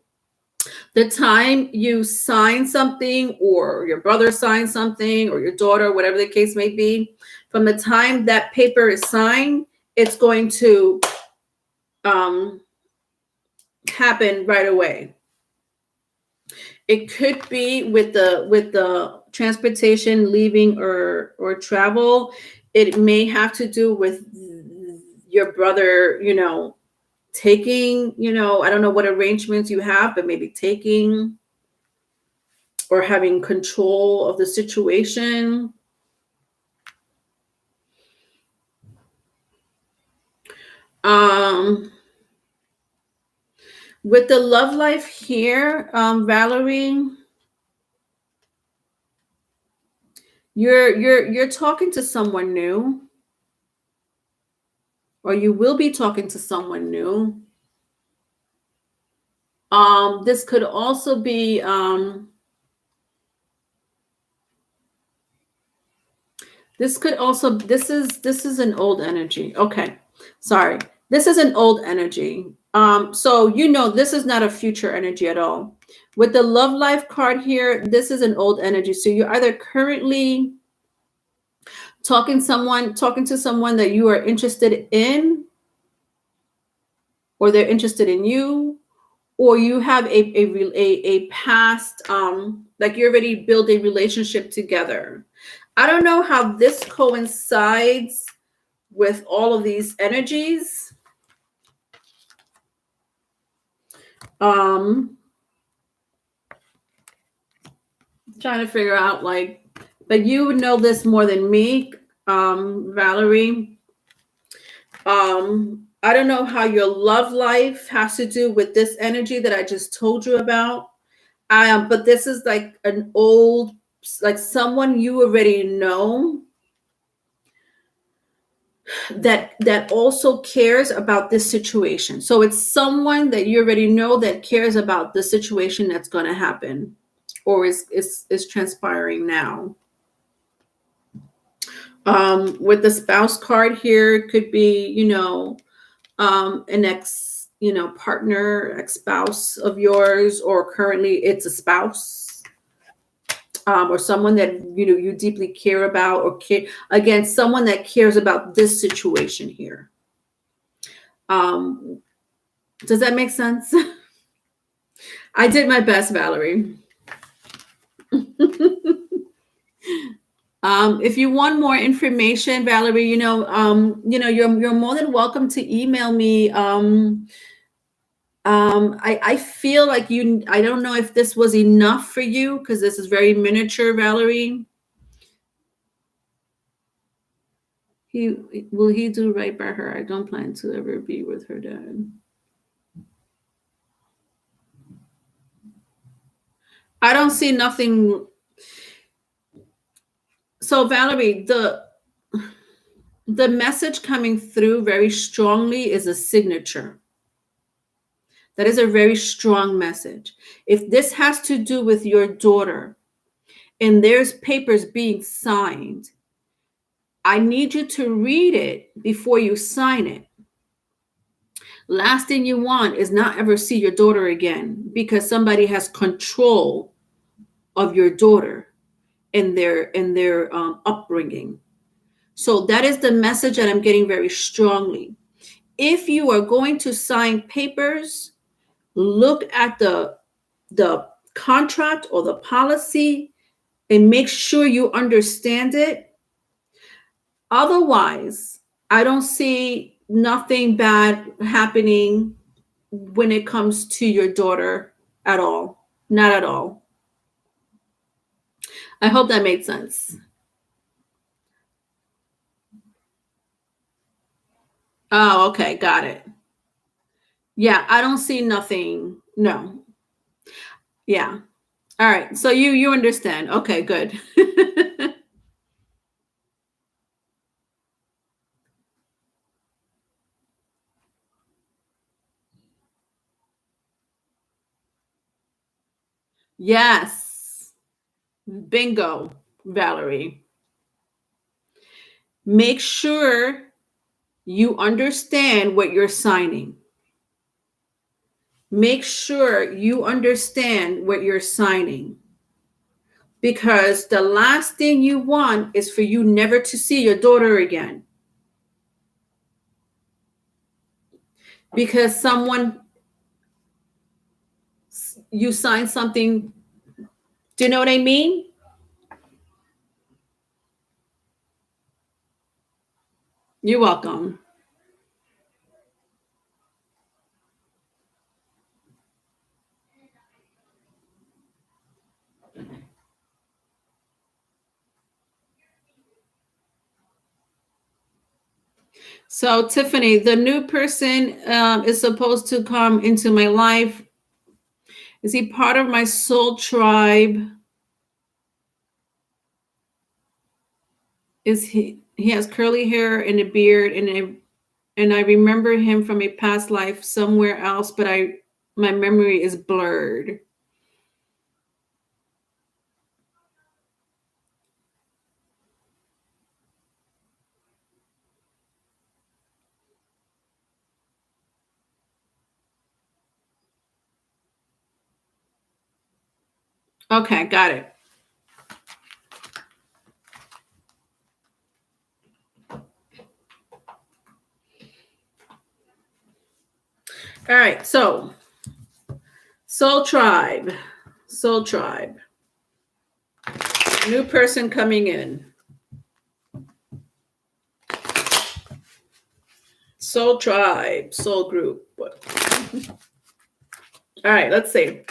the time you sign something, or your brother signs something, or your daughter, whatever the case may be, from the time that paper is signed, it's going to happen right away. It could be with the transportation, leaving or travel. It may have to do with your brother, taking, I don't know what arrangements you have, but maybe taking or having control of the situation. With the love life here, Valerie, you're talking to someone new, or you will be talking to someone new. This could also be this is an old energy. Okay. Sorry. This is an old energy. So this is not a future energy at all. With the love life card here, this is an old energy. So you're either currently talking to someone that you are interested in, or they're interested in you, or you have a past, like you already built a relationship together. I don't know how this coincides with all of these energies. Trying to figure out, but you would know this more than me, Valerie. I don't know how your love life has to do with this energy that I just told you about. But this is like an old, like someone you already know that also cares about this situation. So it's someone that you already know that cares about the situation that's going to happen, or is transpiring now. With the spouse card here, it could be, an ex, partner, ex-spouse of yours, or currently it's a spouse, or someone that, you deeply care about, or again, someone that cares about this situation here. Does that make sense? I did my best, Valerie. If you want more information, Valerie, you're more than welcome to email me. I feel like I don't know if this was enough for you, because this is very miniature, Valerie. Will he do right by her? I don't plan to ever be with her dad. I don't see nothing. So Valerie, the message coming through very strongly is a signature. That is a very strong message. If this has to do with your daughter and there's papers being signed, I need you to read it before you sign it. Last thing you want is not ever see your daughter again, because somebody has control of your daughter and their upbringing. So that is the message that I'm getting very strongly. If you are going to sign papers, look at the contract or the policy and make sure you understand it. Otherwise, I don't see nothing bad happening when it comes to your daughter at all. Not at all. I hope that made sense. Oh, okay, got it. Yeah, I don't see nothing. No. Yeah. All right. So you understand. Okay, good. Yes. Bingo, Valerie. Make sure you understand what you're signing. Make sure you understand what you're signing. Because the last thing you want is for you never to see your daughter again. Because you signed something. Do you know what I mean? You're welcome. So, Tiffany, the new person is supposed to come into my life. Is he part of my soul tribe? Is he has curly hair and a beard, and I remember him from a past life somewhere else, but my memory is blurred. Okay, got it. All right, so soul tribe, new person coming in. Soul tribe, soul group. All right, let's see.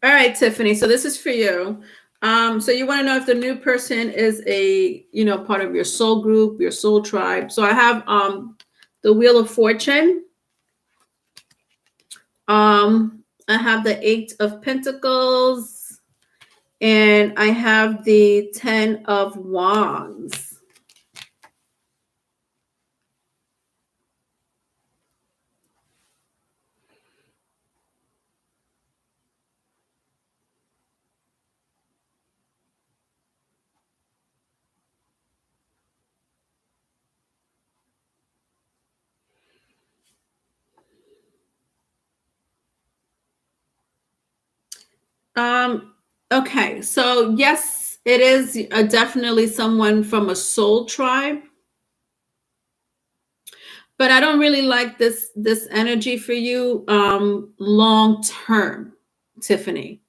All right, Tiffany. So this is for you. So you want to know if the new person is a, part of your soul group, your soul tribe. So I have the Wheel of Fortune. I have the 8 of Pentacles, and I have the 10 of Wands. Okay, so yes, it is definitely someone from a soul tribe, but I don't really like this energy for you long term, Tiffany.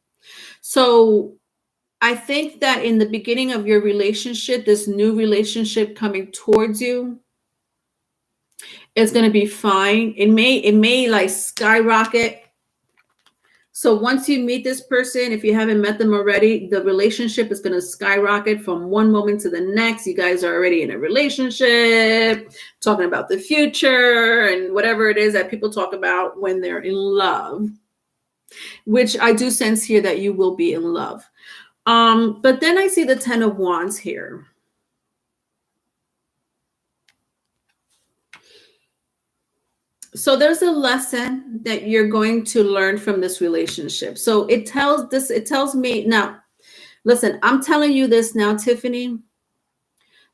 So I think that in the beginning of your relationship, this new relationship coming towards you is going to be fine. It may like skyrocket. So once you meet this person, if you haven't met them already, the relationship is going to skyrocket from one moment to the next. You guys are already in a relationship, talking about the future and whatever it is that people talk about when they're in love, which I do sense here that you will be in love. But then I see the 10 of Wands here. So there's a lesson that you're going to learn from this relationship. So it tells me now, listen, I'm telling you this now, Tiffany,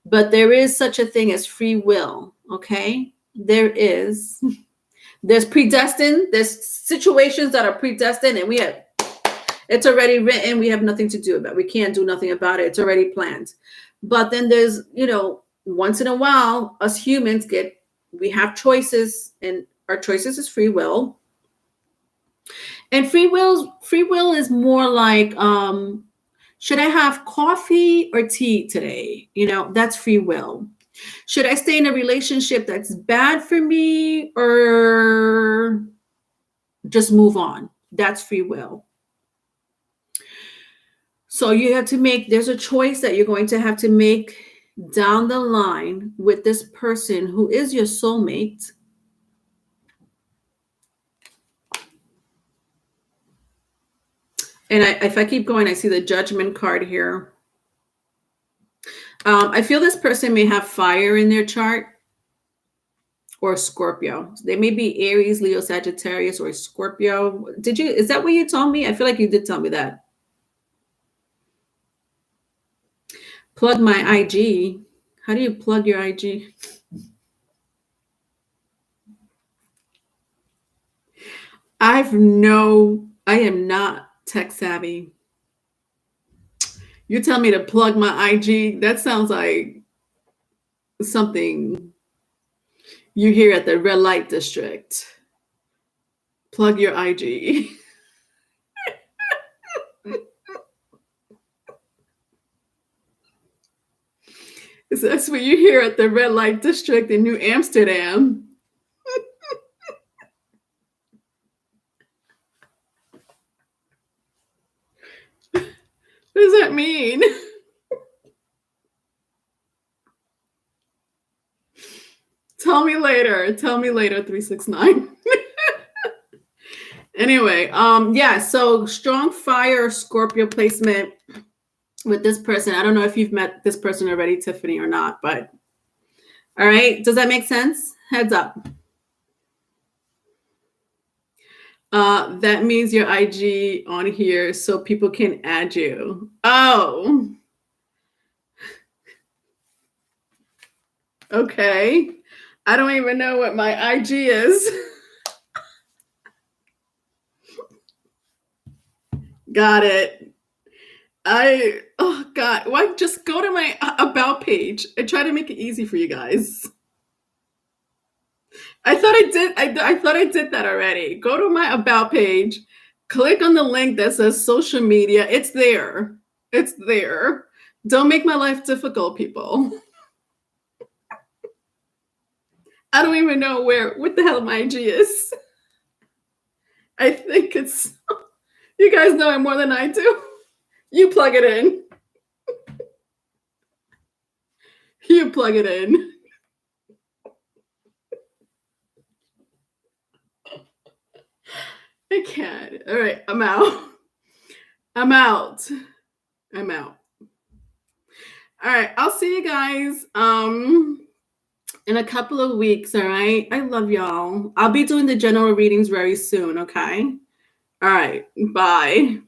but there is such a thing as free will. Okay. There's predestined, there's situations that are predestined, and it's already written. We have nothing to do about it. We can't do nothing about it. It's already planned. But then there's, once in a while, us humans we have choices, and our choices is free will. And free will is more like, should I have coffee or tea today? That's free will. Should I stay in a relationship that's bad for me, or just move on? That's free will. So you have to there's a choice that you're going to have to make down the line with this person who is your soulmate. And if I keep going, I see the Judgment card here. I feel this person may have fire in their chart, or Scorpio. They may be Aries, Leo, Sagittarius, or Scorpio. Is that what you told me? I feel like you did tell me that. Plug my IG. How do you plug your IG? I am not tech savvy. You tell me to plug my IG. That sounds like something you hear at the red light district. Plug your IG. That's what you hear at the red light district in New Amsterdam. What does that mean? Tell me later, 369. Anyway, yeah, so strong fire Scorpio placement with this person. I don't know if you've met this person already, Tiffany, or not, but all right. Does that make sense? Heads up. That means your IG on here so people can add you. Oh. Okay. I don't even know what my IG is. Got it. Oh God, why just go to my about page and try to make it easy for you guys. I thought I did that already. Go to my about page, click on the link that says social media. It's there. It's there. Don't make my life difficult, people. I don't even know what the hell my IG is. I think it's, you guys know it more than I do. You plug it in. You plug it in. I can't. All right, I'm out. I'm out. All right, I'll see you guys in a couple of weeks, all right? I love y'all. I'll be doing the general readings very soon, okay? All right, bye.